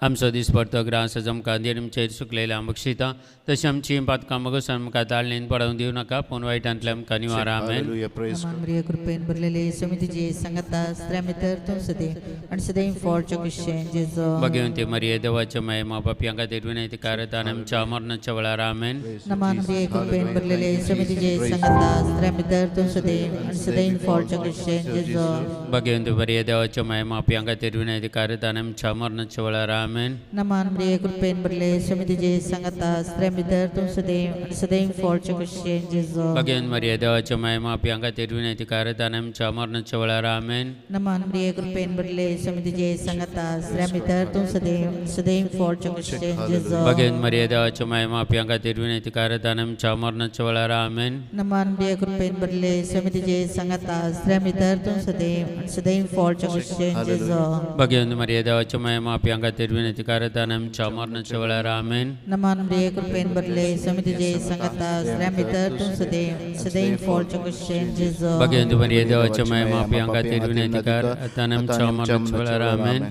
आमचो दीस परतो ग्रास आमकां देणीमचेर सुकलेल्या बक्षिता तशी आमची पातकां मगोसन आमकां ताळणेन पडोवन दिवं नाका पूण वायटांतल्या आमकां निवार आमेन. Maria कृपेन भरलेले समितीचे संगता स्त्रिया मितर तुम सदे आणि सदैव फॉरचे कुशे जेजो भगवंती मरिये देवाचे माये मा बापयां खातीर विनयतीकारता आनी आमच्या मरणाच्या वेळार आमेन. नमान मरिये कृपेन भरलेले समितीचे संगता स्त्रिया मितर तुम सदे आणि सदैव फॉरचे कुशे जेजो भगवंती मरिये देवाचे माये मा बापयां खातीर विनयतीकारता आनी आमच्या मरणाच्या वेळार आमेन. नमान मरिये कृपेन भरलेले समितीचे संगता स्त्रिया मितर तुम सदे आणि सदैव फॉरचे कुशे जेजो भगवंती मरिये देवाचे माये मा बापयां खातीर विनयतीकारता आनी आमच्या मरणाच्या वेळार आमेन. नमान मरिये कृपेन भरलेले समितीचे संगता स्त्रिया मितर तुम सदे सदैव फॉरचे कुशे जेजो भगवंती मरिये देवाचे माये मा बापयां खातीर विनयतीकारता आनी आमच्या मरणाच्या वेळार आमेन. नमान मरिये कृपेन भरलेले समितीचे संगता स्त्रिया मितर तुम सदे सदैव फॉरचे कुशे जेजो भगवंती मरिये देवाचे माये मा बापयां खातीर विनयतीकारता आनी आमच्या मरणाच्या वेळार आमेन. नमान मरिये कृपेन भरलेले समितीचे संगता स्त्रिया मितर तुम सदे सदैव फॉरचे कुशे जेजो भगवंती मरिये देवाचे माये मा बापयां खातीर विनयतीकारता आनी आमच्या मरणाच्या वेळार आमेन.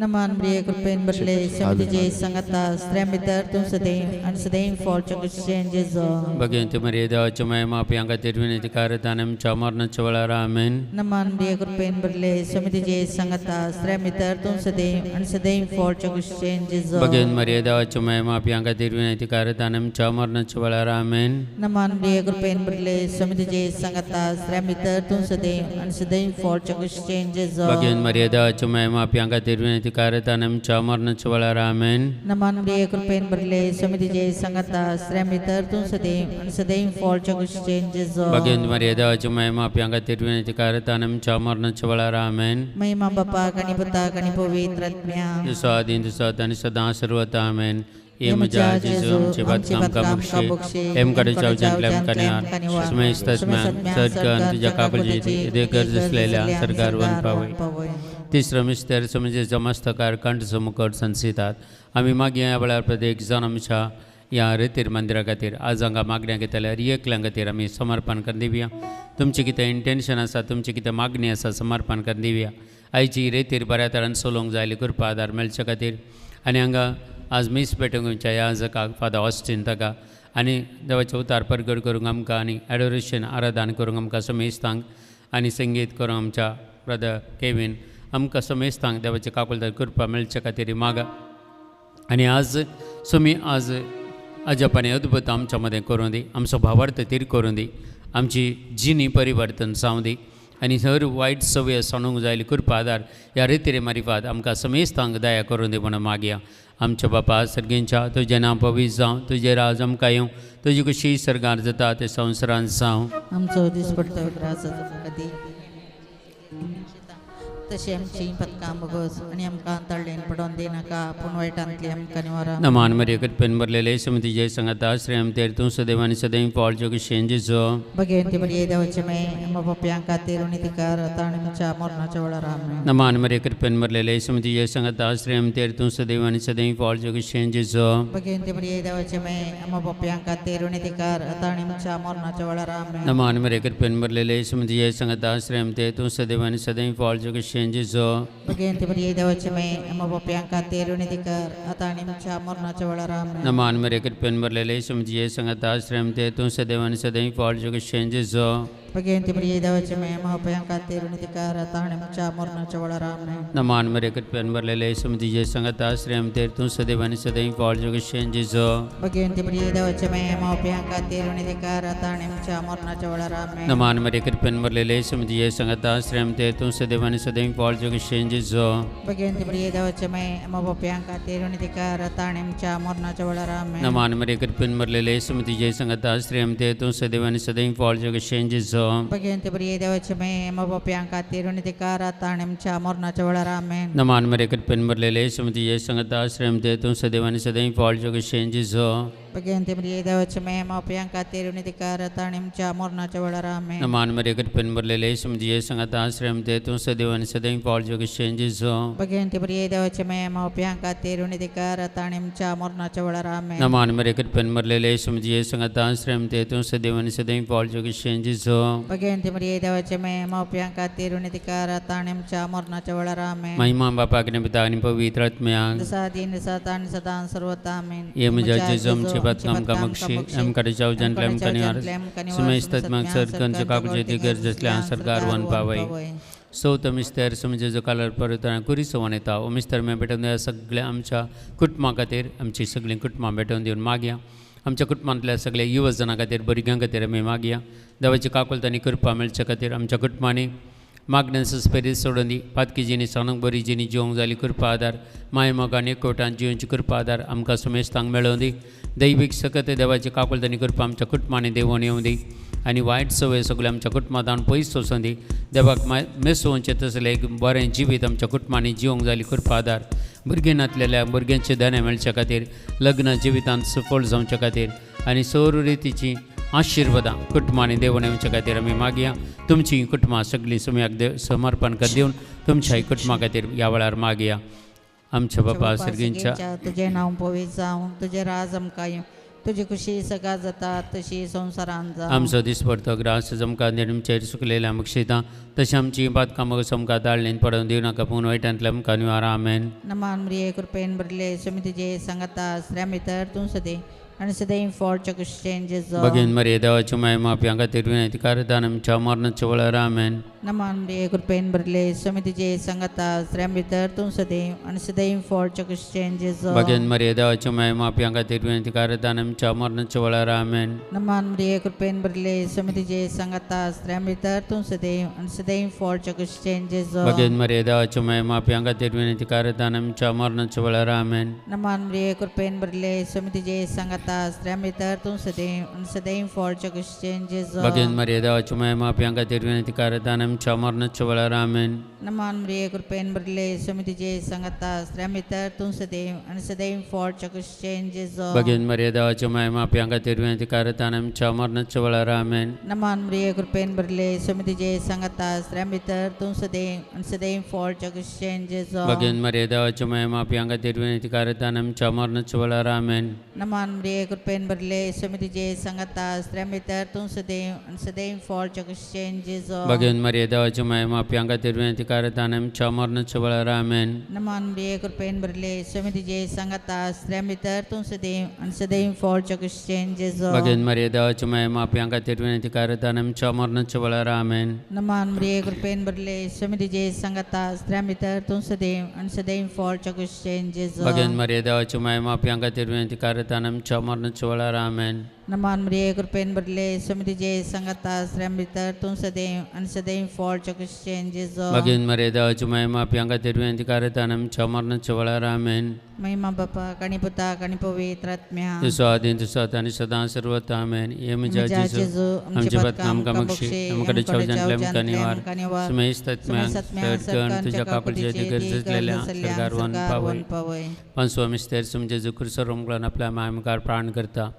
नमान मरिये कृपेन भरलेले समितीचे संगता स्त्रिया मितर तुम सदे आणि सदैव फॉरचे कुशे जेजो भगवंती मरिये देवाचे माये मा बापयां खातीर विनयतीकारता आनी आमच्या मरणाच्या वेळार आमेन. नमान मरिये कृपेन भरलेले समितीचे संगता स्त्रिया मितर तुम सदे आणि सदैव फॉरचे कुशे जेजो भगवंती मरिये देवाचे माये मा बापयां खातीर विनयतीकारता आनी आमच्या मरणाच्या वेळार आमेन. नमान मरिये कृपेन भरलेले समितीचे संगता स्त्रिया मितर तुम सदे आणि सदैव फॉरचे कुशे जेजो भगवंती मरिये देवाचे माये मा बापयां खातीर विनयतीकारता आनी आमच्या मरणाच्या वेळार आमेन. नमान मरिये कृपेन भरलेले समितीचे संगता स्त्रिया मितर तुम सदे आणि सदैव फॉरचे कुशे जेजो भगवंती मरिये देवाचे माये मा बापयां खातीर विनयतीकारता आनी आमच्या मरणाच्या वेळार आमेन. महिमा बापाक आणि पुताक आणि पवित्र आत्म्या दिसो आदीं दिसत आनी सदां सर्वता आमेन. ये म्हज्या जेजू आमचे बातकां आमकां बक्षी एम कडे चावच्यांतल्या आमकां नियार स्मेस्तत्म्यान सदकन तुज्या काबळजेची इदे गरज असलेल्या सरकार वन पावय. तिसरो मिस्तेर समजेचो मस्तकार कंठ मुखार संसितात आमी मागीर ह्या वेळार प्रत्येक जाण आमच्या ह्या रेतीर मंदिरा खातीर आज हांगा मागण्या घेतल्यार एकल्यां खातीर आमी समर्पण करून दिवया. तुमचें कितें इंटेन्शन आसा तुमची कितें मागणी आसा समर्पण करून दिवया. आयची रेतीर बऱ्या तरान चलोवंक जाय कृपा आदार मेळचे खातीर आनी हांगा आज मीस पेटोवच्या ह्या जकाक फादर ऑस्टीन ताका आनी देवाचें उतार परगट करूंक आमकां आनी एडोरेशन आराधन करूंक आमकां समेस्तांक आनी संगीत करूंक आमच्या ब्रदर केविन आमकां समेस्तांक देवाचे काकुलदार कृपा मेळचे खातीर मागा. आनी आज सुमी आज अजपानी अद्भुत आमच्या मदें करूं दी आमचो भावार्थ तीर करूं दी आमची जिणी परिवर्तन जावं दी आनी हर वायट सवय सोडूंक जाय कृपा आदार ह्या रेतीर मारिफात आमकां समेस्तांक दया करूं दी म्हणून मागया. आमच्या बापा सर्गेंच्या तुजें नांव पवित्र जावं तुजें राज आमकां येवं तुजी कशी सरकार जाता ते संवसारांत जावं. आमचो दीस पडतो कधी तशी आमची पदकां बगस आनी आमकां तळ्ळेन पडोवन दिनाका पूण वायटांतली आमकां निवारा. नमान मरिये कृपेन भरलेले समितीचे संगता श्रेम तेर तूं सदैव आनी सदैव फॉलच्यो कुशेन जेजो भगवंती मरिये देवाचे माये आमच्या बापयां खातीर उणीतिकार आतां आनी आमच्या मरणाच्या वेळार आमेन. नमान मरिये कृपेन भरलेले समितीचे संगता श्रेम तेर तूं सदैव आनी सदैव फॉलच्यो कुशेन जेजो भगवंती मरिये देवाचे माये आमच्या बापयां खातीर उणीतिकार आतां आनी आमच्या मरणाच्या वेळार आमेन. नमान मरिये कृपेन भरलेले समितीचे संगता श्रेम तेर तूं सदैव आनी सदैव फॉलच्यो कुशेन जेजो भगवंती मरिये देवाचे माये आमच्या बापयां खातीर उणीतिकार आतां आनी आमच्या मरणाच्या वेळार आमेन. नमान मरिये कृपेन भरलेले समितीचे संगता श्रेम तेर तूं सदैव आनी सदैव फॉलच्यो कुशेन जेजो भगवंती मरिये देवाचे माये आमच्या बापयां खातीर उणीतिकार आतां आनी आमच्या मरणाच्या वेळार आमेन. नमान मरिये कृपेन भरलेले समितीचे संगता श्रेम तेर तूं सदैव आनी सदैव फॉलच्यो कुशेन जेजो भगवंती मरिये देवाचे माये आमच्या बापयां खातीर उणीतिकार आतां आनी आमच्या मरणाच्या वेळार आमेन. नमान मरिये कृपेन भरलेले समितीचे संगता श्रेम तेर तूं सदैव आनी सदैव फॉलच्यो कुशेन जेजो भगवंती मरिये देवाचे माये आमच्या बापयां खातीर उणीतिकार आतां आनी आमच्या मरणाच्या वेळार आमेन. नमान मरिये कृपेन भरलेले समितीचे संगता श्रेम तेर तूं सदैव आनी सदैव फॉलच्यो कुशेन जेजो भगवंती मरिये देवाचे माये आमच्या बापयां खातीर उणीतिकार आतां आनी आमच्या मरणाच्या वेळार आमेन. नमान मरिये कृपेन भरलेले समितीचे संगता श्रेम तेर तूं सदैव आनी सदैव फॉलच्यो कुशेन Jeju Bagaimana Maria Dewacha Mema Pianka Tirunitikara Tanim Cha Morna Chavarame. Naman Maria Penberle Sumji Sangata Srem de Tunsadevan Sadin Paul Exchanges. Bagaimana Maria Dewacha Mema Pianka Tirunitikara Tanim Cha Morna Chavarame. Naman Maria Penberle Sumji Sangata Srem de Tunsadevan Sadin Paul Exchanges. Bagaimana Maria Dewacha Mema Pianka Tirunitikara Tanim Cha Morna Chavarame. Mahima Bapa Gnipatani Pavitratmya. The Sadin Satan Sadan Sarvatamin. Yemajajism Chibatnam Kamakshi, M. Kadijau Jantlem Kanyar, Sumaistat Maksar Kanjakakuji Gerjasla Sargar one Pawai. So the Mr. Sumjazo color Paratana Kurisavaneta, O Mr. Membeton Sagla Amcha, Kutmakatir, Amchi Sagling Kutma Beton the Magia, Amcha Kutmantla Sagle, Uvazanakatir, Burigankatir Magia, the Vachakakul Tanikur Pamel Chakatir, Amcha Kutmani. Magnus Spirit Sodani, Patkijini Sanang Borijini Jong Zalikur Padar, Maya Magani Kotan Junchukur Padar, Amka Sumestang Melody, Daivik Sakate Devachi Kapal Danikur Pam Chakut Mani Devoniundi, and White Sowes Oglam Chakut Madan Poiso Sandi, Devak Meso and Chetas Lake, Boran Jivitam Chakut Mani Jong Zalikur Padar, Burgen Atlela, Burgen Chedan Emel Chakatir, Lagna Jivitan Sufol Zam Chakatir, and Soruritichi. आशीर्वाद कुटुंबाने देवने उंचकातिर आम्ही मागया तुमची कुटुंबा सगळी तुम्ही समर्पण कर देऊन तुमच्या कुटुंबाखातीर या वेळार मागया आमच्या बापा सर्गींच्या तुझे नाव पवित्र जावं तुझे राज आमकां तुझी खुशी सगळा जाता तशी संसारान जा आमचो दिसभर ग्रास जमका निर्मचेर सुकलेल्या मक्षिता तशी आमची बातकां समका दाळणेन पडून दिव नाका पूण वायटांतल्या आमकां निवारा आमेन नमान मरिये कृपेन भरले समितीचे सांगता श्रमितर तूं सदे आणि सदैव फॉर्च एक्सचेंजेस बगीन मरे देवाची महिमा प्यांका तिरविनती कारदानम चामरनच्या वेळार आमेन नमान मरिये कृपेन भरले समितीचे सांगता श्रमितर तूं सदैव आणि सदैव फॉर्च एक्सचेंजेस बगीन मरे देवाची महिमा प्यांका तिरविनती कारदानम चामरनच्या वेळार आमेन नमान मरिये कृपेन भरले समितीचे सांगता श्रमितर तूं सदैव आणि सदैव फॉर्च एक्सचेंजेस बगीन मरे देवाची महिमा प्यांका तिरविनती कारदानम चामरनच्या वेळार आमेन नमान मरिये कृपेन भरले समितीचे सांगता श्रमितर तूं सदैव आणि सदैव फॉर्च एक्सचेंजेस बगीन मरे देवाची महिमा प्यांका तिरविनती कारदानम चामरनच्या वेळार आमेन नमान मरिये कृपेन भरले समितीचे सांगता श्रमितर तूं सदैव आणि सदैव फॉर्च एक्सचेंजेस बगीन मरे देवाची महिमा प्यांका तिरविनती कारदानम चामरनच्या वेळार आमेन नमान मरिये कृपेन भरले समितीचे सांगता श्रमितर तूं सदैव आणि सदैव फॉर्च एक्सचेंजेस बगीन मरे देवाची महिमा प्यांका तिरविनती कारदानम चामरनच्या वेळार आमेन नमान मरिये कृपेन भरले समितीचे सांगता श्रमितर तूं सदैव आणि सदैव फॉर्च एक्सचेंजेस बगीन मरे देवाची महिमा प्यांका तिरविनती कारदानम चामरनच्या वेळार आमेन नमान मरिये कृपेन भरले समितीचे सांगता श्रमितर तूं सदैव आणि सदैव फॉर्च एक्सचेंजेस बगीन मरे देवाची महिमा प्यांका तिरविनती कारदानम चामरनच्या वेळार आमेन नमान मरिये कृपेन भरले समितीचे सांगता श्रमितर तूं सदैव आणि सदैव फॉर्च एक्सचेंजेस बगीन मरे देवाची महिमा प्यांका तिरविनती कारदानम चामरनच्या वेळार आमेन नमान मरिये कृपेन भरले समितीचे सांगता श्रमितर तूं सदैव आणि सदैव फॉर्च एक्सचेंजेस बगीन मरे देवाची महिमा प्यांका तिरविनती कारदानम चामरनच्या वेळार आमेन महिमा बापा कणी पुता कणी पवित्र आत्म्या तुझो आदीन तुझो आणि सदा सर्वत आमेन ये म्हज्या जेजू आमचे बदनाम कामक्षी आमकडे चवजंतले आमकां निवार सुमेस्त सदकन तुझ्या कापडचे गरजेलेल्या सरगारवन पावय पंचवा मिस्तेर सुमजे जुकुर सर्वंगळन आपल्या ಮಾಮಕಾರ ಪ್ರಾಣ करता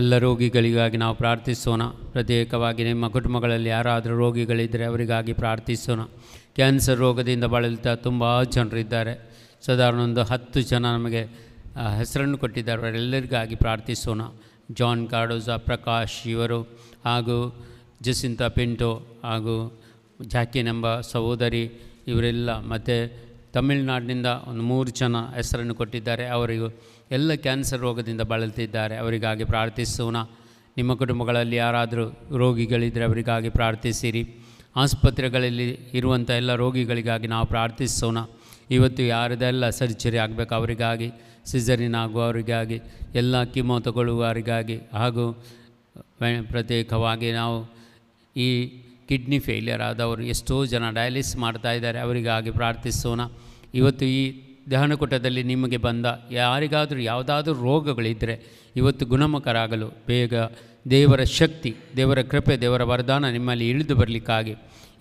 ಎಲ್ಲ ರೋಗಿಗಳಿಗಾಗಿ ನಾವು ಪ್ರಾರ್ಥಿಸೋಣ. ಪ್ರತ್ಯೇಕವಾಗಿ ನಿಮ್ಮ ಕುಟುಂಬಗಳಲ್ಲಿ ಯಾರಾದರೂ ರೋಗಿಗಳಿದ್ದರೆ ಅವರಿಗಾಗಿ ಪ್ರಾರ್ಥಿಸೋಣ. ಕ್ಯಾನ್ಸರ್ ರೋಗದಿಂದ ಬಳಲ್ತಾ ತುಂಬ ಜನರಿದ್ದಾರೆ. ಸಾಧಾರಣ ಒಂದು 10 ಜನ ನಮಗೆ ಹೆಸರನ್ನು ಕೊಟ್ಟಿದ್ದಾರೆ. ಅವರೆಲ್ಲರಿಗಾಗಿ ಪ್ರಾರ್ಥಿಸೋಣ. ಜಾನ್ ಕಾರ್ಡೋಜಾ, ಪ್ರಕಾಶ್ ಇವರು ಹಾಗೂ ಜಸಿಂತಾ ಪಿಂಟೋ ಹಾಗೂ ಜಾಕಿನೆಂಬ ಸಹೋದರಿ ಇವರೆಲ್ಲ ಮತ್ತು ತಮಿಳುನಾಡಿನಿಂದ ಒಂದು 3 ಜನ ಹೆಸರನ್ನು ಕೊಟ್ಟಿದ್ದಾರೆ. ಅವರಿಗೂ ಎಲ್ಲ ಕ್ಯಾನ್ಸರ್ ರೋಗದಿಂದ ಬಳಲ್ತಿದ್ದಾರೆ. ಅವರಿಗಾಗಿ ಪ್ರಾರ್ಥಿಸೋಣ. ನಿಮ್ಮ ಕುಟುಂಬಗಳಲ್ಲಿ ಯಾರಾದರೂ ರೋಗಿಗಳಿದ್ದರೆ ಅವರಿಗಾಗಿ ಪ್ರಾರ್ಥಿಸಿರಿ. ಆಸ್ಪತ್ರೆಗಳಲ್ಲಿ ಇರುವಂಥ ಎಲ್ಲ ರೋಗಿಗಳಿಗಾಗಿ ನಾವು ಪ್ರಾರ್ಥಿಸೋಣ. ಇವತ್ತು ಯಾರದೆಲ್ಲ ಸರ್ಜರಿ ಆಗಬೇಕು ಅವರಿಗಾಗಿ, ಸಿಸರಿನ್ ಆಗುವವರಿಗಾಗಿ, ಎಲ್ಲ ಕಿಮೋ ತಗೊಳ್ಳುವವರಿಗಾಗಿ ಹಾಗೂ ಪ್ರತ್ಯೇಕವಾಗಿ ನಾವು ಈ ಕಿಡ್ನಿ ಫೇಲಿಯರ್ ಆದವರು ಎಷ್ಟೋ ಜನ ಡಯಾಲಿಸಿಸ್ ಮಾಡ್ತಾಯಿದ್ದಾರೆ, ಅವರಿಗಾಗಿ ಪ್ರಾರ್ಥಿಸೋಣ. ಇವತ್ತು ಈ ಧ್ಯಾನಕೂಟದಲ್ಲಿ ನಿಮಗೆ ಬಂದ ಯಾರಿಗಾದರೂ ಯಾವುದಾದ್ರೂ ರೋಗಗಳಿದ್ದರೆ ಇವತ್ತು ಗುಣಮುಖರಾಗಲು ಬೇಗ ದೇವರ ಶಕ್ತಿ, ದೇವರ ಕೃಪೆ, ದೇವರ ವರದಾನ ನಿಮ್ಮಲ್ಲಿ ಇಳಿದು ಬರಲಿಕ್ಕಾಗಿ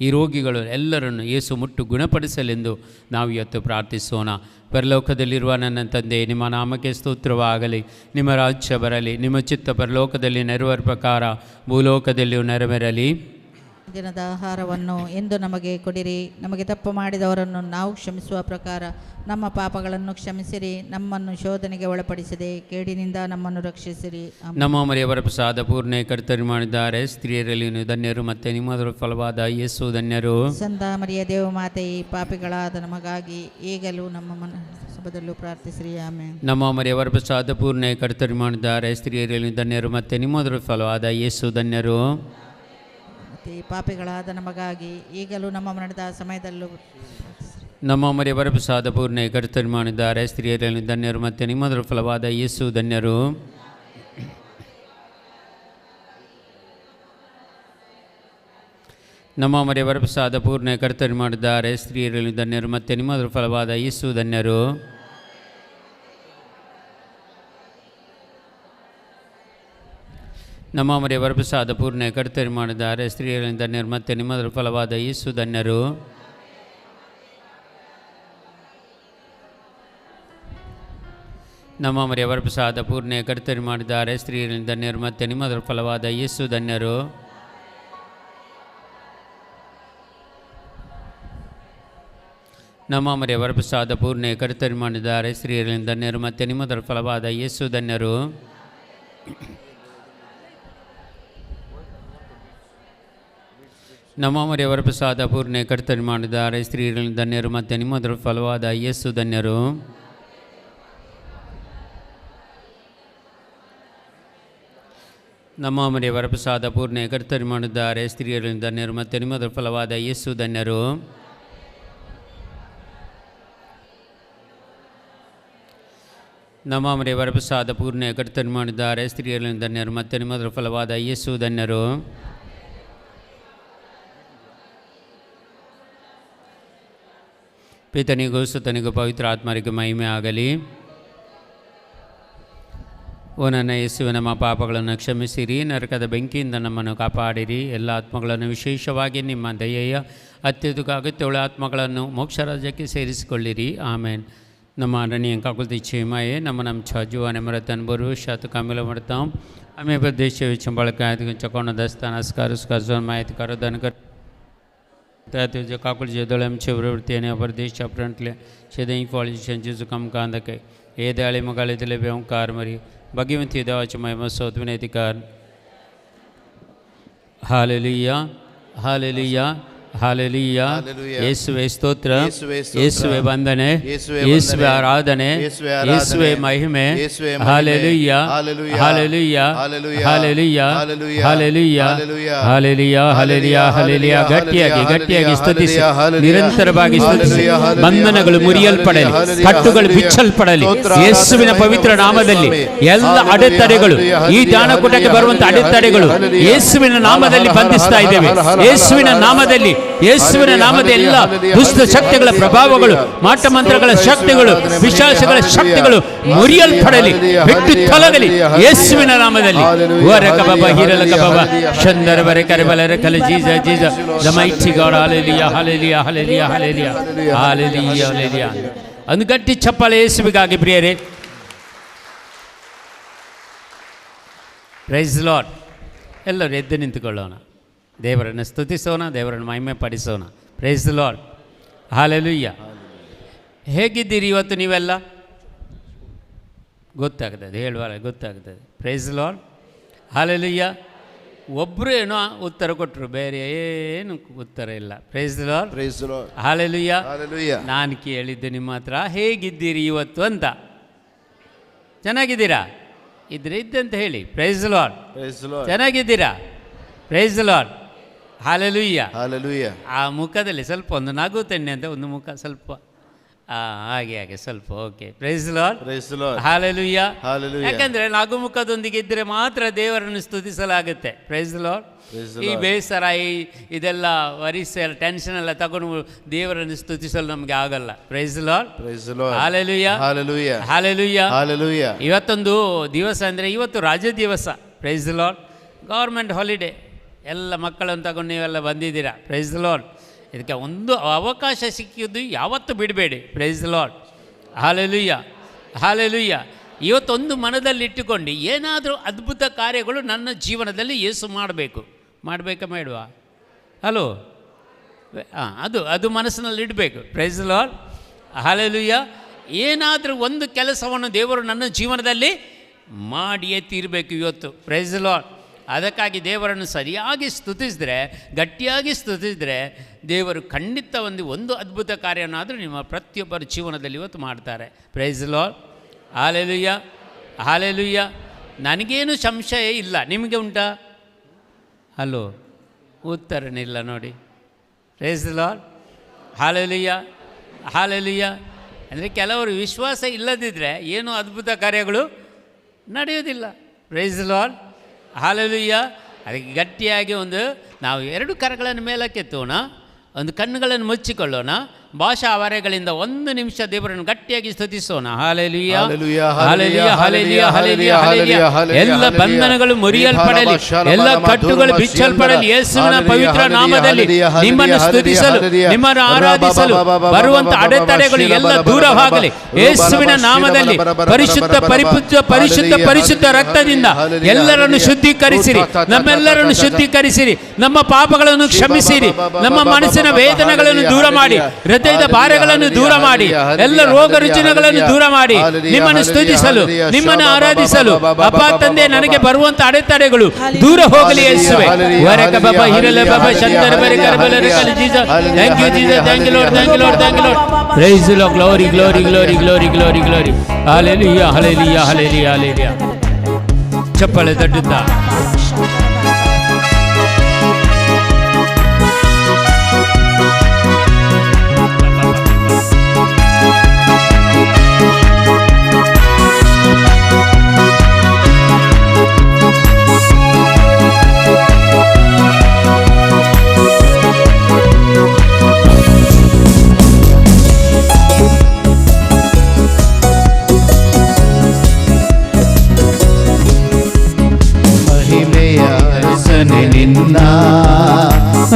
ಈ ರೋಗಿಗಳು ಎಲ್ಲರನ್ನು ಯೇಸು ಮುಟ್ಟು ಗುಣಪಡಿಸಲೆಂದು ನಾವು ಇವತ್ತು ಪ್ರಾರ್ಥಿಸೋಣ. ಪರಲೋಕದಲ್ಲಿರುವ ನನ್ನ ತಂದೆ, ನಿಮ್ಮ ನಾಮಕ್ಕೆ ಸ್ತೋತ್ರವಾಗಲಿ. ನಿಮ್ಮ ರಾಜ್ಯ ಬರಲಿ. ನಿಮ್ಮ ಚಿತ್ತ ಪರಲೋಕದಲ್ಲಿ ನೆರವೇರುವ ಪ್ರಕಾರ ಭೂಲೋಕದಲ್ಲಿಯೂ ನೆರವೇರಲಿ. ದಿನದ ಆಹಾರವನ್ನು ಎಂದು ನಮಗೆ ಕೊಡಿರಿ. ನಮಗೆ ತಪ್ಪು ಮಾಡಿದವರನ್ನು ನಾವು ಕ್ಷಮಿಸುವ ಪ್ರಕಾರ ನಮ್ಮ ಪಾಪಗಳನ್ನು ಕ್ಷಮಿಸಿರಿ. ನಮ್ಮನ್ನು ಶೋಧನೆಗೆ ಒಳಪಡಿಸದೆ ಕೇಡಿನಿಂದ ನಮ್ಮನ್ನು ರಕ್ಷಿಸಿರಿ. ನಮ್ಮ ಮರಿಯವರ ಪ್ರಸಾದ ಪೂರ್ಣೆ ಕರ್ತರು ಮಾಡಿದ್ದಾರೆ. ಸ್ತ್ರೀಯರಲ್ಲಿ ನೀವು ಧನ್ಯರು, ಮತ್ತು ನಿಮ್ಮದರ ಫಲವಾದ ಯೇಸು ಧನ್ಯರು. ಸಂತ ಮರಿಯ ದೇವ ಮಾತೆಯೇ, ಪಾಪಿಗಳಾದ ನಮಗಾಗಿ ಈಗಲೂ ನಮ್ಮ ಸಭದಲ್ಲೂ ಪ್ರಾರ್ಥಿಸಿರಿ. ಆಮೆನ್. ನಮ್ಮ ಮರಿಯವರ ಪ್ರಸಾದ ಪೂರ್ಣೆ ಕರ್ತರು ಮಾಡಿದ್ದಾರೆ. ಸ್ತ್ರೀಯರಲ್ಲಿ ಧನ್ಯರು, ಮತ್ತು ನಿಮ್ಮದರ ಫಲವಾದ ಯೇಸು ಧನ್ಯರು. ಪಾಪಿಗಳಾದ ನಮಗಾಗಿ ಈಗಲೂ ನಮ್ಮ ಮರಣದ ಸಮಯದಲ್ಲೂ. ನಮ್ಮ ಮರಿಯವರ ಪ್ರಸಾದ ಪೂರ್ಣೆ ಕರ್ತರು ಮಾಡಿದ್ದಾರೆ. ಸ್ತ್ರೀಯರಲ್ಲಿ ಧನ್ಯರು, ಮತ್ತು ನಿಮ್ಮದರ ಫಲವಾದ ಯೇಸು ಧನ್ಯರು. ನಮ್ಮ ಮರಿಯವರ ಪ್ರಸಾದ ಪೂರ್ಣೆ ಕರ್ತರು ಮಾಡಿದ್ದಾರೆ. ಸ್ತ್ರೀಯರಲ್ಲಿ ಧನ್ಯರು, ಮತ್ತು ನಿಮ್ಮದರ ಫಲವಾದ ಯೇಸು ಧನ್ಯರು. ನಮ್ಮ ಮರಿಯವರ ಪ್ರಸಾದ ಪೂರ್ಣೆ ಕರ್ತರು ಮಾಡಿದ್ದಾರೆ. ಸ್ತ್ರೀಯರಲ್ಲಿ ಧನ್ಯರು, ಮತ್ತು ನಿಮ್ಮದರ ಫಲವಾದ ಯೇಸು ಧನ್ಯರು. ನಮ್ಮ ಮರಿಯವರ ಪ್ರಸಾದ ಪೂರ್ಣೆ ಕರ್ತರು ಮಾಡಿದ್ದಾರೆ. ಸ್ತ್ರೀಯರಲ್ಲಿ ಧನ್ಯರು, ಮತ್ತು ನಿಮ್ಮದರ ಫಲವಾದ ಯೇಸು ಧನ್ಯರು. ನಮ್ಮ ಮರಿಯವರ ಪ್ರಸಾದ ಪೂರ್ಣೆ ಕರ್ತರು ಮಾಡಿದ್ದಾರೆ. ಸ್ತ್ರೀಯರಲ್ಲಿ ಧನ್ಯರು, ಮತ್ತು ನಿಮ್ಮದರ ಫಲವಾದ ಯೇಸು ಧನ್ಯರು. ನಮ್ಮ ಮರಿಯವರ ಪ್ರಸಾದ ಪೂರ್ಣೆ ಕರ್ತರು ಮಾಡಿದ್ದಾರೆ. ಸ್ತ್ರೀಯರಲ್ಲಿ ಧನ್ಯರು, ಮತ್ತು ನಿಮ್ಮದರ ಫಲವಾದ ಯೇಸು ಧನ್ಯರು. ನಮ್ಮ ಮರಿಯವರ ಪ್ರಸಾದ ಪೂರ್ಣೆ ಕರ್ತರು ಮಾಡಿದ್ದಾರೆ. ಸ್ತ್ರೀಯರಲ್ಲಿ ಧನ್ಯರು, ಮತ್ತು ನಿಮ್ಮದರ ಫಲವಾದ ಯೇಸು ಧನ್ಯರು. ನಮ್ಮ ಮರಿಯವರ ಪ್ರಸಾದ ಪೂರ್ಣೆ ಕರ್ತರು ಮಾಡಿದ್ದಾರೆ. ಸ್ತ್ರೀಯರಲ್ಲಿ ಧನ್ಯರು, ಮತ್ತು ನಿಮ್ಮದರ ಫಲವಾದ ಯೇಸು ಧನ್ಯರು. ಪಿತನಿಗೂ ಸುತನಿಗೂ ಪವಿತ್ರ ಆತ್ಮರಿಗೆ ಮಹಿಮೆ ಆಗಲಿ. ಓ ನನ್ನ ಯೇಸುವೆ, ನಮ್ಮ ಪಾಪಗಳನ್ನು ಕ್ಷಮಿಸಿರಿ, ನರಕದ ಬೆಂಕಿಯಿಂದ ನಮ್ಮನ್ನು ಕಾಪಾಡಿರಿ. ಎಲ್ಲ ಆತ್ಮಗಳನ್ನು, ವಿಶೇಷವಾಗಿ ನಿಮ್ಮ ದಯೆಯ ಅತ್ಯಧಿಕ ಅಗತ್ಯವುಳ್ಳ ಆತ್ಮಗಳನ್ನು ಮೋಕ್ಷ ರಾಜ್ಯಕ್ಕೆ ಸೇರಿಸಿಕೊಳ್ಳಿರಿ. ಆಮೇನ್. ನಮ್ಮ अरणीय काकुलती छेमाए नम छजुआ नमरतन बरु शत कामिल मरताम हमें प्रदेश चंबड़कायत चकोन दस्तान अस्कार उसका जोन मायत करो दन कर तहत जो काकुल जदलम छेवृत्ति ने प्रदेश चप्रंटले छेदई पॉलिशन जो कम कांद के ए दाले मगाले दिले बेओंकार मरी भगवंती दवा चमय मसोदविने अधिकार हालेलुया हालेलुया हालेलुया यीशुवे स्तोत्र यीशुवे वंदने यीशुवे आराधने यीशुवे महिमे hallelujah hallelujah hallelujah hallelujah hallelujah hallelujah hallelujah ಗಟ್ಟಿಯಾಗಿ ಸ್ತುತಿಸಿ ನಿರಂತರವಾಗಿ ಸ್ತುತಿಸಿ ಬಂಧನಗಳು ಮುರಿಯಲ್ಪಡಲಿ ಕಟ್ಟುಗಳು ಬಿಚ್ಚಲ್ಪಡಲಿ ಯೇಸುವಿನ ಪವಿತ್ರ ನಾಮದಲ್ಲಿ ಎಲ್ಲ ಅಡೆತಡೆಗಳು ಈ ದಾನಕೂಟಕ್ಕೆ ಬರುವಂತ ಅಡೆತಡೆಗಳು ಯೇಸುವಿನ ನಾಮದಲ್ಲಿ ಬಂಧಿಸ್ತಾ ಇದ್ದೇವೆ ಯೇಸುವಿನ ನಾಮದಲ್ಲಿ ಯೇಸುವಿನ ನಾಮದ ಎಲ್ಲ ದುಷ್ಟ ಶಕ್ತಿಗಳ ಪ್ರಭಾವಗಳು ಮಾಟ ಮಂತ್ರಗಳ ಶಕ್ತಿಗಳು ಪಿಶಾಚಗಳ ಶಕ್ತಿಗಳು ಮುರಿಯಲ್ಪಡಲಿ ಬಿಟ್ಟು ತೊಲಗಲಿ ಯೇಸುವಿನ ನಾಮದಲ್ಲಿ ವರಕಬಬ ಹಿರಲಕಬಬ ಶಂದರವರೆ ಕರೆಬಲರ ಕಲ Jesus Jesus the mighty God hallelujah hallelujah hallelujah hallelujah hallelujah hallelujah ಒಂದು ಗಟ್ಟಿ ಚಪ್ಪಾಳೆ ಯೇಸುವಿಗಾಗಿ ಪ್ರಿಯರೇ ಪ್ರೈಸ್ ದಿ ಲಾರ್ಡ್ ಎಲ್ಲರೂ ಎದ್ದು ನಿಂತುಕೊಳ್ಳೋಣ ದೇವರನ್ನು ಸ್ತುತಿಸೋಣ ದೇವರನ್ನು ಮಹಿಮೆ ಪಡಿಸೋಣ ಪ್ರೈಸ್ ದಿ ಲಾರ್ಡ್ ಹಾಲೆಲೂಯಾ ಹೇಗಿದ್ದೀರಿ ಇವತ್ತು ನೀವೆಲ್ಲ ಗೊತ್ತಾಗ್ತದೆ ಹೇಳುವಾಗ ಗೊತ್ತಾಗ್ತದೆ ಪ್ರೈಸ್ ದಿ ಲಾರ್ಡ್ ಹಾಲೆಲೂಯಾ ಒಬ್ಬರು ಏನೋ ಉತ್ತರ ಕೊಟ್ಟರು ಬೇರೆ ಏನು ಉತ್ತರ ಇಲ್ಲ ಪ್ರೈಸ್ ದಿ ಲಾರ್ಡ್ ಹಾಲೆಲೂಯಾ ನಾನು ಕೇಳಿದ್ದೆ ನಿಮ್ಮ ಹತ್ರ ಹೇಗಿದ್ದೀರಿ ಇವತ್ತು ಅಂತ ಚೆನ್ನಾಗಿದ್ದೀರಾ ಇದ್ರೆ ಇದ್ದಂತ ಹೇಳಿ ಪ್ರೈಸ್ ದಿ ಲಾರ್ಡ್ ಚೆನ್ನಾಗಿದ್ದೀರಾ praise the lord hallelujah hallelujah ಆ ಮುಖದಲ್ಲಿ ಸ್ವಲ್ಪ ಒಂದು ನಗು ತೆಣ್ಣೆ ಅಂತ ಒಂದು ಮುಖ ಸ್ವಲ್ಪ ಹಾಗೆ ಹಾಗೆ ಸ್ವಲ್ಪ okay praise the lord hallelujah ಯಾಕಂದ್ರೆ ನಗು ಮುಖದೊಂದಿಗೆ ಇದ್ದರೆ ಮಾತ್ರ ದೇವರನ್ನು ಸ್ತುತಿಸಲಾಗುತ್ತೆ ಪ್ರೈಸ್ ದಿ ಲಾರ್ಡ್ ಈ ಬೇಸರ ಇದೆಲ್ಲ ವರಿಸ ಟೆನ್ಷನ್ ಎಲ್ಲ ತಗೊಂಡು ದೇವರನ್ನು ಸ್ತುತಿಸಲು ನಮಗೆ ಆಗಲ್ಲ praise the lord hallelujah hallelujah hallelujah ಇವತ್ತೊಂದು ದಿವಸ ಅಂದರೆ ಇವತ್ತು ರಾಜ್ಯ ದಿವಸ praise the lord government holiday ಎಲ್ಲ ಮಕ್ಕಳನ್ನು ತಗೊಂಡು ನೀವೆಲ್ಲ ಬಂದಿದ್ದೀರಾ. Praise the lord. ಇದಕ್ಕೆ ಒಂದು ಅವಕಾಶ ಸಿಕ್ಕಿದ್ದು ಯಾವತ್ತೂ ಬಿಡಬೇಡಿ. Praise the lord. Hallelujah, hallelujah. ಇವತ್ತೊಂದು ಮನದಲ್ಲಿಟ್ಟುಕೊಂಡು ಏನಾದರೂ ಅದ್ಭುತ ಕಾರ್ಯಗಳು ನನ್ನ ಜೀವನದಲ್ಲಿ ಯೇಸು ಮಾಡಬೇಕಾ ಬೇಡವಾ? ಹಲೋ, ಅದು ಮನಸ್ಸಿನಲ್ಲಿ ಇಡಬೇಕು. Price the lord. ಹಾಲೆಲೂಯ್ಯ. ಏನಾದರೂ ಒಂದು ಕೆಲಸವನ್ನು ದೇವರು ನನ್ನ ಜೀವನದಲ್ಲಿ ಮಾಡಿಯೇ ತೀರಬೇಕು ಇವತ್ತು. Price the lord. ಅದಕ್ಕಾಗಿ ದೇವರನ್ನು ಸರಿಯಾಗಿ ಸ್ತುತಿಸಿದ್ರೆ, ಗಟ್ಟಿಯಾಗಿ ಸ್ತುತಿಸಿದ್ರೆ ದೇವರು ಖಂಡಿತ ಒಂದು ಅದ್ಭುತ ಕಾರ್ಯನಾದರೂ ನಿಮ್ಮ ಪ್ರತಿಯೊಬ್ಬರ ಜೀವನದಲ್ಲಿ ಇವತ್ತು ಮಾಡ್ತಾರೆ. Price the lord. Hallelujah, hallelujah. ನನಗೇನು ಸಂಶಯ ಇಲ್ಲ, ನಿಮಗೆ ಉಂಟಾ? ಹಲೋ, ಉತ್ತರನೇ ಇಲ್ಲ ನೋಡಿ. Price the lord. Hallelujah, hallelujah. ಅಂದರೆ ಕೆಲವರು ವಿಶ್ವಾಸ ಇಲ್ಲದಿದ್ದರೆ ಏನೂ ಅದ್ಭುತ ಕಾರ್ಯಗಳು ನಡೆಯೋದಿಲ್ಲ. Price the lord. ಹಾಲೆಲೂಯ್ಯ. ಅದಕ್ಕೆ ಗಟ್ಟಿಯಾಗಿ ನಾವು 2 ಕರಗಳನ್ನು ಮೇಲಕ್ಕೆತ್ತೋಣ, ಒಂದು ಕಣ್ಣುಗಳನ್ನು ಮುಚ್ಚಿಕೊಳ್ಳೋಣ, ಭಾಷಾ ಆವಾರೆಗಳಿಂದ 1 ನಿಮಿಷ ದೇವರನ್ನು ಗಟ್ಟಿಯಾಗಿ ಸ್ತುತಿಸೋಣ. Hallelujah, hallelujah, hallelujah, hallelujah, hallelujah. ಎಲ್ಲ ಬಂಧನಗಳು ಮುರಿಯಲ್ಪಡಲಿ, ಎಲ್ಲ ಕಟ್ಟುಗಳು ಬಿಚ್ಚಲ್ಪಡಲಿ. ಯೇಸುವಿನ ಪವಿತ್ರ ನಾಮದಲ್ಲಿ ನಿಮ್ಮನ್ನು ಸ್ತುತಿಸಲು, ನಿಮ್ಮನ್ನು ಆರಾಧಿಸಲು ಬರುವಂತ ಅಡೆತಡೆಗಳು ಎಲ್ಲ ದೂರವಾಗಲಿ. ಯೇಸುವಿನ ನಾಮದಲ್ಲಿ ಪರಿಶುದ್ಧ ಪರಿಶುದ್ಧ ಪರಿಶುದ್ಧ ರಕ್ತದಿಂದ ಎಲ್ಲರನ್ನು ಶುದ್ಧೀಕರಿಸಿರಿ, ನಮ್ಮೆಲ್ಲರನ್ನು ಶುದ್ಧೀಕರಿಸಿರಿ, ನಮ್ಮ ಪಾಪಗಳನ್ನು ಕ್ಷಮಿಸಿರಿ, ನಮ್ಮ ಮನಸ್ಸಿನ ವೇದನೆಗಳನ್ನು ದೂರ ಮಾಡಿ, ಹೃದಯದ ಭಾರಗಳನ್ನು ದೂರ ಮಾಡಿ, ಎಲ್ಲ ರೋಗ ರುಜಿನಗಳನ್ನು ದೂರ ಮಾಡಿ ನಿಮ್ಮನ್ನು ಸ್ತುತಿಸಲು, ನಿಮ್ಮನ್ನು ಆರಾಧಿಸಲು. ಅಪ್ಪ ತಂದೆ, ನನಗೆ ಬರುವಂತ ಅಡೆತಡೆಗಳು ದೂರ ಹೋಗಲಿ ಯೇಸುವೆ. ವರಕ ಬಾಬಾ ಹಿರಲೆ ಬಾಬಾ ಶಂಕರ ಬರಕರ ಬಲರ ಕಲಿ Jesus. Thank you Jesus, thank you Lord, thank you Lord, thank you Lord. Praise the Lord. Glory glory glory glory glory glory. ಹಲ್ಲೆಲೂಯಾ, ಹಲ್ಲೆಲೂಯಾ, ಹಲ್ಲೆಲೂಯಾ, ಹಲ್ಲೆಲೂಯಾ. ಚಪ್ಪಳೆ ತಟ್ಟುತ್ತಾ ನಿನ್ನ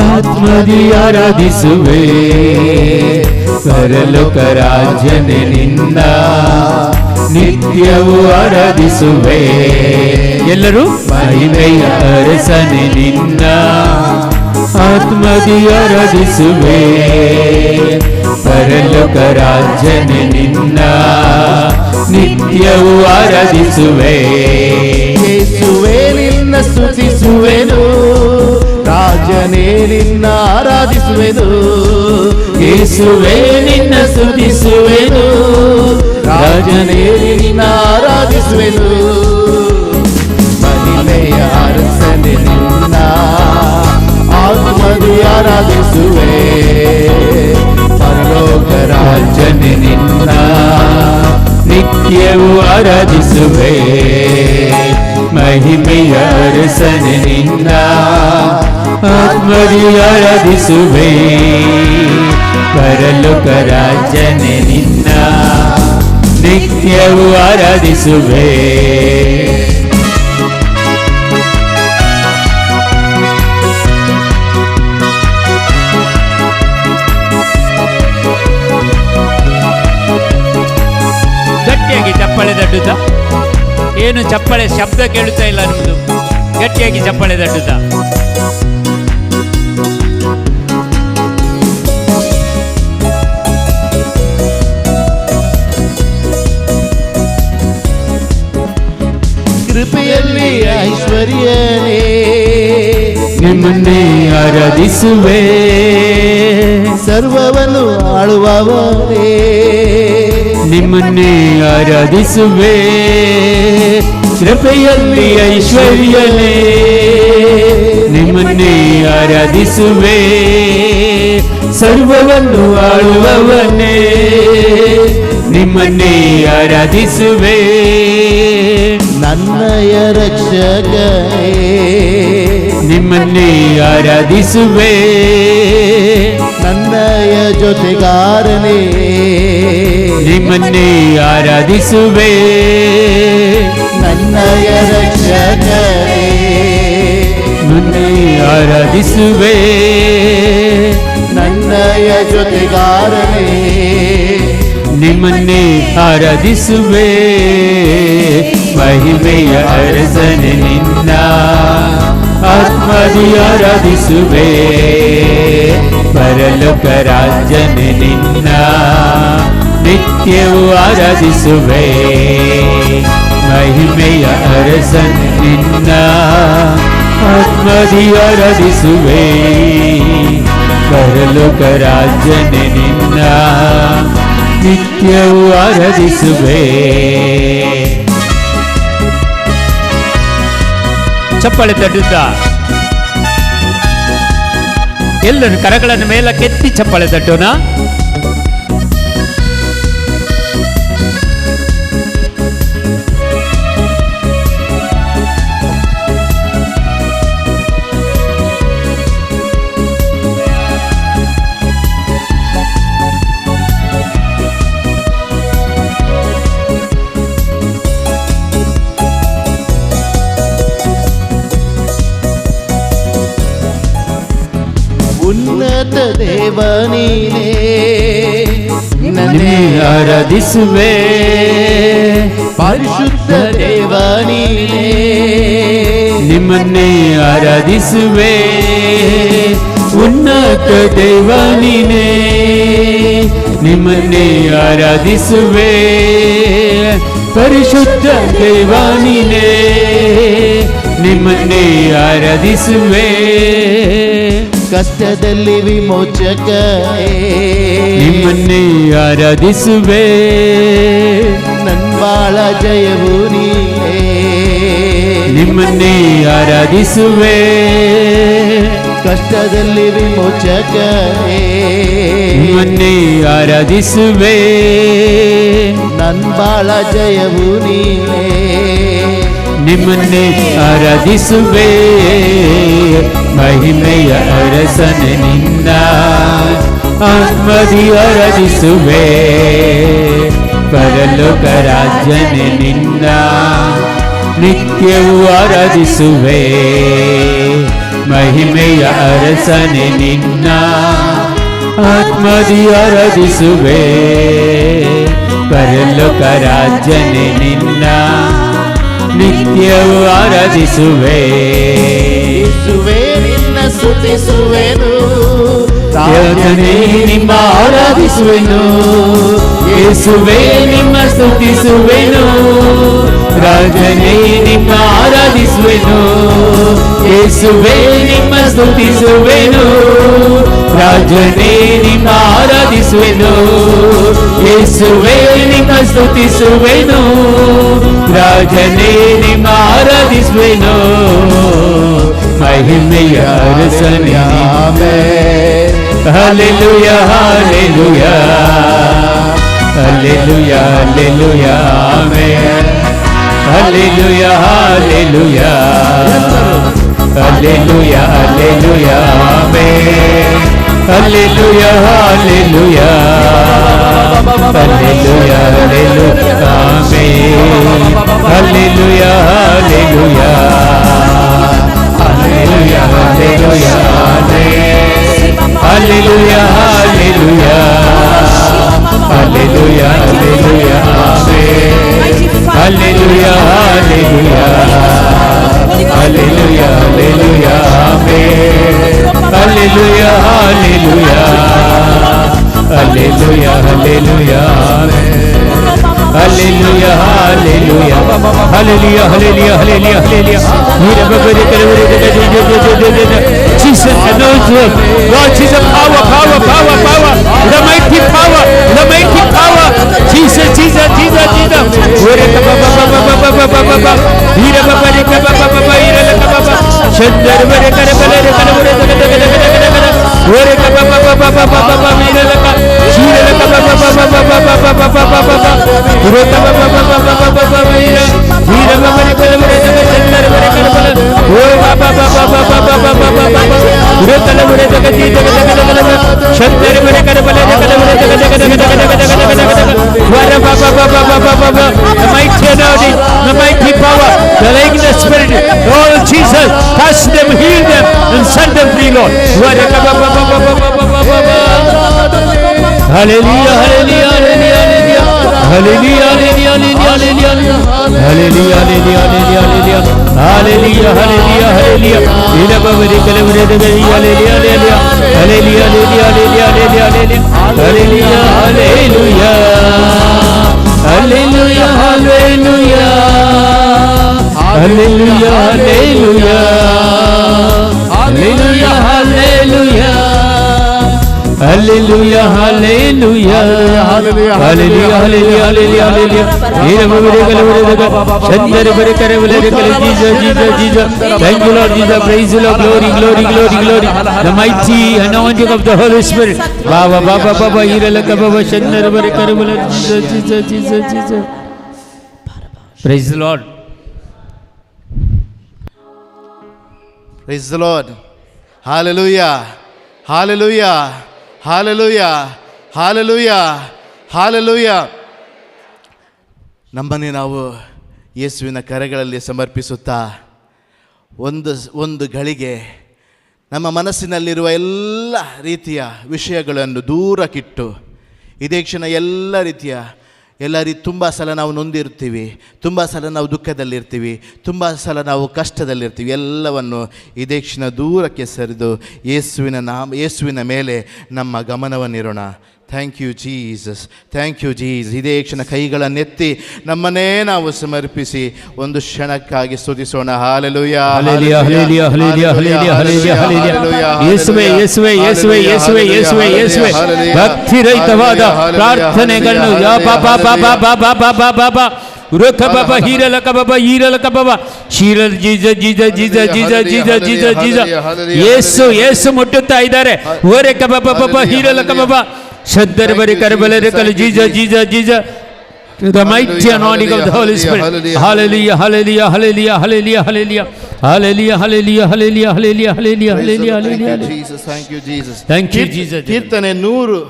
ಆತ್ಮದಿ ಆರಾಧಿಸುವೆ, ಪರಲೋಕ ರಾಜನೇ ನಿನ್ನ ನಿತ್ಯವೂ ಆರಾಧಿಸುವೆ. ಎಲ್ಲರೂ ಮಹಿಮೆಯ ಅರಸನೆ ನಿನ್ನ ಆತ್ಮದಿ ಆರಾಧಿಸುವೆ, ಪರಲೋಕ ರಾಜನೇ ನಿನ್ನ ನಿತ್ಯವೂ ಆರಾಧಿಸುವೆ. ಯೇಸುವೇ ನಿನ್ನ ಸ್ತುತಿಸುವೆನು, ರಾಜನೇ ನಿನ್ನ ಆರಾಧಿಸುವೆನು. ಯೇಸುವೇ ನಿನ್ನ ಸ್ತುತಿಸುವೆನು, ರಾಜನೇ ನಿನ್ನ ಆರಾಧಿಸುವೆನು. ಮಹಿಮೆಯ ಅರಸನೆ ನಿನ್ನ ಆತ್ಮದಿ ಆರಾಧಿಸುವೆ, ಪರಲೋಕ ರಾಜನೇ ನಿನ್ನ ನಿತ್ಯವೂ ಆರಾಧಿಸುವೆ. ಮಹಿಮೆಯ ಅರಸನೆ ನಿನ್ನ ಆತ್ಮದಿ ಆರಾಧಿಸುವೆ, ಪರಲೋಕ ರಾಜನೇ ನಿನ್ನ ನಿತ್ಯವೂ ಆರಾಧಿಸುವೆ. ಗಟ್ಟಿಯಾಗಿ ಚಪ್ಪಾಳೆ ತಟ್ಟುತ್ತಾ, ಏನು ಚಪ್ಪಾಳೆ ಶಬ್ದ ಕೇಳುತ್ತಾ ಇಲ್ಲ ನಿಮ್ಮದು, ಗಟ್ಟಿಯಾಗಿ ಚಪ್ಪಾಳೆ ತಟ್ಟುತ್ತಾ. ಕೃಪೆಯಲ್ಲಿ ಐಶ್ವರ್ಯನೇ ನಿಮ್ಮನ್ನೇ ಆರಾಧಿಸುವೆ, ಸರ್ವವನ್ನು ಆಳುವವನೇ ನಿಮ್ಮನ್ನೇ ಆರಾಧಿಸುವೆ. ಕೃಪೆಯಲ್ಲಿ ಐಶ್ವರ್ಯನೇ ನಿಮ್ಮನ್ನೇ ಆರಾಧಿಸುವೆ, ಸರ್ವವನ್ನು ಆಳುವವನೇ ನಿಮ್ಮನ್ನೇ ಆರಾಧಿಸುವೆ. ನನ್ನಯ ರಕ್ಷಕನೇ ನಿಮ್ಮನ್ನೇ ಆರಾಧಿಸುವೆ, ನನ್ನಯ ಜೊತೆಗಾರನೇ ನಿಮ್ಮನ್ನೇ ಆರಾಧಿಸುವೆ. ನನ್ನಯ ರಕ್ಷಕನೇ ನಿಮ್ಮನ್ನೇ ಆರಾಧಿಸುವೆ ನನ್ನಯ ಜೊತೆಗಾರನೇ ನಿಮ್ಮನ್ನೇ ಆರಾಧಿಸುವೆ ಮಹಿಮೆಯ ಅರಸನೆ ನಿನ್ನ ಆತ್ಮದಿ ಆರಾಧಿಸುವೆ ಪರಲೋಕ ರಾಜನೆ ನಿನ್ನ ನಿತ್ಯವೂ ಆರಾಧಿಸುವೆ ಮಹಿಮೆಯ ಅರಸನೆ ನಿನ್ನ ಆತ್ಮದಿ ಆರಾಧಿಸುವೆ ಪರಲೋಕ ರಾಜನೆ ನಿನ್ನ ನಿತ್ಯವೂ ಆರಾಧಿಸುವೆ. ಚಪ್ಪಾಳೆ ತಟ್ಟುತ್ತಾ ಎಲ್ಲರೂ ಕರಗಳನ್ನು ಮೇಲಕ್ಕೆತ್ತಿ ಚಪ್ಪಾಳೆ ತಟ್ಟೋಣ. ಉನ್ನತ ದೇವ ನೀನೇ ನಿನ್ನೆ ಆರಾಧಿಸುವೆ ಪರಿಶುದ್ಧ ದೇವ ನೀನೇ ನಿಮ್ಮನ್ನೇ ಆರಾಧಿಸುವೆ ಉನ್ನತ ದೇವ ನೀನೇ ನಿಮ್ಮನ್ನೇ ಆರಾಧಿಸುವೆ ಪರಿಶುದ್ಧ ದೇವ ನೀನೇ ನಿಮ್ಮನ್ನೇ ಆರಾಧಿಸುವೆ ಕಷ್ಟದಲ್ಲಿ ವಿಮೋಚಕ ನಿಮ್ಮನ್ನೇ ಆರಾಧಿಸುವೆ ನನ್ಬಾಳ ಜಯವು ನೀನೇ ನಿಮ್ಮನ್ನೇ ಆರಾಧಿಸುವೆ ಕಷ್ಟದಲ್ಲಿ ವಿಮೋಚಕ ನಿಮ್ಮನ್ನೇ ಆರಾಧಿಸುವೆ ನನ್ಬಾಳ ಜಯವು ನೀನೇ ನಿಮ್ಮನ್ನೇ ಆರಾಧಿಸುವೆ ಮಹಿಮೆಯ ಅರಸನೆ ನಿನ್ನ ಆತ್ಮದಿ ಆರಾಧಿಸುವೆ ಪರಲೋಕ ರಾಜನೆ ನಿನ್ನ ನಿತ್ಯವೂ ಆರಾಧಿಸುವೆ ಮಹಿಮೆಯ ಅರಸನೆ ನಿನ್ನ ಆತ್ಮದಿ ಆರಾಧಿಸುವೆ ಪರಲೋಕ ರಾಜನೆ ನಿನ್ನ ನಿತ್ಯವೂ ಆರಾಧಿಸುವೆ ಯೇಸುವೇ ನಿನ್ನ ಸ್ತುತಿಸುವೆನು ರಾಜನೇ ನಿಮ್ಮ ಆರಾಧಿಸುವೆನು ಯೇಸುವೇ ನಿಮ್ಮ ಸ್ತುತಿಸುವೆನು ರಾಜನೇ ನಿಮ್ಮ ಆರಾಧಿಸುವೆನು ಯೇಸುವೇ ನಿಮ್ಮ ಸ್ತುತಿಸುವೆನು ರಾಜನೇ ನಿಮ್ಮ ಆರಾಧಿಸುವೆನು ಯೇಸುವೇ ನಿಮ್ಮ ಸ್ತುತಿಸುವೆನು ರಾಜನೇ ನಿಮ್ಮ ಆರಾಧಿಸುವೆನು ಮಹಿಮೆಯ ಅರಸನೇ ಹಲ್ಲೆಲೂಯಾ ಹಲ್ಲೆಲೂಯಾ ಹಲ್ಲೆಲೂಯಾ ಹಲ್ಲೆಲೂಯಾ ಆಮೆನ್ ಹಲ್ಲೆಲೂಯಾ ಹಲ್ಲೆಲೂಯಾ ಹಲ್ಲೆಲೂಯಾ ಹಲ್ಲೆಲೂಯಾ ಆಮೆನ್ ಹಲ್ಲೆಲೂಯಾ ಹಲ್ಲೆಲೂಯಾ ಹಲ್ಲೆಲೂಯಾ ಹಲ್ಲೆಲೂಯಾ ಆಮೆನ್ ಹಲ್ಲೆಲೂಯಾ ಹಲ್ಲೆಲೂಯಾ ಹಲ್ಲೆಲೂಯಾ ಹಲ್ಲೆಲೂಯಾ ಆಮೆನ್ ಹಲ್ಲೆಲೂಯಾ ಹಲ್ಲೆಲೂಯಾ ಹಲ್ಲೆಲೂಯಾ ಹಲ್ಲೆಲೂಯಾ ಆಮೆನ್ ಹಲ್ಲೆಲೂಯಾ ಹಲ್ಲೆಲೂಯಾ ಹಲ್ಲೆಲೂಯಾ ಹಲ್ಲೆಲೂಯಾ ಆಮೆನ್ ಹಲ್ಲೆಲೂಯಾ hallelujah hallelujah hallelujah hallelujah hallelujah hallelujah hallelujah hallelujah hallelujah Jesus anoints him. Lord Jesus, power, power, power, power. The mighty power, the mighty power. Jesus, Jesus, Jesus, Jesus. The mighty power, the like the spirit. Oh Jesus, touch them, heal them. Hallelujah, hallelujah, hallelujah, hallelujah, hallelujah, hallelujah, hallelujah, hallelujah, hallelujah, hallelujah, hallelujah. Ilabaveri kalavrede hallelujah, hallelujah, hallelujah, hallelujah, hallelujah, hallelujah, hallelujah, hallelujah, hallelujah, hallelujah, hallelujah, hallelujah, hallelujah. Hallelujah, hallelujah, hallelujah, hallelujah, hallelujah, hallelujah. Jesus, Jesus, Jesus. Thank you, Lord Jesus. Praise you, Lord. Glory, glory, glory, glory. The mighty anointing of the Holy Spirit. Baba, Baba, Baba, Hiralaka, Baba, Shandara, Barakaramala. Jesus, Jesus, Jesus, Jesus. Praise the Lord. Praise the Lord. Hallelujah. Hallelujah. Hallelujah. Hallelujah. Hallelujah. ನಮ್ಮನ್ನೇ ನಾವು ಯೇಸುವಿನ ಕರೆಗಳಲ್ಲಿ ಸಮರ್ಪಿಸುತ್ತಾ ಒಂದು ಗಳಿಗೆ ನಮ್ಮ ಮನಸ್ಸಿನಲ್ಲಿರುವ ಎಲ್ಲ ರೀತಿಯ ವಿಷಯಗಳನ್ನು ದೂರಕ್ಕಿಟ್ಟು ಇದೇ ಕ್ಷಣ ತುಂಬ ಸಲ ನಾವು ನೊಂದಿರ್ತೀವಿ, ತುಂಬ ಸಲ ನಾವು ದುಃಖದಲ್ಲಿರ್ತೀವಿ, ತುಂಬ ಸಲ ನಾವು ಕಷ್ಟದಲ್ಲಿರ್ತೀವಿ. ಎಲ್ಲವನ್ನು ಇದೇ ಕ್ಷಣ ದೂರಕ್ಕೆ ಸರಿದು ಯೇಸುವಿನ ಮೇಲೆ ನಮ್ಮ ಗಮನವನ್ನಿರೋಣ. Thank you Jesus, thank you Jesus. ಇದೇ ಕ್ಷಣ ಕೈಗಳನ್ನೆತ್ತಿ ನಮ್ಮನ್ನೇ ನಾವು ಸಮರ್ಪಿಸಿ ಒಂದು ಕ್ಷಣಕ್ಕಾಗಿ ಸ್ತುತಿಸೋಣ. Hallelujah, hallelujah, hallelujah, hallelujah, hallelujah, hallelujah. ಯೇಸುವೇ, ಯೇಸುವೇ, ಯೇಸುವೇ, ಯೇಸುವೇ, ಯೇಸುವೇ, ಯೇಸುವೇ. ಭಕ್ತಿರಹಿತವಾದ ಪ್ರಾರ್ಥನೆಗಳನ್ನು Baba, Hira Kababa, Hira Kababa, Shira, Jesus, Jesus, Jesus, Jesus, Jesus, Jesus, Jesus. Yesu, Mututa idare, Wore Kababa, Hira Kababa, Shaddar Bari Karbala, Jesus, Jesus, Jesus. To the mighty anointing of the Holy Spirit. Hallelujah, hallelujah, hallelujah, hallelujah, hallelujah. Hallelujah, hallelujah, hallelujah, hallelujah, hallelujah, hallelujah, hallelujah. Thank you, Jesus. Thank you, Jesus. ಕೀರ್ತನೆ 100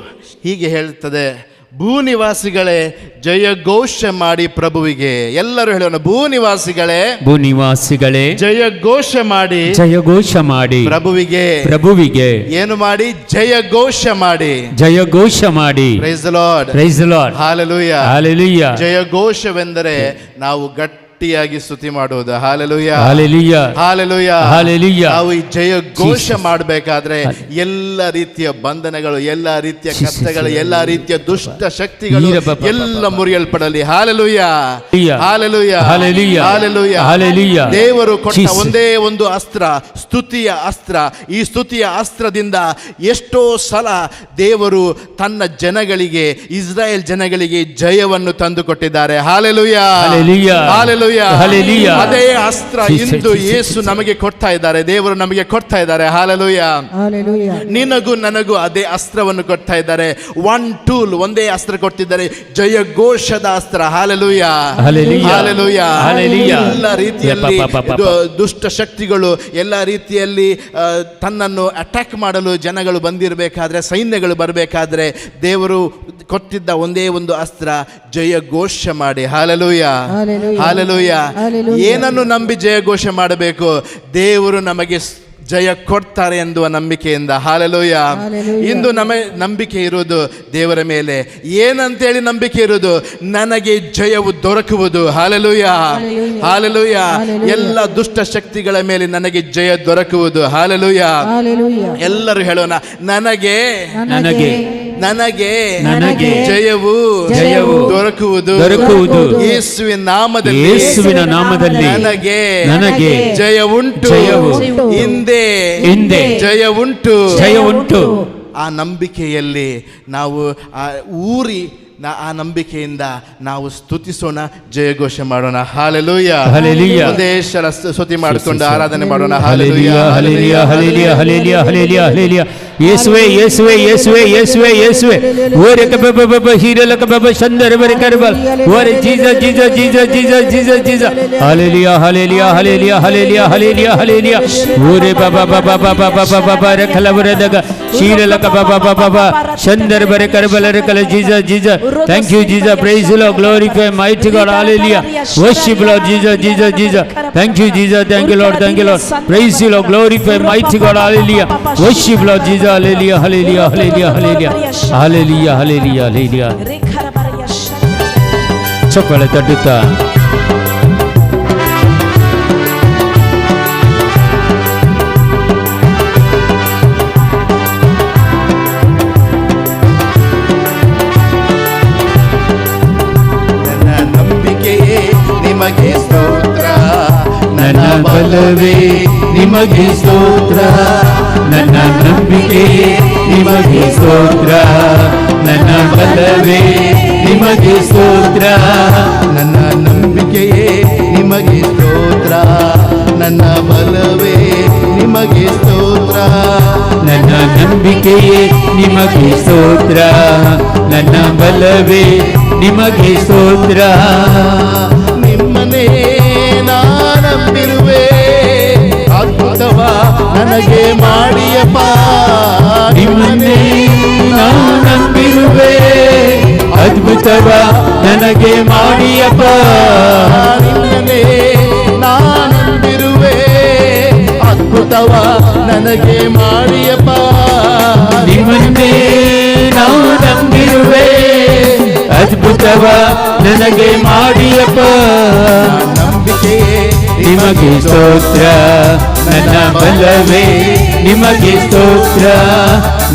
ಹೀಗೆ ಹೇಳ್ತದೆ, ಭೂನಿವಾಸಿಗಳೇ ಜಯಘೋಷ ಮಾಡಿ ಪ್ರಭುವಿಗೆ. ಎಲ್ಲರೂ ಹೇಳೋಣ, ಭೂನಿವಾಸಿಗಳೇ ಜಯಘೋಷ ಮಾಡಿ ಪ್ರಭುವಿಗೆ. ಏನು ಮಾಡಿ? ಜಯಘೋಷ ಮಾಡಿ. Price the lord, praise the lord. Hallelujah, hallelujah. ಜಯಘೋಷವೆಂದರೆ ನಾವು ಗಟ್ಟಿಯಾಗಿ ಸ್ತುತಿ ಮಾಡುವುದು. Hallelujah, hallelujah, hallelujah, hallelujah. ನಾವು ಈ ಜಯಘೋಷ ಮಾಡಬೇಕಾದ್ರೆ ಎಲ್ಲ ರೀತಿಯ ಬಂಧನಗಳು, ಎಲ್ಲ ರೀತಿಯ ಕಷ್ಟಗಳು, ಎಲ್ಲ ರೀತಿಯ ದುಷ್ಟ ಶಕ್ತಿಗಳು ಎಲ್ಲ ಮುರಿಯಲ್ಪಡಲಿ. Hallelujah, hallelujah, hallelujah, hallelujah, hallelujah. ದೇವರು ಕೊಟ್ಟ ಒಂದೇ ಒಂದು ಅಸ್ತ್ರ, ಸ್ತುತಿಯ ಅಸ್ತ್ರ. ಈ ಸ್ತುತಿಯ ಅಸ್ತ್ರದಿಂದ ಎಷ್ಟೋ ಸಲ ದೇವರು ತನ್ನ ಜನಗಳಿಗೆ, ಇಸ್ರಾಯೇಲ್ ಜನಗಳಿಗೆ ಜಯವನ್ನು ತಂದುಕೊಟ್ಟಿದ್ದಾರೆ. Hallelujah, hallelujah, hallelujah. ಅದೇ ಅಸ್ತ್ರ ಇಂದು ಯೇಸು ನಮಗೆ ಕೊಡ್ತಾ ಇದ್ದಾರೆ, ದೇವರು ನಮಗೆ ಕೊಡ್ತಾ ಇದ್ದಾರೆ. ಹಲ್ಲೆಲೂಯಾ, ನಿನಗೂ ನನಗೂ ಅದೇ ಅಸ್ತ್ರವನ್ನು ಕೊಡ್ತಾ ಇದ್ದಾರೆ. ಒನ್ ಟೂಲ್, ಒಂದೇ ಅಸ್ತ್ರ ಕೊಡ್ತಿದ್ದಾರೆ, ಜಯಘೋಷದ ಅಸ್ತ್ರ. Hallelujah, hallelujah. ಎಲ್ಲ ರೀತಿಯಲ್ಲಿ ದುಷ್ಟ ಶಕ್ತಿಗಳು, ಎಲ್ಲ ರೀತಿಯಲ್ಲಿ ತನ್ನನ್ನು ಅಟ್ಯಾಕ್ ಮಾಡಲು ಜನಗಳು ಬಂದಿರಬೇಕಾದ್ರೆ, ಸೈನ್ಯಗಳು ಬರಬೇಕಾದ್ರೆ ದೇವರು ಕೊಟ್ಟಿದ್ದ ಒಂದೇ ಒಂದು ಅಸ್ತ್ರ, ಜಯಘೋಷ ಮಾಡಿ. Hallelujah, hallelujah. ಏನನ್ನು ನಂಬಿ ಜಯಘೋಷ ಮಾಡಬೇಕು? ದೇವರು ನಮಗೆ ಜಯ ಕೊಡ್ತಾರೆ ಎಂದುವ ನಂಬಿಕೆಯಿಂದ. ಹಲ್ಲೆಲೂಯಾ. ಇಂದು ನಂಬಿಕೆ ಇರುವುದು ದೇವರ ಮೇಲೆ. ಏನಂತೇಳಿ ನಂಬಿಕೆ ಇರುವುದು? ನನಗೆ ಜಯವು ದೊರಕುವುದು. Hallelujah, hallelujah. ಎಲ್ಲ ದುಷ್ಟ ಶಕ್ತಿಗಳ ಮೇಲೆ ನನಗೆ ಜಯ ದೊರಕುವುದು. ಹಲ್ಲೆಲೂಯಾ. ಎಲ್ಲರೂ ಹೇಳೋಣ, ನನಗೆ ಜಯವು ದೊರಕುವುದು. ಯೇಸುವಿನ ನಾಮದಲ್ಲಿ ನನಗೆ ಜಯ ಉಂಟು. ಹಿಂದೆ ಜಯ ಉಂಟು. ಆ ನಂಬಿಕೆಯಲ್ಲಿ ನಾವು ಆ ನಂಬಿಕೆಯಿಂದ ನಾವು ಸ್ತುತಿಸೋಣ, ಜಯಘೋಷ ಮಾಡೋಣ. Hallelujah, hallelujah. ಒಂದೇ ಸಲ ಸ್ತುತಿ ಮಾಡಿಕೊಂಡು ಆರಾಧನೆ ಮಾಡೋಣ. Hallelujah, hallelujah, hallelujah, hallelujah, hallelujah, hallelujah. ಯೇಸುವೇ, ಯೇಸುವೇ, ಯೇಸುವೇ, ಯೇಸುವೇ, ಯೇಸುವೇ. ಓರೆ ಕಬಬಬ ಹೀರಲ ಕಬಬ ಶಂದರ ಬರೆ ಕರಬಲ್. ಓರೆ Jesus, Jesus, Jesus, Jesus, Jesus, Jesus. Hallelujah, hallelujah, hallelujah, hallelujah, hallelujah, hallelujah. ಓರೆ ಬಬ ಬಬ ಬಬ ಬಬ ಬಬ ರಖಲ ಬರದಗ Shila Baba, Shandar Barakarbala, Jesus, Jesus. Thank you, Jesus. Praise the Lord. Glorify, mighty God. Hallelujah. Worship, Lord Jesus, Jesus, Jesus. Thank you, Jesus. Thank you, Lord. Thank you, Lord. Praise you, Lord. Glorify, mighty God. Hallelujah. Worship, Lord Jesus. Hallelujah. Hallelujah. Hallelujah. Hallelujah. Hallelujah. Hallelujah. Hallelujah. ಚಪ್ಪಳೆ ತಟ್ಟುತ್ತಾ ನಿಮಗೆ ಸ್ತೋತ್ರ, ನನ್ನ ಬಲವೇ ನಿಮಗೆ ಸ್ತೋತ್ರ, ನನ್ನ ನಂಬಿಕೆಯೇ ನಿಮಗೆ ಸ್ತೋತ್ರ, ನನ್ನ ಬಲವೇ ನಿಮಗೆ ಸ್ತೋತ್ರ, ನನ್ನ ನಂಬಿಕೆಯೇ ನಿಮಗೆ ಸ್ತೋತ್ರ, ನನ್ನ ಬಲವೇ ನಿಮಗೆ ಸ್ತೋತ್ರ, ನನ್ನ ನಂಬಿಕೆಯೇ ನಿಮಗೆ ಸ್ತೋತ್ರ, ನನ್ನ ಬಲವೇ ನಿಮಗೆ ಸ್ತೋತ್ರ. ನಿಮ್ಮನ್ನೇ ನಾನಂಬಿರುವೆ, ಅದ್ಭುತವ ನನಗೆ ಮಾಡಿಯಪ್ಪ, ನಿಮ್ಮನ್ನೇ ನಾನಂಬಿರುವೆ, ಅದ್ಭುತವ ನನಗೆ ಮಾಡಿಯಪ್ಪ, ನಿಮ್ಮನ್ನೇ ನಾನಂಬಿರುವೆ, ಅದ್ಭುತವ ನನಗೆ ಮಾಡಿಯಪ್ಪ, ನಿಮ್ಮನ್ನೇ ನಾನಂಬಿರುವೆ, ಅದ್ಭುತವ ನನಗೆ ಮಾಡಿಯಪ್ಪ, ನಂಬಿಕೆಯೇ ನಿಮಗೆ ಸ್ತೋತ್ರ, ನನ್ನ ಬಲವೇ ನಿಮಗೆ ಸ್ತೋತ್ರ,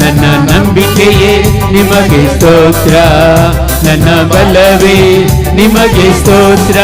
ನನ್ನ ನಂಬಿಕೆಯೇ ನಿಮಗೆ ಸ್ತೋತ್ರ, ನನ್ನ ಬಲವೇ ನಿಮಗೆ ಸ್ತೋತ್ರ.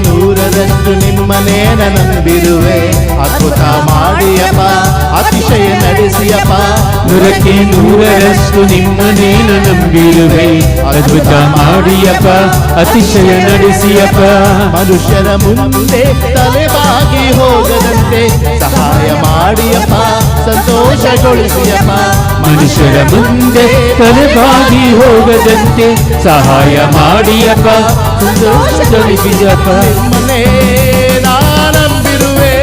ನೂರರಷ್ಟು ನಿಮ್ಮನೇ ನಂಬಿರುವೆ, ಅದ್ಭುತ ಮಾಡಿಯಪ್ಪ, ಅತಿಶಯ ನಡೆಸಿಯಪ್ಪ, ನೂರಕ್ಕೆ ನೂರರಷ್ಟು ನಿಮ್ಮನೇ ನಂಬಿರುವೆ, ಅದ್ಭುತ ಮಾಡಿಯಪ್ಪ, ಅತಿಶಯ ನಡೆಸಿಯಪ್ಪ, ಮನುಷ್ಯರ ಮುಂದೆ ತಲೆಬಾಗಿ ಹೋಗದಂತೆ ಸಹಾಯ ಮಾಡಿಯಪ್ಪ, ಸಂತೋಷಗೊಳಿಸಿಯಪ್ಪ, ಮನುಷ್ಯರ ಮುಂದೆ ತಲೆಬಾಗಿ ಹೋಗದಂತೆ ಸಹಾಯ ಮಾಡಿಯಪ್ಪ, ಸಂತೋಷಗೊಳಿಸಿಯಪ್ಪ. ನಿಮ್ಮನ್ನೇ ನಾನಂಬಿರುವೆ,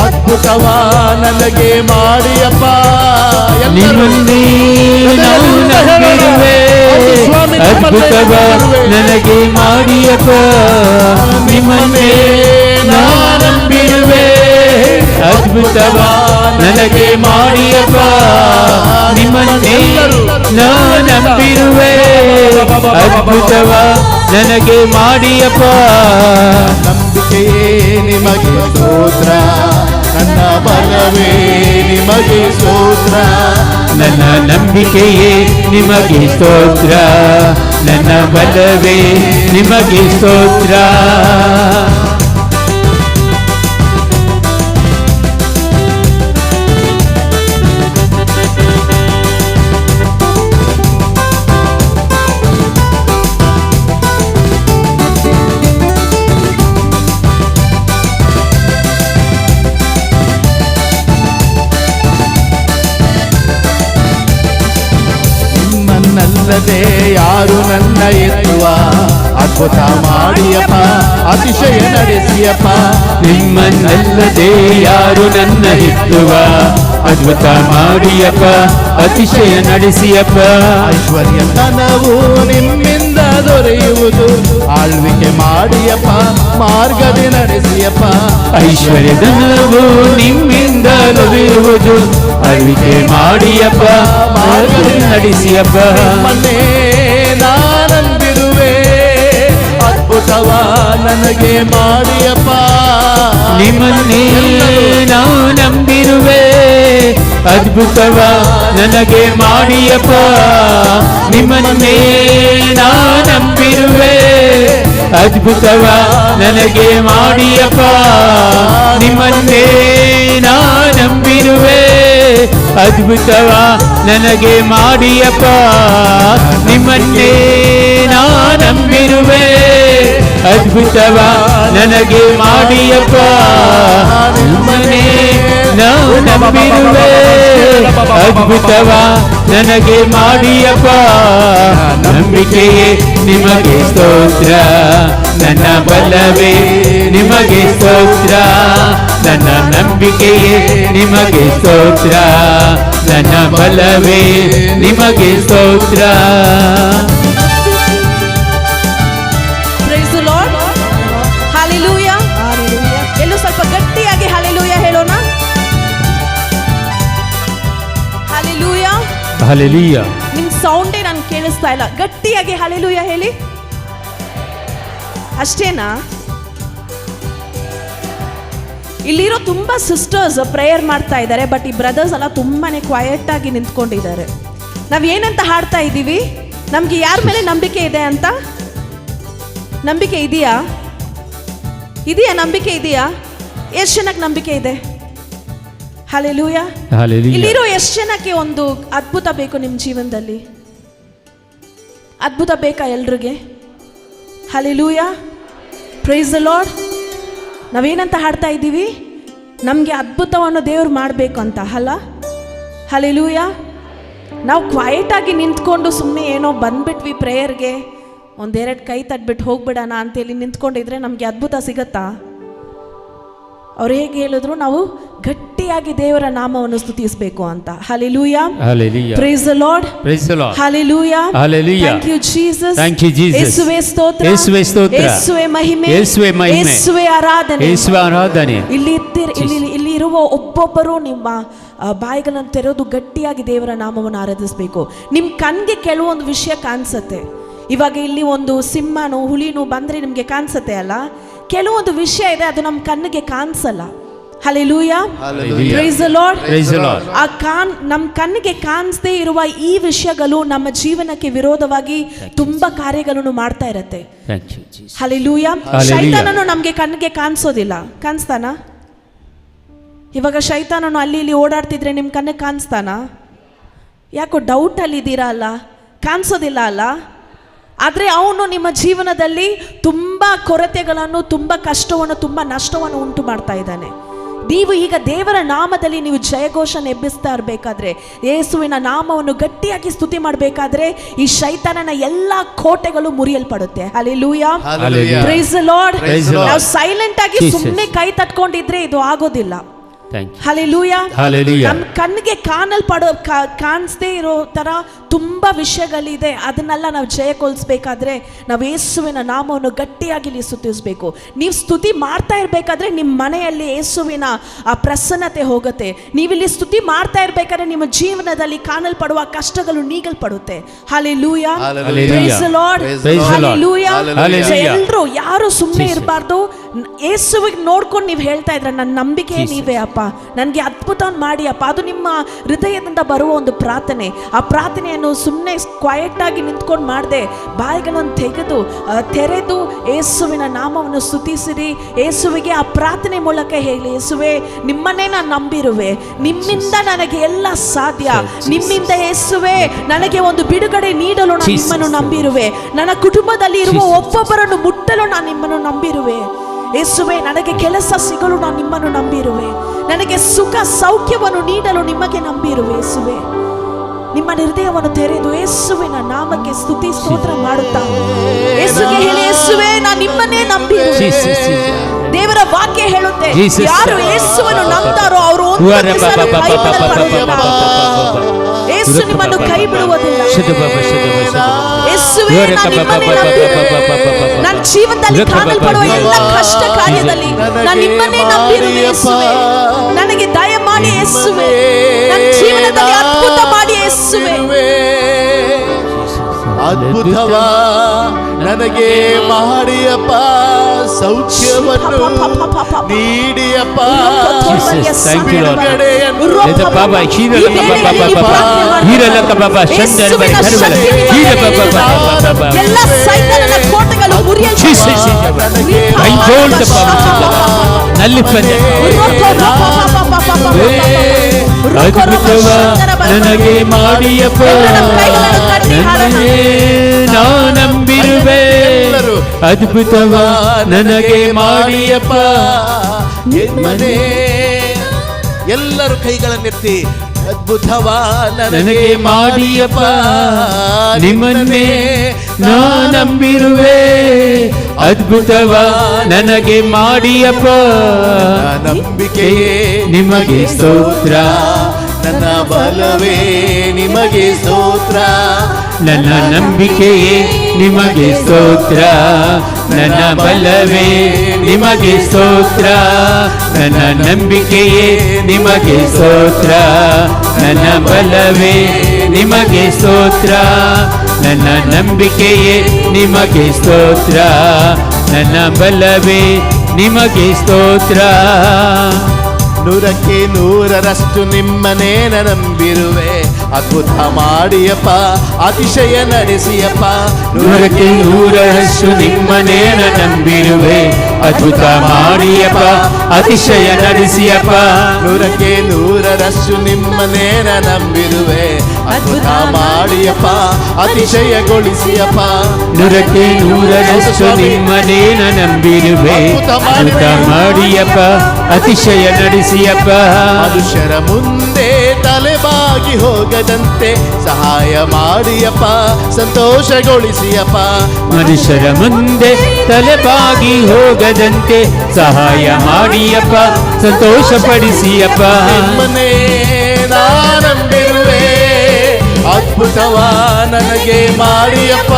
ಅದ್ಭುತವ ನನಗೆ ಮಾಡಿಯಪ್ಪ, ನಿಮ್ಮನ್ನೇ ನಾವು ನಂಬಿರುವೆ, ಅದ್ಭುತವ ನನಗೆ ಮಾಡಿಯಪ್ಪ, ನಿಮ್ಮನ್ನೇ ನಾನಂಬಿರುವೆ, ಅದ್ಭುತವ ನನಗೆ ಮಾಡಿಯಪ್ಪ, ನಿಮ್ಮನ್ನೇ ನಾನಂಬಿರುವೆ, ಅದ್ಭುತವ ನನಗೆ ಮಾಡಿಯಪ್ಪ. ನಂಬಿಕೆಯೇ ನಿಮಗೆ ಸ್ತೋತ್ರ, ನನ್ನ ಬಲವೇ ನಿಮಗೆ ಸ್ತೋತ್ರ, ನನ್ನ ನಂಬಿಕೆಯೇ ನಿಮಗೆ ಸ್ತೋತ್ರ, ನನ್ನ ಬಲವೇ ನಿಮಗೆ ಸ್ತೋತ್ರ. ನಿಮ್ಮನ್ನಲ್ಲದೆ ಯಾರು ನನ್ನ ಎತ್ತುವ, ಅದ್ಭುತ ಮಾಡಿಯಪ್ಪ, ಅತಿಶಯ ನಡೆಸಿಯಪ್ಪ, ನಿಮ್ಮನ್ನಲ್ಲದೆ ಯಾರು ನನ್ನ ಎತ್ತುವ, ಅದ್ಭುತ ಮಾಡಿಯಪ್ಪ, ಅತಿಶಯ ನಡೆಸಿಯಪ್ಪ, ಐಶ್ವರ್ಯತನವು ನಿಮ್ಮಿಂದ ದೊರೆಯುವುದು, ಆಳ್ವಿಕೆ ಮಾಡಿಯಪ್ಪ, ಮಾರ್ಗದಿ ನಡೆಸಿಯಪ್ಪ, ಐಶ್ವರ್ಯಧನವು ನಿಮ್ಮಿಂದ ದೊರೆಯುವುದು, ಆಳ್ವಿಕೆ ಮಾಡಿಯಪ್ಪ, ಮಾರ್ಗದಿ ನಡೆಸಿಯಪ್ಪ. ನಿಮ್ಮನ್ನೇ ನಾನಂಬಿರುವೆ, ಅದ್ಭುತವ ನನಗೆ ಮಾಡಿಯಪ್ಪ, ನಿಮ್ಮನ್ನೇ ನಾವು ನಂಬಿರುವೆ, ಅದ್ಭುತವ ನನಗೆ ಮಾಡಿಯಪ್ಪ, ನಿಮ್ಮನ್ನೇ ನಾ ನಂಬಿರುವೆ, ಅದ್ಭುತವ ನನಗೆ ಮಾಡಿಯಪ್ಪ, ನಿಮ್ಮನ್ನೇ ನಾ ನಂಬಿ ನಂಬಿರುವೆ. ಅದ್ಭುತವ ನನಗೆ ಮಾಡಿಯಪ್ಪ, ನಿಮ್ಮನ್ನೇ ನಾ ನಂಬಿರುವೆ. ಅದ್ಭುತವ ನನಗೆ ಮಾಡಿಯಪ್ಪ, ನಿಮ್ಮನ್ನೇ ನಾ ನಂಬಿರುವೆ. ಅದ್ಭುತವ ನನಗೆ ಮಾಡಿಯಪ್ಪ, ನಂಬಿಕೆಯೇ ನಿಮಗೆ ಸ್ತೋತ್ರ. ನನ್ನ ಬಲವೇ ನಿಮಗೆ ಸ್ತೋತ್ರ, ನನ್ನ ನಂಬಿಕೆಯೇ ನಿಮಗೆ ಸ್ತೋತ್ರ, ನನ್ನ ಬಲವೇ ನಿಮಗೆ ಸ್ತೋತ್ರ. Praise the lord. ಹಲ್ಲೆಲೂಯಾ. ಎಲ್ಲೂ ಸ್ವಲ್ಪ ಗಟ್ಟಿಯಾಗಿ ಹಲ್ಲೆಲೂಯಾ ಹೇಳೋಣ. ಹಲ್ಲೆಲೂಯಾ. ಹಲ್ಲೆಲೂಯಾ. ನಿಮ್ ಸೌಂಡೇ ನಾನು ಕೇಳಿಸ್ತಾ ಇಲ್ಲ. ಗಟ್ಟಿಯಾಗಿ ಹಲ್ಲೆಲೂಯಾ ಹೇಳಿ. ಅಷ್ಟೇನಾ? ಇಲ್ಲಿರೋ ತುಂಬಾ ಸಿಸ್ಟರ್ಸ್ ಪ್ರೇಯರ್ ಮಾಡ್ತಾ ಇದ್ದಾರೆ, ಬಟ್ ಈ ಬ್ರದರ್ಸ್ ಎಲ್ಲ ತುಂಬಾನೇ ಕ್ವಯಟ್ ಆಗಿ ನಿಂತ್ಕೊಂಡಿದ್ದಾರೆ. ನಾವ್ ಏನಂತ ಹಾಡ್ತಾ ಇದ್ದೀವಿ? ನಮ್ಗೆ ಯಾರ ಮೇಲೆ ನಂಬಿಕೆ ಇದೆ ಅಂತ? ನಂಬಿಕೆ ಇದೆಯಾ? ಇದೆಯಾ? ನಂಬಿಕೆ ಇದೆಯಾ? ಎಷ್ಟು ಜನಕ್ಕೆ ನಂಬಿಕೆ ಇದೆ? ಹಲ್ಲೆಲೂಯಾ. ಇಲ್ಲಿರೋ ಎಷ್ಟು ಜನಕ್ಕೆ ಒಂದು ಅದ್ಭುತ ಬೇಕು ನಿಮ್ಮ ಜೀವನದಲ್ಲಿ? ಅದ್ಭುತ ಬೇಕಾ ಎಲ್ರಿಗೆ? ಹಲ್ಲೆಲೂಯಾ. Praise the lord. ನಾವೇನಂತ ಹಾಡ್ತಾ ಇದ್ದೀವಿ? ನಮಗೆ ಅದ್ಭುತವನ್ನು ದೇವ್ರು ಮಾಡಬೇಕು ಅಂತ ಅಲ್ಲ? ಹಲ್ಲೆಲೂಯಾ. ನಾವು ಕ್ವೈಟ್ ಆಗಿ ನಿಂತ್ಕೊಂಡು ಸುಮ್ಮನೆ ಏನೋ ಬಂದ್ಬಿಟ್ವಿ ಪ್ರೇಯರ್ಗೆ, ಒಂದೆರಡು ಕೈ ತಟ್ಬಿಟ್ಟು ಹೋಗ್ಬಿಡೋಣ ಅಂತೇಳಿ ನಿಂತ್ಕೊಂಡಿದ್ರೆ ನಮಗೆ ಅದ್ಭುತ ಸಿಗತ್ತಾ? ಅವ್ರು ಹೇಗೆ ಹೇಳಿದ್ರು, ನಾವು ಗಟ್ಟಿಯಾಗಿ ದೇವರ ನಾಮವನ್ನು ಸ್ತುತಿಸಬೇಕು ಅಂತ. Hallelujah. Praise the lord. Hallelujah. Thank you Jesus. ಯೇಸುವೇ ಸ್ತೋತ್ರ. ಯೇಸುವೇ ಮಹಿಮೆ. ಯೇಸುವೇ ಆರಾಧನೆ. ಇಲ್ಲಿ ಇರುವ ಒಬ್ಬೊಬ್ಬರು ನಿಮ್ಮ ಬಾಯಿಗಳನ್ನು ತೆರೆದು ಗಟ್ಟಿಯಾಗಿ ದೇವರ ನಾಮವನ್ನು ಆರಾಧಿಸಬೇಕು. ನಿಮ್ಮ ಕಣ್ಣಿಗೆ ಕೆಲವೊಂದು ವಿಷಯ ಕಾಣಿಸುತ್ತೆ. ಇವಾಗ ಇಲ್ಲಿ ಒಂದು ಸಿಂಹನೋ ಹುಲಿನೋ ಬಂದ್ರೆ ನಿಮಗೆ ಕಾಣಿಸುತ್ತೆ ಅಲ್ಲ? ಕೆಲವೊಂದು ವಿಷಯ ಇದೆ, ಅದು ನಮ್ಮ ಕಣ್ಣಿಗೆ ಕಾಣಿಸಲ್ಲ. ಹಲ್ಲೆಲೂಯಾ. Praise the lord. ನಮ್ಮ ಕಣ್ಣಿಗೆ ಕಾಣಿಸದೇ ಇರುವ ಈ ವಿಷಯಗಳು ನಮ್ಮ ಜೀವನಕ್ಕೆ ವಿರೋಧವಾಗಿ ತುಂಬಾ ಕಾರ್ಯಗಳನ್ನು ಮಾಡ್ತಾ ಇರತ್ತೆ. ಹಲ್ಲೆಲೂಯಾ. ಶೈತಾನನು ನಮ್ಗೆ ಕಣ್ಣಿಗೆ ಕಾಣಿಸೋದಿಲ್ಲ. ಕಾಣಿಸ್ತಾನ? ಇವಾಗ ಶೈತಾನನು ಅಲ್ಲಿ ಇಲ್ಲಿ ಓಡಾಡ್ತಿದ್ರೆ ನಿಮ್ ಕಣ್ಣಿಗೆ ಕಾಣಿಸ್ತಾನ? ಯಾಕೋ ಡೌಟ್ ಅಲ್ಲಿ ಇದ್ದೀರಾ ಅಲ್ಲ? ಕಾಣಿಸೋದಿಲ್ಲ ಅಲ್ಲ? ಆದರೆ ಅವನು ನಿಮ್ಮ ಜೀವನದಲ್ಲಿ ತುಂಬ ಕೊರತೆಗಳನ್ನು, ತುಂಬ ಕಷ್ಟವನ್ನು, ತುಂಬ ನಷ್ಟವನ್ನು ಉಂಟು ಮಾಡ್ತಾ ಇದ್ದಾನೆ. ನೀವು ಈಗ ದೇವರ ನಾಮದಲ್ಲಿ ನೀವು ಜಯಘೋಷನ ಎಬ್ಬಿಸ್ತಾ ಇರಬೇಕಾದ್ರೆ, ಯೇಸುವಿನ ನಾಮವನ್ನು ಗಟ್ಟಿಯಾಗಿ ಸ್ತುತಿ ಮಾಡಬೇಕಾದ್ರೆ ಈ ಶೈತಾನನ ಎಲ್ಲ ಕೋಟೆಗಳು ಮುರಿಯಲ್ಪಡುತ್ತೆ. ಹಲ್ಲೆಲೂಯಾ. Praise the lord. ನಾವು ಸೈಲೆಂಟ್ ಆಗಿ ಸುಮ್ಮನೆ ಕೈ ತಟ್ಕೊಂಡಿದ್ರೆ ಇದು ಆಗೋದಿಲ್ಲ. ಹಲ್ಲೆಲೂಯಾ. ನಮ್ಮ ಕಣ್ಣಿಗೆ ಕಾಣಿಸದೇ ಇರೋ ತರ ತುಂಬಾ ವಿಷಯಗಳಿದೆ. ಅದನ್ನೆಲ್ಲ ನಾವು ಜಯಕ್ಕೊಳಿಸ್ಬೇಕಾದ್ರೆ ನಾವು ಯೇಸುವಿನ ನಾಮವನ್ನು ಗಟ್ಟಿಯಾಗಿ ನೀವು ಸ್ತುತಿಸಬೇಕು. ನೀವು ಸ್ತುತಿ ಮಾಡ್ತಾ ಇರಬೇಕಾದ್ರೆ ನಿಮ್ಮ ಮನೆಯಲ್ಲಿ ಯೇಸುವಿನ ಆ ಪ್ರಸನ್ನತೆ ಹೋಗುತ್ತೆ. ನೀವಿಲ್ಲಿ ಸ್ತುತಿ ಮಾಡ್ತಾ ಇರಬೇಕಾದ್ರೆ ನಿಮ್ಮ ಜೀವನದಲ್ಲಿ ಕಾಣಲ್ಪಡುವ ಕಷ್ಟಗಳು ನೀಗಲ್ಪಡುತ್ತೆ. Hallelujah. Praise the lord. Hallelujah. ಎಲ್ಲರೂ ಯಾರು ಸುಮ್ಮನೆ ಇರಬಾರ್ದು. ಯೇಸುವಿಗೆ ನೋಡ್ಕೊಂಡು ನೀವು ಹೇಳ್ತಾ ಇದ್ರ, ನನ್ನ ನಂಬಿಕೆ ನೀವೇ ಅಪ್ಪ, ನನಗೆ ಅದ್ಭುತ ಮಾಡಿ ಅಪ್ಪ. ಅದು ನಿಮ್ಮ ಹೃದಯದಿಂದ ಬರುವ ಒಂದು ಪ್ರಾರ್ಥನೆ. ಆ ಪ್ರಾರ್ಥನೆಯನ್ನು ಸುಮ್ಮನೆ ಕ್ವಯಟ್ ಆಗಿ ನಿಂತ್ಕೊಂಡು ಮಾಡದೆ ಬಾಯಿಗಳನ್ನು ತೆರೆದು ಯೇಸುವಿನ ನಾಮವನ್ನು ಸ್ತುತಿಸಿರಿ. ಯೇಸುವಿಗೆ ಆ ಪ್ರಾರ್ಥನೆ ಮೂಲಕ ಹೇಳಿ, ಯೇಸುವೆ ನಿಮ್ಮನ್ನೇ ನಾನು ನಂಬಿರುವೆ, ನಿಮ್ಮಿಂದ ನನಗೆ ಎಲ್ಲ ಸಾಧ್ಯ, ನಿಮ್ಮಿಂದ ಯೇಸುವೆ ನನಗೆ ಒಂದು ಬಿಡುಗಡೆ ನೀಡಲು ನಾನು ನಿಮ್ಮನ್ನು ನಂಬಿರುವೆ, ನನ್ನ ಕುಟುಂಬದಲ್ಲಿ ಇರುವ ಒಬ್ಬೊಬ್ಬರನ್ನು ಮುಟ್ಟಲು ನಾನು ನಿಮ್ಮನ್ನು ನಂಬಿರುವೆ. ಯೇಸುವೆ ನನಗೆ ಕೆಲಸ ಸಿಗಲು ನಾನು ನಿಮ್ಮನ್ನು ನಂಬಿರುವೆ, ನನಗೆ ಸುಖ ಸೌಖ್ಯವನ್ನು ನೀಡಲು ನಿಮಗೆ ನಂಬಿರುವೆ. ಯೇಸುವೆ ನಿಮ್ಮ ಹೃದಯವನ್ನು ತೆರೆದು ಯೇಸುವಿನ ನಾಮಕ್ಕೆ ಸ್ತುತಿ ಸ್ತೋತ್ರ ಮಾಡುತ್ತಾ ಯೇಸುಗೆ ಹೇಳಿ, ಯೇಸುವೆ ನಾನು ನಿಮ್ಮನ್ನೇ ನಂಬಿರುವೆ. ದೇವರ ವಾಕ್ಯ ಹೇಳುತ್ತೆ, ಯಾರು ಯೇಸುವನ್ನು ನಂಬ್ತಾರೋ ಅವರು ಯೇಸು ನಿಮ್ಮನ್ನು ಕೈ ಬಿಡುವುದಿಲ್ಲ. ಯೇಸುವೆ ನಾನು ನಿಮ್ಮನ್ನೇ ನಂಬಿರುವೆ. ನನ್ನ ಜೀವನದಲ್ಲಿ ಕಾಣಲ್ಪಡುವ ಎಲ್ಲ ಕಷ್ಟ ಕಾರ್ಯದಲ್ಲಿ ನಾನು ನಿಮ್ಮನ್ನೇ ನಂಬಿರುವೆ. ಯೇಸುವೆ ನನಗೆ ದಯ ಮಾಡಿ, ಯೇಸುವೆ ನನ್ನ ಜೀವನದಲ್ಲಿ ಅದ್ಭುತ ಮಾಡಿ. ಯೇಸುವೆ ಅದ್ಭುತವ ನನಗೆ ಮಾಡಿಯಪ್ಪ, ಸೌಖ್ಯವನ್ನು ನೀಡಿಯಪ್ಪ, ಎಲ್ಲ ಸೈತಾನನ ಕೋಟೆಗಳು ಮುರಿಯಲ್ಪಡಲಿ. ಅದ್ಭುತವ ನನಗೆ ಮಾಡಿಯಪ್ಪ, ನನ್ನನ್ನೇ ನಾ ನಂಬಿರುವೆ. ಅದ್ಭುತವ ನನಗೆ ಮಾಡಿಯಪ್ಪ, ನಿಮ್ಮನ್ನೇ. ಎಲ್ಲರೂ ಕೈಗಳನ್ನೆತ್ತಿ ಅದ್ಭುತವ ನನಗೆ ಮಾಡಿಯಪ್ಪ, ನಿಮ್ಮನ್ನೇ ನಾ ನಂಬಿರುವೆ. ಅದ್ಭುತವ ನನಗೆ ಮಾಡಿಯಪ್ಪ, ನಂಬಿಕೆಯೇ ನಿಮಗೆ ಸ್ತೋತ್ರ. ನನ್ನ ಬಲವೇ ನಿಮಗೆ ಸ್ತೋತ್ರ, ನನ್ನ ನಂಬಿಕೆಯೇ ನಿಮಗೆ ಸ್ತೋತ್ರ. ನನ್ನ ಬಲವೇ ನಿಮಗೆ ಸ್ತೋತ್ರ, ನನ್ನ ನಂಬಿಕೆಯೇ ನಿಮಗೆ ಸ್ತೋತ್ರ. ನನ್ನ ಬಲವೇ ನಿಮಗೆ ಸ್ತೋತ್ರ, ನನ್ನ ನಂಬಿಕೆಯೇ ನಿಮಗೆ ಸ್ತೋತ್ರ. ನನ್ನ ಬಲವೇ ನಿಮಗೆ ಸ್ತೋತ್ರ. 100ಕ್ಕೆ 100ರಷ್ಟು ನಿಮ್ಮನೇ ನಂಬಿರುವೆ. ಅದ್ಭುತ ಮಾಡಿಯಪ್ಪ, ಅತಿಶಯ ನಡೆಸಿಯಪ್ಪ. 100ಕ್ಕೆ 100ರಷ್ಟು ನಿಮ್ಮನೇ ನಂಬಿರುವೆ. ಅದ್ಭುತ ಮಾಡಿಯಪ್ಪ, ಅತಿಶಯ ನಡೆಸಿಯಪ್ಪ. 100ಕ್ಕೆ 100ರಷ್ಟು ನಿಮ್ಮನೇ ನಂಬಿರುವೆ. ಅದ್ಭುತ ಮಾಡಿಯಪ್ಪ, ಅತಿಶಯಗೊಳಿಸಿಯಪ್ಪ. 100ಕ್ಕೆ 100ರಷ್ಟು ನಿಮ್ಮನೇ ನಂಬಿರುವೆ. ಅದ್ಭುತ ಮಾಡಿಯಪ್ಪ, ಅತಿಶಯ ನಡೆಸಿಯಪ್ಪ. ಮನುಷ್ಯರ ಮುಂದೆ ತಲೆಬಾಗಿ ಹೋಗದಂತೆ ಸಹಾಯ ಮಾಡಿಯಪ್ಪ, ಸಂತೋಷಗೊಳಿಸಿಯಪ್ಪ. ಮನುಷ್ಯರ ಮುಂದೆ ತಲೆಬಾಗಿ ಹೋಗದಂತೆ ಸಹಾಯ ಮಾಡಿಯಪ್ಪ, ಸಂತೋಷಪಡಿಸಿಯಪ್ಪ. ನಿಮ್ಮನ್ನೇ ನಾ ನಂಬಿರುವೆ, ಅದ್ಭುತವ ನನಗೆ ಮಾಡಿಯಪ್ಪ.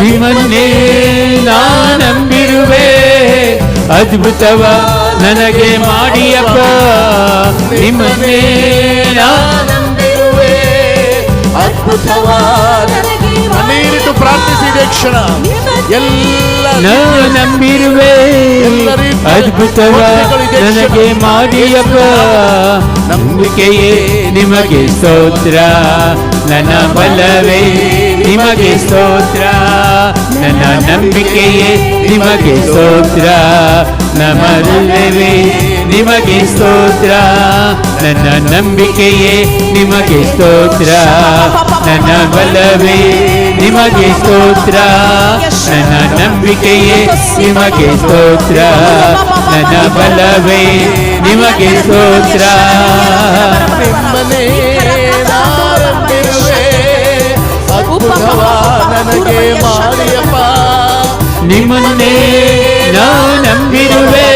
ನಿಮ್ಮನ್ನೇ ನಾ ನಂಬಿರುವೆ, ಅದ್ಭುತವ ನನಗೆ ಮಾಡಿಯಪ್ಪ. ನಿಮ್ಮನ್ನೇ ನಾ ನಂಬಿರುವೆ, ಅದ್ಭುತವ ನೀರಿಟ್ಟು ಪ್ರಾರ್ಥಿಸಿದೆ ಕ್ಷಣ ಎಲ್ಲ ನಾ ನಂಬಿರುವೆ, ಅದ್ಭುತವ ನನಗೆ ಮಾಡಿಯಪ್ಪ. ನಂಬಿಕೆಯೇ ನಿಮಗೆ ಸ್ತೋತ್ರ, ನನ್ನ ಬಲವೇ ನಿಮಗೆ ಸ್ತೋತ್ರ. ನನ್ನ ನಂಬಿಕೆಯೇ ನಿಮಗೆ ಸ್ತೋತ್ರ, ನನ್ನ ಬಲವೇ ನಿಮಗೆ ಸ್ತೋತ್ರ. ನನ್ನ ನಂಬಿಕೆಯೇ ನಿಮಗೆ ಸ್ತೋತ್ರ, ನನ್ನ ಬಲವೇ ನಿಮಗೆ ಸ್ತೋತ್ರ. ನನ್ನ ನಂಬಿಕೆಯೇ ನಿಮಗೆ ಸ್ತೋತ್ರ, ನನ್ನ ಬಲವೇ ನಿಮಗೆ ಸ್ತೋತ್ರ. ನಿಮ್ಮನ್ನೇ ನಾ ನಂಬಿರುವೆ, ಅದ್ಭುತವ ನನಗೆ ಮಾಡಿಯಪ್ಪ. ನಿಮ್ಮನ್ನೇ ನಾ ನಂಬಿರುವೆ,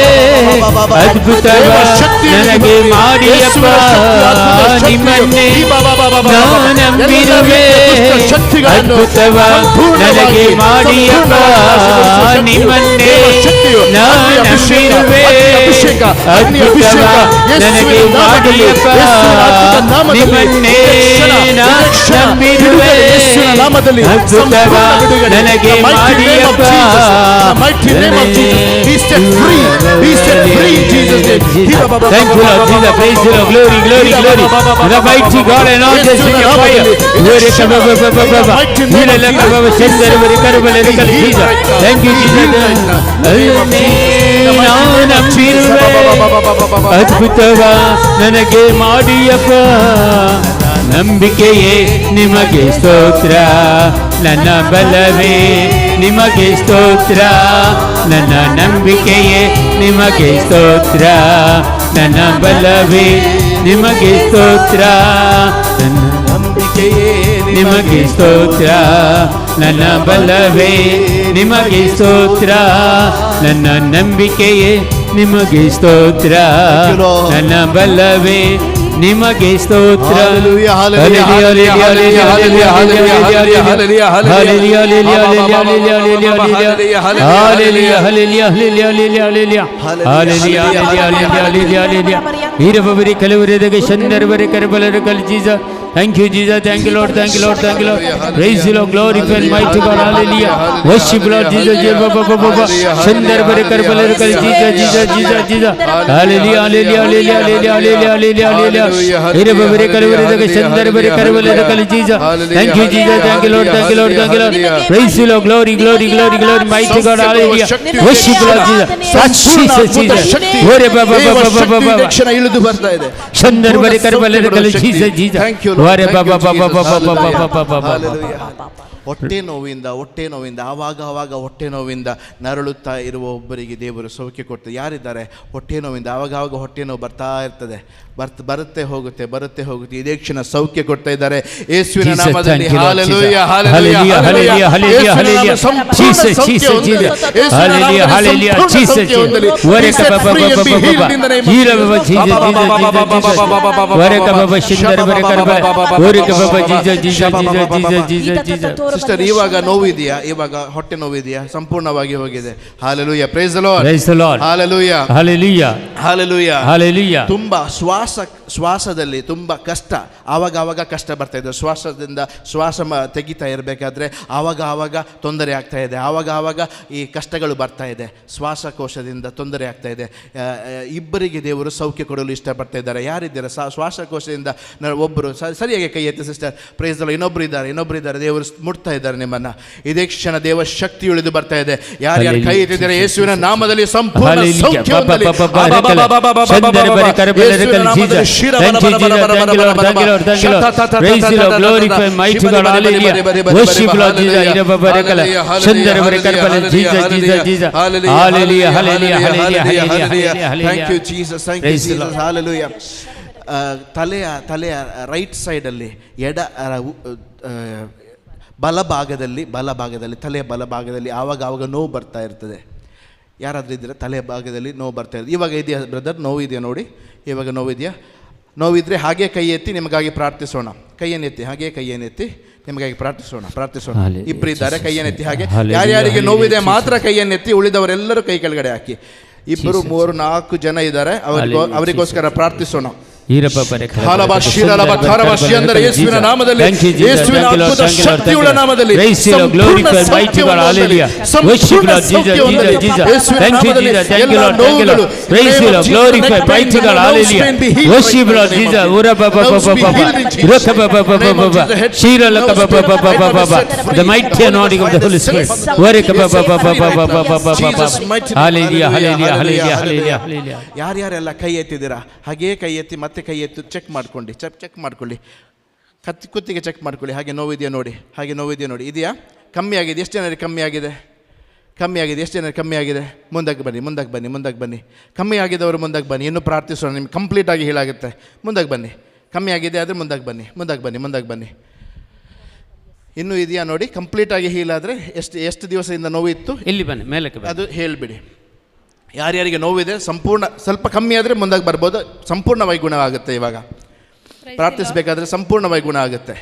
ಅದ್ಭುತವ ನನಗೆ ಮಾಡಿಯಪ್ಪ. ನಿಮ್ಮನ್ನೇ ನಾ ನಂಬಿರುವೆ, ಅದ್ಭುತವ ನನಗೆ ಮಾಡಿಯಪ್ಪ. ನಿಮ್ಮನ್ನೇ ನಾ ನಂಬಿರುವೆ, ಅದ್ಭುತವ ನನಗೆ ಮಾಡಿಯಪ್ಪ. ನಿಮ್ಮನ್ನೇ ನಾ ನಂಬಿರುವೆ, ಅದ್ಭುತವ ನನಗೆ ಮಾಡಿಯಪ್ಪ. Thank you, Lord Jesus. Praise you, Lord. Glory, glory, glory. The mighty God and all this in your fire. Glory, Thank you, Jesus. ಅದ್ಭುತವ ನನಗೆ ಮಾಡಿಯಪ್ಪ. ನಂಬಿಕೆಯೇ ನಿಮಗೆ ಸ್ತೋತ್ರ, ನನ್ನ ಬಲವೇ ನಿಮಗೆ ಸ್ತೋತ್ರ. ನನ್ನ ನಂಬಿಕೆಯೇ ನಿಮಗೆ ಸ್ತೋತ್ರ, ನನ್ನ ಬಲವೇ ನಿಮಗೆ ಸ್ತೋತ್ರ. ನನ್ನ ನಂಬಿಕೆಯೇ ನಿಮಗೆ ಸ್ತೋತ್ರ, ನನ್ನ ಬಲವೇ ನಿಮಗೆ ಸ್ತೋತ್ರ. ನನ್ನ ನಂಬಿಕೆಯೇ ನಿಮಗೆ ಸ್ತೋತ್ರ, ನನ್ನ ಬಲವೇ ನಿಮಗೆ ಸ್ತೋತ್ರ. ವೀರಬರಿ ಕಲವರೆದಗೆ ಶನ್ನರವರೆ ಕರಬಲರ ಕಲ್ ಜೀಸ Thank you, Jesus. Thank you, Lord. Thank you, Lord. Thank you, Lord. Praise you, Lord. Glorify mighty God. Hallelujah. Worship, Lord Jesus. Shandar bare karbale kal Jesus, Jesus, Jesus, Jesus. Hallelujah, hallelujah, hallelujah, hallelujah, hallelujah, hallelujah. Ire bare karbale kal shandar bare karbale kal Jesus. Thank you, Jesus. Thank you, Lord. Thank you, Lord. Thank you, Lord. Praise you, Lord. Glory, glory, glory, glory, mighty God. Hallelujah. Worship, Lord Jesus. Jesus, Jesus. Ore baba baba baba baba. ಕ್ಷಣ ಇಳಿದು ಬರ್ತಾ ಇದೆ. Shandar bare karbale kal Jesus, Jesus. Thank you, Lord. Ore Thank baba you, baba Jesus. baba baba baba baba. Hallelujah. ಹೊಟ್ಟೆ ನೋವಿಂದ ಆವಾಗ ಹೊಟ್ಟೆ ನೋವಿಂದ ನರಳುತ್ತಾ ಇರುವ ಒಬ್ಬರಿಗೆ ದೇವರು ಸೌಖ್ಯ ಕೊಡ್ತಾರೆ. ಯಾರಿದ್ದಾರೆ ಹೊಟ್ಟೆ ನೋವಿಂದ ಆವಾಗ ಹೊಟ್ಟೆ ನೋವು ಬರ್ತಾ ಇರ್ತದೆ, ಬರುತ್ತೆ ಹೋಗುತ್ತೆ ಇದೇ ಕ್ಷಣ ಸೌಖ್ಯ ಕೊಡ್ತಾ ಇದ್ದಾರೆ ಯೇಸುವಿನ ನಾಮದಲ್ಲಿ. Hallelujah, hallelujah, hallelujah, hallelujah, hallelujah. Jesus, Jesus, Jesus. Hallelujah, hallelujah, Jesus. Wareka baba baba baba. Hira baba Jesus, Jesus, Jesus. Wareka baba shindar wareka baba. Wareka baba Jesus, Jesus, Jesus, Jesus, Jesus. Sister, ಇವಾಗ ನೋವಿದೆಯಾ? ಇವಾಗ ಹೊಟ್ಟೆ ನೋವಿದೆಯಾ? ಸಂಪೂರ್ಣವಾಗಿ ಹೋಗಿದೆ. Hallelujah, price the lord, price the Lord, hallelujah, hallelujah, hallelujah, hallelujah. ತುಂಬಾ ಶ್ವಾಸದಲ್ಲಿ ತುಂಬಾ ಕಷ್ಟ, ಆವಾಗ ಕಷ್ಟ ಬರ್ತಾ ಇದೆ. ಶ್ವಾಸ ತೆಗಿತಾ ಇರಬೇಕಾದ್ರೆ ಆವಾಗ ತೊಂದರೆ ಆಗ್ತಾ ಇದೆ, ಆವಾಗ ಈ ಕಷ್ಟಗಳು ಬರ್ತಾ ಇದೆ, ಶ್ವಾಸಕೋಶದಿಂದ ತೊಂದರೆ ಆಗ್ತಾ ಇದೆ. ಇಬ್ಬರಿಗೆ ದೇವರು ಸೌಖ್ಯ ಕೊಡಲು ಇಷ್ಟಪಡ್ತಾ ಇದ್ದಾರೆ. ಯಾರಿದ್ದಾರೆ ಶ್ವಾಸಕೋಶದಿಂದ? ಒಬ್ಬರು ಸರಿಯಾಗಿ ಕೈ ಎತ್ತಿ ಸಿಸ್ಟರ್, ಪ್ರೈಸ್ ದ ಲಾರ್ಡ್. ಇನ್ನೊಬ್ರು ಇದ್ದಾರೆ, ದೇವರು ಮುಟ್ತಾ ಇದ್ದಾರೆ ನಿಮ್ಮನ್ನ. ಇದೇ ಕ್ಷಣ ದೇವ ಶಕ್ತಿ ಇಳಿದು ಬರ್ತಾ ಇದೆ. ಯಾರ್ಯಾರು ಕೈ ಎತ್ತಿದ್ದಾರೆ ಯೇಸುವಿನ ನಾಮದಲ್ಲಿ ಸಂಪೂರ್ಣ ಸೌಖ್ಯ ಹೊಂದಲಿ. Thank you, Jesus. Thank you, Lord. Thank you, Lord. Thank you, Lord. Praise you, Lord. Glorify mighty God. Hallelujah. Worship, Lord Jesus. Ira baba rekala. Shandar bare karbale. Jesus, Jesus, Jesus. Hallelujah, hallelujah, hallelujah, hallelujah. Thank you, Jesus. Thank you, Jesus. Hallelujah. ತಲೆಯ right ಸೈಡಲ್ಲಿ ಬಲಭಾಗದಲ್ಲಿ ತಲೆಯ ಬಲಭಾಗದಲ್ಲಿ ಆವಾಗ ನೋವು ಬರ್ತಾ ಇರ್ತದೆ. ಯಾರಾದರೂ ಇದ್ದರೆ ತಲೆಯ ಭಾಗದಲ್ಲಿ ನೋವು ಬರ್ತಾ ಇರ್ತದೆ. ಇವಾಗ ಇದೆಯಾ ಬ್ರದರ್? ನೋವಿದೆಯಾ ನೋಡಿ, ಇವಾಗ ನೋವಿದೆಯಾ? ನೋವಿದ್ರೆ ಹಾಗೆ ಕೈ ಎತ್ತಿ ನಿಮಗಾಗಿ ಪ್ರಾರ್ಥಿಸೋಣ. ಕೈಯನ್ನೆತ್ತಿ, ಹಾಗೆ ಕೈಯನ್ನೆತ್ತಿ ನಿಮಗಾಗಿ ಪ್ರಾರ್ಥಿಸೋಣ. ಇಬ್ಬರು ಇದ್ದಾರೆ, ಕೈಯನ್ನೆತ್ತಿ. ಹಾಗೆ ಯಾರ್ಯಾರಿಗೆ ನೋವಿದೆ ಮಾತ್ರ ಕೈಯನ್ನೆತ್ತಿ, ಉಳಿದವರೆಲ್ಲರೂ ಕೈ ಕೆಳಗಡೆ ಹಾಕಿ. 2, 3, 4 ಜನ ಇದ್ದಾರೆ, ಅವರಿಗೋಸ್ಕರ ಪ್ರಾರ್ಥಿಸೋಣ. ಯೇಸುವಿನ ನಾಮದಲ್ಲಿ, ಯೇಸುವಿನ ಅದ್ಭುತ ಶಕ್ತಿಯುಳ್ಳ ನಾಮದಲ್ಲಿ ಸಂಪೂರ್ಣ ಸೌಖ್ಯ ಹೊಂದಲಿ. ಸಂಪೂರ್ಣ ಸೌಖ್ಯ ಹೊಂದಲಿ. ಯೇಸುವಿನ ನಾಮದಲ್ಲಿ ಎಲ್ಲ ನೋವುಗಳು glorify mighty God. Hallelujah. Worship Lord Jesus. Ura baba baba baba. Raka baba baba baba. Shira laka baba baba baba. The mighty anointing of the Holy Spirit. Wareka baba baba baba baba. Hallelujah, hallelujah, hallelujah, hallelujah. ಯಾರ್ಯಾರೆಲ್ಲ ಕೈ ಎತ್ತಿದ್ದೀರಾ ಹಾಗೇ ಕೈ ಎತ್ತಿ ಮತ್ತೆ ಕೈ ಎತ್ತು check ಮಾಡ್ಕೊಳ್ಳಿ. ಕುತ್ತಿಗೆ check ಮಾಡ್ಕೊಳ್ಳಿ. ಹಾಗೆ ನೋವಿದೆಯಾ ನೋಡಿ, ಇದೆಯಾ? ಕಮ್ಮಿ ಆಗಿದೆ? ಎಷ್ಟು ಜನರಿಗೆ ಕಮ್ಮಿ ಆಗಿದೆ? ಎಷ್ಟು ಜನರಿಗೆ ಕಮ್ಮಿ ಆಗಿದೆ? ಮುಂದಕ್ಕೆ ಬನ್ನಿ. ಕಮ್ಮಿ ಆಗಿದವರು ಮುಂದಕ್ಕೆ ಬನ್ನಿ. ಇನ್ನೂ ಪ್ರಾರ್ಥಿಸೋಣ, ನಿಮ್ಗೆ ಕಂಪ್ಲೀಟಾಗಿ ಹೇಳಾಗುತ್ತೆ. ಮುಂದಕ್ಕೆ ಬನ್ನಿ. ಕಮ್ಮಿ ಆಗಿದೆ ಆದರೆ ಮುಂದಕ್ಕೆ ಬನ್ನಿ. ಇನ್ನೂ ಇದೆಯಾ ನೋಡಿ? ಕಂಪ್ಲೀಟಾಗಿ ಹೀಲಾದರೆ ಎಷ್ಟು ದಿವಸದಿಂದ ನೋವಿತ್ತು? ಇಲ್ಲಿ ಬನ್ನಿ, ಮೇಲಕ್ಕೆ ಅದು ಹೇಳಿಬಿಡಿ. ಯಾರ್ಯಾರಿಗೆ ನೋವಿದೆ ಸಂಪೂರ್ಣ, ಸ್ವಲ್ಪ ಕಮ್ಮಿ ಆದರೆ ಮುಂದಕ್ಕೆ ಬರ್ಬೋದು. ಸಂಪೂರ್ಣವಾಗಿ ಗುಣ ಆಗುತ್ತೆ. ಇವಾಗ ಪ್ರಾರ್ಥಿಸಬೇಕಾದ್ರೆ ಸಂಪೂರ್ಣವಾಗಿ ಗುಣ ಆಗುತ್ತೆ.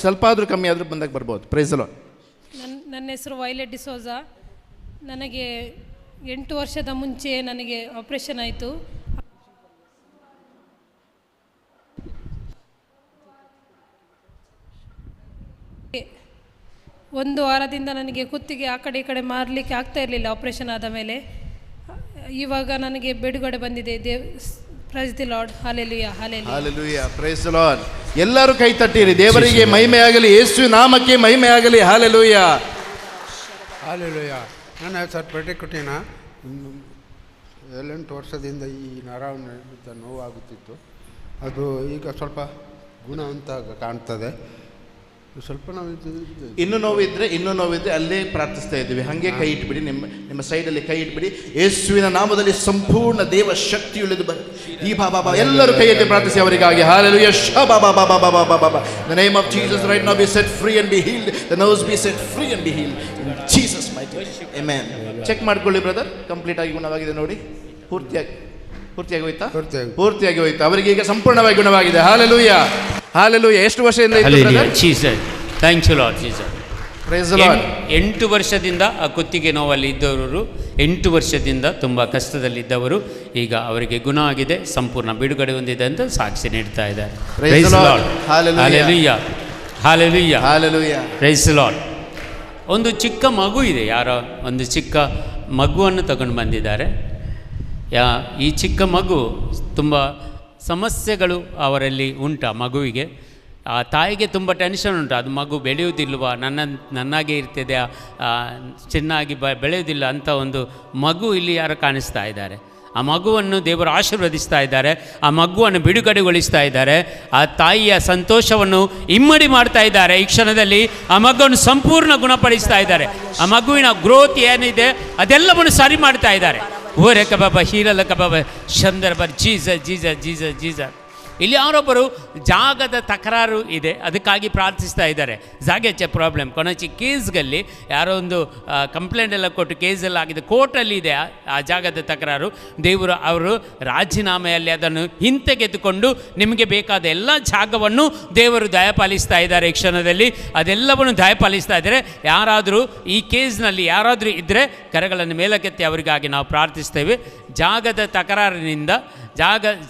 ಸ್ವಲ್ಪ ಆದರೂ ಕಮ್ಮಿ ಆದರೂ ಮುಂದಕ್ಕೆ ಬರ್ಬೋದು. Praise the lord. ನನ್ನ ಹೆಸರು ವೈಲೆಟ್ ಡಿಸೋಜಾ. ನನಗೆ 8 ವರ್ಷದ ಮುಂಚೆ ನನಗೆ ಆಪರೇಷನ್ ಆಯಿತು. ಒಂದು ವಾರದಿಂದ ನನಗೆ ಕುತ್ತಿಗೆ ಆ ಕಡೆ ಈ ಕಡೆ ಮಾರಲಿಕ್ಕೆ ಆಗ್ತಾ ಇರಲಿಲ್ಲ ಆಪರೇಷನ್ ಆದ ಮೇಲೆ. ಇವಾಗ ನನಗೆ ಬಿಡುಗಡೆ ಬಂದಿದೆ. Praise the lord. Hallelujah, hallelujah, hallelujah, praise the lord. ಎಲ್ಲರೂ ಕೈ ತಟ್ಟಿರಿ. ದೇವರಿಗೆ ಮಹಿಮೆ ಆಗಲಿ, ಯೇಸು ನಾಮಕ್ಕೆ ಮಹಿಮೆ ಆಗಲಿ. Hallelujah, hallelujah. ನನ್ನ ಹೆಸರು ಪೆಟ್ಟಿಕುಟಿನ. 7-8 ವರ್ಷದಿಂದ ಈ ನರವಿನ ನೋವಾಗುತ್ತಿತ್ತು. ಅದು ಈಗ ಸ್ವಲ್ಪ ಗುಣ ಅಂತ ಕಾಣ್ತದೆ. ಸ್ವಲ್ಪ ಇನ್ನೂ ನೋವಿದ್ರೆ ಅಲ್ಲೇ ಪ್ರಾರ್ಥಿಸ್ತಾ ಇದ್ದೀವಿ. ಹಾಗೆ ಕೈ ಇಟ್ಬಿಡಿ, ನಿಮ್ಮ ಸೈಡಲ್ಲಿ ಕೈ ಇಟ್ಬಿಡಿ. ಯೇಸುವಿನ ನಾಮದಲ್ಲಿ ಸಂಪೂರ್ಣ ದೇವ ಶಕ್ತಿ ಉಳಿದು ಬನ್ನಿ. ಈ ಬಾಬಾ ಎಲ್ಲರೂ ಕೈ ಎತ್ತಿ ಪ್ರಾರ್ಥಿಸಿ ಅವರಿಗಾಗಿ. Hallelujah. The name of Jesus right now be set free and be healed. The nerves be set free and be healed. In Jesus mighty name. Amen. Check ಮಾಡ್ಕೊಳ್ಳಿ ಬ್ರದರ್, ಕಂಪ್ಲೀಟ್ ಆಗಿ ಗುಣವಾಗಿದೆ ನೋಡಿ. ಪೂರ್ತಿಯಾಗಿ ಹೋಯ್ತಾ? ಅವರಿಗೆ ಈಗ ಸಂಪೂರ್ಣವಾಗಿ ಗುಣವಾಗಿದೆ. Hallelujah. Hallelujah. ಎಷ್ಟು ವರ್ಷದಿಂದ ಇತ್ತು brother? Jesus. Thank you Lord Jesus. Praise the Lord. 8 ವರ್ಷದಿಂದ ಆ ಕುತ್ತಿಗೆ ನೋವಲ್ಲಿ ಇದ್ದವರು, 8 ವರ್ಷದಿಂದ ತುಂಬ ಕಷ್ಟದಲ್ಲಿದ್ದವರು, ಈಗ ಅವರಿಗೆ ಗುಣ ಆಗಿದೆ, ಸಂಪೂರ್ಣ ಬಿಡುಗಡೆ ಹೊಂದಿದೆ ಅಂತ ಸಾಕ್ಷಿ ನೀಡ್ತಾ ಇದ್ದಾರೆ. Praise the Lord. Hallelujah. Hallelujah, Hallelujah. Price the lord. ಒಂದು ಚಿಕ್ಕ ಮಗು ಇದೆ, ಯಾರೋ ಒಂದು ಚಿಕ್ಕ ಮಗುವನ್ನು ತಗೊಂಡು ಬಂದಿದ್ದಾರೆ. ಈ ಚಿಕ್ಕ ಮಗು ತುಂಬ ಸಮಸ್ಯೆಗಳು ಅವರಲ್ಲಿ ಉಂಟು. ಆ ಮಗುವಿಗೆ, ಆ ತಾಯಿಗೆ ತುಂಬ ಟೆನ್ಷನ್ ಉಂಟು. ಅದು ಮಗು ಬೆಳೆಯುವುದಿಲ್ವ, ನನ್ನಾಗೆ ಇರ್ತದೆ, ಚೆನ್ನಾಗಿ ಬೆಳೆಯುವುದಿಲ್ಲ ಅಂತ ಒಂದು ಮಗು ಇಲ್ಲಿ ಯಾರು ಕಾಣಿಸ್ತಾ ಇದ್ದಾರೆ. ಆ ಮಗುವನ್ನು ದೇವರು ಆಶೀರ್ವದಿಸ್ತಾ ಇದ್ದಾರೆ, ಆ ಮಗುವನ್ನು ಬಿಡುಗಡೆಗೊಳಿಸ್ತಾ ಇದ್ದಾರೆ, ಆ ತಾಯಿಯ ಸಂತೋಷವನ್ನು ಇಮ್ಮಡಿ ಮಾಡ್ತಾ ಇದ್ದಾರೆ. ಈ ಕ್ಷಣದಲ್ಲಿ ಆ ಮಗುವನ್ನು ಸಂಪೂರ್ಣ ಗುಣಪಡಿಸ್ತಾ ಇದ್ದಾರೆ. ಆ ಮಗುವಿನ ಗ್ರೋತ್ ಏನಿದೆ ಅದೆಲ್ಲವನ್ನು ಸರಿ ಮಾಡ್ತಾ ಇದ್ದಾರೆ. ಓರೆ ಕಬಾಬ ಹೀರಲ ಕಬಾಬ ಶಂದರ್ಬ ಜೀಸ ಜೀಸ ಜೀಸ ಜೀಸ. ಇಲ್ಲಿ ಯಾರೊಬ್ಬರು ಜಾಗದ ತಕರಾರು ಇದೆ, ಅದಕ್ಕಾಗಿ ಪ್ರಾರ್ಥಿಸ್ತಾ ಇದ್ದಾರೆ. ಜಾಗಕ್ಕೆ ಪ್ರಾಬ್ಲಮ್, ಕೊನೆಚಿ ಕೇಸ್ಗಲ್ಲಿ ಯಾರೋ ಒಂದು ಕಂಪ್ಲೇಂಟ್ ಎಲ್ಲ ಕೊಟ್ಟು ಕೇಸೆಲ್ಲ ಆಗಿದೆ, ಕೋರ್ಟಲ್ಲಿ ಇದೆ ಆ ಜಾಗದ ತಕರಾರು. ದೇವರು ಅವರು ರಾಜೀನಾಮೆಯಲ್ಲಿ ಅದನ್ನು ಹಿಂತೆಗೆದುಕೊಂಡು ನಿಮಗೆ ಬೇಕಾದ ಎಲ್ಲ ಜಾಗವನ್ನು ದೇವರು ದಯಪಾಲಿಸ್ತಾ ಇದ್ದಾರೆ. ಈ ಕ್ಷಣದಲ್ಲಿ ಅದೆಲ್ಲವನ್ನು ದಯಪಾಲಿಸ್ತಾ ಇದ್ದಾರೆ. ಯಾರಾದರೂ ಈ ಕೇಸ್ನಲ್ಲಿ ಯಾರಾದರೂ ಇದ್ದರೆ ಕರೆಗಳನ್ನು ಮೇಲಕ್ಕೆತ್ತಿ ಅವರಿಗಾಗಿ ನಾವು ಪ್ರಾರ್ಥಿಸ್ತೇವೆ. ಜಾಗದ ತಕರಾರಿನಿಂದ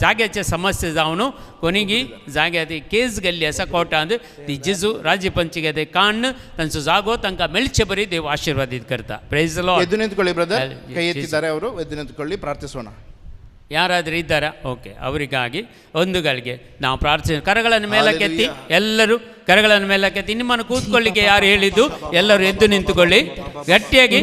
ಜಾಗचे समस्या जाऊन कोणीगी जाग्यात केस गेल्ली असा कोर्टा ती जिजू राज्य पंचायत काढणं त्यांचं जागो तांकां मेळचे बरी देव आशीर्वादित करता. Praise the lord. ಎದ್ದು ನಿಂತುಕೊಳ್ಳಿ ಬ್ರದರ್, ಕೈ ಎತ್ತಿದ್ದಾರೆ ಅವರು, ಎದ್ದು ನಿಂತುಕೊಳ್ಳಿ, ಪ್ರಾರ್ಥಿಸೋಣ. ಯಾರಾದರೂ ಇದ್ದಾರಾ? ಓಕೆ, ಅವರಿಗಾಗಿ ಒಂದು ಗಳಿಗೆ ನಾವು ಪ್ರಾರ್ಥನೆ. ಕರಗಳನ್ನು ಮೇಲಕ್ಕೆತ್ತಿ, ಎಲ್ಲರೂ ಕರಗಳನ್ನು ಮೇಲಕ್ಕೆತ್ತಿ. ನಿಮ್ಮನ್ನು ಕೂತ್ಕೊಳ್ಳಿಕ್ಕೆ ಯಾರು ಹೇಳಿದ್ದು? ಎಲ್ಲರೂ ಎದ್ದು ನಿಂತುಕೊಳ್ಳಿ, ಗಟ್ಟಿಯಾಗಿ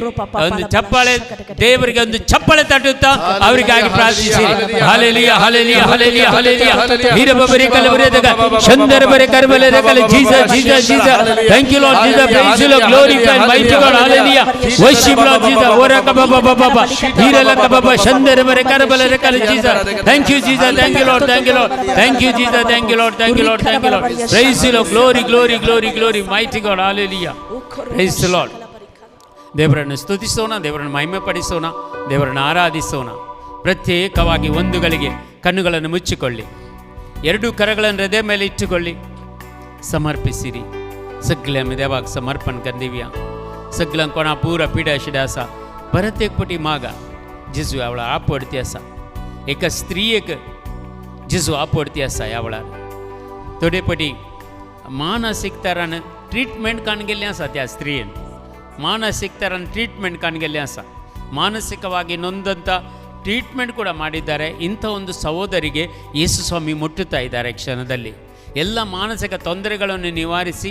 ಒಂದು ಚಪ್ಪಾಳೆ, ದೇವರಿಗೆ ಒಂದು ಚಪ್ಪಾಳೆ ತಟ್ಟುತ್ತಾ ಅವರಿಗಾಗಿ ಪ್ರಾರ್ಥಿಸಿ. Hallelujah hallelujah hallelujah hallelujah. ವೀರಬಬರಿ ಕಲಬರೆದಗ ಶಂದರಬರೆ ಕರ್ಬಲೆದಕಲ Jesus Jesus Jesus. Thank you lord Jesus, price you Lord, glorify mighty god, hallelujah. Worship lord Jesus. ಓರಕ Baba Baba ಹೀರಲಕ Baba ಶಂದರಬರೆ ಕರ್ಬಲೆದಕಲ Jesus. Thank you Jesus, thank you Lord, thank you Lord, thank you Jesus, thank you Lord, thank you Lord, thank you Lord. Praise you Lord, glory glory glory glory mighty god, hallelujah. Praise the lord. ದೇವರನ್ನು ಸ್ತುತಿಸೋಣ, ದೇವರನ್ನು ಮಹಿಮೆ ಪಡಿಸೋಣ, ದೇವರನ್ನು ಆರಾಧಿಸೋಣ. ಪ್ರತ್ಯೇಕವಾಗಿ ಒಂದು ಗಳಿಗೆ ಕಣ್ಣುಗಳನ್ನು ಮುಚ್ಚಿಕೊಳ್ಳಿ, 2 ಕರಗಳನ್ನು ಹೃದಯ ಮೇಲೆ ಇಟ್ಟುಕೊಳ್ಳಿ, ಸಮರ್ಪಿಸಿರಿ. सगळ्या मी देवाक समर्पण कर दिव्या. सगळ्यांक कोणा पुरा पिड्या शिड्या आसा परत एक पटी मागा. जेजू आवळा आपडती आसा. एका स्त्रियेक जेजू आपडती आसा. ह्या वेळार थोडे पटी मानसीक तरान ट्रीटमेंट काण गेल्लें आसा. त्या स्त्रियेन ಮಾನಸಿಕ ತರನ ಟ್ರೀಟ್ಮೆಂಟ್ ಕಾಣಗೆಲ್ಲಿ ಆಸ ಮಾನಸಿಕವಾಗಿ ನೊಂದಂಥ ಟ್ರೀಟ್ಮೆಂಟ್ ಕೂಡ ಮಾಡಿದ್ದಾರೆ. ಇಂಥ ಒಂದು ಸಹೋದರಿಗೆ ಯೇಸು ಸ್ವಾಮಿ ಮುಟ್ಟುತ್ತಾ ಇದ್ದಾರೆ. ಕ್ಷಣದಲ್ಲಿ ಎಲ್ಲ ಮಾನಸಿಕ ತೊಂದರೆಗಳನ್ನು ನಿವಾರಿಸಿ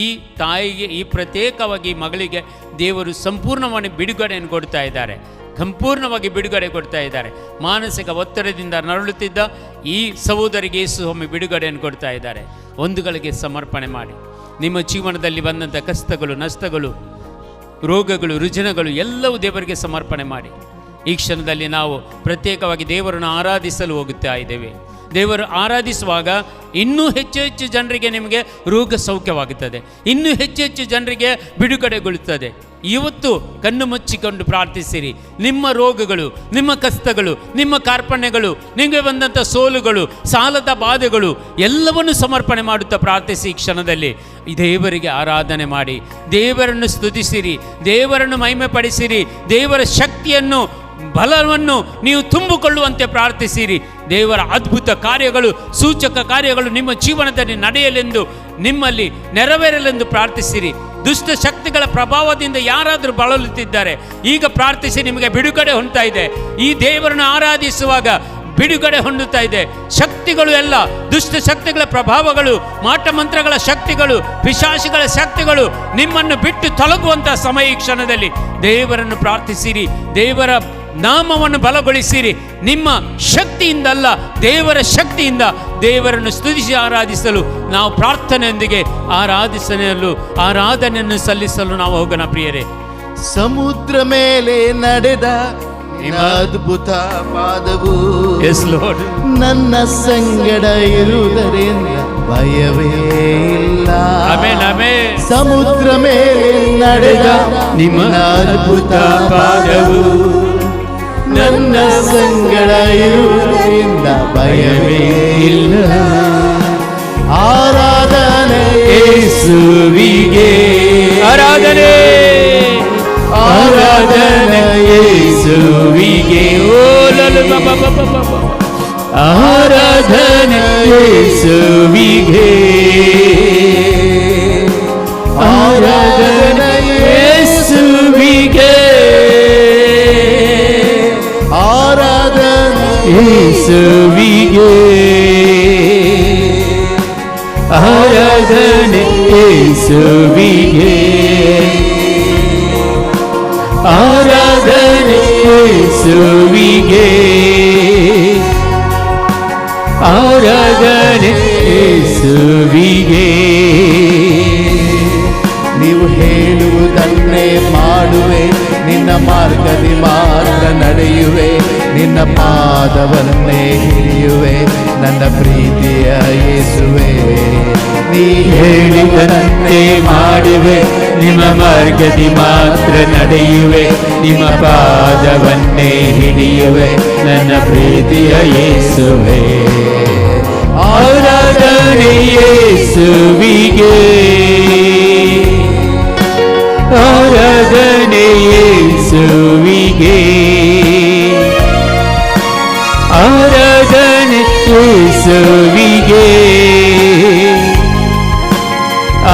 ಈ ತಾಯಿಗೆ, ಈ ಪ್ರತ್ಯೇಕವಾಗಿ ಮಗಳಿಗೆ ದೇವರು ಸಂಪೂರ್ಣವಾಗಿ ಬಿಡುಗಡೆಯನ್ನು ಕೊಡ್ತಾ ಇದ್ದಾರೆ. ಸಂಪೂರ್ಣವಾಗಿ ಬಿಡುಗಡೆ ಕೊಡ್ತಾ ಇದ್ದಾರೆ. ಮಾನಸಿಕ ಒತ್ತಡದಿಂದ ನರಳುತ್ತಿದ್ದ ಈ ಸಹೋದರಿಗೆ ಯೇಸು ಸ್ವಾಮಿ ಬಿಡುಗಡೆಯನ್ನು ಕೊಡ್ತಾ ಇದ್ದಾರೆ. ಒಂದುಗಳಿಗೆ ಸಮರ್ಪಣೆ ಮಾಡಿ. ನಿಮ್ಮ ಜೀವನದಲ್ಲಿ ಬಂದಂಥ ಕಷ್ಟಗಳು, ನಷ್ಟಗಳು, ರೋಗಗಳು, ರುಜಿನಗಳು ಎಲ್ಲವೂ ದೇವರಿಗೆ ಸಮರ್ಪಣೆ ಮಾಡಿ. ಈ ಕ್ಷಣದಲ್ಲಿ ನಾವು ಪ್ರತ್ಯೇಕವಾಗಿ ದೇವರನ್ನು ಆರಾಧಿಸಲು ಹೋಗುತ್ತಾ ಇದ್ದೇವೆ. ದೇವರು ಆರಾಧಿಸುವಾಗ ಇನ್ನೂ ಹೆಚ್ಚು ಹೆಚ್ಚು ಜನರಿಗೆ ನಿಮಗೆ ರೋಗ ಸೌಖ್ಯವಾಗುತ್ತದೆ, ಇನ್ನೂ ಹೆಚ್ಚು ಹೆಚ್ಚು ಜನರಿಗೆ ಬಿಡುಗಡೆಗೊಳ್ಳುತ್ತದೆ. ಇವತ್ತು ಕಣ್ಣು ಮುಚ್ಚಿಕೊಂಡು ಪ್ರಾರ್ಥಿಸಿರಿ. ನಿಮ್ಮ ರೋಗಗಳು, ನಿಮ್ಮ ಕಷ್ಟಗಳು, ನಿಮ್ಮ ಕಾರ್ಪಣ್ಯಗಳು, ನಿಮಗೆ ಬಂದಂಥ ಸೋಲುಗಳು, ಸಾಲದ ಬಾಧೆಗಳು ಎಲ್ಲವನ್ನು ಸಮರ್ಪಣೆ ಮಾಡುತ್ತಾ ಪ್ರಾರ್ಥಿಸಿ. ಈ ಕ್ಷಣದಲ್ಲಿ ದೇವರಿಗೆ ಆರಾಧನೆ ಮಾಡಿ, ದೇವರನ್ನು ಸ್ತುತಿಸಿರಿ, ದೇವರನ್ನು ಮಹಿಮೆ ಪಡಿಸಿರಿ. ದೇವರ ಶಕ್ತಿಯನ್ನು, ಬಲವನ್ನು ನೀವು ತುಂಬಿಕೊಳ್ಳುವಂತೆ ಪ್ರಾರ್ಥಿಸಿರಿ. ದೇವರ ಅದ್ಭುತ ಕಾರ್ಯಗಳು, ಸೂಚಕ ಕಾರ್ಯಗಳು ನಿಮ್ಮ ಜೀವನದಲ್ಲಿ ನಡೆಯಲೆಂದು, ನಿಮ್ಮಲ್ಲಿ ನೆರವೇರಲೆಂದು ಪ್ರಾರ್ಥಿಸಿರಿ. ದುಷ್ಟ ಶಕ್ತಿಗಳ ಪ್ರಭಾವದಿಂದ ಯಾರಾದರೂ ಬಳಲುತ್ತಿದ್ದಾರೆ, ಈಗ ಪ್ರಾರ್ಥಿಸಿ, ನಿಮಗೆ ಬಿಡುಗಡೆ ಹೊಂದ್ತಾ ಇದೆ. ಈ ದೇವರನ್ನು ಆರಾಧಿಸುವಾಗ ಬಿಡುಗಡೆ ಹೊಂದುತ್ತಾ ಇದೆ. ಶಕ್ತಿಗಳು ಎಲ್ಲ, ದುಷ್ಟ ಶಕ್ತಿಗಳ ಪ್ರಭಾವಗಳು, ಮಾಟ ಮಂತ್ರಗಳ ಶಕ್ತಿಗಳು, ಪಿಶಾಚಿಗಳ ಶಕ್ತಿಗಳು ನಿಮ್ಮನ್ನು ಬಿಟ್ಟು ತೊಲಗುವಂಥ ಸಮಯ. ಈ ಕ್ಷಣದಲ್ಲಿ ದೇವರನ್ನು ಪ್ರಾರ್ಥಿಸಿರಿ, ದೇವರ ನಾಮವನ್ನು ಬಲಗೊಳಿಸಿರಿ. ನಿಮ್ಮ ಶಕ್ತಿಯಿಂದಲ್ಲ, ದೇವರ ಶಕ್ತಿಯಿಂದ ದೇವರನ್ನು ಸ್ತುತಿಸಿ ಆರಾಧಿಸಲು ನಾವು ಪ್ರಾರ್ಥನೆಯೊಂದಿಗೆ ಆರಾಧನೆಯನ್ನು ಸಲ್ಲಿಸಲು ನಾವು ಹೋಗೋಣ. ಪ್ರಿಯರೇ, ಸಮುದ್ರ ಮೇಲೆ ನಡೆದ ಅದ್ಭುತ ಪಾದವು ನನ್ನ ಸಂಗಡ ಇರುವುದರಿಂದ ಭಯವೇ ಇಲ್ಲ. ಸಮುದ್ರ ಮೇಲೆ ನಡೆದ ನಿಮ್ಮ ಅದ್ಭುತ ಪಾದವು ನನ್ನ ಸಂಗಡ ಇರುವುದರಿಂದ ಭಯವೇ ಇಲ್ಲ. ಆರಾಧನೆ ಯೇಸುವಿಗೆ, ಆರಾಧನೆ ಆರಾಧನೆ ಯೇಸುವಿಗೆ. ಓ ಲಲು ಆರಾಧನೆ ಯೇಸುವಿಗೆ, ಆರಾಧನೆ ಯೇಸುವಿಗೆ, ಆರಾಧನೆ ಯೇಸುವಿಗೆ, ಆರಾಧನೆ ಯೇಸುವಿಗೆ, ಆರಾಧನೆ ಯೇಸುವಿಗೆ, ಆರಾಧನೆ ಯೇಸುವಿಗೆ. ನೀವು ಹೇಳುವುದನ್ನೇ ಮಾಡುವೆ, ನಿನ್ನ ಮಾರ್ಗದಿ ಮಾತ್ರ ನಡೆಯುವೆ, ನಿನ್ನ ಪಾದವನ್ನೇ ಹಿಡಿಯುವೆ ನನ್ನ ಪ್ರೀತಿಯ ಯೇಸುವೆ. ನೀ ಹೇಳಿದಂತೆ ಮಾಡುವೆ, ನಿಮ್ಮ ಮಾರ್ಗದಿ ಮಾತ್ರ ನಡೆಯುವೆ, ನಿಮ್ಮ ಪಾದವನ್ನೇ ಹಿಡಿಯುವೆ ನನ್ನ ಪ್ರೀತಿಯ ಯೇಸುವೆ. ಆರಾಧನೆ ಯೇಸುವಿಗೆ, ಆರಾಧನೆ ಯೇಸುವಿಗೆ, ಆರಾಧನೆ ಯೇಸುವಿಗೆ,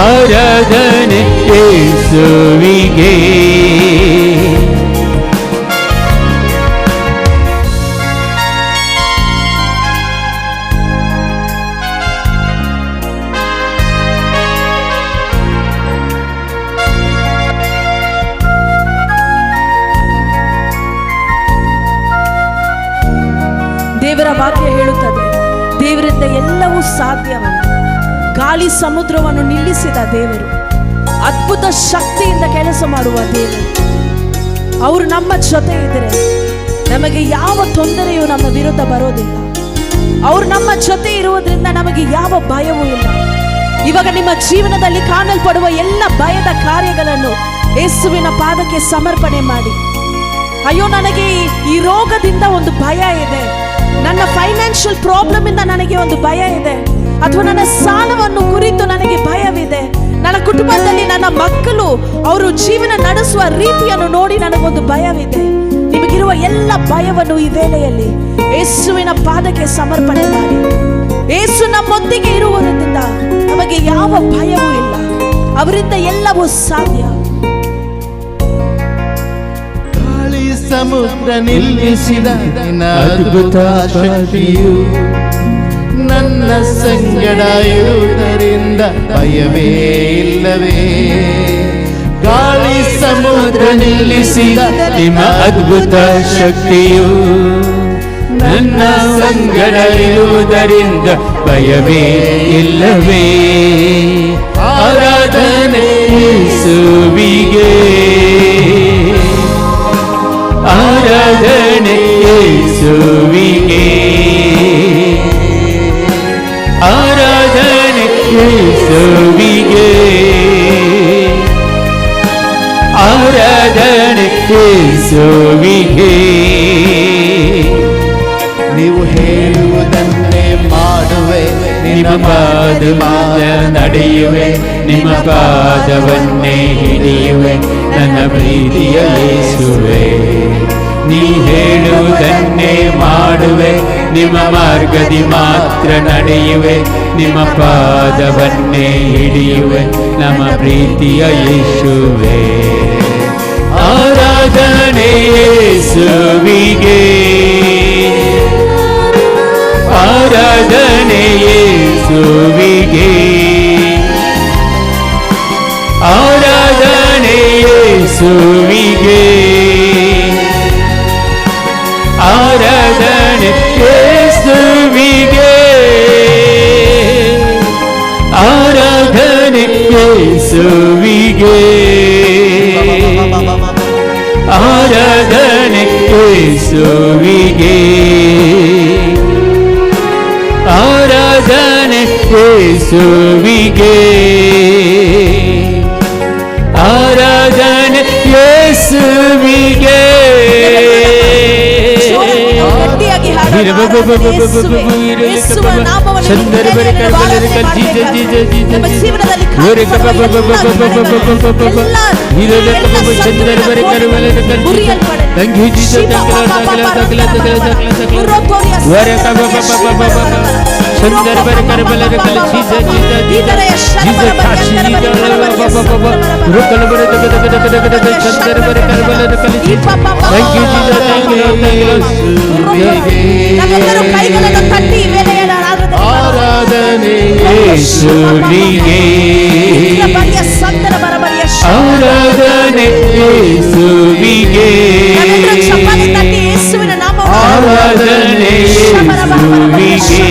ಆರಾಧನೆ ಯೇಸುವಿಗೆ. ದೇವರ ವಾಕ್ಯ ಹೇಳುತ್ತದೆ, ದೇವರಿಂದ ಎಲ್ಲವೂ ಸಾಧ್ಯವಂತ. ಗಾಳಿ ಸಮುದ್ರವನ್ನು ನಿಲ್ಲಿಸಿದ ದೇವರು, ಅದ್ಭುತ ಶಕ್ತಿಯಿಂದ ಕೆಲಸ ಮಾಡುವ ದೇವರು. ಅವರು ನಮ್ಮ ಜೊತೆ ಇದ್ದರೆ ನಮಗೆ ಯಾವ ತೊಂದರೆಯೂ ನಮ್ಮ ವಿರುದ್ಧ ಬರೋದಿಲ್ಲ. ಅವರು ನಮ್ಮ ಜೊತೆ ಇರುವುದರಿಂದ ನಮಗೆ ಯಾವ ಭಯವೂ ಇಲ್ಲ. ಇವಾಗ ನಿಮ್ಮ ಜೀವನದಲ್ಲಿ ಕಾಣಲ್ಪಡುವ ಎಲ್ಲ ಭಯದ ಕಾರ್ಯಗಳನ್ನು ಯೇಸುವಿನ ಪಾದಕ್ಕೆ ಸಮರ್ಪಣೆ ಮಾಡಿ. ಅಯ್ಯೋ, ನನಗೆ ಈ ರೋಗದಿಂದ ಒಂದು ಭಯ ಇದೆ, ನನ್ನ ಫೈನಾನ್ಷಿಯಲ್ ಪ್ರಾಬ್ಲಮ್ ಇಂದ ನನಗೆ ಒಂದು ಭಯ ಇದೆ, ಅಥವಾ ನನ್ನ ಸಾಲವನ್ನು ಕುರಿತು ನನಗೆ ಭಯವಿದೆ, ನನ್ನ ಕುಟುಂಬದಲ್ಲಿ ನನ್ನ ಮಕ್ಕಳು ಅವರು ಜೀವನ ನಡೆಸುವ ರೀತಿಯನ್ನು ನೋಡಿ ನನಗೊಂದು ಭಯವಿದೆ. ನಿಮಗಿರುವ ಎಲ್ಲ ಭಯವನ್ನು ಈ ವೇಳೆಯಲ್ಲಿ ಯೇಸುವಿನ ಪಾದಕ್ಕೆ ಸಮರ್ಪಣೆ ಮಾಡಿ. ಯೇಸು ನಮ್ಮೊಂದಿಗೆ ಇರುವುದರಿಂದ ನಮಗೆ ಯಾವ ಭಯವೂ ಇಲ್ಲ. ಅವರಿಂದ ಎಲ್ಲವೂ ಸಾಧ್ಯ. ಸಮುದ್ರ ನಿಲ್ಲಿಸಿದ ನಿನ್ನ ಅದ್ಭುತ ಶಕ್ತಿಯು ನನ್ನ ಸಂಗಡ ಇರುವುದರಿಂದ ಭಯವೇ ಇಲ್ಲವೇ. ಗಾಳಿ ಸಮುದ್ರ ನಿಲ್ಲಿಸಿದ ನಿಮ್ಮ ಅದ್ಭುತ ಶಕ್ತಿಯು ನನ್ನ ಸಂಗಡ ಇರುವುದರಿಂದ ಭಯವೇ ಇಲ್ಲವೇ. ಆರಾಧನೆ ಯೇಸುವಿಗೆ, ಆರಾಧನೆ ಯೇಸುವಿಗೆ, ಆರಾಧನೆ ಯೇಸುವಿಗೆ, ಆರಾಧನೆ ಯೇಸುವಿಗೆ. ನೀವು ಹೇಳುವುದನ್ನೇ ಮಾಡುವೆ, ನಿಮ್ಮ ಪಾದವನ್ನ ನಡೆಯುವೆ, ನಿಮ್ಮ ಪಾದವನ್ನೇ ಹಿಡಿಯುವೆ ನನ್ನ ಪ್ರೀತಿಯ ಯೇಸುವೆ. ನೀ ಹೇಳುವುದನ್ನೇ ಮಾಡುವೆ, ನಿಮ್ಮ ಮಾರ್ಗದಿ ಮಾತ್ರ ನಡೆಯುವೆ, ನಿಮ್ಮ ಪಾದವನ್ನೇ ಹಿಡಿಯುವೆ ನಮ್ಮ ಪ್ರೀತಿಯ ಯೇಸುವೆ. ಆರಾಧನೆ ಯೇಸುವಿಗೆ, ಆರಾಧನೆ ಯೇಸುವಿಗೆ, ಆರಾಧನೆ ಯೇಸುವಿಗೆ, ಆರಾಧನೆ ಯೇಸುವಿಗೆ, ಆರಾಧನೆ ಯೇಸುವಿಗೆ, ಆರಾಧನೆ ಯೇಸುವಿಗೆ, ಆರಾಧನೆ ಯೇಸುವಿಗೆ, ಆರಾಧನೆ ಯೇಸುವಿಗೆ. ಗಟ್ಟಿಯಾಗಿ ಹಾಡೋಣ. ಯೇಸುವಿನ ನಾಮವನ್ನು ನಮ್ಮ ಜೀವನದಲ್ಲಿ ಎಲ್ಲ Thank you, Jesus. Thank you, ನಾವೆಲ್ಲರೂ ಕೈಗಳನ್ನು ತಟ್ಟಿ ವೇಳೆಯ ಆರಾಧನೆ ಯೇಸುವಿಗೆ, ಸಂತರ ಬರಬರಿಯ ಆರಾಧನೆ ಯೇಸುವಿಗೆ, ಚಪ್ಪಾಳೆ ತಟ್ಟಿ ಯೇಸುವಿನ ನಾಮವನ್ನು ಆರಾಧನೆ ಯೇಸುವಿಗೆ,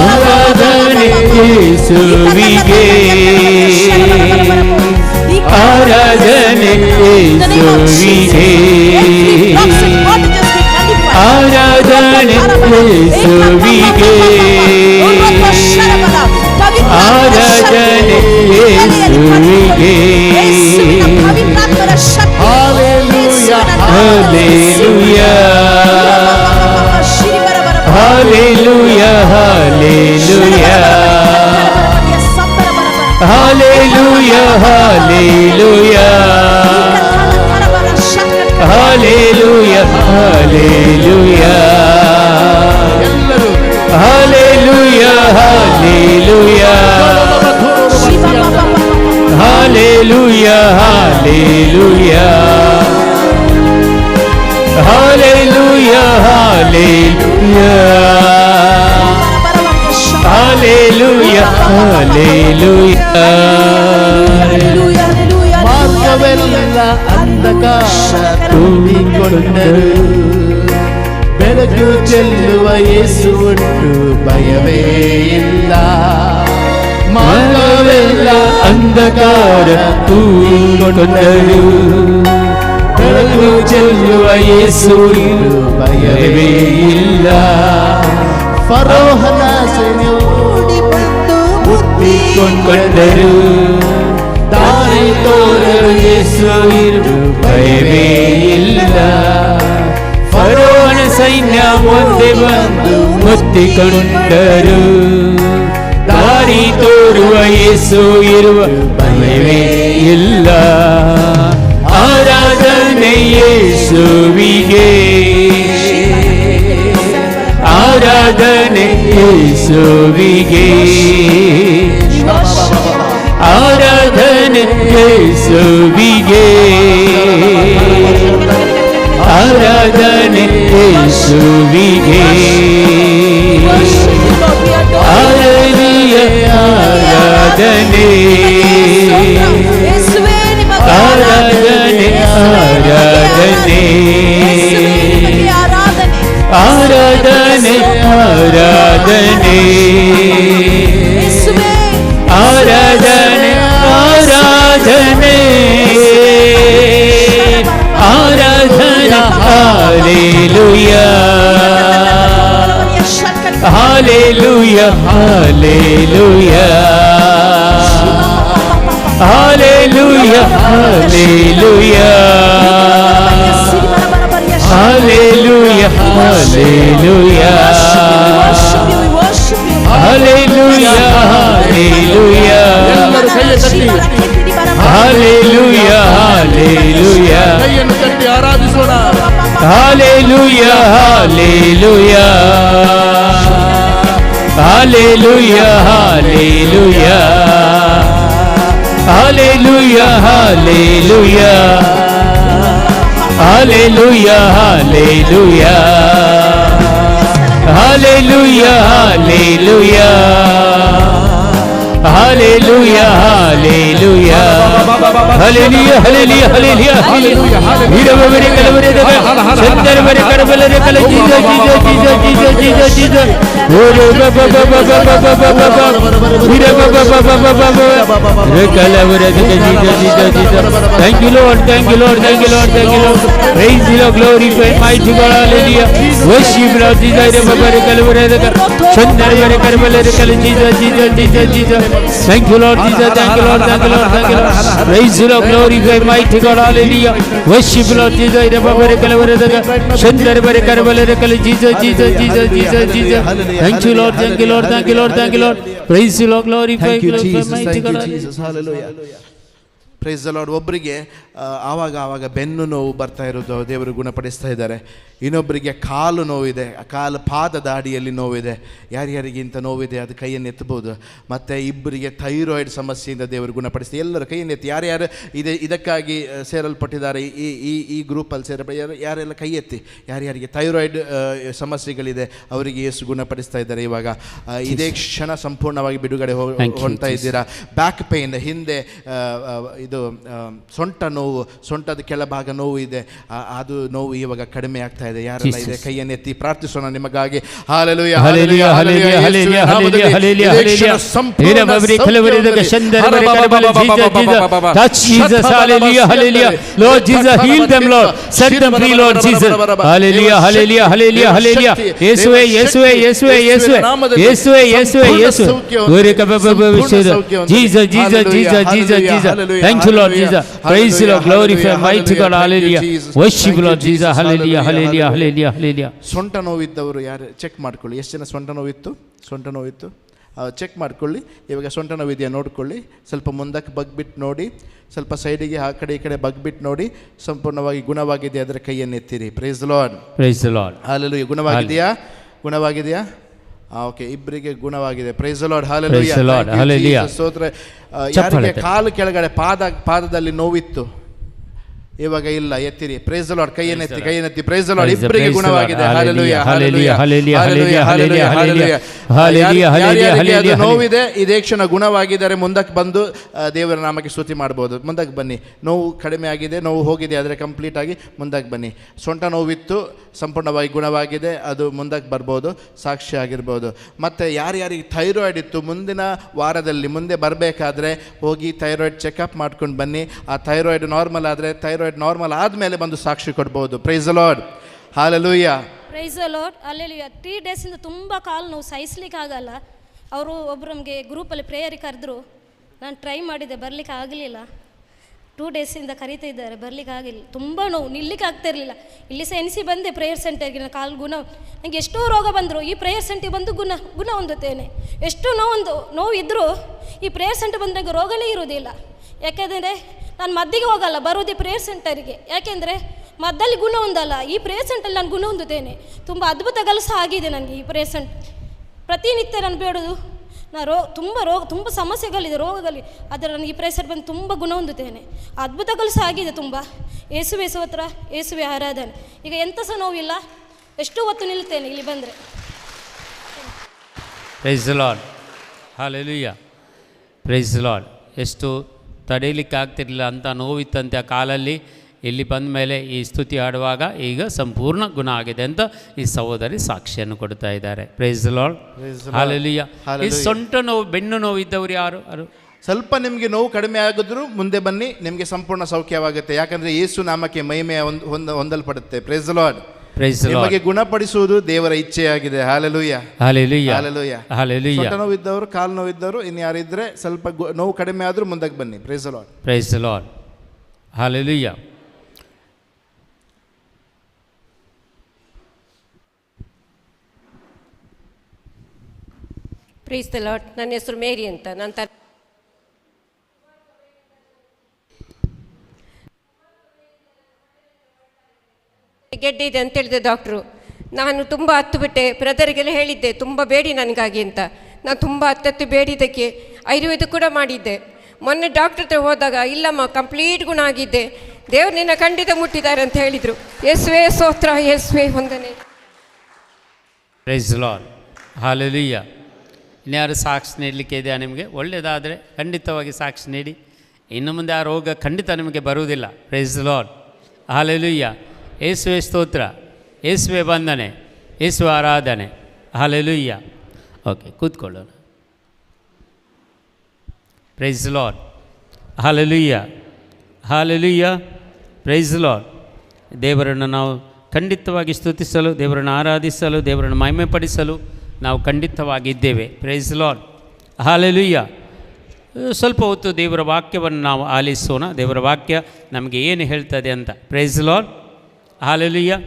ಆರಾಧನೆ ಯೇಸುವಿಗೆ, ಆರಾಧನೆ ಯೇಸುವಿಗೆ, ಆರಾಧನೆ ಯೇಸುವಿಗೆ, ಆರಾಧನೆ ಯೇಸುವಿಗೆ. Hallelujah, hallelujah, hallelujah, hallelujah, hallelujah, hallelujah, hallelujah, hallelujah, hallelujah, hallelujah, hallelujah, hallelujah, hallelujah, hallelujah, hallelujah, hallelujah. ಮಾರ್ಗವೆಲ್ಲ ಅಂಧಕಾರ ತುಂಬಿಕೊಂಡರು, ಬೆಳಕು ಚೆಲ್ಲುವ ಯೇಸು ಉಂಟು, ಭಯವೇ ಇಲ್ಲ. ಮಾರ್ಗವೆಲ್ಲ ಅಂಧಕಾರ ತುಂಬಿಕೊಂಡರು, ಬೆಳಕು ಚೆಲ್ಲುವ ಯೇಸು ಉಂಟು, ಭಯವೇ ಇಲ್ಲ. ಫರೋಹನ ಸೈನ್ಯ ಮುತ್ತಿಕೊಂಡರು, ದಾರಿ ತೋರಲು ಯೇಸು ಇರು, ಭಯವೇ ಇಲ್ಲ. ಫರೋಹನ ಸೈನ್ಯ ಮುಂದೆ ಬಂದು ಮುತ್ತಿಕೊಂಡರು, ದಾರಿ ತೋರುವ ಯೇಸು ಇರುವ, ಭಯವೇ ಇಲ್ಲ. ಆರಾಧನೆ ಯೇಸುವಿಗೆ, ಆರಾಧನೆ ಯೇಸುವಿಗೆ, ಆರಾಧನೆ ಯೇಸುವಿಗೆ, ಆರಾಧನೆ ಯೇಸುವಿಗೆ, ಆರಾಧನೆ ಆರಾಧನೆ ಆರಾಧನೆ ಆರಾಧನೆ ಆರಾಧನೆ ಆರಾಧನೆ ಆರಾಧನೆ ಆರಾಧನೆ ಆರಾಧನೆ hallelujah hallelujah hallelujah hallelujah hallelujah Hallelujah, hallelujah, hallelujah, hallelujah, hallelujah, hallelujah, hallelujah, hallelujah, hallelujah, hallelujah, hallelujah, hallelujah. Hallelujah, hallelujah, hallelujah, hallelujah, hallelujah, hallelujah, hallelujah, hallelujah, hallelujah, Hallelujah, Thank you, Lord, thank you, Lord, thank you, Lord, thank you, Lord. Praise you, Lord, glorify, mighty God, hallelujah. Worship, Lord, Jesus, Jesus. Thank you, Lord, Jesus, thank you, Lord, thank you, Lord, thank you, Lord. Praise you, Lord, glorify, mighty God, hallelujah. Worship, Lord, Jesus, Jesus, Jesus, Jesus, Jesus, Jesus. Thank you, Lord, thank you, Lord, thank you, Lord, thank you, Lord. Praise you, Lord. Glorify, Thank you, glorify, Jesus. mighty Thank you, God. Jesus. Hallelujah. Price the lord. ಒಬ್ಬರಿಗೆ ಆವಾಗ ಬೆನ್ನು ನೋವು ಬರ್ತಾ ಇರೋದು ದೇವರು ಗುಣಪಡಿಸ್ತಾ ಇದ್ದಾರೆ. ಇನ್ನೊಬ್ಬರಿಗೆ ಕಾಲು ನೋವಿದೆ, ಪಾದದ ಅಡಿಯಲ್ಲಿ ನೋವಿದೆ. ಯಾರ್ಯಾರಿಗೆ ಇಂಥ ನೋವಿದೆ ಅದು ಕೈಯನ್ನು ಎತ್ತಬಹುದು. ಮತ್ತು ಇಬ್ಬರಿಗೆ ಥೈರಾಯ್ಡ್ ಸಮಸ್ಯೆಯಿಂದ ದೇವರು ಗುಣಪಡಿಸ್ತಾರೆ. ಎಲ್ಲರೂ ಕೈಯನ್ನು ಎತ್ತಿ, ಯಾರ್ಯಾರು ಇದಕ್ಕಾಗಿ ಸೇರಲ್ಪಟ್ಟಿದ್ದಾರೆ, ಈ ಗ್ರೂಪಲ್ಲಿ ಯಾರೆಲ್ಲ ಕೈ ಎತ್ತಿ. ಯಾರ್ಯಾರಿಗೆ ಥೈರಾಯ್ಡ್ ಸಮಸ್ಯೆಗಳಿದೆ ಅವರಿಗೆ ಯೇಸು ಗುಣಪಡಿಸ್ತಾ ಇದ್ದಾರೆ. ಇವಾಗ ಇದೇ ಕ್ಷಣ ಸಂಪೂರ್ಣವಾಗಿ ಬಿಡುಗಡೆ ಹೊಂದ್ತಾ ಇದ್ದೀರಾ. ಬ್ಯಾಕ್ ಪೇನ್, ಹಿಂದೆ ಇದು ಸೊಂಟ ನೋವು, ಸೊಂಟದ ಕೆಳಭಾಗ ನೋವು ಇದೆ, ಅದು ನೋವು ಇವಾಗ ಕಡಿಮೆ ಆಗ್ತಾ ಇದೆ. ಯಾರೆಲ್ಲ ಇದೆ ಕೈಯನ್ನು ಎತ್ತಿ ಪ್ರಾರ್ಥಿಸೋಣ ನಿಮಗಾಗಿ. Hallelujah, hallelujah, hallelujah, hallelujah, hallelujah, hallelujah, hallelujah. Touch Jesus, hallelujah, hallelujah. Lord Jesus, heal them, Lord. Set them free, Lord Jesus. Hallelujah, hallelujah, hallelujah, hallelujah. ಯೇಸುವೇ, ಯೇಸುವೇ, ಯೇಸುವೇ, ಯೇಸುವೇ, ಯೇಸುವೇ, ಯೇಸುವೇ, ಯೇಸುವೇ. Jesus, Jesus, Jesus, Jesus, Jesus. Thank you, Lord Jesus. Praise you, Lord. Glorify, mighty God. Hallelujah. Worship, Lord Jesus. Hallelujah, hallelujah, hallelujah, hallelujah. ಸೊಂಟ ನೋವಿದ್ದವರು ಯಾರು check ಮಾಡ್ಕೊಳ್ಳಿ. ಎಷ್ಟು ಜನ ಸೊಂಟ ನೋವಿತ್ತು ಚೆಕ್ ಮಾಡ್ಕೊಳ್ಳಿ. ಇವಾಗ ಸೊಂಟ ನೋವಿದೆಯಾ ನೋಡ್ಕೊಳ್ಳಿ. ಸ್ವಲ್ಪ ಮುಂದಕ್ಕೆ ಬಗ್ಬಿಟ್ಟು ನೋಡಿ, ಸ್ವಲ್ಪ ಸೈಡಿಗೆ ಆ ಕಡೆ ಈ ಕಡೆ ಬಗ್ಬಿಟ್ಟು ನೋಡಿ. ಸಂಪೂರ್ಣವಾಗಿ ಗುಣವಾಗಿದೆ ಅದರ ಕೈಯನ್ನು ಎತ್ತಿರಿ. Price the lord, price the Lord. Hallelujah. ಗುಣವಾಗಿದೆಯಾ? Okay, ಇಬ್ಬರಿಗೆ ಗುಣವಾಗಿದೆ. Price the Lord, hallelujah, hallelujah. ಸ್ತೋತ್ರ. ಯಾರಿಗೆ ಕಾಲು ಕೆಳಗಡೆ ಪಾದದಲ್ಲಿ ನೋವಿತ್ತು ಇವಾಗ ಇಲ್ಲ, ಎತ್ತಿರಿ. Price the lord, ಕೈಯನ್ನೆತ್ತಿ. Price the lord, ಇಬ್ಬರಿಗೆ ಗುಣವಾಗಿದೆ. Hallelujah, hallelujah, hallelujah, hallelujah, hallelujah, hallelujah. ನೋವಿದೆ, ಇದೇ ಕ್ಷಣ ಗುಣವಾಗಿದ್ದಾರೆ. ಮುಂದಕ್ಕೆ ಬಂದು ದೇವರ ನಾಮಕ್ಕೆ ಸ್ತುತಿ ಮಾಡ್ಬೋದು. ಮುಂದಕ್ಕೆ ಬನ್ನಿ. ನೋವು ಕಡಿಮೆ ಆಗಿದೆ, ನೋವು ಹೋಗಿದೆ, ಆದರೆ ಕಂಪ್ಲೀಟ್ ಆಗಿ ಮುಂದಕ್ಕೆ ಬನ್ನಿ. ಸೊಂಟ ನೋವಿತ್ತು, ಸಂಪೂರ್ಣವಾಗಿ ಗುಣವಾಗಿದೆ, ಅದು ಮುಂದಕ್ಕೆ ಬರ್ಬೋದು, ಸಾಕ್ಷಿ ಆಗಿರ್ಬೋದು. ಮತ್ತು ಯಾರ್ಯಾರಿಗೆ ಥೈರಾಯ್ಡ್ ಇತ್ತು, ಮುಂದಿನ ವಾರದಲ್ಲಿ ಮುಂದೆ ಬರಬೇಕಾದ್ರೆ ಹೋಗಿ ಥೈರಾಯ್ಡ್ ಚೆಕಪ್ ಮಾಡ್ಕೊಂಡು ಬನ್ನಿ. ಆ ಥೈರಾಯ್ಡ್ ನಾರ್ಮಲ್ ಆದರೆ, ಥೈರಾಯ್ಡ್ ನಾರ್ಮಲ್ ಆದಮೇಲೆ ಬಂದು ಸಾಕ್ಷಿ ಕೊಡ್ಬೋದು. Price the Lord, hallelujah. Price the lord, alleluia. 3 ಡೇಸಿಂದ ತುಂಬ ಕಾಲು ನೋವು ಸಹಿಸ್ಲಿಕ್ಕೆ ಆಗಲ್ಲ. ಅವರು ಒಬ್ಬರು ನಮಗೆ ಗ್ರೂಪಲ್ಲಿ ಪ್ರೇಯರಿಗೆ ಕರೆದ್ರು. ನಾನು ಟ್ರೈ ಮಾಡಿದೆ, ಬರಲಿಕ್ಕೆ ಆಗಲಿಲ್ಲ. 2 ಡೇಸಿಂದ ಕರೀತಾ ಇದ್ದಾರೆ, ಬರಲಿಕ್ಕೆ ಆಗಿಲ್ಲ. ತುಂಬ ನೋವು, ನಿಲ್ಲಿಕ್ಕೆ ಆಗ್ತಾ ಇರಲಿಲ್ಲ. ಇಲ್ಲಿ ಸಹ ಎನಿಸಿ ಬಂದೆ ಪ್ರೇಯರ್ ಸೆಂಟರ್ಗೆ. ನಾನು ಕಾಲು ಗುಣ, ನನಗೆ ಎಷ್ಟೋ ರೋಗ ಬಂದರು, ಈ ಪ್ರೇಯರ್ ಸೆಂಟರ್ಗೆ ಬಂದು ಗುಣ ಹೊಂದುತ್ತೇನೆ. ಎಷ್ಟು ನೋವು ಇದ್ದರೂ ಈ ಪ್ರೇಯರ್ ಸೆಂಟರ್ ಬಂದು ನನಗೆ ರೋಗನೇ ಇರುವುದಿಲ್ಲ. ಯಾಕೆಂದರೆ ನಾನು ಮದ್ದಿಗೆ ಹೋಗಲ್ಲ, ಬರೋದೇ ಪ್ರೇಯರ್ ಸೆಂಟರಿಗೆ. ಯಾಕೆಂದರೆ ಮದ್ದಲ್ಲಿ ಗುಣ ಹೊಂದಲ್ಲ, ಈ ಪ್ರೇಯರ್ ಸೆಂಟಲ್ಲಿ ನಾನು ಗುಣ ಹೊಂದುತ್ತೇನೆ. ತುಂಬ ಅದ್ಭುತಗಳು ಸಹ ಆಗಿದೆ ನನಗೆ ಈ ಪ್ರೇಯರ್ ಸೆಂಟರ್. ಪ್ರತಿನಿತ್ಯ ನಾನು ಬೇಡೋದು, ನಾನು ತುಂಬ ಸಮಸ್ಯೆಗಳಿದೆ, ರೋಗದಲ್ಲಿ, ಆದರೆ ನನಗೆ ಈ ಪ್ರೇಯರ್ ಸೆಂಟರ್ ಬಂದು ತುಂಬ ಗುಣ ಹೊಂದುತ್ತೇನೆ. ಅದ್ಭುತಗಳು ಸಹ ಆಗಿದೆ ತುಂಬ. ಯೇಸುವೆ ಸ್ತೋತ್ರ, ಯೇಸುವೆ ಆರಾಧನೆ. ಈಗ ಎಂಥ ಸಹ ನೋವಿಲ್ಲ, ಎಷ್ಟು ಹೊತ್ತು ನಿಲ್ತೇನೆ ಇಲ್ಲಿ ಬಂದರೆ. Price the Lord, hallelujah. Price the lord. ಎಷ್ಟು ತಡೆಯಲಿಕ್ಕೆ ಆಗ್ತಿರಲಿಲ್ಲ ಅಂತ ನೋವಿತ್ತಂತೆ ಆ ಕಾಲಲ್ಲಿ. ಇಲ್ಲಿ ಬಂದ ಮೇಲೆ ಈ ಸ್ತುತಿ ಹಾಡುವಾಗ ಈಗ ಸಂಪೂರ್ಣ ಗುಣ ಆಗಿದೆ ಅಂತ ಈ ಸಹೋದರಿ ಸಾಕ್ಷಿಯನ್ನು ಕೊಡ್ತಾ ಇದ್ದಾರೆ. Price the Lord, hallelujah. ಈ ಸೊಂಟ ನೋವು, ಬೆನ್ನು ನೋವು ಇದ್ದವರು ಯಾರು? ಸ್ವಲ್ಪ ನಿಮಗೆ ನೋವು ಕಡಿಮೆ ಆಗಿದ್ರು ಮುಂದೆ ಬನ್ನಿ, ನಿಮಗೆ ಸಂಪೂರ್ಣ ಸೌಖ್ಯವಾಗುತ್ತೆ. ಯಾಕಂದರೆ ಯೇಸು ನಾಮಕ್ಕೆ ಮಹಿಮೆ ಹೊಂದಲ್ಪಡುತ್ತೆ. Price the lord. ನಿಮಗೆ ಗುಣಪಡಿಸುವುದು ದೇವರ ಇಚ್ಛೆಯಾಗಿದೆ. Hallelujah, hallelujah, hallelujah, hallelujah. ಸೊಂಟ ನೋವಿದ್ದವರು, ಕಾಲು ನೋವಿದ್ದವರು, ಇನ್ಯಾರಿದ್ರೆ ಸ್ವಲ್ಪ ನೋವು ಕಡಿಮೆ ಆದರೂ ಮುಂದಕ್ಕೆ ಬನ್ನಿ. Price the lord, price the Lord, hallelujah. Price the lord. ನನ್ನ ಹೆಸರು ಮೇರಿ ಅಂತ. ನಾನು ಗೆಡ್ಡೆ ಇದೆ ಅಂತ ಹೇಳಿದೆ ಡಾಕ್ಟ್ರು. ನಾನು ತುಂಬ ಹತ್ತು ಬಿಟ್ಟೆ. ಬ್ರದರಿಗೆಲ್ಲ ಹೇಳಿದ್ದೆ ತುಂಬ ಬೇಡಿ ನನಗಾಗಿ ಅಂತ. ನಾನು ತುಂಬ ಹತ್ತತ್ತು ಬೇಡಿದ್ದಕ್ಕೆ ಆಯುರ್ವೇದ ಕೂಡ ಮಾಡಿದ್ದೆ. ಮೊನ್ನೆ ಡಾಕ್ಟ್ರ್ ಹತ್ರ ಹೋದಾಗ, ಇಲ್ಲಮ್ಮ ಕಂಪ್ಲೀಟ್ ಗುಣ ಆಗಿದ್ದೆ, ದೇವ್ರು ನಿನ್ನ ಖಂಡಿತ ಮುಟ್ಟಿದ್ದಾರೆ ಅಂತ ಹೇಳಿದರು. ಯೇಸುವೆ ಸ್ತೋತ್ರ, ಯೇಸುವೆ ವಂದನೆ. Price the Lord, hallelujah. ಇನ್ಯಾರು ಸಾಕ್ಷಿ ನೀಡಲಿಕ್ಕೆ ಇದೆಯಾ ನಿಮಗೆ? ಒಳ್ಳೆಯದಾದರೆ ಖಂಡಿತವಾಗಿ ಸಾಕ್ಷಿ ನೀಡಿ. ಇನ್ನು ಮುಂದೆ ಆ ರೋಗ ಖಂಡಿತ ನಿಮಗೆ ಬರುವುದಿಲ್ಲ. Price the Lord, hallelujah. ಯೇಸುವೆ ಸ್ತೋತ್ರ, ಯೇಸುವೆ ವಂದನೆ, ಯೇಸುವೆ ಆರಾಧನೆ. Hallelujah. Okay, ಕೂತ್ಕೊಳ್ಳೋಣ. Price the Lord, hallelujah, hallelujah. Price the lord. ದೇವರನ್ನು ನಾವು ಖಂಡಿತವಾಗಿ ಸ್ತುತಿಸಲು, ದೇವರನ್ನು ಆರಾಧಿಸಲು, ದೇವರನ್ನು ಮಹಿಮೆಪಡಿಸಲು ನಾವು ಖಂಡಿತವಾಗಿದ್ದೇವೆ. Price the Lord, hallelujah. ಸ್ವಲ್ಪ ಹೊತ್ತು ದೇವರ ವಾಕ್ಯವನ್ನು ನಾವು ಆಲಿಸೋಣ. ದೇವರ ವಾಕ್ಯ ನಮಗೆ ಏನು ಹೇಳ್ತದೆ ಅಂತ. Price the Lord, hallelujah.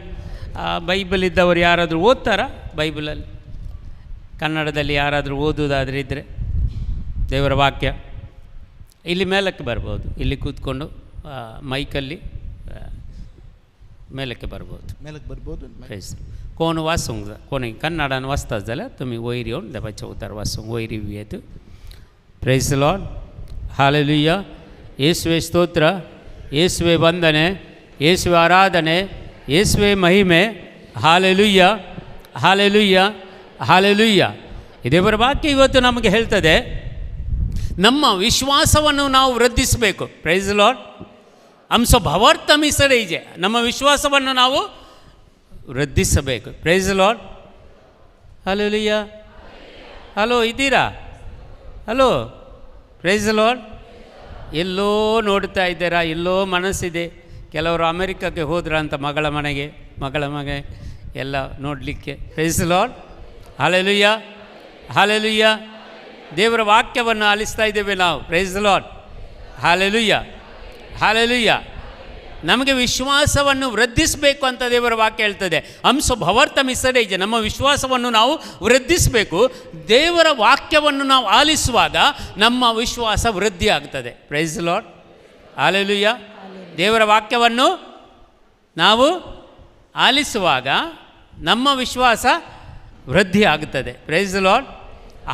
Bible ಇದ್ದವರು ಯಾರಾದರೂ ಓದ್ತಾರಾ? ಬೈಬಲಲ್ಲಿ ಕನ್ನಡದಲ್ಲಿ ಯಾರಾದರೂ ಓದುವುದಾದರೆ ಇದ್ದರೆ ದೇವರ ವಾಕ್ಯ ಇಲ್ಲಿ ಮೇಲಕ್ಕೆ ಬರ್ಬೋದು, ಇಲ್ಲಿ ಕೂತ್ಕೊಂಡು ಮೈಕಲ್ಲಿ ಮೇಲಕ್ಕೆ ಬರ್ಬೋದು. ಪ್ರೇಸ್ ಕೋನು ವಾಸಂಗ ಕೋನಿ ಕನ್ನಡನ ವಾಸ್ತದಲ್ಲ ತುಮಿ ವೈರಿ ಓನ್ ದೆಪ ಚೌತಾರ ವಾಸಂಗ ವೈರಿ ವಿಯೇತು. Price lord, hallelujah. ಯೇಸುವೆ ಸ್ತೋತ್ರ, ಯೇಸುವೆ ವಂದನೆ, ಯೇಸುವೆ ಆರಾಧನೆ, ಯೇಸುವೆ ಮಹಿಮೆ. Hallelujah, hallelujah, hallelujah. ದೇವರ ವಾಕ್ಯ ಇವತ್ತು ನಮಗೆ ಹೇಳ್ತದೆ, ನಮ್ಮ ವಿಶ್ವಾಸವನ್ನು ನಾವು ವೃದ್ಧಿಸಬೇಕು. Price lord. ಅಂಶ ಭವರ್ತಮಿಸರೈಜೆ, ನಮ್ಮ ವಿಶ್ವಾಸವನ್ನು ನಾವು ವೃದ್ಧಿಸಬೇಕು. Price lord. ಹಾಲೆಲೂಯಾ. ಹಲೋ, ಇದ್ದೀರಾ? Hello, price lord. ಎಲ್ಲೋ ನೋಡ್ತಾ ಇದ್ದೀರಾ, ಎಲ್ಲೋ ಮನಸ್ಸಿದೆ. ಕೆಲವರು ಅಮೆರಿಕಕ್ಕೆ ಹೋದ್ರ ಅಂತ ಮಗಳ ಮನೆ ಎಲ್ಲ ನೋಡಲಿಕ್ಕೆ. Praise lord. Hallelujah, hallelujah. ದೇವರ ವಾಕ್ಯವನ್ನು ಆಲಿಸ್ತಾ ಇದ್ದೇವೆ ನಾವು. Praise lord. Hallelujah, hallelujah. ನಮಗೆ ವಿಶ್ವಾಸವನ್ನು ವೃದ್ಧಿಸಬೇಕು ಅಂತ ದೇವರ ವಾಕ್ಯ ಹೇಳ್ತದೆ. ಅಂಶ ಭವರ್ತ ಮಿಸರೇಜ, ನಮ್ಮ ವಿಶ್ವಾಸವನ್ನು ನಾವು ವೃದ್ಧಿಸಬೇಕು. ದೇವರ ವಾಕ್ಯವನ್ನು ನಾವು ಆಲಿಸುವಾಗ ನಮ್ಮ ವಿಶ್ವಾಸ ವೃದ್ಧಿ ಆಗ್ತದೆ. Praise lord. ಹಾಲೆಲೂಯಾ. ದೇವರ ವಾಕ್ಯವನ್ನು ನಾವು ಆಲಿಸುವಾಗ ನಮ್ಮ ವಿಶ್ವಾಸ ವೃದ್ಧಿ ಆಗುತ್ತದೆ. Praise lord.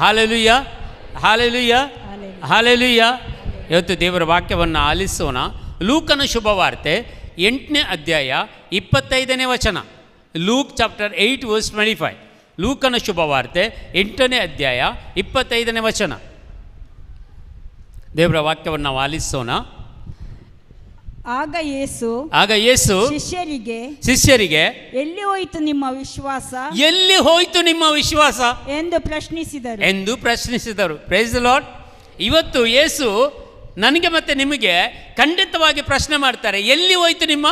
Hallelujah, hallelujah, hallelujah. ಇವತ್ತು ದೇವರ ವಾಕ್ಯವನ್ನು ಆಲಿಸೋಣ. ಲೂಕನ ಶುಭವಾರ್ತೆ 8ನೇ ಅಧ್ಯಾಯ 25ನೇ ವಚನ. Luke chapter 8 verse 25. ಲೂಕನ ಶುಭವಾರ್ತೆ 8ನೇ ಅಧ್ಯಾಯ 25ನೇ ವಚನ. ದೇವರ ವಾಕ್ಯವನ್ನು ನಾವು ಆಲಿಸೋಣ. ಆಗ ಯೇಸು ಶಿಷ್ಯರಿಗೆ ಎಲ್ಲಿ ಹೋಯಿತು ನಿಮ್ಮ ವಿಶ್ವಾಸ, ಎಲ್ಲಿ ಹೋಯಿತು ನಿಮ್ಮ ವಿಶ್ವಾಸ ಎಂದು ಪ್ರಶ್ನಿಸಿದರು. Praise lord. ಇವತ್ತು ಯೇಸು ನನಗೆ ಮತ್ತು ನಿಮಗೆ ಖಂಡಿತವಾಗಿ ಪ್ರಶ್ನೆ ಮಾಡ್ತಾರೆ, ಎಲ್ಲಿ ಹೋಯ್ತು ನಿಮ್ಮ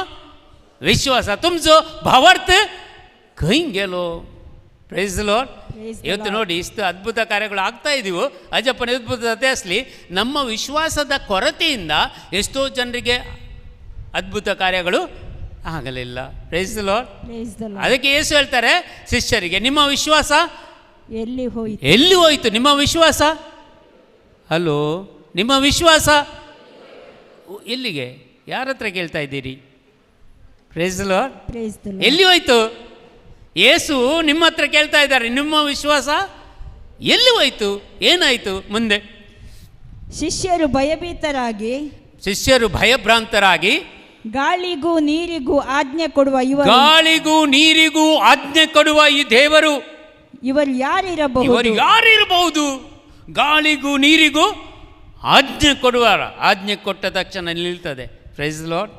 ವಿಶ್ವಾಸ? ತುಮ್ಸು ಭವರ್ತ್ ಕೈಂಗೆಲೋ. Price lord. ಇವತ್ತು ನೋಡಿ, ಇಷ್ಟು ಅದ್ಭುತ ಕಾರ್ಯಗಳು ಆಗ್ತಾ ಇದ್ದೀವೋ, ಅಜ್ಜಪ್ಪನ ಅದ್ಭುತತೆ ಅಸಲಿ ನಮ್ಮ ವಿಶ್ವಾಸದ ಕೊರತೆಯಿಂದ ಎಷ್ಟೋ ಜನರಿಗೆ ಅದ್ಭುತ ಕಾರ್ಯಗಳು ಆಗಲಿಲ್ಲ. Praise lord. ಅದಕ್ಕೆ ಯೇಸು ಹೇಳ್ತಾರೆ ಶಿಷ್ಯರಿಗೆ, ನಿಮ್ಮ ವಿಶ್ವಾಸ ಎಲ್ಲಿ ಹೋಯಿತು ನಿಮ್ಮ ವಿಶ್ವಾಸ? ಹಲೋ, ನಿಮ್ಮ ವಿಶ್ವಾಸ ಎಲ್ಲಿಗೆ? ಯಾರ ಹತ್ರ ಕೇಳ್ತಾ ಇದ್ದೀರಿ? Praise lord. ಎಲ್ಲಿ ಹೋಯ್ತು? ಯೇಸು ನಿಮ್ಮ ಹತ್ರ ಕೇಳ್ತಾ ಇದ್ದಾರೆ, ನಿಮ್ಮ ವಿಶ್ವಾಸ ಎಲ್ಲಿ ಹೋಯ್ತು? ಏನಾಯಿತು ಮುಂದೆ? ಶಿಷ್ಯರು ಭಯಭ್ರಾಂತರಾಗಿ ಗಾಳಿಗೂ ನೀರಿಗೂ ಆಜ್ಞೆ ಕೊಡುವ ಈ ದೇವರು ಇವರು ಯಾರಿರಬಹುದು? ಗಾಳಿಗೂ ನೀರಿಗೂ ಆಜ್ಞೆ ಕೊಟ್ಟ ತಕ್ಷಣ ನಿಲ್ತದೆ. Praise lord.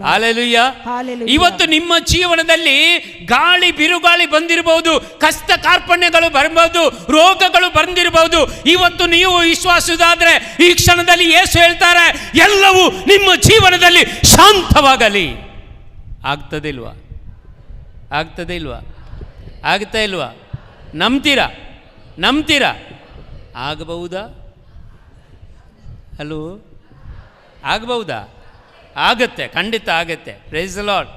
ಹಾಲೆಲೂಯಾ. ಇವತ್ತು ನಿಮ್ಮ ಜೀವನದಲ್ಲಿ ಗಾಳಿ ಬಿರುಗಾಳಿ ಬಂದಿರಬಹುದು, ಕಷ್ಟ ಕಾರ್ಪಣ್ಯಗಳು ಬರಬಹುದು, ರೋಗಗಳು ಬಂದಿರಬಹುದು. ಇವತ್ತು ನೀವು ವಿಶ್ವಾಸದಾದ್ರೆ ಈ ಕ್ಷಣದಲ್ಲಿ ಯೇಸು ಹೇಳ್ತಾರೆ, ಎಲ್ಲವೂ ನಿಮ್ಮ ಜೀವನದಲ್ಲಿ ಶಾಂತವಾಗಲಿ. ಆಗ್ತದೆ ಇಲ್ವಾ? ಆಗ್ತದೆ ಇಲ್ವಾ? ಆಗ್ತಾ ಇಲ್ವಾ? ನಂಬ್ತೀರಾ? ಆಗಬಹುದಾ? ಹಲೋ, ಆಗಬಹುದಾ? ಆಗತ್ತೆ, ಖಂಡಿತ ಆಗತ್ತೆ. Praise lord.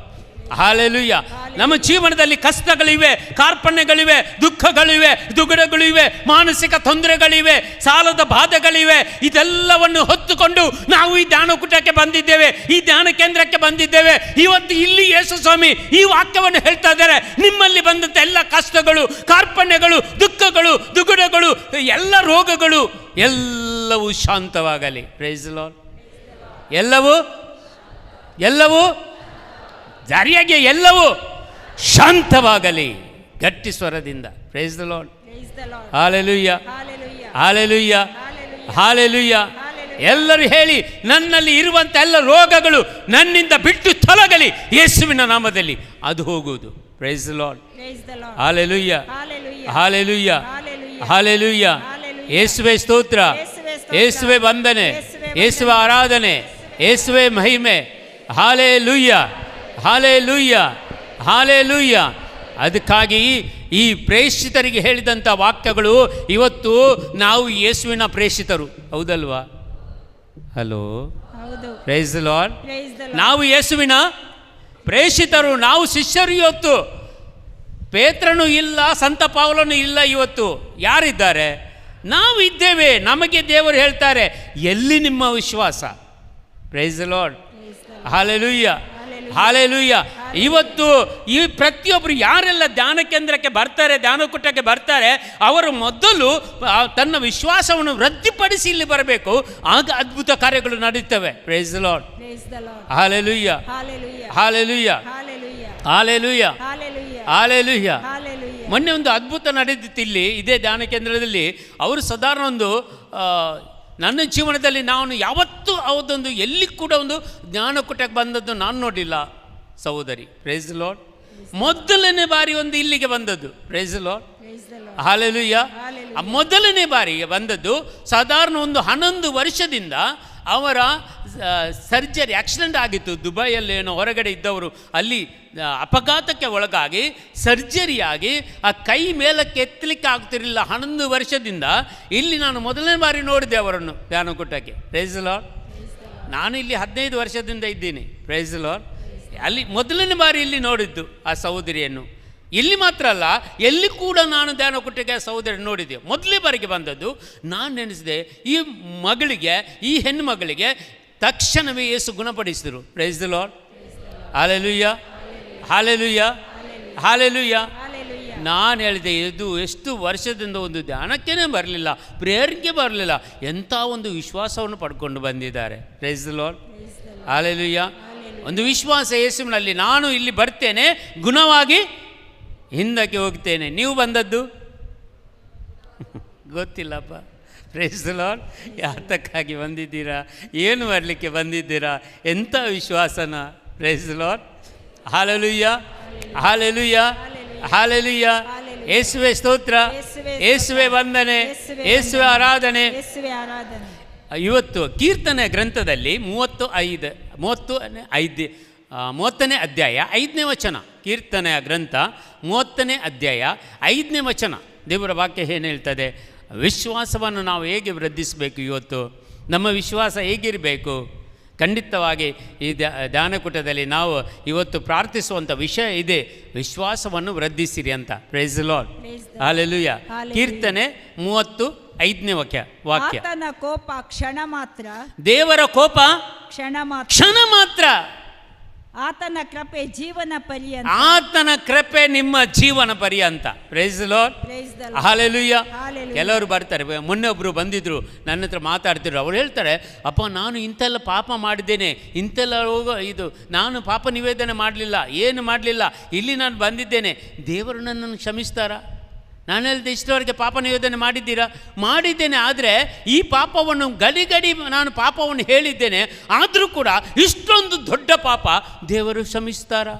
ಹಾಲೆಲೂಯಾ. ನಮ್ಮ ಜೀವನದಲ್ಲಿ ಕಷ್ಟಗಳಿವೆ, ಕಾರ್ಪಣ್ಯಗಳಿವೆ, ದುಃಖಗಳಿವೆ, ದುಗುಡಗಳಿವೆ, ಮಾನಸಿಕ ತೊಂದರೆಗಳಿವೆ, ಸಾಲದ ಬಾಧೆಗಳಿವೆ. ಇದೆಲ್ಲವನ್ನು ಹೊತ್ತುಕೊಂಡು ನಾವು ಈ ಧ್ಯಾನಕೂಟಕ್ಕೆ ಬಂದಿದ್ದೇವೆ, ಈ ಧ್ಯಾನ ಕೇಂದ್ರಕ್ಕೆ ಬಂದಿದ್ದೇವೆ. ಇವತ್ತು ಇಲ್ಲಿ ಯೇಸು ಸ್ವಾಮಿ ಈ ವಾಕ್ಯವನ್ನು ಹೇಳ್ತಾ ಇದ್ದಾರೆ, ನಿಮ್ಮಲ್ಲಿ ಬಂದಂಥ ಎಲ್ಲ ಕಷ್ಟಗಳು, ಕಾರ್ಪಣ್ಯಗಳು, ದುಃಖಗಳು, ದುಗುಡಗಳು, ಎಲ್ಲ ರೋಗಗಳು ಎಲ್ಲವೂ ಶಾಂತವಾಗಲಿ. Price lord. ಎಲ್ಲವೂ ಜಾರಿಯಾಗಿ ಎಲ್ಲವೂ ಶಾಂತವಾಗಲಿ ಗಟ್ಟಿ ಸ್ವರದಿಂದ. Price the Lord. Hallelujah, hallelujah, hallelujah. ಎಲ್ಲರೂ ಹೇಳಿ, ನನ್ನಲ್ಲಿ ಇರುವಂಥ ಎಲ್ಲ ರೋಗಗಳು ನನ್ನಿಂದ ಬಿಟ್ಟು ತೊಲಗಲಿ ಯೇಸುವಿನ ನಾಮದಲ್ಲಿ, ಅದು ಹೋಗುವುದು. Price the Lord. Hallelujah, hallelujah, hallelujah. ಯೇಸುವೆ ಸ್ತೋತ್ರ, ಯೇಸುವೆ ವಂದನೆ, ಯೇಸುವೆ ಆರಾಧನೆ, ಯೇಸುವೆ ಮಹಿಮೆ. Hallelujah, hallelujah, hallelujah. ಅದಕ್ಕಾಗಿ ಈ ಪ್ರೇಷಿತರಿಗೆ ಹೇಳಿದಂಥ ವಾಕ್ಯಗಳು ಇವತ್ತು ನಾವು ಯೇಸುವಿನ ಪ್ರೇಷಿತರು, ಹೌದಲ್ವಾ? Hello, praise the lord. ನಾವು ಯೇಸುವಿನ ಪ್ರೇಷಿತರು, ನಾವು ಶಿಷ್ಯರು. ಇವತ್ತು ಪೇತ್ರನು ಇಲ್ಲ, ಸಂತ ಪೌಲನು ಇಲ್ಲ. ಇವತ್ತು ಯಾರಿದ್ದಾರೆ? ನಾವು ಇದ್ದೇವೆ. ನಮಗೆ ದೇವರು ಹೇಳ್ತಾರೆ, ಎಲ್ಲಿ ನಿಮ್ಮ ವಿಶ್ವಾಸ? Praise the lord. Hallelujah, hallelujah. ಇವತ್ತು ಈ ಪ್ರತಿಯೊಬ್ಬರು ಯಾರೆಲ್ಲ ಧ್ಯಾನ ಕೇಂದ್ರಕ್ಕೆ ಬರ್ತಾರೆ, ಧ್ಯಾನಕೂಟಕ್ಕೆ ಬರ್ತಾರೆ, ಅವರು ಮೊದಲು ತನ್ನ ವಿಶ್ವಾಸವನ್ನು ವೃದ್ಧಿಪಡಿಸಿ ಇಲ್ಲಿ ಬರಬೇಕು. ಆಗ ಅದ್ಭುತ ಕಾರ್ಯಗಳು ನಡೀತವೆ. Price the lord. Hallelujah, hallelujah, hallelujah, hallelujah. ಮೊನ್ನೆ ಒಂದು ಅದ್ಭುತ ನಡೆದಿತ್ತು ಇಲ್ಲಿ ಇದೇ ಧ್ಯಾನ ಕೇಂದ್ರದಲ್ಲಿ. ಅವರು ಸಾಧಾರಣ ಒಂದು ನನ್ನ ಜೀವನದಲ್ಲಿ ನಾನು ಯಾವತ್ತೂ ಅವತ್ತೊಂದು ಎಲ್ಲಿ ಕೂಡ ಒಂದು ಜ್ಞಾನಕೂಟಕ್ಕೆ ಬಂದದ್ದು ನಾನು ನೋಡಿಲ್ಲ ಸಹೋದರಿ. Praise the lord. ಮೊದಲನೇ ಬಾರಿ ಒಂದು ಇಲ್ಲಿಗೆ ಬಂದದ್ದು. Praise the lord. ಹಾಲೆಲೂಯ್ಯ. ಮೊದಲನೇ ಬಾರಿಗೆ ಬಂದದ್ದು. ಸಾಧಾರಣ ಒಂದು 11 ವರ್ಷದಿಂದ ಅವರ ಸರ್ಜರಿ ಆಕ್ಸಿಡೆಂಟ್ ಆಗಿತ್ತು. ದುಬೈಯಲ್ಲಿ ಏನೋ ಹೊರಗಡೆ ಇದ್ದವರು ಅಲ್ಲಿ ಅಪಘಾತಕ್ಕೆ ಒಳಗಾಗಿ ಸರ್ಜರಿಯಾಗಿ ಆ ಕೈ ಮೇಲಕ್ಕೆ ಎತ್ತಲಿಕ್ಕೆ ಆಗ್ತಿರಲಿಲ್ಲ 11 ವರ್ಷದಿಂದ. ಇಲ್ಲಿ ನಾನು ಮೊದಲನೇ ಬಾರಿ ನೋಡಿದೆ ಅವರನ್ನು ಧ್ಯಾನಕೂಟಕ್ಕೆ. Price the lord. ನಾನು ಇಲ್ಲಿ 15 ವರ್ಷದಿಂದ ಇದ್ದೀನಿ. Praise the lord. ಅಲ್ಲಿ ಮೊದಲನೇ ಬಾರಿ ಇಲ್ಲಿ ನೋಡಿದ್ದು ಆ ಸಹೋದರಿಯನ್ನು. ಇಲ್ಲಿ ಮಾತ್ರ ಅಲ್ಲ, ಎಲ್ಲಿ ಕೂಡ ನಾನು ಧ್ಯಾನಕೂಟಕ್ಕೆ ಆ ಸಹೋದರಿ ನೋಡಿದ್ದೆ. ಮೊದಲೇ ಬಾರಿಗೆ ಬಂದದ್ದು. ನಾನು ನೆನೆಸಿದೆ, ಈ ಮಗಳಿಗೆ, ಈ ಹೆಣ್ಣು ಮಗಳಿಗೆ ತಕ್ಷಣವೇ ಯೇಸು ಗುಣಪಡಿಸಿದರು. Price the lord. Hallelujah, hallelujah, hallelujah. ನಾನು ಹೇಳಿದೆ, ಇದು ಎಷ್ಟು ವರ್ಷದಿಂದ ಒಂದು ಧ್ಯಾನಕ್ಕೇ ಬರಲಿಲ್ಲ, ಪ್ರೇಯರ್ಗೆ ಬರಲಿಲ್ಲ, ಎಂಥ ಒಂದು ವಿಶ್ವಾಸವನ್ನು ಪಡ್ಕೊಂಡು ಬಂದಿದ್ದಾರೆ. Praise the lord. ಹಾಲೆಲೂಯ್ಯ. ಒಂದು ವಿಶ್ವಾಸ ಯೇಸುವಿನಲ್ಲಿ. ನಾನು ಇಲ್ಲಿ ಬರ್ತೇನೆ, ಗುಣವಾಗಿ ಹಿಂದಕ್ಕೆ ಹೋಗ್ತೇನೆ. ನೀವು ಬಂದದ್ದು ಗೊತ್ತಿಲ್ಲಪ್ಪ. Price the lord. ಯಾತಕ್ಕಾಗಿ ಬಂದಿದ್ದೀರಾ, ಏನು ಮಾಡಲಿಕ್ಕೆ ಬಂದಿದ್ದೀರಾ, ಎಂಥ ವಿಶ್ವಾಸನ. Price the lord. Hallelujah, hallelujah, hallelujah. ಯೇಸುವೆ ಸ್ತೋತ್ರ, ಯೇಸುವೆ ವಂದನೆ, ಯೇಸುವೆ ಆರಾಧನೆ. ಇವತ್ತು ಕೀರ್ತನೆ ಗ್ರಂಥದಲ್ಲಿ 30ನೇ ಅಧ್ಯಾಯ 5ನೇ ವಚನ. ಕೀರ್ತನೆಯ ಗ್ರಂಥ 30ನೇ ಅಧ್ಯಾಯ 5ನೇ ವಚನ. ದೇವರ ವಾಕ್ಯ ಏನು ಹೇಳ್ತದೆ? ವಿಶ್ವಾಸವನ್ನು ನಾವು ಹೇಗೆ ವೃದ್ಧಿಸಬೇಕು? ಇವತ್ತು ನಮ್ಮ ವಿಶ್ವಾಸ ಹೇಗಿರಬೇಕು? ಖಂಡಿತವಾಗಿ ಈ ಧ್ಯಾನಕೂಟದಲ್ಲಿ ನಾವು ಇವತ್ತು ಪ್ರಾರ್ಥಿಸುವಂಥ ವಿಷಯ ಇದೆ, ವಿಶ್ವಾಸವನ್ನು ವೃದ್ಧಿಸಿರಿ ಅಂತ. Praise the lord. ಹಾಲೆಲೂಯ್ಯ. ಕೀರ್ತನೆ 35ನೇ ವಾಕ್ಯ. ಆತನ ಕೋಪ ಕ್ಷಣ ಮಾತ್ರ, ದೇವರ ಕೋಪ ಕ್ಷಣ ಮಾತ್ರ, ಆತನ ಕೃಪೆ ಜೀವನ ಪರ್ಯಂತ, ಆತನ ಕೃಪೆ ನಿಮ್ಮ ಜೀವನ ಪರ್ಯಂತ. Praise the lord. ಹಲ್ಲೆಲೂಯಾ. ಕೆಲವರು ಬರ್ತಾರೆ, ಮೊನ್ನೆ ಒಬ್ಬರು ಬಂದಿದ್ರು ನನ್ನ ಹತ್ರ ಮಾತಾಡ್ತಿದ್ರು. ಅವ್ರು ಹೇಳ್ತಾರೆ, ಅಪ್ಪ ನಾನು ಇಂತೆಲ್ಲ ಪಾಪ ಮಾಡಿದ್ದೇನೆ, ಇಂತೆಲ್ಲ ಇದು ನಾನು ಪಾಪ ನಿವೇದನೆ ಮಾಡಲಿಲ್ಲ, ಏನು ಮಾಡಲಿಲ್ಲ, ಇಲ್ಲಿ ನಾನು ಬಂದಿದ್ದೇನೆ, ದೇವರು ನನ್ನನ್ನು ಕ್ಷಮಿಸ್ತಾರಾ? ನಾನು ಹೇಳಿದೆ, ಇಷ್ಟವರೆಗೆ ಪಾಪ ನಿವೇದನೆ ಮಾಡಿದ್ದೀರಾ? ಮಾಡಿದ್ದೇನೆ, ಆದರೆ ಈ ಪಾಪವನ್ನು ಗಡಿ ನಾನು ಪಾಪವನ್ನು ಹೇಳಿದ್ದೇನೆ, ಆದರೂ ಕೂಡ ಇಷ್ಟೊಂದು ದೊಡ್ಡ ಪಾಪ ದೇವರು ಕ್ಷಮಿಸ್ತಾರಾ?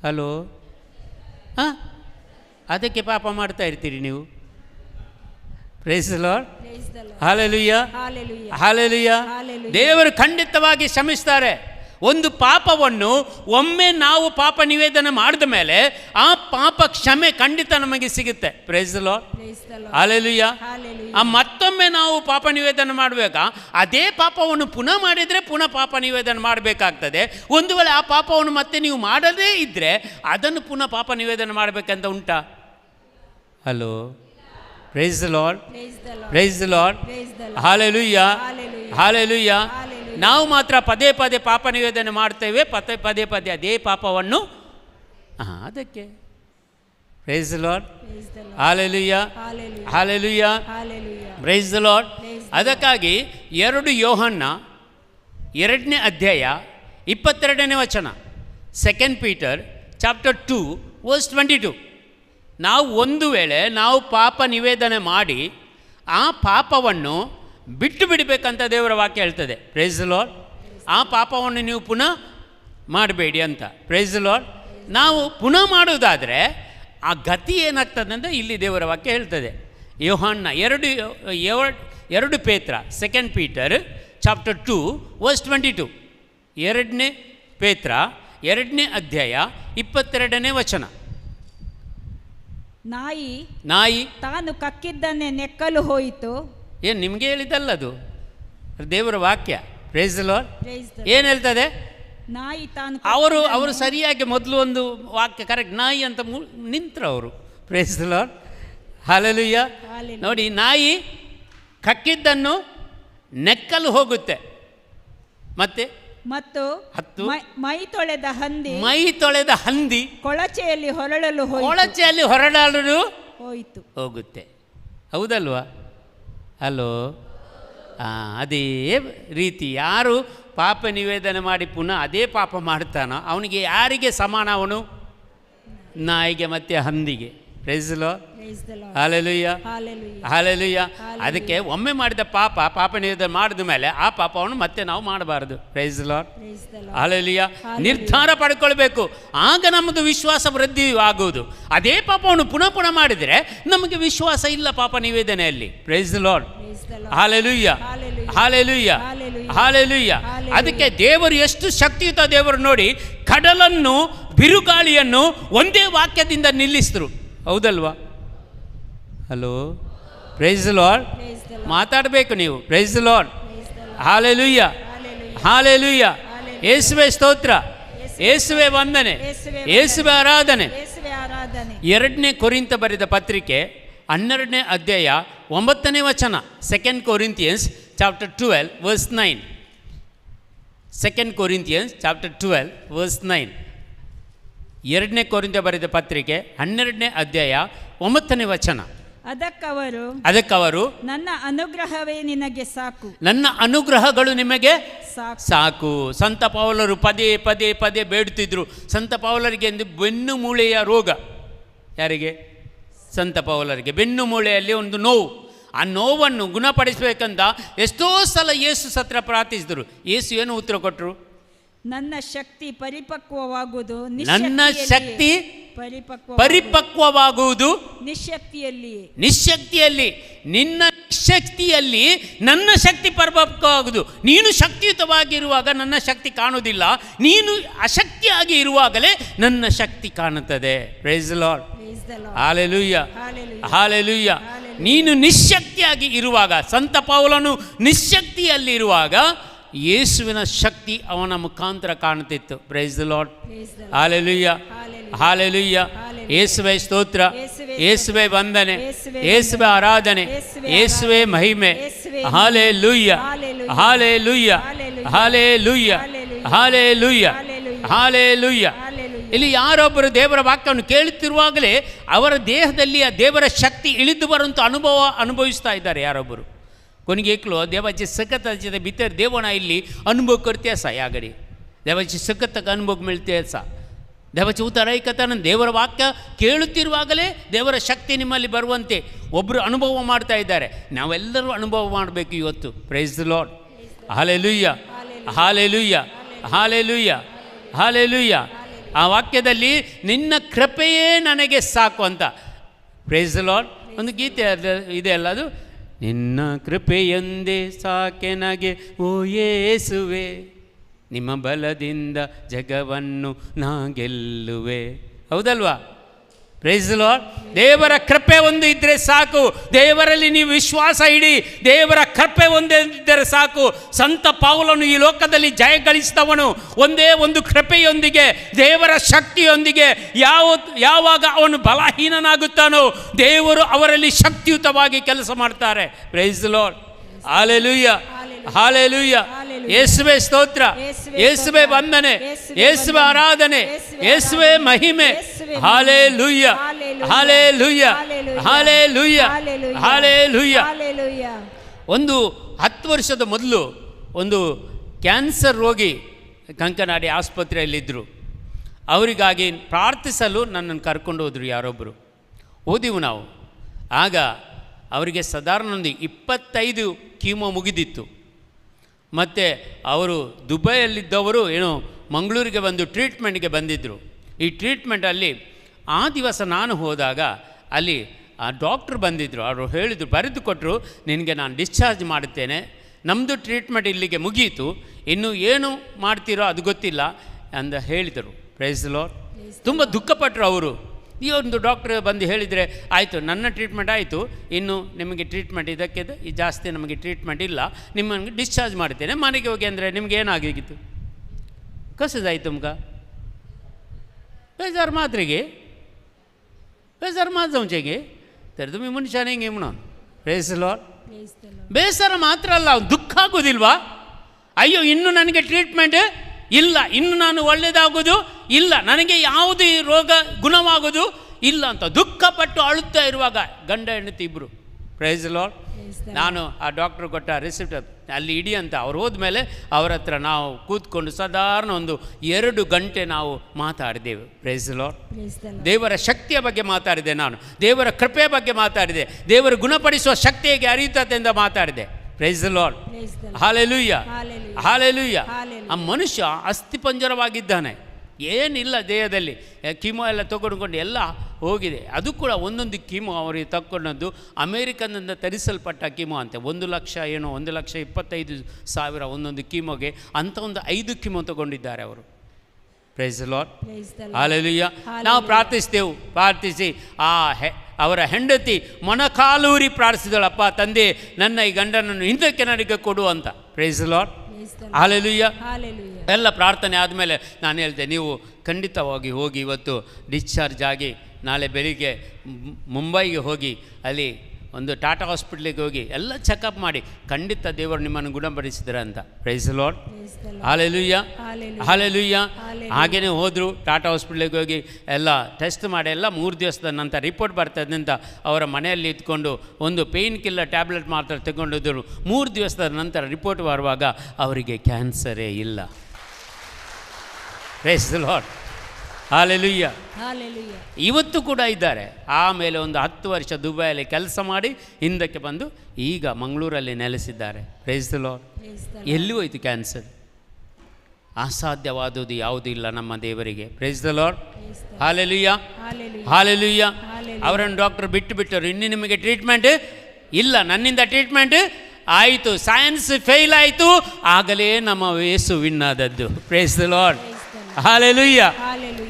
ಹಲೋ, ಹಾಂ, ಅದಕ್ಕೆ ಪಾಪ ಮಾಡ್ತಾ ಇರ್ತೀರಿ ನೀವು. Praise the lord. Hallelujah, hallelujah. ದೇವರು ಖಂಡಿತವಾಗಿ ಕ್ಷಮಿಸ್ತಾರೆ. ಒಂದು ಪಾಪವನ್ನು ಒಮ್ಮೆ ನಾವು ಪಾಪ ನಿವೇದನೆ ಮಾಡಿದ ಮೇಲೆ ಆ ಪಾಪ ಕ್ಷಮೆ ಖಂಡಿತ ನಮಗೆ ಸಿಗುತ್ತೆ. Praise the lord. ಹಲ್ಲೆಲೂಯಾ. ಮತ್ತೊಮ್ಮೆ ನಾವು ಪಾಪ ನಿವೇದನೆ ಮಾಡಬೇಕಾ? ಅದೇ ಪಾಪವನ್ನು ಪುನಃ ಮಾಡಿದರೆ ಪುನಃ ಪಾಪ ನಿವೇದನೆ ಮಾಡಬೇಕಾಗ್ತದೆ. ಒಂದು ವೇಳೆ ಆ ಪಾಪವನ್ನು ಮತ್ತೆ ನೀವು ಮಾಡದೇ ಇದ್ದರೆ ಅದನ್ನು ಪುನಃ ಪಾಪ ನಿವೇದನೆ ಮಾಡಬೇಕಂತ ಉಂಟಾ? Hello, praise the lord, praise the lord. Hallelujah, hallelujah. ನಾವು ಮಾತ್ರ ಪದೇ ಪದೇ ಪಾಪ ನಿವೇದನೆ ಮಾಡ್ತೇವೆ, ಪದೇ ಪದೇ ಅದೇ ಪಾಪವನ್ನು ಅದಕ್ಕೆ. Praise the lord. Hallelujah, hallelujah, praise the lord. ಅದಕ್ಕಾಗಿ 2 ಯೋಹನ್ನ 2ನೇ ಅಧ್ಯಾಯ 22ನೇ ವಚನ, 2 ಪೀಟರ್ ಚಾಪ್ಟರ್ 2 ವರ್ಸ್ 22. ನಾವು ಒಂದು ವೇಳೆ ನಾವು ಪಾಪ ನಿವೇದನೆ ಮಾಡಿ ಆ ಪಾಪವನ್ನು ಬಿಟ್ಟು ಬಿಡಬೇಕಂತ ದೇವರ ವಾಕ್ಯ ಹೇಳ್ತದೆ. Praise the lord. ಆ ಪಾಪವನ್ನು ನೀವು ಪುನಃ ಮಾಡಬೇಡಿ ಅಂತ. Praise the lord. ನಾವು ಪುನಃ ಮಾಡೋದಾದರೆ ಆ ಗತಿ ಏನಾಗ್ತದೆ ಅಂತ ಇಲ್ಲಿ ದೇವರ ವಾಕ್ಯ ಹೇಳ್ತದೆ. ಯೋಹನ್ನ 2 ಪೇತ್ರ 2 ಪೀಟರ್ ಚಾಪ್ಟರ್ 2 ವರ್ಸ್ 22. 2ನೇ ಪೇತ್ರ 2ನೇ ಅಧ್ಯಾಯ 22ನೇ ವಚನ. ನಾಯಿ ತಾನು ಕಕ್ಕಿದ್ದನ್ನೇ ನೆಕ್ಕಲು ಹೋಯಿತು. ಏನು ನಿಮಗೆ ಹೇಳಿದ್ದಲ್ಲ, ಅದು ದೇವರ ವಾಕ್ಯ. Praise the lord. ಏನು ಹೇಳ್ತದೆ? ನಾಯಿ ತಾನು ಅವರು ಸರಿಯಾಗಿ ಮೊದಲು ಒಂದು ವಾಕ್ಯ ಕರೆಕ್ಟ್ ನಾಯಿ ಅಂತ ನಿಂತರು ಅವರು. Praise the lord. ಹಲ್ಲೆಲೂಯಾ. ನೋಡಿ, ನಾಯಿ ಕಕ್ಕಿದ್ದನ್ನು ನೆಕ್ಕಲು ಹೋಗುತ್ತೆ, ಮತ್ತೆ ಮತ್ತು 10 ಮೈ ತೊಳೆದ ಹಂದಿ ಕೊಳಚೆಯಲ್ಲಿ ಹೊರಡಲು ಹೋಯಿತು ಹೋಗುತ್ತೆ. ಹೌದಲ್ವಾ? ಅಲ್ಲೋ, ಅದೇ ರೀತಿ ಯಾರು ಪಾಪ ನಿವೇದನೆ ಮಾಡಿ ಪುನಃ ಅದೇ ಪಾಪ ಮಾಡ್ತಾನೋ ಅವನಿಗೆ ಯಾರಿಗೆ ಸಮಾನ? ಅವನು ನಾಯಿಗೆ ಮತ್ತು ಹಂದಿಗೆ. Price the lord. Hallelujah, hallelujah. ಅದಕ್ಕೆ ಒಮ್ಮೆ ಮಾಡಿದ ಪಾಪ ನಿವೇದನೆ ಮಾಡಿದ ಮೇಲೆ ಆ ಪಾಪವನ್ನು ಮತ್ತೆ ನಾವು ಮಾಡಬಾರ್ದು. Praise the lord. ಹಲ್ಲೆಲೂಯಾ. ನಿರ್ಧಾರ ಪಡ್ಕೊಳ್ಬೇಕು, ಆಗ ನಮ್ಮದು ವಿಶ್ವಾಸ ವೃದ್ಧಿ ಆಗುವುದು. ಅದೇ ಪಾಪವನ್ನು ಪುನಃ ಮಾಡಿದರೆ ನಮಗೆ ವಿಶ್ವಾಸ ಇಲ್ಲ ಪಾಪ ನಿವೇದನೆಯಲ್ಲಿ. Price the lord. Hallelujah, hallelujah, hallelujah. ಅದಕ್ಕೆ ದೇವರು ಎಷ್ಟು ಶಕ್ತಿಯುತ ದೇವರು ನೋಡಿ, ಕಡಲನ್ನು ಬಿರುಗಾಳಿಯನ್ನು ಒಂದೇ ವಾಕ್ಯದಿಂದ ನಿಲ್ಲಿಸಿದ್ರು. ಹೌದಲ್ವಾ? Hello, praise the lord. ಮಾತಾಡಬೇಕು ನೀವು. Praise the lord. Hallelujah, hallelujah. ಯೇಸುವೆ ಸ್ತೋತ್ರ, ಯೇಸುವೆ ವಂದನೆ, ಯೇಸುವೆ ಆರಾಧನೆ. 2 ಕೊರಿಂಥ ಬರೆದ ಪತ್ರಿಕೆ 12ನೇ ಅಧ್ಯಾಯ 9ನೇ ವಚನ. 2 Corinthians chapter 12 verse 9. 2 Corinthians chapter 12 verse 9. 2 ಕೊರಿಂಥ ಬರೆದ ಪತ್ರಿಕೆ 12ನೇ ಅಧ್ಯಾಯ 9ನೇ ವಚನ. ಅದಕ್ಕವರು ನನ್ನ ಅನುಗ್ರಹವೇ ನಿನಗೆ ಸಾಕು, ನನ್ನ ಅನುಗ್ರಹಗಳು ನಿಮಗೆ ಸಾಕು. ಸಂತ ಪೌಲರು ಪದೇ ಪದೇ ಪದೇ ಬೇಡುತ್ತಿದ್ರು. ಸಂತ ಪೌಲರಿಗೆ ಎಂದು ಬೆನ್ನು ಮೂಳೆಯ ರೋಗ. ಯಾರಿಗೆ? ಸಂತ ಪೌಲರಿಗೆ ಬೆನ್ನು ಮೂಳೆಯಲ್ಲಿ ಒಂದು ನೋವು. ಆ ನೋವನ್ನು ಗುಣಪಡಿಸಬೇಕಂತ ಎಷ್ಟೋ ಸಲ ಯೇಸು ಹತ್ರ ಪ್ರಾರ್ಥಿಸಿದರು. ಯೇಸು ಏನು ಉತ್ತರ ಕೊಟ್ಟರು? ನನ್ನ ಶಕ್ತಿ ಪರಿಪಕ್ವವಾಗುವುದು ನಿಶ್ಶಕ್ತಿಯಲ್ಲಿ. ನಿನ್ನ ನಿಶ್ಶಕ್ತಿಯಲ್ಲಿ ನನ್ನ ಶಕ್ತಿ ಪರಿಪಕ್ವವಾಗುವುದು. ನೀನು ಶಕ್ತಿಯುತವಾಗಿರುವಾಗ ನನ್ನ ಶಕ್ತಿ ಕಾಣುವುದಿಲ್ಲ, ನೀನು ಅಶಕ್ತಿಯಾಗಿ ಇರುವಾಗಲೇ ನನ್ನ ಶಕ್ತಿ ಕಾಣುತ್ತದೆ. Praise the lord. Hallelujah, hallelujah. ನೀನು ನಿಶ್ಶಕ್ತಿಯಾಗಿ ಇರುವಾಗ, ಸಂತ ಪೌಲನು ನಿಶ್ಶಕ್ತಿಯಲ್ಲಿರುವಾಗ ಯೇಸುವಿನ ಶಕ್ತಿ ಅವನ ಮುಖಾಂತರ ಕಾಣುತ್ತಿತ್ತು. Praise the lord. Hallelujah, hallelujah. ಯೇಸುವೆ ಸ್ತೋತ್ರ, ಯೇಸುವೆ ವಂದನೆ, ಯೇಸುವೆ ಆರಾಧನೆ, ಯೇಸುವೆ ಮಹಿಮೆ. Hallelujah, hallelujah, hallelujah, hallelujah, hallelujah. ಇಲ್ಲಿ ಯಾರೊಬ್ಬರು ದೇವರ ವಾಕ್ಯವನ್ನು ಕೇಳುತ್ತಿರುವಾಗಲೇ ಅವರ ದೇಹದಲ್ಲಿ ಆ ದೇವರ ಶಕ್ತಿ ಇಳಿದು ಬರುವಂಥ ಅನುಭವಿಸ್ತಾ ಇದ್ದಾರೆ ಯಾರೊಬ್ಬರು. कोणी एकलो देवाची सकत भितर देवणा इल्ली अनुभव करते असा या घडी देवाची सकत अनुभव मिळते असा ದೇವಚ ಉತ್ತರ ಐಕತನ ದೇವರ ವಾಕ್ಯ ಕೇಳುತ್ತಿರುವಾಗಲೇ ದೇವರ ಶಕ್ತಿ ನಿಮ್ಮಲ್ಲಿ ಬರುವಂತೆ ಒಬ್ಬರು ಅನುಭವ ಮಾಡ್ತಾ ಇದ್ದಾರೆ. ನಾವೆಲ್ಲರೂ ಅನುಭವ ಮಾಡಬೇಕು ಇವತ್ತು. Praise the lord. Hallelujah, hallelujah, hallelujah, hallelujah. ಆ ವಾಕ್ಯದಲ್ಲಿ ನಿನ್ನ ಕೃಪೆಯೇ ನನಗೆ ಸಾಕು ಅಂತ. Praise the lord. ಒಂದು ಗೀತೆ ಇದೆ ಅಲ್ಲ, ಅದು ನಿನ್ನ ಕೃಪೆಯೊಂದೇ ಸಾಕೆನಗೆ ಓ ಯೇಸುವೆ, ನಿಮ್ಮ ಬಲದಿಂದ ಜಗವನ್ನು ನಾ ಗೆಲ್ಲುವೆ. ಹೌದಲ್ವಾ? Praise the lord. ದೇವರ ಕೃಪೆ ಒಂದು ಇದ್ದರೆ ಸಾಕು. ದೇವರಲ್ಲಿ ನೀವು ವಿಶ್ವಾಸ ಇಡಿ. ದೇವರ ಕೃಪೆ ಒಂದೇ ಇದ್ದರೆ ಸಾಕು. ಸಂತ ಪೌಲನು ಈ ಲೋಕದಲ್ಲಿ ಜಯ ಗಳಿಸಿದವನು ಒಂದೇ ಒಂದು ಕೃಪೆಯೊಂದಿಗೆ, ದೇವರ ಶಕ್ತಿಯೊಂದಿಗೆ. ಯಾವಾಗ ಅವನು ಬಲಹೀನನಾಗುತ್ತಾನೋ ದೇವರು ಅವರಲ್ಲಿ ಶಕ್ತಿಯುತವಾಗಿ ಕೆಲಸ ಮಾಡ್ತಾರೆ. Praise the lord. Hallelujah, hallelujah. ಯೇಸುವೆ ಸ್ತೋತ್ರ, ಯೇಸುವೆ ವಂದನೆ, ಯೇಸುವೆ ಆರಾಧನೆ, ಯೇಸುವೆ ಮಹಿಮೆ. Hallelujah, hallelujah, hallelujah, hallelujah. ಒಂದು 10 ವರ್ಷದ ಮೊದಲು ಒಂದು ಕ್ಯಾನ್ಸರ್ ರೋಗಿ ಕಂಕನಾಡಿ ಆಸ್ಪತ್ರೆಯಲ್ಲಿದ್ದರು. ಅವರಿಗಾಗಿ ಪ್ರಾರ್ಥಿಸಲು ನನ್ನನ್ನು ಕರ್ಕೊಂಡು ಹೋದರು ಯಾರೊಬ್ಬರು. ಓದಿವು ನಾವು. ಆಗ ಅವರಿಗೆ ಸಾಧಾರಣ ಒಂದು 25 ಕೀಮೋ ಮುಗಿದಿತ್ತು. ಮತ್ತು ಅವರು ದುಬೈಯಲ್ಲಿದ್ದವರು ಏನೋ ಮಂಗಳೂರಿಗೆ ಬಂದು ಟ್ರೀಟ್ಮೆಂಟ್ಗೆ ಬಂದಿದ್ದರು. ಈ ಟ್ರೀಟ್ಮೆಂಟಲ್ಲಿ ಆ ದಿವಸ ನಾನು ಹೋದಾಗ ಅಲ್ಲಿ ಆ ಡಾಕ್ಟ್ರು ಬಂದಿದ್ದರು. ಅವರು ಹೇಳಿದರು, ಬರೆದು ಕೊಟ್ಟರು, ನಿನಗೆ ನಾನು ಡಿಸ್ಚಾರ್ಜ್ ಮಾಡುತ್ತೇನೆ, ನಮ್ಮದು ಟ್ರೀಟ್ಮೆಂಟ್ ಇಲ್ಲಿಗೆ ಮುಗಿಯಿತು, ಇನ್ನು ಏನು ಮಾಡ್ತೀರೋ ಅದು ಗೊತ್ತಿಲ್ಲ ಅಂತ ಹೇಳಿದರು. Praise the lord. ತುಂಬ ದುಃಖಪಟ್ಟರು ಅವರು. ಈ ಒಂದು ಡಾಕ್ಟ್ರ್ ಬಂದು ಹೇಳಿದರೆ, ಆಯಿತು ನನ್ನ ಟ್ರೀಟ್ಮೆಂಟ್ ಆಯಿತು, ಇನ್ನು ನಿಮಗೆ ಟ್ರೀಟ್ಮೆಂಟ್ ಇದಕ್ಕೆ ಜಾಸ್ತಿ ನಮಗೆ ಟ್ರೀಟ್ಮೆಂಟ್ ಇಲ್ಲ, ನಿಮ್ಮನ್ನು ಡಿಸ್ಚಾರ್ಜ್ ಮಾಡ್ತೇನೆ, ಮನೆಗೆ ಹೋಗಿ. ಅಂದರೆ ನಿಮ್ಗೆ ಏನಾಗಿತ್ತು? ಕಸದಾಯ್ತು ತುಮ್ಕ ಬೇಜಾರು ಮಾತ್ರೆಗೆ ಬೇಜಾರು ಮಾತು ಸಂಚೆಗೆ ತೆರೆದು ಮೀ ಮನುಷ್ಯನೇ ಹಿಂಗೆ ನಾನು ಪ್ರೇಸ್ ದಿ ಲಾರ್ಡ್. ಬೇಸರ ಮಾತ್ರ ಅಲ್ಲ, ದುಃಖ ಆಗೋದಿಲ್ವಾ? ಅಯ್ಯೋ ಇನ್ನು ನನಗೆ ಟ್ರೀಟ್ಮೆಂಟ್ ಇಲ್ಲ, ಇನ್ನು ನಾನು ಒಳ್ಳೆಯದಾಗೋದು ಇಲ್ಲ, ನನಗೆ ಯಾವುದು ಈ ರೋಗ ಗುಣವಾಗೋದು ಇಲ್ಲ ಅಂತ ದುಃಖಪಟ್ಟು ಅಳುತ್ತಾ ಇರುವಾಗ ಗಂಡ ಹೆಂಡತಿ ಇಬ್ಬರು, ಪ್ರೈಸ್ ದಿ ಲಾರ್ಡ್. ನಾನು ಆ ಡಾಕ್ಟ್ರು ಕೊಟ್ಟ ರಿಸಿಪ್ಟ್ ಅಲ್ಲಿ ಇಡಿ ಅಂತ ಅವ್ರು ಹೋದ್ಮೇಲೆ ಅವ್ರ ಹತ್ರ ನಾವು ಕೂತ್ಕೊಂಡು ಸಾಧಾರಣ ಒಂದು 2 ಗಂಟೆ ನಾವು ಮಾತಾಡಿದೆವು. Price the lord. ದೇವರ ಶಕ್ತಿಯ ಬಗ್ಗೆ ಮಾತಾಡಿದೆ, ನಾನು ದೇವರ ಕೃಪೆಯ ಬಗ್ಗೆ ಮಾತಾಡಿದೆ, ದೇವರು ಗುಣಪಡಿಸುವ ಶಕ್ತಿ ಹೇಗೆ ಅರಿಯುತ್ತದೆ ಅಂತ ಮಾತಾಡಿದೆ. Praise the lord. Hallelujah, hallelujah. ಆ ಮನುಷ್ಯ ಅಸ್ಥಿಪಂಜರವಾಗಿದ್ದಾನೆ, ಏನಿಲ್ಲ ದೇಹದಲ್ಲಿ, ಕೀಮೋ ಎಲ್ಲ ತಗೊಂಡ್ಕೊಂಡು ಎಲ್ಲ ಹೋಗಿದೆ. ಅದು ಕೂಡ ಒಂದೊಂದು ಕೀಮೋ ಅವರಿಗೆ ತಗೊಂಡದ್ದು ಅಮೇರಿಕನ್ನಿಂದ ತರಿಸಲ್ಪಟ್ಟ ಕೀಮೋ ಅಂತೆ. 1 ಲಕ್ಷ ಏನೋ 1,25,000 ಒಂದೊಂದು ಕೀಮೋಗೆ ಅಂತ ಒಂದು 5 ಕೀಮೋ ತಗೊಂಡಿದ್ದಾರೆ ಅವರು. Praise the lord. ಹಾಲೆಲೂಯ. ನಾವು ಪ್ರಾರ್ಥಿಸ್ತೇವೆ, ಪ್ರಾರ್ಥಿಸಿ ಅವರ ಹೆಂಡತಿ ಮೊಣಕಾಲೂರಿ ಪ್ರಾರ್ಥಿಸಿದಳು, ಅಪ್ಪ ತಂದೆ ನನ್ನ ಈ ಗಂಡನನ್ನು ಹಿಂದಕ್ಕೆ ನನಗೆ ಕೊಡು ಅಂತ. Praise the lord. ಹಾಲೆಲೂಯ. ಎಲ್ಲ ಪ್ರಾರ್ಥನೆ ಆದಮೇಲೆ ನಾನು ಹೇಳಿದೆ, ನೀವು ಖಂಡಿತವಾಗಿ ಹೋಗಿ ಇವತ್ತು ಡಿಸ್ಚಾರ್ಜ್ ಆಗಿ ನಾಳೆ ಬೆಳಿಗ್ಗೆ ಮುಂಬೈಗೆ ಹೋಗಿ ಅಲ್ಲಿ ಒಂದು ಟಾಟಾ ಹಾಸ್ಪಿಟ್ಲಿಗೆ ಹೋಗಿ ಎಲ್ಲ ಚೆಕಪ್ ಮಾಡಿ ಖಂಡಿತ ದೇವರು ನಿಮ್ಮನ್ನು ಗುಣಪಡಿಸಿದ್ರೆ ಅಂತ. Praise the lord. Hallelujah, hallelujah. ಹಾಗೆಯೇ ಹೋದರು, ಟಾಟಾ ಹಾಸ್ಪಿಟ್ಲಿಗೆ ಹೋಗಿ ಎಲ್ಲ ಟೆಸ್ಟ್ ಮಾಡಿ ಎಲ್ಲ 3 ದಿವಸದ ನಂತರ ರಿಪೋರ್ಟ್ ಬರ್ತದೆ ಅಂತ ಅವರ ಮನೆಯಲ್ಲಿ ಇದ್ಕೊಂಡು ಒಂದು ಪೇಯ್ನ್ ಕಿಲ್ಲರ್ ಟ್ಯಾಬ್ಲೆಟ್ ಮಾತ್ರ ತಗೊಂಡಿದ್ದರು. 3 ದಿವಸದ ನಂತರ ರಿಪೋರ್ಟ್ ಬರುವಾಗ ಅವರಿಗೆ ಕ್ಯಾನ್ಸರೇ ಇಲ್ಲ. Praise the lord. ಹಾಲೆಲೂಯ. ಇವತ್ತು ಕೂಡ ಇದ್ದಾರೆ. ಆಮೇಲೆ ಒಂದು 10 ವರ್ಷ ದುಬೈಯಲ್ಲಿ ಕೆಲಸ ಮಾಡಿ ಹಿಂದಕ್ಕೆ ಬಂದು ಈಗ ಮಂಗಳೂರಲ್ಲಿ ನೆಲೆಸಿದ್ದಾರೆ. Praise the Lord. ಎಲ್ಲಿ ಹೋಯ್ತು ಕ್ಯಾನ್ಸರ್? ಅಸಾಧ್ಯವಾದುದು ಯಾವುದೂ ಇಲ್ಲ ನಮ್ಮ ದೇವರಿಗೆ. Praise the lord. Hallelujah, hallelujah. ಅವರನ್ನು ಡಾಕ್ಟರ್ ಬಿಟ್ಟರು, ಇನ್ನು ನಿಮಗೆ ಟ್ರೀಟ್ಮೆಂಟ್ ಇಲ್ಲ, ನನ್ನಿಂದ ಟ್ರೀಟ್ಮೆಂಟ್ ಆಯಿತು, ಸೈನ್ಸ್ ಫೇಲ್ ಆಯಿತು, ಆಗಲೇ ನಮ್ಮ ಯೇಸು ವಿನ್ ಆದದ್ದು. Praise the lord. ಹಾಲೆಲೂಯ.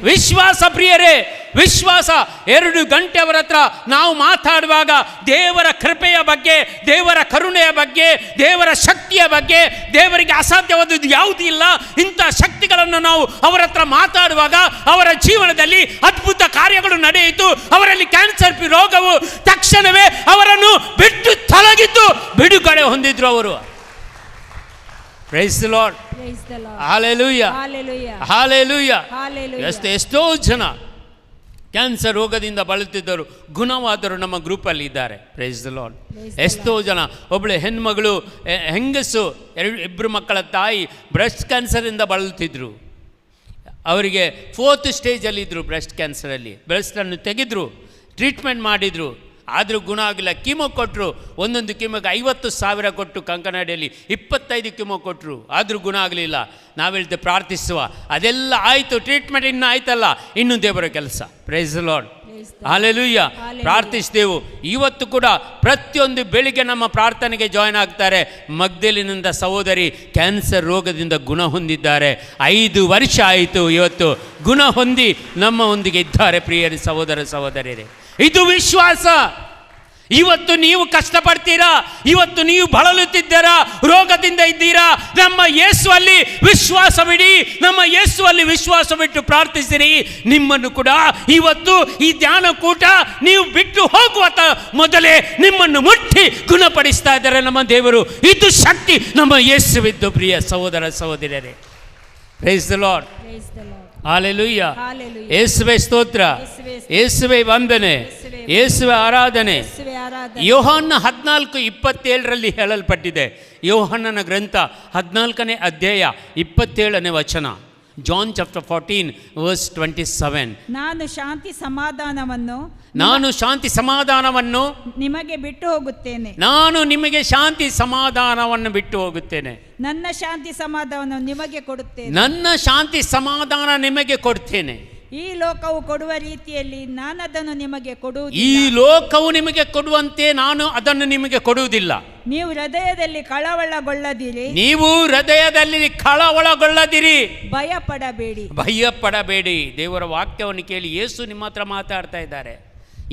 ವಿಶ್ವಾಸ ಪ್ರಿಯರೇ, ವಿಶ್ವಾಸ. 2 ಗಂಟೆ ಅವರ ಹತ್ರ ನಾವು ಮಾತಾಡುವಾಗ ದೇವರ ಕೃಪೆಯ ಬಗ್ಗೆ, ದೇವರ ಕರುಣೆಯ ಬಗ್ಗೆ, ದೇವರ ಶಕ್ತಿಯ ಬಗ್ಗೆ, ದೇವರಿಗೆ ಅಸಾಧ್ಯವಾದದ್ದು ಯಾವುದೂ ಇಲ್ಲ, ಇಂಥ ಶಕ್ತಿಗಳನ್ನು ನಾವು ಅವರ ಹತ್ರ ಮಾತಾಡುವಾಗ ಅವರ ಜೀವನದಲ್ಲಿ ಅದ್ಭುತ ಕಾರ್ಯಗಳು ನಡೆಯಿತು. ಅವರಲ್ಲಿ ಕ್ಯಾನ್ಸರ್ ರೋಗವು ತಕ್ಷಣವೇ ಅವರನ್ನು ಬಿಟ್ಟು ತೊಲಗಿದ್ದು ಬಿಡುಗಡೆ ಹೊಂದಿದ್ರು ಅವರು. Praise the lord. Hallelujah, hallelujah. ಎಷ್ಟೋ ಜನ ಕ್ಯಾನ್ಸರ್ ರೋಗದಿಂದ ಬಳಲುತ್ತಿದ್ದರು, ಗುಣವಾದರು ನಮ್ಮ ಗ್ರೂಪಲ್ಲಿ ಇದ್ದಾರೆ. Praise the Lord. ಎಷ್ಟೋ ಜನ, ಒಬ್ಬಳು ಹೆಣ್ಮಗಳು, ಹೆಂಗಸು, 2 ಮಕ್ಕಳ ತಾಯಿ ಬ್ರೆಸ್ಟ್ ಕ್ಯಾನ್ಸರಿಂದ ಬಳಲುತ್ತಿದ್ದರು. ಅವರಿಗೆ 4th ಸ್ಟೇಜಲ್ಲಿದ್ದರು ಬ್ರೆಸ್ಟ್ ಕ್ಯಾನ್ಸರಲ್ಲಿ. ಬ್ರೆಸ್ಟನ್ನು ತೆಗೆದ್ರು, ಟ್ರೀಟ್ಮೆಂಟ್ ಮಾಡಿದರು, ಆದರೂ ಗುಣ ಆಗಿಲ್ಲ. ಕೀಮೋ ಕೊಟ್ಟರು, ಒಂದೊಂದು ಕೀಮೋಗೆ 50,000 ಕೊಟ್ಟು ಕಂಕನಾಡಿಯಲ್ಲಿ 25 ಕೀಮೋ ಕೊಟ್ಟರು, ಆದರೂ ಗುಣ ಆಗಲಿಲ್ಲ. ನಾವು ಹೇಳ್ತೇವೆ ಪ್ರಾರ್ಥಿಸುವ, ಅದೆಲ್ಲ ಆಯಿತು, ಟ್ರೀಟ್ಮೆಂಟ್ ಇನ್ನೂ ಆಯ್ತಲ್ಲ, ಇನ್ನೂ ದೇವರ ಕೆಲಸ. Praise the lord. ಹಾಲೆಲೂಯ. ಪ್ರಾರ್ಥಿಸ್ತೇವೆ. ಇವತ್ತು ಕೂಡ ಪ್ರತಿಯೊಂದು ಬೆಳಿಗ್ಗೆ ನಮ್ಮ ಪ್ರಾರ್ಥನೆಗೆ ಜಾಯ್ನ್ ಆಗ್ತಾರೆ. ಮಗ್ದಲಿನಿಂದ ಸಹೋದರಿ ಕ್ಯಾನ್ಸರ್ ರೋಗದಿಂದ ಗುಣ ಹೊಂದಿದ್ದಾರೆ. 5 ವರ್ಷ ಆಯಿತು, ಇವತ್ತು ಗುಣ ಹೊಂದಿ ನಮ್ಮೊಂದಿಗೆ ಇದ್ದಾರೆ. ಪ್ರಿಯರೇ, ಸಹೋದರ ಸಹೋದರಿಯರೇ, ಇದು ವಿಶ್ವಾಸ. ಇವತ್ತು ನೀವು ಕಷ್ಟಪಡ್ತೀರಾ, ಇವತ್ತು ನೀವು ಬಳಲುತ್ತಿದ್ದೀರಾ, ರೋಗದಿಂದ ಇದ್ದೀರಾ, ನಮ್ಮ ಯೇಸುವಲ್ಲಿ ವಿಶ್ವಾಸವಿಡಿ, ನಮ್ಮ ಯೇಸುವಲ್ಲಿ ವಿಶ್ವಾಸವಿಟ್ಟು ಪ್ರಾರ್ಥಿಸಿರಿ. ನಿಮ್ಮನ್ನು ಕೂಡ ಇವತ್ತು ಈ ಧ್ಯಾನ ಕೂಟ ನೀವು ಬಿಟ್ಟು ಹೋಗುವ ಮೊದಲೇ ನಿಮ್ಮನ್ನು ಮುಟ್ಟಿ ಗುಣಪಡಿಸ್ತಾ ಇದ್ದಾರೆ ನಮ್ಮ ದೇವರು. ಇದು ಶಕ್ತಿ ನಮ್ಮ ಯೇಸುವಿದ್ದು. ಪ್ರಿಯ ಸಹೋದರ ಸಹೋದರಿಯರೇ, ಪ್ರೈಸ್ ದಿ ಲಾರ್ಡ್. ಹಾಲೆಲೂಯ. ಯೇಸುವೇ ಸ್ತೋತ್ರ, ಯೇಸುವೇ ವಂದನೆ, ಯೇಸುವೇ ಆರಾಧನೆ. ಯೋಹಾನ 14:27 ಹೇಳಲ್ಪಟ್ಟಿದೆ. ಯೋಹಾನನ ಗ್ರಂಥ 14ನೇ ಅಧ್ಯಾಯ 27ನೇ ವಚನ. John chapter 14 verse 27. ನಾನು ಶಾಂತಿ ಸಮಾಧಾನವನ್ನು ನಿಮಗೆ ಬಿಟ್ಟು ಹೋಗುತ್ತೇನೆ. ನಾನು ನಿಮಗೆ ಶಾಂತಿ ಸಮಾಧಾನವನ್ನು ಬಿಟ್ಟು ಹೋಗುತ್ತೇನೆ. ನನ್ನ ಶಾಂತಿ ಸಮಾಧಾನವನ್ನು ನಿಮಗೆ ಕೊಡುತ್ತೇನೆ. ನನ್ನ ಶಾಂತಿ ಸಮಾಧಾನ ನಿಮಗೆ ಕೊಡ್ತೇನೆ. ಈ ಲೋಕವು ಕೊಡುವ ರೀತಿಯಲ್ಲಿ ನಾನು ಅದನ್ನು ನಿಮಗೆ ಕೊಡುವುದಿಲ್ಲ. ಈ ಲೋಕವು ನಿಮಗೆ ಕೊಡುವಂತೆ ನಾನು ಅದನ್ನು ನಿಮಗೆ ಕೊಡುವುದಿಲ್ಲ. ನೀವು ಹೃದಯದಲ್ಲಿ ಕಳವಳಗೊಳ್ಳದಿರಿ. ಭಯಪಡಬೇಡಿ. ದೇವರ ವಾಕ್ಯವನ್ನು ಕೇಳಿ. ಯೇಸು ನಿಮ್ಮ ಹತ್ರ ಮಾತಾಡ್ತಾ ಇದ್ದಾರೆ.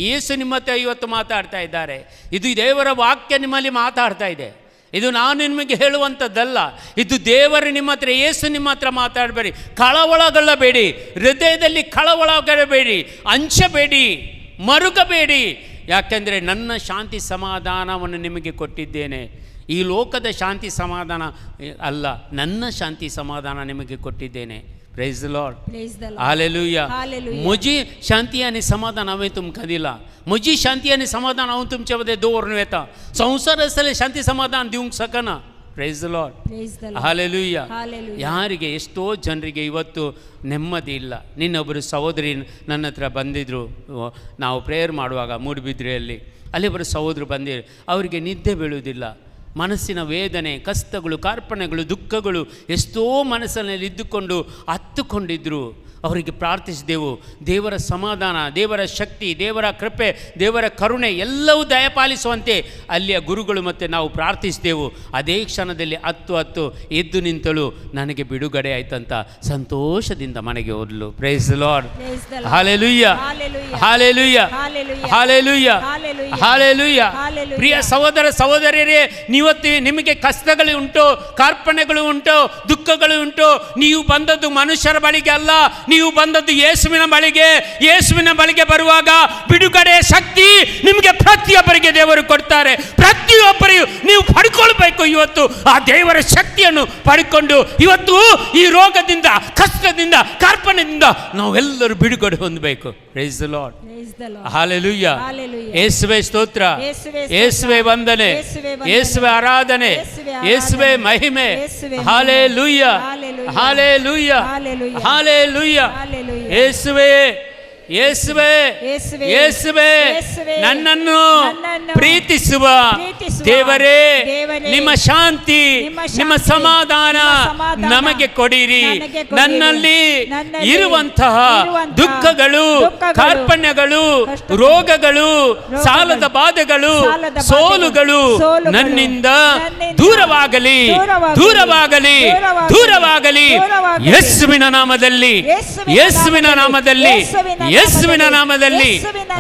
ಯೇಸು ನಿಮ್ಮ ಹತ್ರ ಇವತ್ತು ಮಾತಾಡ್ತಾ ಇದ್ದಾರೆ. ಇದು ದೇವರ ವಾಕ್ಯ ನಿಮ್ಮಲ್ಲಿ ಮಾತಾಡ್ತಾ ಇದೆ. ಇದು ನಾನು ನಿಮಗೆ ಹೇಳುವಂಥದ್ದಲ್ಲ, ಇದು ದೇವರು ನಿಮ್ಮ ಹತ್ರ, ಯೇಸು ನಿಮ್ಮ ಹತ್ರ ಮಾತಾಡಬೇಡಿ. ಕಳವಳಗೊಳ್ಳಬೇಡಿ, ಹೃದಯದಲ್ಲಿ ಕಳವಳಗೊಳ್ಳಬೇಡಿ, ಅಂಚಬೇಡಿ, ಮರುಗಬೇಡಿ. ಯಾಕೆಂದರೆ ನನ್ನ ಶಾಂತಿ ಸಮಾಧಾನವನ್ನು ನಿಮಗೆ ಕೊಟ್ಟಿದ್ದೇನೆ. ಈ ಲೋಕದ ಶಾಂತಿ ಸಮಾಧಾನ ಅಲ್ಲ, ನನ್ನ ಶಾಂತಿ ಸಮಾಧಾನ ನಿಮಗೆ ಕೊಟ್ಟಿದ್ದೇನೆ. Praise the Lord, hallelujah. मुझी शांती आणि समाधान हवे तुमका दिला. मुझी शांती आणि समाधान हांव तुमच्या मध्ये दवरून येता. संसार असले शांती समाधान दिवंक सकना. Praise the Lord, hallelujah. ಯಾರಿಗೆ ಎಷ್ಟೋ ಜನರಿಗೆ ಇವತ್ತು ನೆಮ್ಮದಿ ಇಲ್ಲ. ನಿನ್ನೊಬ್ಬರು ಸಹೋದರಿ ನನ್ನ ಹತ್ರ ಬಂದಿದ್ದರು, ನಾವು ಪ್ರೇಯರ್ ಮಾಡುವಾಗ ಮೂಡುಬಿದ್ರೆಯಲ್ಲಿ. ಅಲ್ಲಿ ಒಬ್ಬರು ಸಹೋದರು ಬಂದಿರು, ಅವರಿಗೆ ನಿದ್ದೆ ಬೀಳುವುದಿಲ್ಲ. ಮನಸ್ಸಿನ ವೇದನೆ, ಕಷ್ಟಗಳು, ಕಾರ್ಪಣ್ಯಗಳು, ದುಃಖಗಳು ಎಷ್ಟೋ ಮನಸ್ಸಿನಲ್ಲಿ ಇದ್ದುಕೊಂಡು ಹತ್ತುಕೊಂಡಿದ್ದರು. ಅವರಿಗೆ ಪ್ರಾರ್ಥಿಸಿದೆವು. ದೇವರ ಸಮಾಧಾನ, ದೇವರ ಶಕ್ತಿ, ದೇವರ ಕೃಪೆ, ದೇವರ ಕರುಣೆ ಎಲ್ಲವೂ ದಯಪಾಲಿಸುವಂತೆ ಅಲ್ಲಿಯ ಗುರುಗಳು ಮತ್ತು ನಾವು ಪ್ರಾರ್ಥಿಸಿದೆವು. ಅದೇ ಕ್ಷಣದಲ್ಲಿ ಹತ್ತು ಎದ್ದು ನಿಂತಳು. ನನಗೆ ಬಿಡುಗಡೆ ಆಯ್ತಂತ ಸಂತೋಷದಿಂದ ಮನೆಗೆ ಹೋದಳು. Price the Lord, hallelujah, hallelujah, hallelujah, hallelujah. ಪ್ರಿಯ ಸಹೋದರ ಸಹೋದರಿಯರೇ, ನೀವತ್ತು ನಿಮಗೆ ಕಷ್ಟಗಳು ಉಂಟು, ಕಾರ್ಪಣ್ಯಗಳು ಉಂಟು, ದುಃಖಗಳು ಉಂಟು. ನೀವು ಬಂದದ್ದು ಮನುಷ್ಯರ ಬಳಿಗೆ ಅಲ್ಲ, ನೀವು ಬಂದದ್ದು ಯೇಸುವಿನ ಬಳಿಗೆ. ಯೇಸುವಿನ ಬಳಿಗೆ ಬರುವಾಗ ಬಿಡುಗಡೆ ಶಕ್ತಿ ನಿಮಗೆ ಪ್ರತಿಯೊಬ್ಬರಿಗೆ ದೇವರು ಕೊಡ್ತಾರೆ. ಪ್ರತಿಯೊಬ್ಬರಿಗೂ ನೀವು ಪಡ್ಕೊಳ್ಬೇಕು. ಇವತ್ತು ಆ ದೇವರ ಶಕ್ತಿಯನ್ನು ಪಡ್ಕೊಂಡು ಇವತ್ತು ಈ ರೋಗದಿಂದ, ಕಷ್ಟದಿಂದ, ಕಾರ್ಪಣ್ಯದಿಂದ ನಾವೆಲ್ಲರೂ ಬಿಡುಗಡೆ ಹೊಂದಬೇಕು. Price the Lord, hallelujah. ಯೇಸುವೇ ಸ್ತೋತ್ರ, ಯೇಸುವೇ ವಂದನೆ, ಯೇಸುವೇ ಆರಾಧನೆ, ಯೇಸುವೇ ಮಹಿಮೆ. Hallelujah, hallelujah, hallelujah. ಯೇಸುವೇ, ಯೇಸುವೇ, ಯೇಸುವೇ, ನನ್ನನ್ನು ಪ್ರೀತಿಸುವ ದೇವರೇ, ನಿಮ್ಮ ಶಾಂತಿ, ನಿಮ್ಮ ಸಮಾಧಾನ ನಮಗೆ ಕೊಡಿರಿ. ನನ್ನಲ್ಲಿ ಇರುವಂತಹ ದುಃಖಗಳು, ಕಾರ್ಪಣ್ಯಗಳು, ರೋಗಗಳು, ಸಾಲದ ಬಾಧೆಗಳು, ಸೋಲುಗಳು ನನ್ನಿಂದ ದೂರವಾಗಲಿ, ದೂರವಾಗಲಿ, ದೂರವಾಗಲಿ. ಯೇಸುವಿನ ನಾಮದಲ್ಲಿ, ಯೇಸುವಿನ ನಾಮದಲ್ಲಿ, ಯೇಸುವಿನ ನಾಮದಲ್ಲಿ.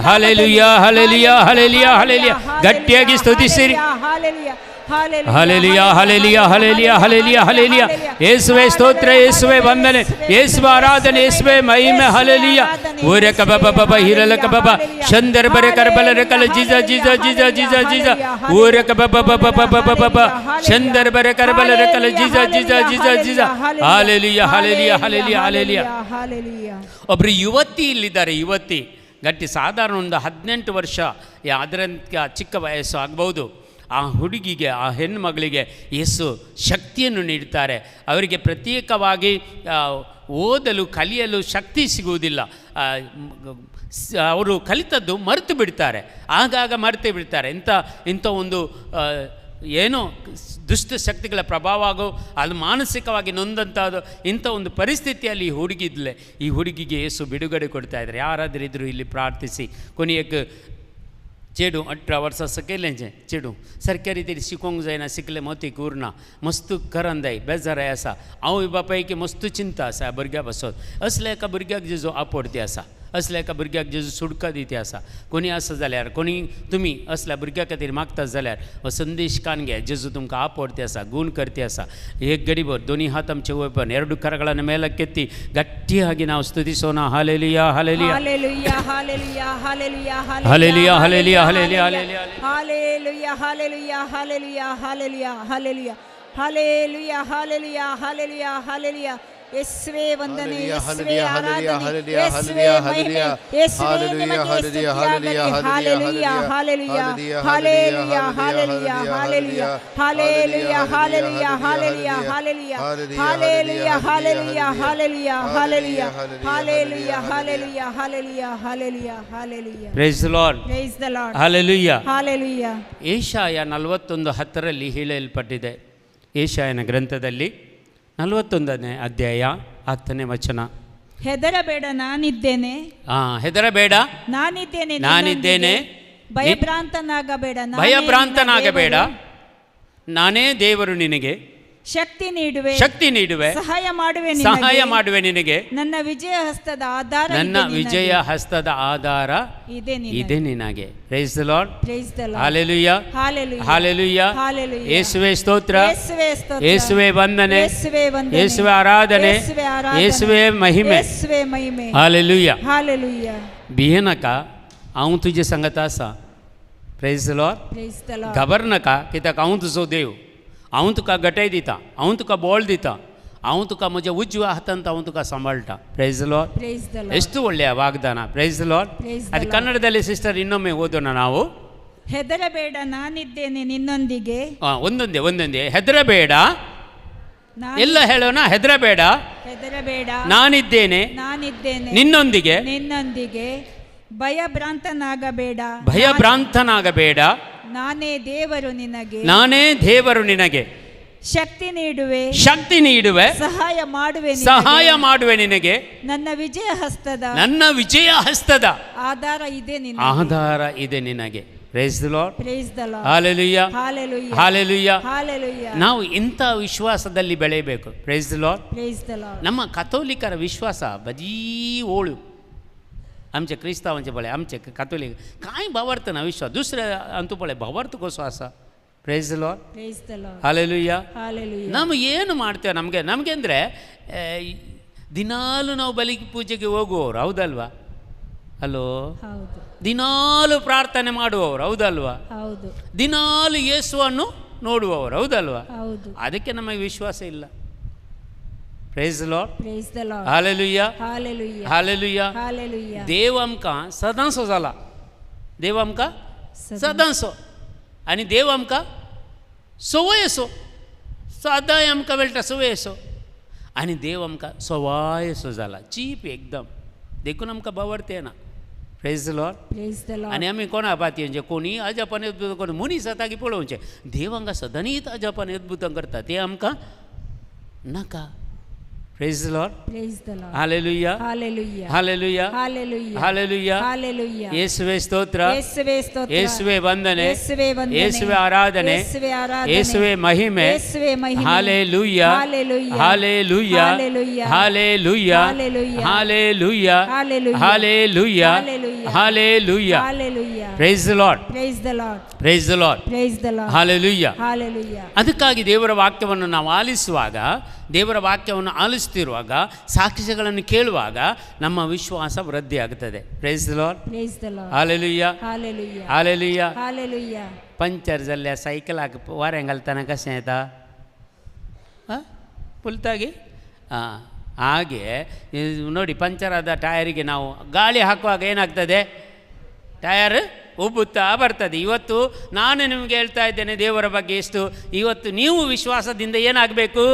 Hallelujah, hallelujah, hallelujah, hallelujah. ಗಟ್ಟಿಯಾಗಿ ಸ್ತುತಿಸಿರಿ. Hallelujah, hallelujah, hallelujah, hallelujah, hallelujah. ಯೇಸುವೇ ಸ್ತೋತ್ರ, ಯೇಸುವೇ ವಂದನೆ, ಯೇಸುವೇ ಆರಾಧನೆ, ಯೇಸುವೇ ಮಹಿಮೆ. ಹಾಲೆಲೂಯಾ. ಓರೆ ಕಬಬ ಬಬ ಹಿರಲ ಕಬಬ ಶಂದರ ಬರೆ ಕರ್ಬಲ ರಕಲ ಜಿಜ ಜಿಜ ಜಿಜ ಜಿಜ ಜಿಜ. ಓರೆ ಕಬಬ ಬಬ ಬಬ ಬಬ ಶಂದರ ಬರೆ ಕರ್ಬಲ ರಕಲ ಜಿಜ ಜಿಜ ಜಿಜ ಜಿಜ. Hallelujah, hallelujah, hallelujah, hallelujah. ಒಬ್ರು ಯುವತಿ ಇಲ್ಲಿದ್ದಾರೆ. ಯುವತಿ ಗಟ್ಟಿ, ಸಾಧಾರಣ ಒಂದು 18 ವರ್ಷ, ಅದರಂತ ಚಿಕ್ಕ ವಯಸ್ಸು ಆಗ್ಬೋದು. ಆ ಹುಡುಗಿಗೆ, ಆ ಹೆಣ್ಣುಮಗಳಿಗೆ ಯೇಸು ಶಕ್ತಿಯನ್ನು ನೀಡ್ತಾರೆ. ಅವರಿಗೆ ಪ್ರತ್ಯೇಕವಾಗಿ ಓದಲು, ಕಲಿಯಲು ಶಕ್ತಿ ಸಿಗುವುದಿಲ್ಲ. ಅವರು ಕಲಿತದ್ದು ಮರೆತು ಬಿಡ್ತಾರೆ, ಆಗಾಗ ಮರೆತು ಬಿಡ್ತಾರೆ. ಇಂಥ ಒಂದು ಏನೋ ದುಷ್ಟ ಶಕ್ತಿಗಳ ಪ್ರಭಾವ ಆಗೋ, ಅದು ಮಾನಸಿಕವಾಗಿ ನೊಂದಂಥದ್ದು. ಇಂಥ ಒಂದು ಪರಿಸ್ಥಿತಿಯಲ್ಲಿ ಈ ಹುಡುಗಿದ್ಲೆ. ಈ ಹುಡುಗಿಗೆ ಯೇಸು ಬಿಡುಗಡೆ ಕೊಡ್ತಾ ಇದ್ದಾರೆ. ಯಾರಾದರೂ ಇದ್ದರೂ ಇಲ್ಲಿ ಪ್ರಾರ್ಥಿಸಿ. ಕೊನೆಯಕ್ಕೆ चेडू 18 वर्सां सकयलेंचें चेडू सारक्या रितीन शिकोंक जायना, शिकले मोती उरना, मस्तू करंदाय बेजाराय आसा. हांवूय बापायकी मस्तू चिंता आसा भुरग्या पासून. असल्या एका भुरग्याक जेजू आपोडती आसा, असल्या एका भुरग्याक जेजू सुडका दिती आसा. कोणी आसा जाल्यार, कोणी तुमी असल्या भुरग्या खातीर मागतात जाल्यार हो संदेश कान घे. जेजू तुमकां आपोडती आसा, गूण करती आसा. एक गडीभर दोनी हात आमचे ओपन, ಎರಡು ಕರಗಳನ್ನು ಮೇಲಕ್ಕೆತ್ತಿ ಗಟ್ಟಿಯಾಗಿ ನಾವು ಸ್ತುತಿಸೋಣ. Hallelujah, hallelujah, hallelujah, hallelujah, hallelujah, hallelujah, hallelujah, hallelujah, hallelujah, hallelujah, hallelujah, hallelujah, hallelujah, hallelujah, hallelujah, hallelujah, hallelujah. ಯೇಸುವೇ ವಂದನೆ, ಯೇಸುವೇ ಆರಾಧನೆ, ಯೇಸುವೇ ಮಹಿಮೆ, ಯೇಸುವೇ ನಿಮಗೆ ಸ್ತುತಿಯಾಗಲಿ. Hallelujah, hallelujah, hallelujah, hallelujah, hallelujah, hallelujah, hallelujah, hallelujah, hallelujah, hallelujah, hallelujah, hallelujah, hallelujah, hallelujah, hallelujah, hallelujah, hallelujah, hallelujah. Price the lord, price the Lord, hallelujah, hallelujah. Yeshaya 41:10 ಹೇಳಲ್ಪಟ್ಟಿದೆ. ಏಷಾಯನ ಗ್ರಂಥದಲ್ಲಿ 41ನೇ ಅಧ್ಯಾಯ 10ನೇ ವಚನ. ಹೆದರಬೇಡ, ನಾನಿದ್ದೇನೆ. ಹೆದರಬೇಡ, ನಾನಿದ್ದೇನೆ. ಭಯಭ್ರಾಂತನಾಗಬೇಡ, ಭಯಭ್ರಾಂತನಾಗಬೇಡ, ನಾನೇ ದೇವರು ನಿನಗೆ ಶಕ್ತಿ ನೀಡುವೆ, ಶಕ್ತಿ ನೀಡುವೆ, ಸಹಾಯ ಮಾಡುವೆ ನಿನಗೆ. ನನ್ನ ವಿಜಯ ಹಸ್ತದ ಆಧಾರ, ನನ್ನ ವಿಜಯ ಹಸ್ತದ ಆಧಾರ ಇದೆ ನಿನಗೆ. Price the lord, price the Lord, hallelujah, hallelujah, hallelujah, hallelujah. ಯೇಸುವೇ ಸ್ತೋತ್ರ, ಯೇಸುವೇ ಸ್ತೋತ್ರ, ಯೇಸುವೇ ವಂದನೆ, ಯೇಸುವೇ ವಂದನೆ, ಯೇಸುವೇ ಆರಾಧನೆ, ಯೇಸುವೇ ಆರಾಧನೆ, ಯೇಸುವೇ ಮಹಿಮೆ, ಯೇಸುವೇ ಮಹಿಮೆ. Hallelujah, hallelujah. भिये नाका, हांव तुजे सांगत आसा. Praise the Lord. खबर न का कित्याक हांव तुजो देव, हांव तुका गटाय दिता, हांव तुका बोळ दिता, हांव तुका म्हज्या उजव्या हातांत हांव तुका सांबाळटा। Praise the Lord. ಎಷ್ಟು ಒಳ್ಳೆಯ ವಾಗ್ದಾನ। Praise the Lord. ಅದು ಕನ್ನಡದಲ್ಲಿ ಸಿಸ್ಟರ್ ಇನ್ನೊಮ್ಮೆ ಓದೋಣ ನಾವು। ಹೆದರಬೇಡ ನಾನಿದ್ದೇನೆ ನಿನ್ನೊಂದಿಗೆ. ಒಂದೊಂದೇ ಹೆದರಬೇಡ, ಎಲ್ಲ ಹೇಳೋಣ, ಹೆದರಬೇಡ ನಾನಿದ್ದೇನೆ ನಿನ್ನೊಂದಿಗೆ, ಭಯಭ್ರಾಂತನಾಗಬೇಡ, ನಾನೇ ದೇವರು ನಿನಗೆ ಶಕ್ತಿ ನೀಡುವೆ, ಸಹಾಯ ಮಾಡುವೆ ನಿನಗೆ, ನನ್ನ ವಿಜಯ ಹಸ್ತದ ಆಧಾರ ಇದೆ ನಿನಗೆ। Praise the Lord. Hallelujah, hallelujah. ನಾವು ಇಂಥ ವಿಶ್ವಾಸದಲ್ಲಿ ಬೆಳೆಯಬೇಕು। Praise the Lord. ನಮ್ಮ ಕಥೋಲಿಕರ ವಿಶ್ವಾಸ ಬಜೀ ಓಳು, आमचे क्रिस्तावांचे पळय, आमचे कातोलीक कांय भावार्थ ना विश्वास, दुसरे अंतू पळय भावार्थ कसो आसा। Praise the Lord, hallelujah. ನಾವು ಏನು ಮಾಡ್ತೇವೆ, ನಮಗೆ ಅಂದರೆ ದಿನಾಲು ನಾವು ಬಲಿ ಪೂಜೆಗೆ ಹೋಗುವವರು, ಹೌದಲ್ವಾ? ಅಲ್ಲೋ, ದಿನಾಲು ಪ್ರಾರ್ಥನೆ ಮಾಡುವವರು, ಹೌದಲ್ವಾ? ದಿನಾಲು ಯೇಸುವನ್ನು ನೋಡುವವರು, ಹೌದಲ್ವಾ? ಅದಕ್ಕೆ ನಮಗೆ ವಿಶ್ವಾಸ ಇಲ್ಲ। Praise the Lord, hallelujah, hallelujah. देव आमकां सदांचो जाला, देव आमकां सदांचो, आनी देव आमकां सवय असो, सदांय आमकां मेळटा सवय असो, आनी देव आमकां सवाय असो जाला, चीप एकदम, देखून आमकां भावार्थ येना। Praise the Lord. आनी आमी कोणा पातयेंचे, कोणी अजापान अद्भुत कोण मनीस जाता की पळोवचें, देव हांगा सदांच अजापान अद्भुतां करता, ते आमकां नाका। Praise the Lord. Hallelujah. Hallelujah. Hallelujah. ಯೇಸುವೆ ಸ್ತೋತ್ರ, ಯೇಸುವೆ ವಂದನೆ, ಯೇಸುವೆ ಆರಾಧನೆ, ಯೇಸುವೆ ಮಹಿಮೆ। Hallelujah. Hallelujah. Hallelujah. Hallelujah. Hallelujah. Hallelujah. Praise the Lord. Praise the Lord. Hallelujah. ಅದಕ್ಕಾಗಿ ದೇವರ ವಾಕ್ಯವನ್ನು ನಾವು ಆಲಿಸುವಾಗ, ದೇವರ ವಾಕ್ಯವನ್ನು ಆಲಿಸ್ತಿರುವಾಗ, ಸಾಕ್ಷಿಗಳನ್ನು ಕೇಳುವಾಗ ನಮ್ಮ ವಿಶ್ವಾಸ ವೃದ್ಧಿ ಆಗುತ್ತದೆ। Praise the Lord. Hallelujah, hallelujah, hallelujah. Puncture जाल्ल्या सायकलाक वारें घालतना कशें येता, ಪುಲ್ತಾಗಿ ಹಾಗೆ ನೋಡಿ, ಪಂಚರಾದ ಟಯರಿಗೆ ನಾವು ಗಾಳಿ ಹಾಕುವಾಗ ಏನಾಗ್ತದೆ, ಟಯರ್ ಉಬ್ಬುತ್ತಾ ಬರ್ತದೆ। ಇವತ್ತು ನಾನು ನಿಮಗೆ ಹೇಳ್ತಾ ಇದ್ದೇನೆ ದೇವರ ಬಗ್ಗೆ ಎಷ್ಟು, ಇವತ್ತು ನೀವು ವಿಶ್ವಾಸದಿಂದ ಏನಾಗಬೇಕು,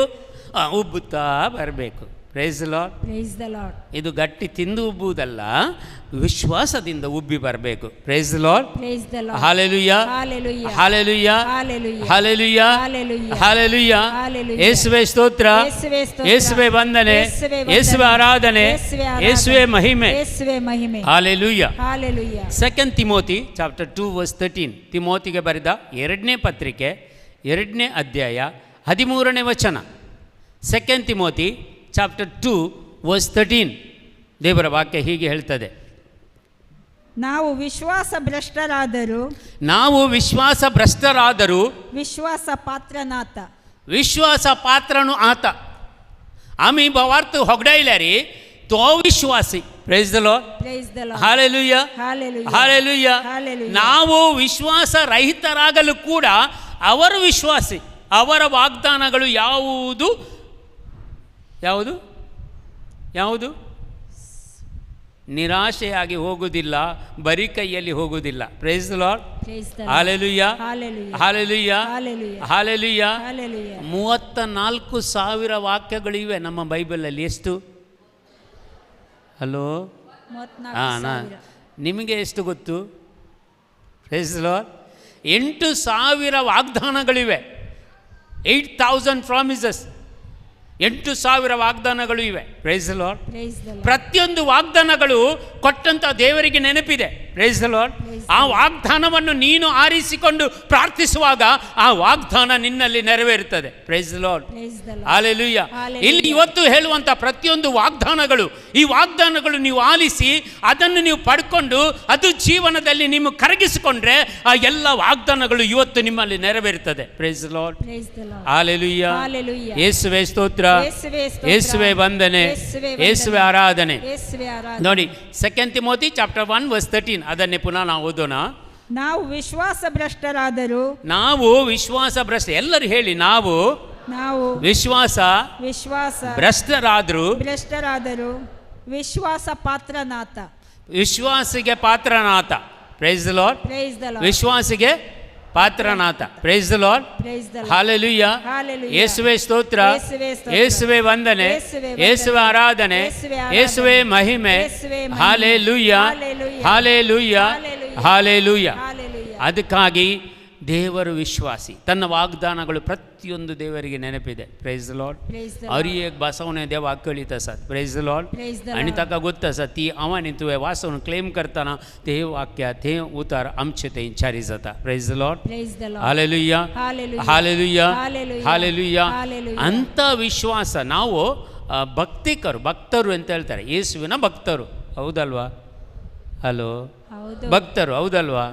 ಉಬ್ಬುತ್ತಾ ಬರಬೇಕು। ಪ್ರೇಸ್ ದ ಲಾರ್ಡ್, ಇದು ಗಟ್ಟಿ ತಿಂದು ಉಬ್ಬುವುದಲ್ಲ, ವಿಶ್ವಾಸದಿಂದ ಉಬ್ಬಿ ಬರಬೇಕು। Praise the Lord, hallelujah, hallelujah, hallelujah, hallelujah. ಯೇಸುವೆ ಸ್ತೋತ್ರ, ಯೇಸುವೆ ವಂದನೆ, ಯೇಸುವೆ ಆರಾಧನೆ, ಯೇಸುವೆ ಮಹಿಮೆ। ಹಾಲೆಲೂಯಾ। ಸೆಕೆಂಡ್ ತಿಮೋತಿ ಚಾಪ್ಟರ್ 2:13, ತಿಮೋತಿಗೆ ಬರೆದ 2ನೇ ಪತ್ರಿಕೆ 2ನೇ ಅಧ್ಯಾಯ 13ನೇ ವಚನ। ಸೆಕೆಂಡ್ ತಿಮೋತಿ ಚಾಪ್ಟರ್ 2:13 ದೇವರ ವಾಕ್ಯ ಹೀಗೆ ಹೇಳ್ತದೆ, ನಾವು ವಿಶ್ವಾಸ ಭ್ರಷ್ಟರಾದರೂ ವಿಶ್ವಾಸ पात्रनु आता। आम्ही भावार्थ होगडायल्या रे, तो विश्वासी। Praise the Lord, hallelujah, hallelujah. ನಾವು ವಿಶ್ವಾಸ ರಹಿತರಾಗಲು ಕೂಡ ಅವರು ವಿಶ್ವಾಸಿ, ಅವರ ವಾಗ್ದಾನಗಳು ಯಾವುದು ಯಾವುದು ಯಾವುದು ನಿರಾಶೆಯಾಗಿ ಹೋಗುವುದಿಲ್ಲ, ಬರಿ ಕೈಯಲ್ಲಿ ಹೋಗುವುದಿಲ್ಲ। Praise the Lord, hallelujah, hallelujah, hallelujah. 34,000 ವಾಕ್ಯಗಳಿವೆ ನಮ್ಮ ಬೈಬಲಲ್ಲಿ। ಎಷ್ಟು? ಹಲೋ, ನಿಮಗೆ ಎಷ್ಟು ಗೊತ್ತು? Praise the lord, 8,000 ವಾಗ್ದಾನಗಳಿವೆ। 8,000 ಪ್ರಾಮಿಸಸ್, 8,000 ವಾಗ್ದಾನಗಳು ಇವೆ। Price the lord. ಪ್ರತಿಯೊಂದು ವಾಗ್ದಾನಗಳು ಕೊಟ್ಟಂತ ದೇವರಿಗೆ ನೆನಪಿದೆ। Price the lord. ಆ ವಾಗ್ದಾನವನ್ನು ನೀನು ಆರಿಸಿಕೊಂಡು ಪ್ರಾರ್ಥಿಸುವಾಗ ಆ ವಾಗ್ದಾನ ನಿನ್ನಲ್ಲಿ ನೆರವೇರುತ್ತದೆ। Price the Lord, hallelujah. ಇಲ್ಲಿ ಇವತ್ತು ಹೇಳುವಂತ ಪ್ರತಿಯೊಂದು ವಾಗ್ದಾನಗಳು, ಈ ವಾಗ್ದಾನಗಳು ನೀವು ಆಲಿಸಿ ಅದನ್ನು ನೀವು ಪಡ್ಕೊಂಡು ಅದು ಜೀವನದಲ್ಲಿ ನೀವು ಕರಗಿಸಿಕೊಂಡ್ರೆ ಆ ಎಲ್ಲ ವಾಗ್ದಾನಗಳು ಇವತ್ತು ನಿಮ್ಮಲ್ಲಿ ನೆರವೇರುತ್ತದೆ। Price the Lord, hallelujah. ಯೇಸುವೇ ಸ್ತೋತ್ರ, ಯೇಸುವೆ ವಂದನೆ, ಯೇಸುವೆ ಆರಾಧನೆ। ನೋಡಿ, ಸೆಕೆಂಡ್ ತಿಮೋತಿ ಚಾಪ್ಟರ್ 1:13 ಅದನ್ನೇ ಪುನಃ ನಾವು ಓದೋಣ। ನಾವು ವಿಶ್ವಾಸ ಭ್ರಷ್ಟರಾದರೂ ಎಲ್ಲರೂ ಹೇಳಿ, ನಾವು ವಿಶ್ವಾಸ ಭ್ರಷ್ಟರಾದರೂ ವಿಶ್ವಾಸ ಪಾತ್ರನಾಥ. ವಿಶ್ವಾಸಿಗೆ ಪಾತ್ರನಾಥ. Price the lord. ವಿಶ್ವಾಸಿಗೆ ಪಾತ್ರನಾಥ. Price the lord. Hallelujah. ಯೇಸುವೇ ಸ್ತೋತ್ರ, ಯೇಸುವೇ ವಂದನೆ, ಯೇಸುವೇ ಆರಾಧನೆ, ಯೇಸುವೇ ಮಹಿಮೆ. Hallelujah, hallelujah, hallelujah. ಅದಕ್ಕಾಗಿ ದೇವರು ವಿಶ್ವಾಸಿ. ತನ್ನ ವಾಗ್ದಾನಗಳು ಪ್ರತಿಯೊಂದು ದೇವರಿಗೆ ನೆನಪಿದೆ. Price the lord. ಅವರಿಗೆ ಬಸವನೇ ದೇವ ಅಕ್ಕಳಿತ ಸತ್. Price the lord. आणि ताका ಗೊತ್ತ सती आव्हाने तुवें वाचून क्लेम करतना ते वाक्य ते उतार आमचे ते इच्छारी जाता. Praise the Lord. Hallelujah, hallelujah, hallelujah. ಅಂತ ವಿಶ್ವಾಸ ನಾವು ಭಕ್ತರು ಅಂತ ಹೇಳ್ತಾರೆ. ಯೇಸುವಿನ ಭಕ್ತರು, ಹೌದಲ್ವಾ? ಹಲೋ, ಭಕ್ತರು ಹೌದಲ್ವಾ?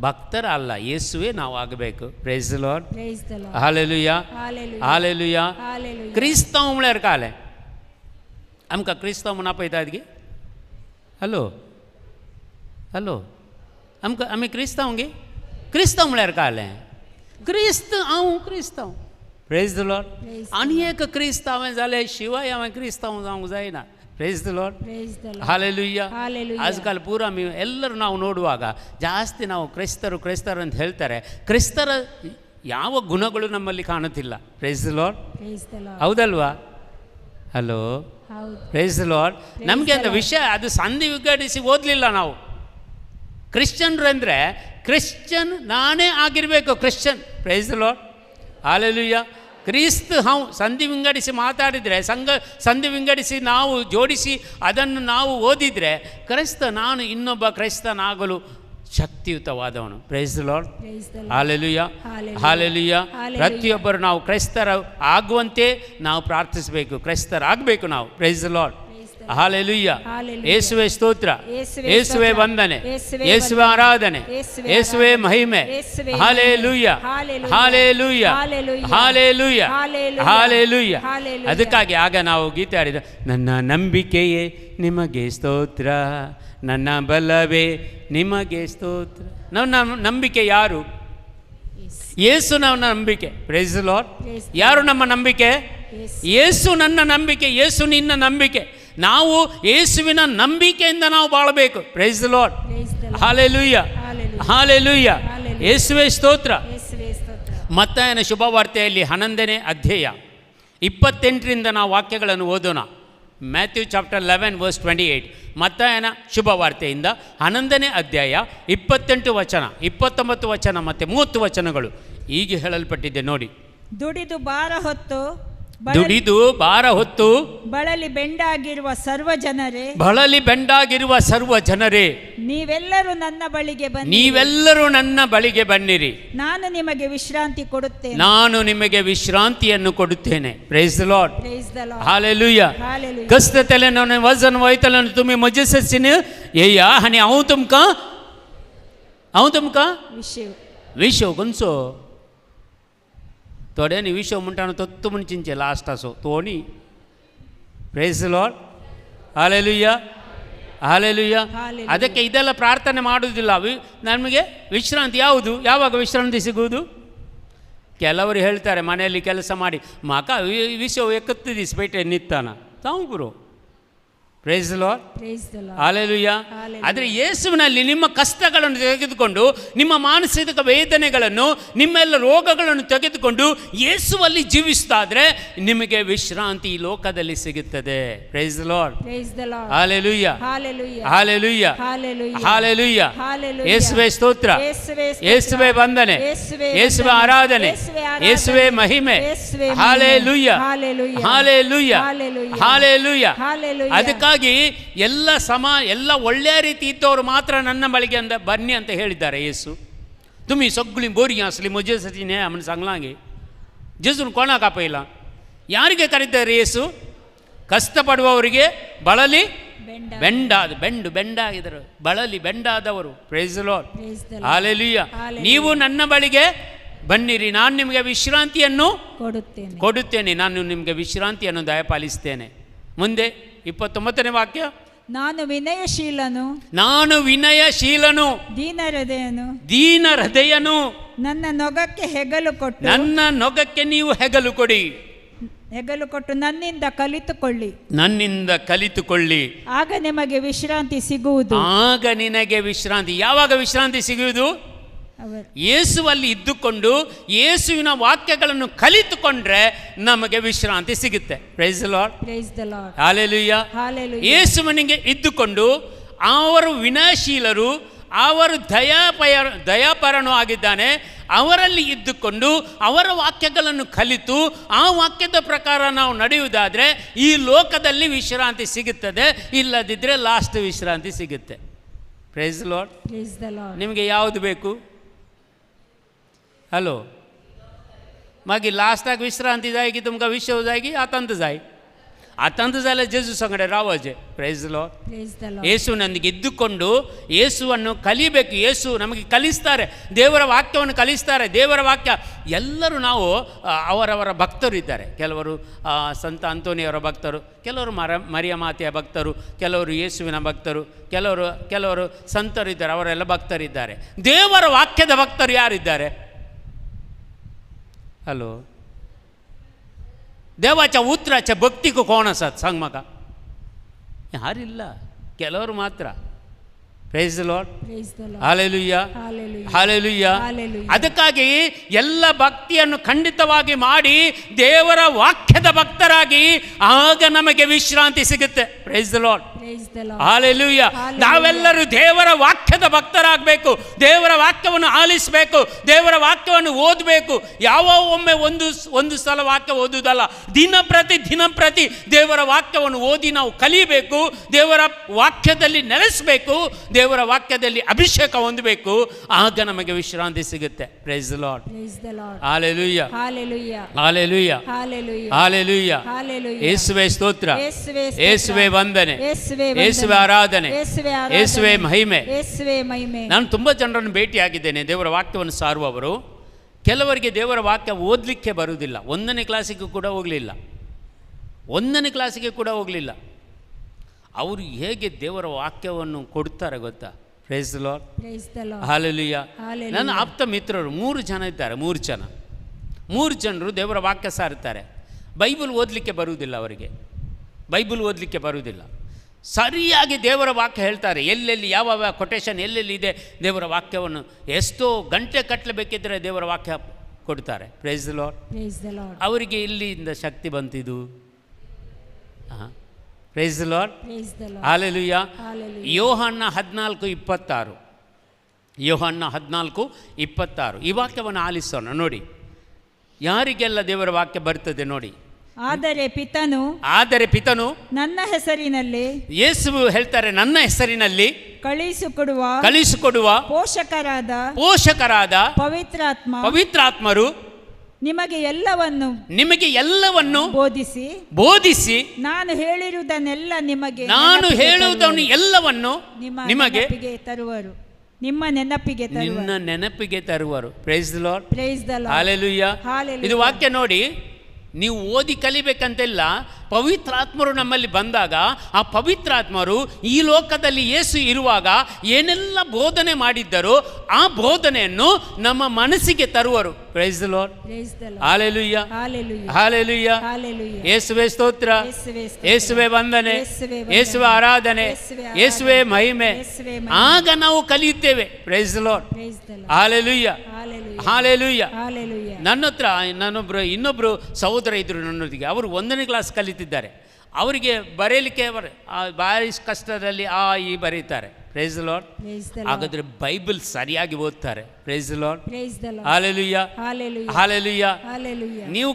ಭಕ್ತರ ಅಲ್ಲ, ಯೇಸುವೇ ನಾವು ಆಗಬೇಕು. Praise the Lord. Hallelujah, hallelujah. क्रिस्तांव म्हळ्यार काले आमकां क्रिस्तांव म्हणून आपयता गे. हॅलो, हॅलो, आमकां आमी क्रिस्तांव गे. क्रिस्तांव म्हळ्यार काले क्रिस्त, हांव क्रिस्तांव. Praise the Lord. आनी एक क्रिस्तांव जाले शिवाय हांवें क्रिस्तांव जावंक जायना. Praise the lord. ಹಾಲೆಲೂಯಾ. ಆಜ್ಕಾಲ್ ಪೂರ ಎಲ್ಲರೂ ನಾವು ನೋಡುವಾಗ ಜಾಸ್ತಿ ನಾವು ಕ್ರೈಸ್ತರು ಅಂತ ಹೇಳ್ತಾರೆ. ಕ್ರಿಸ್ತರ ಯಾವ ಗುಣಗಳು ನಮ್ಮಲ್ಲಿ ಕಾಣುತ್ತಿಲ್ಲ. Praise the lord. ಹೌದಲ್ವಾ? Hello, praise the lord. ನಮಗೆ ಅಂತ ವಿಷಯ ಅದು ಸಂಧಿ ವಿಂಗಡಿಸಿ ಓದಲಿಲ್ಲ ನಾವು. ಕ್ರಿಶ್ಚಿಯನ್ರು ಅಂದರೆ ಕ್ರಿಶ್ಚಿಯನ್ ನಾನೇ ಆಗಿರಬೇಕು Christian. Praise the lord. Hallelujah. ಕ್ರಿಸ್ತ ಹಾವು ಸಂಧಿ ವಿಂಗಡಿಸಿ ಮಾತಾಡಿದರೆ, ಸಂಧಿ ವಿಂಗಡಿಸಿ ನಾವು ಜೋಡಿಸಿ ಅದನ್ನು ನಾವು ಓದಿದರೆ ಕ್ರೈಸ್ತ, ನಾನು ಇನ್ನೊಬ್ಬ ಕ್ರೈಸ್ತನಾಗಲು ಶಕ್ತಿಯುತವಾದವನು. Praise the lord. Hallelujah, hallelujah. ಪ್ರತಿಯೊಬ್ಬರು ನಾವು ಕ್ರೈಸ್ತರ ಆಗುವಂತೆ ನಾವು ಪ್ರಾರ್ಥಿಸಬೇಕು, ಕ್ರೈಸ್ತರಾಗಬೇಕು ನಾವು. Praise the lord. ಹಾಲೆಲೂಯಾ. ಯೇಸುವೇ ಸ್ತೋತ್ರ, ಯೇಸುವೇ ವಂದನೆ, ಯೇಸುವೇ ಆರಾಧನೆ, ಯೇಸುವೇ ಮಹಿಮೆ. Hallelujah, hallelujah, hallelujah, hallelujah. ಅದಕ್ಕಾಗಿ ಆಗ ನಾವು ಗೀತೆ ಹಾಡಿದ, ನನ್ನ ನಂಬಿಕೆಯೇ ನಿಮಗೆ ಸ್ತೋತ್ರ, ನನ್ನ ಬಲವೇ ನಿಮಗೆ ಸ್ತೋತ್ರ. ನನ್ನ ನಂಬಿಕೆ ಯಾರು? ಯೇಸು ನಮ್ಮ ನಂಬಿಕೆ. Praise the Lord. ಯಾರು ನಮ್ಮ ನಂಬಿಕೆ? ಯೇಸು ನನ್ನ ನಂಬಿಕೆ, ಯೇಸು ನಿನ್ನ ನಂಬಿಕೆ. ನಾವು ಯೇಸುವಿನ ನಂಬಿಕೆಯಿಂದ ನಾವು ಬಾಳಬೇಕು. Praise the lord. Hallelujah, hallelujah. ಯೇಸುವೇ ಸ್ತೋತ್ರ. ಮತ್ತಾಯನ ಶುಭವಾರ್ತೆಯಲ್ಲಿ 11ನೇ ಅಧ್ಯಾಯ 28ರಿಂದ ನಾವು ವಾಕ್ಯಗಳನ್ನು ಓದೋಣ. Matthew chapter 11 verse 28. ಮತ್ತಾಯನ ಶುಭವಾರ್ತೆಯಿಂದ 11ನೇ ಅಧ್ಯಾಯ 28 ವಚನ, 29 ವಚನ ಮತ್ತು 30 ವಚನಗಳು ಹೀಗೆ ಹೇಳಲ್ಪಟ್ಟಿದೆ ನೋಡಿ. ದುಡಿದು ಭಾರ ಹೊತ್ತು ಬಳಲಿ ಬೆಂಡಾಗಿರುವ ಸರ್ವ ಜನರೇ, ನೀವೆಲ್ಲರೂ ನನ್ನ ಬಳಿಗೆ ಬನ್ನಿರಿ, ನಾನು ನಿಮಗೆ ವಿಶ್ರಾಂತಿಯನ್ನು ಕೊಡುತ್ತೇನೆ. Praise the Lord. हालेलुया. कसं त्याला वजन वयतलं तुम्ही मजेसचिन येया आणि हांव तुमकां विशव खंयचो थोड्यांनी विशव म्हणटाना तत्व म्हण चिंचे लास्ट असो तोणी. Praise the lord. Hallelujah, hallelujah. ಅದಕ್ಕೆ ಇದೆಲ್ಲ ಪ್ರಾರ್ಥನೆ ಮಾಡೋದಿಲ್ಲ. ನಮಗೆ ವಿಶ್ರಾಂತಿ ಯಾವುದು? ಯಾವಾಗ ವಿಶ್ರಾಂತಿ ಸಿಗುವುದು? ಕೆಲವರು ಹೇಳ್ತಾರೆ ಮನೆಯಲ್ಲಿ ಕೆಲಸ ಮಾಡಿ ಮಕ ವಿಷಯ ಎಕ್ಕತ್ತು ದಿವಸ ಬೇಟೆ ನಿತ್ತಾನ ತಾವು ಗುರು. Praise the lord. ಹಾಲೆಲೂಯಾ. ಆದರೆ ಯೇಸುವಿನಲ್ಲಿ ನಿಮ್ಮ ಕಷ್ಟಗಳನ್ನು ತೆಗೆದುಕೊಂಡು, ನಿಮ್ಮ ಮಾನಸಿಕ ವೇದನೆಗಳನ್ನು, ನಿಮ್ಮೆಲ್ಲ ರೋಗಗಳನ್ನು ತೆಗೆದುಕೊಂಡು ಯೇಸುವಲ್ಲಿ ಜೀವಿಸ್ತಾದ್ರೆ ನಿಮಗೆ ವಿಶ್ರಾಂತಿ ಈ ಲೋಕದಲ್ಲಿ ಸಿಗುತ್ತದೆ. Praise the lord. Hallelujah, hallelujah, hallelujah. ಯೇಸುವೇ ಸ್ತೋತ್ರ, ಯೇಸುವೇ ವಂದನೆ, ಯೇಸುವೇ ಆರಾಧನೆ, ಯೇಸುವೇ ಮಹಿಮೆ. Hallelujah, hallelujah, hallelujah. ಅದಕ್ಕಾಗಿ ಎಲ್ಲ ಒಳ್ಳೆಯ ರೀತಿ ಇದ್ದವರು ಮಾತ್ರ ನನ್ನ ಬಳಿಗೆ ಬನ್ನಿ ಅಂತ ಹೇಳಿದ್ದಾರೆ ಯೇಸು. तुम्ही सगळी बोरी असली मजेसाठी न्याय म्हणून सांगलांगे जेजून कोणाक आपयला? ಯಾರಿಗೆ ಕರೀತಾರೆ ಯೇಸು? ಕಷ್ಟಪಡುವವರಿಗೆ, ಬಳಲಿ ಬೆಂಡಾಗಿದ್ದರು, ಬಳಲಿ ಬೆಂಡಾದವರು. Praise the lord. ಹಾಲೆಲೂಯಾ. ನೀವು ನನ್ನ ಬಳಿಗೆ ಬನ್ನಿರಿ, ನಾನು ನಿಮಗೆ ವಿಶ್ರಾಂತಿಯನ್ನು ಕೊಡುತ್ತೇನೆ, ನಾನು ನಿಮಗೆ ವಿಶ್ರಾಂತಿಯನ್ನು ದಯಪಾಲಿಸ್ತೇನೆ. ಮುಂದೆ 29ನೇ ವಾಕ್ಯ, ನಾನು ವಿನಯಶೀಲನು, ನಾನು ವಿನಯಶೀಲನು, ದೀನ ಹೃದಯನು, ನನ್ನ ನೊಗಕ್ಕೆ ಹೆಗಲು ಕೊಟ್ಟು, ನನ್ನ ನೊಗಕ್ಕೆ ನೀವು ಹೆಗಲು ಕೊಡಿ, ನನ್ನಿಂದ ಕಲಿತುಕೊಳ್ಳಿ, ನನ್ನಿಂದ ಕಲಿತುಕೊಳ್ಳಿ, ಆಗ ನಿಮಗೆ ವಿಶ್ರಾಂತಿ ಸಿಗುವುದು. ಆಗ ನಿನಗೆ ವಿಶ್ರಾಂತಿ. ಯಾವಾಗ ವಿಶ್ರಾಂತಿ ಸಿಗುವುದು? ಯೇಸುವಲ್ಲಿ ಇದ್ದುಕೊಂಡು ಯೇಸುವಿನ ವಾಕ್ಯಗಳನ್ನು ಕಲಿತುಕೊಂಡ್ರೆ ನಮಗೆ ವಿಶ್ರಾಂತಿ ಸಿಗುತ್ತೆ. Praise the lord, praise the lord, hallelujah. ಯೇಸುವನಿಗೆ ಇದ್ದುಕೊಂಡು ಅವರು ವಿನಯಶೀಲರು, ಅವರು ದಯಾಪರನು ಆಗಿದ್ದಾನೆ. ಅವರಲ್ಲಿ ಇದ್ದುಕೊಂಡು ಅವರ ವಾಕ್ಯಗಳನ್ನು ಕಲಿತು ಆ ವಾಕ್ಯದ ಪ್ರಕಾರ ನಾವು ನಡೆಯುವುದಾದರೆ ಈ ಲೋಕದಲ್ಲಿ ವಿಶ್ರಾಂತಿ ಸಿಗುತ್ತದೆ, ಇಲ್ಲದಿದ್ದರೆ ಲಾಸ್ಟ್ ವಿಶ್ರಾಂತಿ ಸಿಗುತ್ತೆ. Praise the lord, praise the Lord. ನಿಮಗೆ ಯಾವುದು ಬೇಕು? हॅलो मागीर लास्टाक विश्रांती जाय की तुमकां विश्व जाय की आतांत जाय? आतांत जाल्यार जेजू संगडे रावचे. Price the lord. ಯೇಸುವಿನೊಂದಿಗೆ ಇದ್ದುಕೊಂಡು ಯೇಸುವನ್ನು ಕಲಿಬೇಕು. ಯೇಸು ನಮಗೆ ಕಲಿಸ್ತಾರೆ, ದೇವರ ವಾಕ್ಯವನ್ನು ಕಲಿಸ್ತಾರೆ. ದೇವರ ವಾಕ್ಯ ಎಲ್ಲರೂ ನಾವು ಅವರವರ ಭಕ್ತರು ಇದ್ದಾರೆ. ಕೆಲವರು ಸಂತ ಅಂತೋನಿಯವರ ಭಕ್ತರು, ಕೆಲವರು ಮರಿಯ ಮಾತೆಯ ಭಕ್ತರು, ಕೆಲವರು ಯೇಸುವಿನ ಭಕ್ತರು, ಕೆಲವರು ಸಂತರು ಇದ್ದಾರೆ, ಅವರೆಲ್ಲ ಭಕ್ತರಿದ್ದಾರೆ. ದೇವರ ವಾಕ್ಯದ ಭಕ್ತರು ಯಾರಿದ್ದಾರೆ? हॅलो, देवाच्या उतराच्या भक्तीक कोण आसात सांग म्हाका? ಯಾರಿಲ್ಲ, ಕೆಲವರು ಮಾತ್ರ. Praise the lord, hallelujah, hallelujah. ಅದಕ್ಕಾಗಿ ಎಲ್ಲ ಭಕ್ತಿಯನ್ನು ಖಂಡಿತವಾಗಿ ಮಾಡಿ ದೇವರ ವಾಕ್ಯದ ಭಕ್ತರಾಗಿ ಆಗ ನಮಗೆ ವಿಶ್ರಾಂತಿ ಸಿಗುತ್ತೆ. Praise the lord, hallelujah. ನಾವೆಲ್ಲರೂ ದೇವರ ವಾಕ್ಯದ ಭಕ್ತರಾಗಬೇಕು. ದೇವರ ವಾಕ್ಯವನ್ನು ಆಲಿಸಬೇಕು, ದೇವರ ವಾಕ್ಯವನ್ನು ಓದಬೇಕು. ಯಾವ ಒಮ್ಮೆ ಒಂದು ಸಲ ವಾಕ್ಯ ಓದುವುದಲ್ಲ, ದಿನ ಪ್ರತಿ ದೇವರ ವಾಕ್ಯವನ್ನು ಓದಿ ನಾವು ಕಲಿಯಬೇಕು. ದೇವರ ವಾಕ್ಯದಲ್ಲಿ ನೆಲೆಸಬೇಕು, ದೇವರ ವಾಕ್ಯದಲ್ಲಿ ಅಭಿಷೇಕ ಹೊಂದಬೇಕು. ಆಗ ನಮಗೆ ವಿಶ್ರಾಂತಿ ಸಿಗುತ್ತೆ. Praise the lord, hallelujah, hallelujah, hallelujah. ಯೇಸುವೇ ಸ್ತೋತ್ರ, ಯೇಸುವೇ ವಂದನೆ, ಯೇಸುವೇ ಆರಾಧನೆ, ಯೇಸುವೇ ಮಹಿಮೆ. ನಾನು ತುಂಬ ಜನರನ್ನು ಭೇಟಿಯಾಗಿದ್ದೇನೆ, ದೇವರ ವಾಕ್ಯವನ್ನು ಸಾರುವವರು. ಕೆಲವರಿಗೆ ದೇವರ ವಾಕ್ಯ ಓದಲಿಕ್ಕೆ ಬರುವುದಿಲ್ಲ. 1ನೇ ಕ್ಲಾಸಿಗೆ ಕೂಡ ಹೋಗಲಿಲ್ಲ, 1ನೇ ಕ್ಲಾಸಿಗೆ ಕೂಡ ಹೋಗಲಿಲ್ಲ. ಅವರು ಹೇಗೆ ದೇವರ ವಾಕ್ಯವನ್ನು ಕೊಡ್ತಾರೆ ಗೊತ್ತಾ? Praise the lord, hallelujah. ನನ್ನ ಆಪ್ತ ಮಿತ್ರರು 3 ಜನ ಇದ್ದಾರೆ. 3 ಜನರು ದೇವರ ವಾಕ್ಯ ಸಾರುತ್ತಾರೆ. ಬೈಬಲ್ ಓದಲಿಕ್ಕೆ ಬರುವುದಿಲ್ಲ ಅವರಿಗೆ, ಬೈಬಲ್ ಓದಲಿಕ್ಕೆ ಬರುವುದಿಲ್ಲ. ಸರಿಯಾಗಿ ದೇವರ ವಾಕ್ಯ ಹೇಳ್ತಾರೆ. ಎಲ್ಲೆಲ್ಲಿ ಯಾವ ಕೊಟೇಶನ್ ಎಲ್ಲೆಲ್ಲಿ ಇದೆ ದೇವರ ವಾಕ್ಯವನ್ನು ಎಷ್ಟೋ ಗಂಟೆ ಕಟ್ಟಲೇಬೇಕಿದ್ದರೆ ದೇವರ ವಾಕ್ಯ ಕೊಡ್ತಾರೆ. ಪ್ರೈಸ್ ದಿ ಲಾರ್ಡ್, ಅವರಿಗೆ ಇಲ್ಲಿಂದ ಶಕ್ತಿ ಬಂತಿದ್ದು. Price the lord, hallelujah. ಯೋಹನ್ನ 14:26, ಯೋಹನ್ನ 14:26 ಈ ವಾಕ್ಯವನ್ನು ಆಲಿಸೋಣ. ನೋಡಿ, ಯಾರಿಗೆಲ್ಲ ದೇವರ ವಾಕ್ಯ ಬರ್ತದೆ ನೋಡಿ. ಆದರೆ ಪಿತನು ನನ್ನ ಹೆಸರಿನಲ್ಲಿ, ಯೇಸು ಹೇಳ್ತಾರೆ, ನನ್ನ ಹೆಸರಿನಲ್ಲಿ ಕಳುಹಿಸಿಕೊಡುವ ಪೋಷಕರಾದ ಪವಿತ್ರಾತ್ಮರು ನಿಮಗೆ ಎಲ್ಲವನ್ನು ಬೋಧಿಸಿ ನಾನು ಹೇಳಿರುವುದನ್ನೆಲ್ಲ ನಿಮಗೆ ತರುವರು, ನಿಮ್ಮ ನೆನಪಿಗೆ ತರುವರು. Price the lord, hallelujah. ಇದು ವಾಕ್ಯ ನೋಡಿ, ನೀವು ಓದಿ ಕಲಿಬೇಕಂತೆಲ್ಲ. ಪವಿತ್ರಾತ್ಮರು ನಮ್ಮಲ್ಲಿ ಬಂದಾಗ ಆ ಪವಿತ್ರಾತ್ಮರು ಈ ಲೋಕದಲ್ಲಿ ಯೇಸು ಇರುವಾಗ ಏನೆಲ್ಲ ಬೋಧನೆ ಮಾಡಿದ್ದರೋ ಆ ಬೋಧನೆಯನ್ನು ನಮ್ಮ ಮನಸ್ಸಿಗೆ ತರುವರು. Price the lord, hallelujah, hallelujah. ಯೇಸುವೇ ಸ್ತೋತ್ರ, ಯೇಸುವೇ ವಂದನೆ, ಯೇಸುವೇ ಆರಾಧನೆ, ಯೇಸುವೇ ಮಹಿಮೆ. ಆಗ ನಾವು ಕಲಿಯುತ್ತೇವೆ. Praise the lord, hallelujah, hallelujah. ನನ್ನ ಹತ್ರ ಇನ್ನೊಬ್ಬರು ಸಹೋದರ ಇದ್ದರು ನನ್ನೊಂದಿಗೆ. ಅವರು 1ನೇ ಕ್ಲಾಸ್ ಕಲಿತಿದ್ದಾರೆ. ಅವರಿಗೆ ಬರೆಯಲಿಕ್ಕೆ ಭಾರಿ ಕಷ್ಟದಲ್ಲಿ ಈ ಬರೀತಾರೆ. Praise the Lord. ಹಾಗಾದ್ರೆ ಬೈಬಲ್ ಸರಿಯಾಗಿ ಓದ್ತಾರೆ. Praise the lord, hallelujah, hallelujah. ನೀವು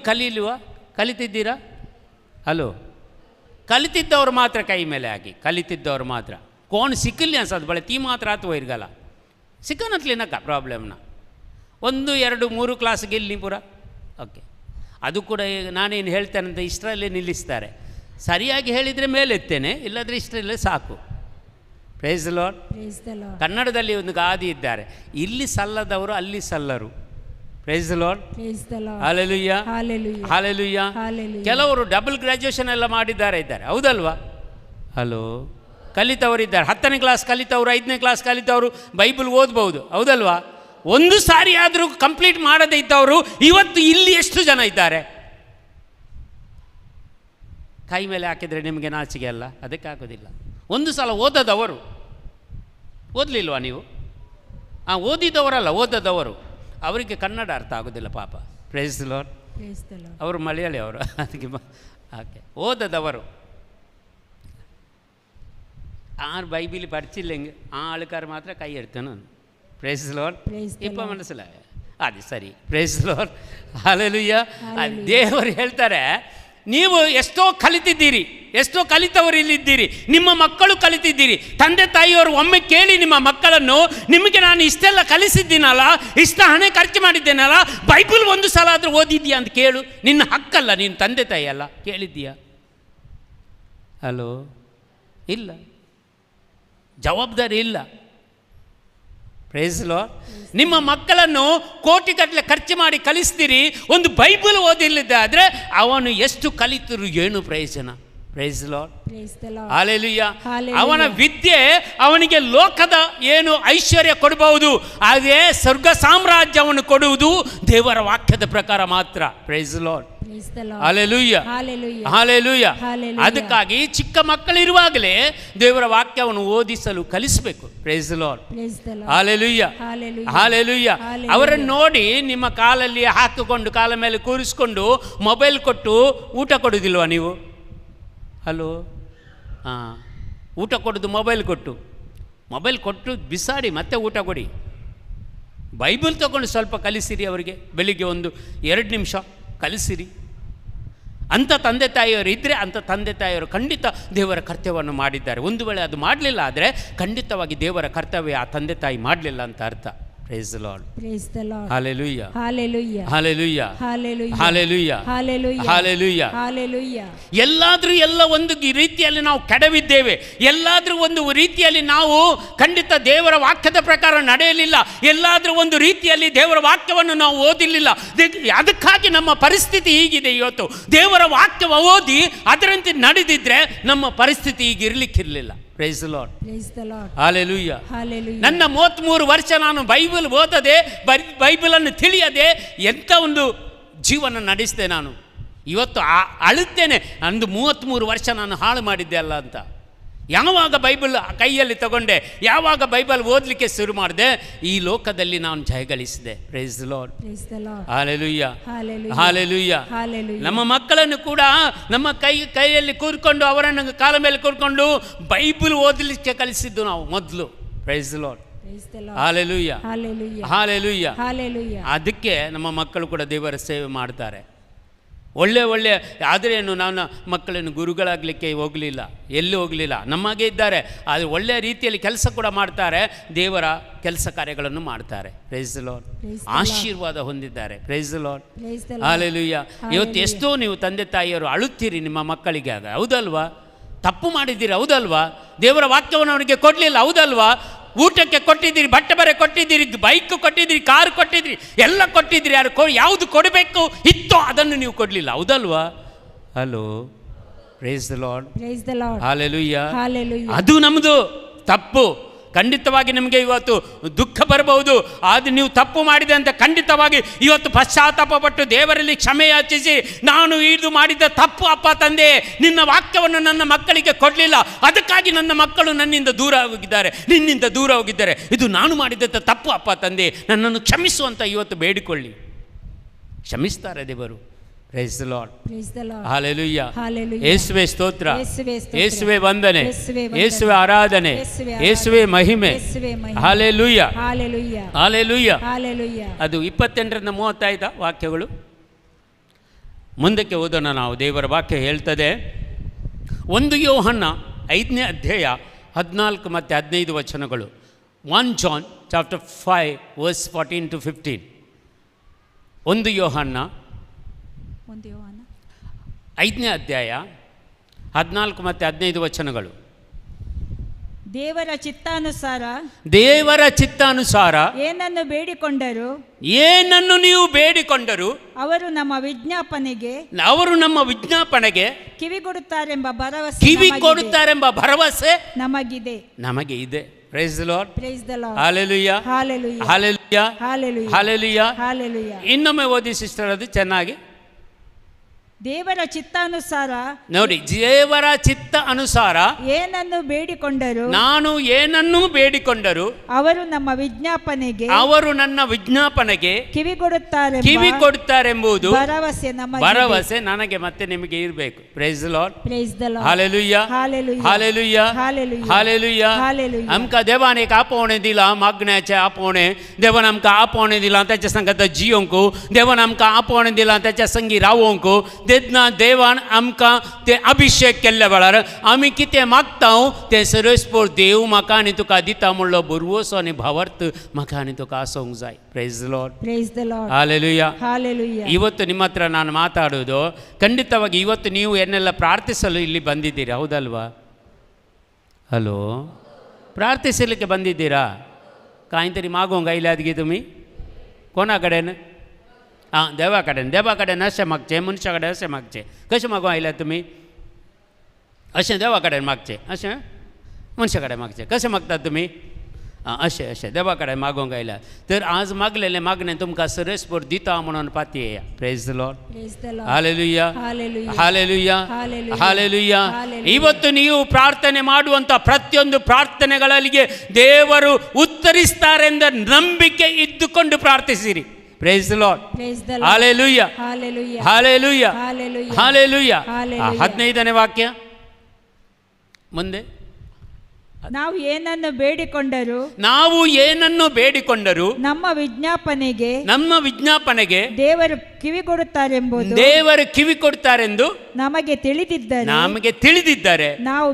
ಕಲಿತಿದ್ದೀರಾ? ಹಲೋ, ಕಲಿತಿದ್ದವರು ಮಾತ್ರ ಕೈ ಮೇಲೆ ಆಗಿ, ಕಲಿತಿದ್ದವರು ಮಾತ್ರ. ಕೋಣ ಸಿಕ್ಕಿಲ್ಲ ಅನ್ಸೋದು ಬಳೆ ತೀ ಮಾತ್ರ ಅಥವಾ ಇರ್ಗಲ್ಲ ಸಿಕ್ಕನತ್ಲಿನಕ್ಕ ಪ್ರಾಬ್ಲಮ್ನ 1, 2, 3 ಕ್ಲಾಸ್ಗೆ ಇಲ್ಲಿ ಪೂರ ಓಕೆ. ಅದು ಕೂಡ ನಾನೇನು ಹೇಳ್ತೇನಂತ ಇಷ್ಟರಲ್ಲೇ ನಿಲ್ಲಿಸ್ತಾರೆ. ಸರಿಯಾಗಿ ಹೇಳಿದರೆ ಮೇಲೆತ್ತೇನೆ, ಇಲ್ಲದ್ರೆ ಇಷ್ಟರಲ್ಲೇ ಸಾಕು. Price the lord. ಕನ್ನಡದಲ್ಲಿ ಒಂದು ಗಾದಿ ಇದ್ದಾರೆ, ಇಲ್ಲಿ ಸಲ್ಲದವರು ಅಲ್ಲಿ ಸಲ್ಲರು. Price the lord, hallelujah, hallelujah. ಕೆಲವರು ಡಬಲ್ ಗ್ರಾಜ್ಯುಯೇಷನ್ ಎಲ್ಲ ಮಾಡಿದ್ದಾರೆ ಇದ್ದಾರೆ, ಹೌದಲ್ವಾ? ಹಲೋ, ಕಲಿತವರಿದ್ದಾರೆ. 10ನೇ ಕ್ಲಾಸ್ ಕಲಿತವರು, 5ನೇ ಕ್ಲಾಸ್ ಕಲಿತವರು ಬೈಬಲ್ ಓದ್ಬೋದು, ಹೌದಲ್ವಾ? ಒಂದು ಸಾರಿ ಆದರೂ ಕಂಪ್ಲೀಟ್ ಮಾಡದೇ ಇದ್ದವರು ಇವತ್ತು ಇಲ್ಲಿ ಎಷ್ಟು ಜನ ಇದ್ದಾರೆ? ಕೈ ಮೇಲೆ ಹಾಕಿದರೆ ನಿಮಗೆ ನಾಚಿಕೆ ಅಲ್ಲ? ಅದಕ್ಕೆ ಆಗೋದಿಲ್ಲ. ಒಂದು ಸಲ ಓದದವರು, ಓದಲಿಲ್ವಾ ನೀವು? ಓದಿದವರಲ್ಲ, ಓದದವರು, ಅವರಿಗೆ ಕನ್ನಡ ಅರ್ಥ ಆಗೋದಿಲ್ಲ ಪಾಪ. Praise the Lord. ಅವರು ಮಲಯಾಳಿ ಅವರು, ಅದಕ್ಕೆ ಓಕೆ. ಓದದವರು ആറ് ബൈബിൾ പഠിച്ചില്ലെങ്കിൽ ആ ആൾക്കാർ മാത്രമേ കൈ എടുക്കണം. Praise the Lord. ഇപ്പം മനസ്സിലായ? ಅದು ಸರಿ. Praise the lord. ಹಲ್ಲೆಲೂಯಾ. ದೇವರು ಹೇಳ್ತಾರೆ, ನೀವು ಎಷ್ಟೋ ಕಲಿತಿದ್ದೀರಿ, ಎಷ್ಟೋ ಕಲಿತವರು ಇಲ್ಲಿದ್ದೀರಿ, ನಿಮ್ಮ ಮಕ್ಕಳು ಕಲಿತಿದ್ದೀರಿ. ತಂದೆ ತಾಯಿಯವರು ಒಮ್ಮೆ ಕೇಳಿ ನಿಮ್ಮ ಮಕ್ಕಳನ್ನು, ನಿಮಗೆ ನಾನು ಇಷ್ಟೆಲ್ಲ ಕಲಿಸಿದ್ದೀನಲ್ಲ, ಇಷ್ಟ ಹಣ ಖರ್ಚು ಮಾಡಿದ್ದೇನಲ್ಲ, ಬೈಬಲ್ ಒಂದು ಸಲ ಆದರೂ ಓದಿದ್ದೀಯಾ ಅಂತ ಕೇಳು. ನಿನ್ನ ಹಕ್ಕಲ್ಲ, ನೀನು ತಂದೆ ತಾಯಿ ಅಲ್ಲ. ಕೇಳಿದ್ದೀಯಾ? ಹಲೋ? ಇಲ್ಲ, ಜವಾಬ್ದಾರಿ ಇಲ್ಲ. Praise the Lord. ನಿಮ್ಮ ಮಕ್ಕಳನ್ನು ಕೋಟಿಗಟ್ಟಲೆ ಖರ್ಚು ಮಾಡಿ ಕಲಿಸ್ತೀರಿ, ಒಂದು ಬೈಬಲ್ ಓದಿಲ್ಲದಾದರೆ ಅವನು ಎಷ್ಟು ಕಲಿತರು ಏನು ಪ್ರಯೋಜನ? Praise the lord. ಹಲ್ಲೆಲೂಯಾ. ಅವನ ವಿದ್ಯೆ ಅವನಿಗೆ ಲೋಕದ ಏನು ಐಶ್ವರ್ಯ ಕೊಡಬಹುದು, ಅದೇ ಸ್ವರ್ಗ ಸಾಮ್ರಾಜ್ಯವನ್ನು ಕೊಡುವುದು ದೇವರ ವಾಕ್ಯದ ಪ್ರಕಾರ ಮಾತ್ರ. Praise the lord. Hallelujah, hallelujah. ಅದಕ್ಕಾಗಿ ಚಿಕ್ಕ ಮಕ್ಕಳಿರುವಾಗಲೇ ದೇವರ ವಾಕ್ಯವನ್ನು ಓದಿಸಲು ಕಲಿಸಬೇಕು. Praise the lord. Hallelujah, hallelujah. ಅವರನ್ನು ನೋಡಿ ನಿಮ್ಮ ಕಾಲಲ್ಲಿ ಹಾಕಿಕೊಂಡು, ಕಾಲ ಮೇಲೆ ಕೂರಿಸ್ಕೊಂಡು ಮೊಬೈಲ್ ಕೊಟ್ಟು ಊಟ ಕೊಡೋದಿಲ್ವಾ ನೀವು? ಹಲೋ? ಊಟ ಕೊಡೋದು ಮೊಬೈಲ್ ಕೊಟ್ಟು ಬಿಸಾಡಿ ಮತ್ತೆ ಊಟ ಕೊಡಿ. ಬೈಬಲ್ ತಗೊಂಡು ಸ್ವಲ್ಪ ಕಲಿಸಿರಿ ಅವರಿಗೆ, ಬೆಳಿಗ್ಗೆ 1-2 ನಿಮಿಷ ಕಲಿಸಿರಿ. ಅಂಥ ತಂದೆ ತಾಯಿಯವರು ಇದ್ದರೆ, ಅಂಥ ತಂದೆ ತಾಯಿಯವರು ಖಂಡಿತ ದೇವರ ಕರ್ತವ್ಯವನ್ನು ಮಾಡಿದ್ದಾರೆ. ಒಂದು ವೇಳೆ ಅದು ಮಾಡಲಿಲ್ಲ ಆದರೆ ಖಂಡಿತವಾಗಿ ದೇವರ ಕರ್ತವ್ಯ ಆ ತಂದೆ ತಾಯಿ ಮಾಡಲಿಲ್ಲ ಅಂತ ಅರ್ಥ. Praise the Lord. Praise the Lord. Hallelujah. Hallelujah. Hallelujah. Hallelujah. Hallelujah. Hallelujah. Hallelujah. Hallelujah. ಎಲ್ಲಾದರೂ ಒಂದು ರೀತಿಯಲ್ಲಿ ನಾವು ಕೆಡವಿದ್ದೇವೆ, ಎಲ್ಲಾದರೂ ಒಂದು ರೀತಿಯಲ್ಲಿ ನಾವು ಖಂಡಿತ ದೇವರ ವಾಕ್ಯದ ಪ್ರಕಾರ ನಡೆಯಲಿಲ್ಲ, ಎಲ್ಲಾದರೂ ಒಂದು ರೀತಿಯಲ್ಲಿ ದೇವರ ವಾಕ್ಯವನ್ನು ನಾವು ಓದಿರಲಿಲ್ಲ. ಅದಕ್ಕಾಗಿ ನಮ್ಮ ಪರಿಸ್ಥಿತಿ ಹೀಗಿದೆ ಇವತ್ತು. ದೇವರ ವಾಕ್ಯವ ಓದಿ ಅದರಂತೆ ನಡೆದಿದ್ರೆ ನಮ್ಮ ಪರಿಸ್ಥಿತಿ ಈಗ ಇರಲಿಕ್ಕಿರಲಿಲ್ಲ. Praise the Lord. Praise the Lord. Hallelujah. Hallelujah. ನನ್ನ 33 ವರ್ಷ ನಾನು ಬೈಬಲ್ ಓದದೆ, ಬೈಬಲನ್ನು ತಿಳಿಯದೆ ಎಂಥ ಒಂದು ಜೀವನ ನಡೆಸಿದೆ ನಾನು. ಇವತ್ತು ಅಳುತ್ತೇನೆ, ನಂದು 33 ವರ್ಷ ನಾನು ಹಾಳು ಮಾಡಿದ್ದೆ ಅಲ್ಲ ಅಂತ. ಯಾವಾಗ ಬೈಬಲ್ ಕೈಯಲ್ಲಿ ತಗೊಂಡೆ, ಯಾವಾಗ ಬೈಬಲ್ ಓದಲಿಕ್ಕೆ ಶುರು ಮಾಡಿದೆ, ಈ ಲೋಕದಲ್ಲಿ ನಾನು ಜಯಗಳಿಸಿದೆ. Price the lord. Hallelujah, hallelujah. ನಮ್ಮ ಮಕ್ಕಳನ್ನು ಕೂಡ ನಮ್ಮ ಕೈಯಲ್ಲಿ ಕೂರ್ಕೊಂಡು, ಅವರನ್ನು ಕಾಲ ಮೇಲೆ ಕೂರ್ಕೊಂಡು ಬೈಬಲ್ ಓದಲಿಕ್ಕೆ ಕಲಿಸಿದ್ದು ನಾವು ಮೊದಲು. Praise the lord. Hallelujah, hallelujah. ಅದಕ್ಕೆ ನಮ್ಮ ಮಕ್ಕಳು ಕೂಡ ದೇವರ ಸೇವೆ ಮಾಡ್ತಾರೆ. ಒಳ್ಳೆ ಆದರೆ ನಾನು ಮಕ್ಕಳನ್ನು ಗುರುಗಳಾಗಲಿಕ್ಕೆ ಎಲ್ಲಿ ಹೋಗಲಿಲ್ಲ, ನಮಗೆ ಇದ್ದಾರೆ. ಆದರೆ ಒಳ್ಳೆಯ ರೀತಿಯಲ್ಲಿ ಕೆಲಸ ಕೂಡ ಮಾಡ್ತಾರೆ, ದೇವರ ಕೆಲಸ ಕಾರ್ಯಗಳನ್ನು ಮಾಡ್ತಾರೆ. Praise the Lord. ಆಶೀರ್ವಾದ ಹೊಂದಿದ್ದಾರೆ. Praise the lord. ಹಲ್ಲೆಲೂಯಾ. ಇವತ್ತು ಎಷ್ಟೋ ನೀವು ತಂದೆ ತಾಯಿಯವರು ಅಳುತ್ತೀರಿ ನಿಮ್ಮ ಮಕ್ಕಳಿಗೆ, ಆಗ ಹೌದಲ್ವಾ? ತಪ್ಪು ಮಾಡಿದ್ದೀರಿ, ಹೌದಲ್ವಾ? ದೇವರ ವಾಕ್ಯವನ್ನು ಅವನಿಗೆ ಕೊಡಲಿಲ್ಲ, ಹೌದಲ್ವಾ? ಊಟಕ್ಕೆ ಕೊಟ್ಟಿದ್ದೀರಿ, ಬಟ್ಟೆ ಬರೆ ಕೊಟ್ಟಿದ್ದೀರಿ, ಬೈಕ್ ಕೊಟ್ಟಿದ್ದೀರಿ, ಕಾರ್ ಕೊಟ್ಟಿದ್ದೀರಿ, ಎಲ್ಲ ಕೊಟ್ಟಿದ್ದೀರಿ. ಯಾವುದು ಕೊಡಬೇಕು ಇತ್ತೋ ಅದನ್ನು ನೀವು ಕೊಡಲಿಲ್ಲ, ಹೌದಲ್ವಾ? Hello? Praise the lord. Hallelujah. ಅದು ನಮ್ಮದು ತಪ್ಪು. ಖಂಡಿತವಾಗಿ ನಿಮಗೆ ಇವತ್ತು ದುಃಖ ಬರಬಹುದು, ಆದರೆ ನೀವು ತಪ್ಪು ಮಾಡಿದೆ ಅಂತ ಖಂಡಿತವಾಗಿ ಇವತ್ತು ಪಶ್ಚಾತ್ತಾಪ ಪಟ್ಟು ದೇವರಲ್ಲಿ ಕ್ಷಮೆ ಯಾಚಿಸಿ, ನಾನು ಇದು ಮಾಡಿದ ತಪ್ಪು ಅಪ್ಪ ತಂದೆ, ನಿನ್ನ ವಾಕ್ಯವನ್ನು ನನ್ನ ಮಕ್ಕಳಿಗೆ ಕೊಡಲಿಲ್ಲ, ಅದಕ್ಕಾಗಿ ನನ್ನ ಮಕ್ಕಳು ನನ್ನಿಂದ ದೂರ ಹೋಗಿದ್ದಾರೆ, ನಿನ್ನಿಂದ ದೂರ ಹೋಗಿದ್ದಾರೆ, ಇದು ನಾನು ಮಾಡಿದ ತಪ್ಪು ಅಪ್ಪ ತಂದೆ, ನನ್ನನ್ನು ಕ್ಷಮಿಸುವಂತ ಇವತ್ತು ಬೇಡಿಕೊಳ್ಳಿ. ಕ್ಷಮಿಸ್ತಾರೆ ದೇವರು. Praise the Lord. Hallelujah. ಯೇಸುವೆ ಸ್ತೋತ್ರ, ಯೇಸುವೆ ವಂದನೆ, ಯೇಸುವೆ ಆರಾಧನೆ, ಯೇಸುವೆ ಮಹಿಮೆ. Hallelujah. Hallelujah. ಅದು 28-35 ವಾಕ್ಯಗಳು. ಮುಂದಕ್ಕೆ ಓದೋಣ ನಾವು. ದೇವರ ವಾಕ್ಯ ಹೇಳ್ತದೆ, 1 ಯೋಹನ್ನ 5ನೇ ಅಧ್ಯಾಯ 14 ಮತ್ತು 15 ವಚನಗಳು. 1 John chapter 5 verse 14 to 15. 1 ಯೋಹನ್ನ 5ನೇ ಅಧ್ಯಾಯ 14 ಮತ್ತು 15 ವಚನಗಳು. ದೇವರ ಚಿತ್ತಾನುಸಾರ ದೇವರ ಚಿತ್ತಾನುಸಾರ ಏನನ್ನು ಬೇಡಿಕೊಂಡರು ಏನನ್ನು ನೀವು ಬೇಡಿಕೊಂಡರು ಅವರು ನಮ್ಮ ವಿಜ್ಞಾಪನೆಗೆ ಕಿವಿಗೊಡುತ್ತಾರೆಂಬ ಭರವಸೆ ಕಿವಿಗೊಡುತ್ತಾರೆಂಬ ಭರವಸೆ ನಮಗಿದೆ ನಮಗೆ ಇದೆ. Praise the lord. Praise the lord. Hallelujah hallelujah hallelujah hallelujah hallelujah. Hallelujah. ಇನ್ನೊಮ್ಮೆ ಓದಿ ಸಿಸ್ಟರ್, ಅದು ಚೆನ್ನಾಗಿ ದೇವರ ಚಿತ್ತಾನುಸಾರ ನೋಡಿ. ದೇವರ ಚಿತ್ತ ಅನುಸಾರ ಏನನ್ನು ಬೇಡಿಕೊಂಡರು ನಾನು ಏನನ್ನು ಬೇಡಿಕೊಂಡರು ಅವರು ನಮ್ಮ ವಿಜ್ಞಾಪನೆಗೆ ಅವರು ನನ್ನ ವಿಜ್ಞಾಪನೆಗೆ ಕಿವಿಗೊಡುತ್ತಾರೆಂಬುದು ಭರವಸೆ ನನಗೆ ಮತ್ತೆ ನಿಮಗೆ ಇರಬೇಕು. Praise the lord. Praise the Lord. Hallelujah hallelujah hallelujah आमकां देवान एक आपोवणें दिला मागण्याचें आपोवणें. देवान आमकां आपोवणें दिला ताच्या संगत जियोंक. देवान आमकां आपोवणें दिला ताच्या संगी रावोंक. तेन्ना देवान आमकां ते अभिषेक केल्ल्या वेळार आमी कितें मागता तें सरस्पोर देव म्हाका आनी तुका दिता म्हणलो बरवसो आनी भावार्थ म्हाका आनी तुका आसूंक जाय. Praise the lord. Praise the lord. Hallelujah hallelujah. ಇವತ್ತು ನಿಮ್ಮ ಹತ್ರ ನಾನು ಮಾತಾಡೋದು ಖಂಡಿತವಾಗಿ ಇವತ್ತು ನೀವು ಏನೆಲ್ಲ ಪ್ರಾರ್ಥಿಸಲು ಇಲ್ಲಿ ಬಂದಿದ್ದೀರಾ, ಹೌದಲ್ವಾ? ಹಲೋ, ಪ್ರಾರ್ಥಿಸಲಿಕ್ಕೆ ಬಂದಿದ್ದೀರಾ? काहीतरी मागोंगा इलादगी तुम्ही कोणाकडेन? हां, देवाकडेन अशें मागचें, मनशा कडेन अशें मागचें. कशें मागो आयल्यात तुमी? अशें देवा कडेन मागचें, अशें मनशा कडेन मागचें. कशें मागतात तुमी? अशें देवा कडेन मागोंक आयल्या. तर आज मागलेलें मागणें तुमकां सरस्पोर दिता म्हणून पातयेया. Praise the Lord. Hallelujah hallelujah hallelujah. ಇವತ್ತು ನೀವು ಪ್ರಾರ್ಥನೆ ಮಾಡುವಂಥ ಪ್ರತಿಯೊಂದು ಪ್ರಾರ್ಥನೆಗಳಿಗೆ ದೇವರು ಉತ್ತರಿಸ್ತಾರೆಂದ ನಂಬಿಕೆ ಇದ್ದುಕೊಂಡು ಪ್ರಾರ್ಥಿಸಿರಿ. Praise the Lord. Hallelujah hallelujah hallelujah. 15ನೇ ವಾಕ್ಯ ಮುಂದೆ. ನಾವು ಏನನ್ನು ಬೇಡಿಕೊಂಡರು ನಮ್ಮ ವಿಜ್ಞಾಪನೆಗೆ ದೇವರು ಕಿವಿಗೊಡುತ್ತಾರೆಂದು ನಮಗೆ ತಿಳಿದಿದ್ದಾರೆ. ನಾವು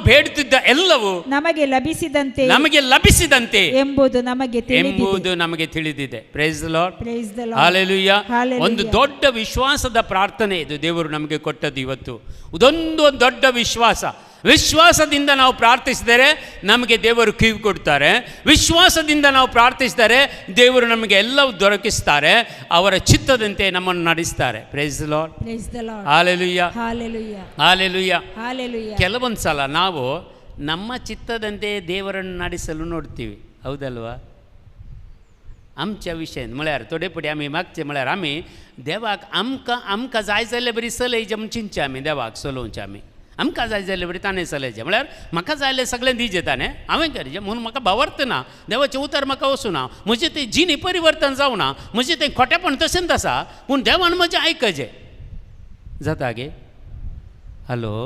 ಬೇಡುತ್ತಿದ್ದ ಎಲ್ಲವೂ ನಮಗೆ ಲಭಿಸಿದಂತೆ ಎಂಬುದು ನಮಗೆ ತಿಳಿದಿದೆ. Praise the lord. Praise the lord. Hallelujah. ಒಂದು ದೊಡ್ಡ ವಿಶ್ವಾಸದ ಪ್ರಾರ್ಥನೆ ಇದು ದೇವರು ನಮಗೆ ಕೊಟ್ಟದ್ದು ಇವತ್ತು. ಇದೊಂದು ದೊಡ್ಡ ವಿಶ್ವಾಸದಿಂದ ನಾವು ಪ್ರಾರ್ಥಿಸಿದರೆ ನಮಗೆ ದೇವರು ಕಿವಿ ಕೊಡ್ತಾರೆ. ವಿಶ್ವಾಸದಿಂದ ನಾವು ಪ್ರಾರ್ಥಿಸಿದರೆ ದೇವರು ನಮಗೆ ಎಲ್ಲವೂ ದೊರಕಿಸ್ತಾರೆ. ಅವರ ಚಿತ್ತದಂತೆ ನಮ್ಮನ್ನು ನಡೆಸ್ತಾರೆ. Praise the lord. Hallelujah hallelujah. ಕೆಲವೊಂದು ಸಲ ನಾವು ನಮ್ಮ ಚಿತ್ತದಂತೆ ದೇವರನ್ನು ನಡೆಸಲು ನೋಡ್ತೀವಿ, ಹೌದಲ್ವಾ? आमच्या विशयन म्हळ्यार थोडे फुडें आमी मागचे म्हळ्यार आमी देवाक आमकां जाय जाल्यार बरी सलयचें म्हूण चिंतचे आमी देवाक सलोवचें आमी. आमकां जाय जाल्यार बरी ताणें चलयचें म्हळ्यार म्हाका जाय जाल्यार सगळें दिजें ताणें हांवें करचें म्हणून म्हाका भावार्थ ना. देवाचें उतर म्हाका वचूना. म्हजें तें जिणी परिवर्तन जावना. म्हजें तें खोटेपण तशेंच आसा, पूण देवान म्हजें आयकचें. जाता गे? ಹಲೋ,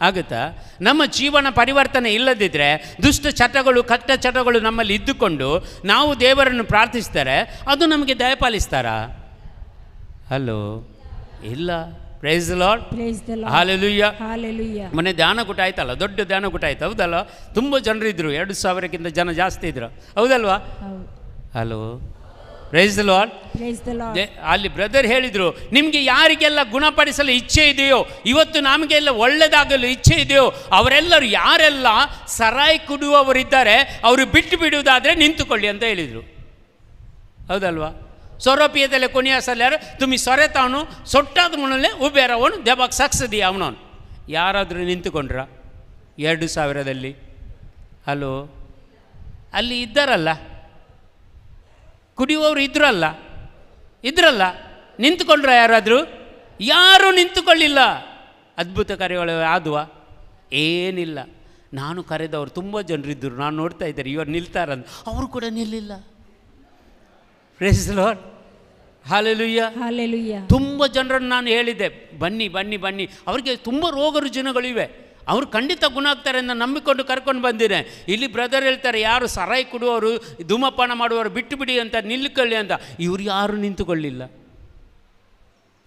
ಆಗುತ್ತಾ? ನಮ್ಮ ಜೀವನ ಪರಿವರ್ತನೆ ಇಲ್ಲದಿದ್ದರೆ ದುಷ್ಟ ಚಟಗಳು ಕಟ್ಟ ಚಟಗಳು ನಮ್ಮಲ್ಲಿ ಇದ್ದುಕೊಂಡು ನಾವು ದೇವರನ್ನು ಪ್ರಾರ್ಥಿಸ್ತಾರೆ, ಅದು ನಮಗೆ ದಯಪಾಲಿಸ್ತಾರಾ? ಹಲೋ, ಇಲ್ಲ. Praise the lord. Hallelujah hallelujah. ಮೊನ್ನೆ ಧ್ಯಾನಕೂಟ ಆಯ್ತಲ್ಲ, ದೊಡ್ಡ ಧ್ಯಾನಕೂಟ ಆಯ್ತು, ಹೌದಲ್ಲ? ತುಂಬ ಜನರಿದ್ರು, 2000ಕ್ಕಿಂತ ಜನ ಜಾಸ್ತಿ ಇದ್ರು, ಹೌದಲ್ವಾ? Hello, praise the lord. ಅಲ್ಲಿ ಬ್ರದರ್ ಹೇಳಿದರು, ನಿಮಗೆ ಯಾರಿಗೆಲ್ಲ ಗುಣಪಡಿಸಲು ಇಚ್ಛೆ ಇದೆಯೋ, ಇವತ್ತು ನಮಗೆಲ್ಲ ಒಳ್ಳೆಯದಾಗಲು ಇಚ್ಛೆ ಇದೆಯೋ ಅವರೆಲ್ಲರೂ ಯಾರೆಲ್ಲ ಸರಾಯಿ ಕುಡುವವರಿದ್ದಾರೆ ಅವರು ಬಿಟ್ಟು ಬಿಡುವುದಾದರೆ ನಿಂತುಕೊಳ್ಳಿ ಅಂತ ಹೇಳಿದರು, ಹೌದಲ್ವಾ? ಸ್ವರೂಪಿಯದಲ್ಲೇ ಕೊನೆಯ ಸಲ ತುಮಿ ಸೊರೆತಾವನು ಸೊಟ್ಟಾದ ಮುಣಲೆ ಉಬೇರವನು ದೇವಕ್ಕೆ ಸಾಕ್ಸದಿ ಅವನವನು. ಯಾರಾದರೂ ನಿಂತುಕೊಂಡ್ರ 2000ದಲ್ಲಿ? ಹಲೋ, ಅಲ್ಲಿ ಇದ್ದಾರಲ್ಲ, ಕುಡಿಯುವವರು ಇದ್ರಲ್ಲ, ನಿಂತುಕೊಂಡ್ರ ಯಾರಾದರೂ? ಯಾರೂ ನಿಂತುಕೊಳ್ಳಿಲ್ಲ. ಅದ್ಭುತ ಕಾರ್ಯಗಳು ಆದುವ? ಏನಿಲ್ಲ. ನಾನು ಕರೆದವರು ತುಂಬ ಜನರಿದ್ದರು, ನಾನು ನೋಡ್ತಾ ಇದ್ದಾರೆ, ಇವರು ನಿಲ್ತಾರಂತ, ಅವರು ಕೂಡ ನಿಲ್ಲಿಲ್ಲ. Price the lord. Hallelujah hallelujah. ತುಂಬ ಜನರನ್ನು ನಾನು ಹೇಳಿದ್ದೆ, ಬನ್ನಿ ಬನ್ನಿ ಬನ್ನಿ, ಅವರಿಗೆ ತುಂಬ ರೋಗ ರುಜಿನಗಳಿವೆ, ಅವರು ಖಂಡಿತ ಗುಣ ಆಗ್ತಾರೆ ಅಂತ ನಂಬಿಕೊಂಡು ಕರ್ಕೊಂಡು ಬಂದಿದೆ. ಇಲ್ಲಿ ಬ್ರದರ್ ಹೇಳ್ತಾರೆ, ಯಾರು ಸರಾಯಿ ಕುಡುವವರು ಧೂಮಪಾನ ಮಾಡುವವರು ಬಿಟ್ಟು ಬಿಡಿ ಅಂತ ನಿಲ್ಲುಕೊಳ್ಳಿ ಅಂತ. ಇವರು ಯಾರು ನಿಂತುಕೊಳ್ಳಿಲ್ಲ.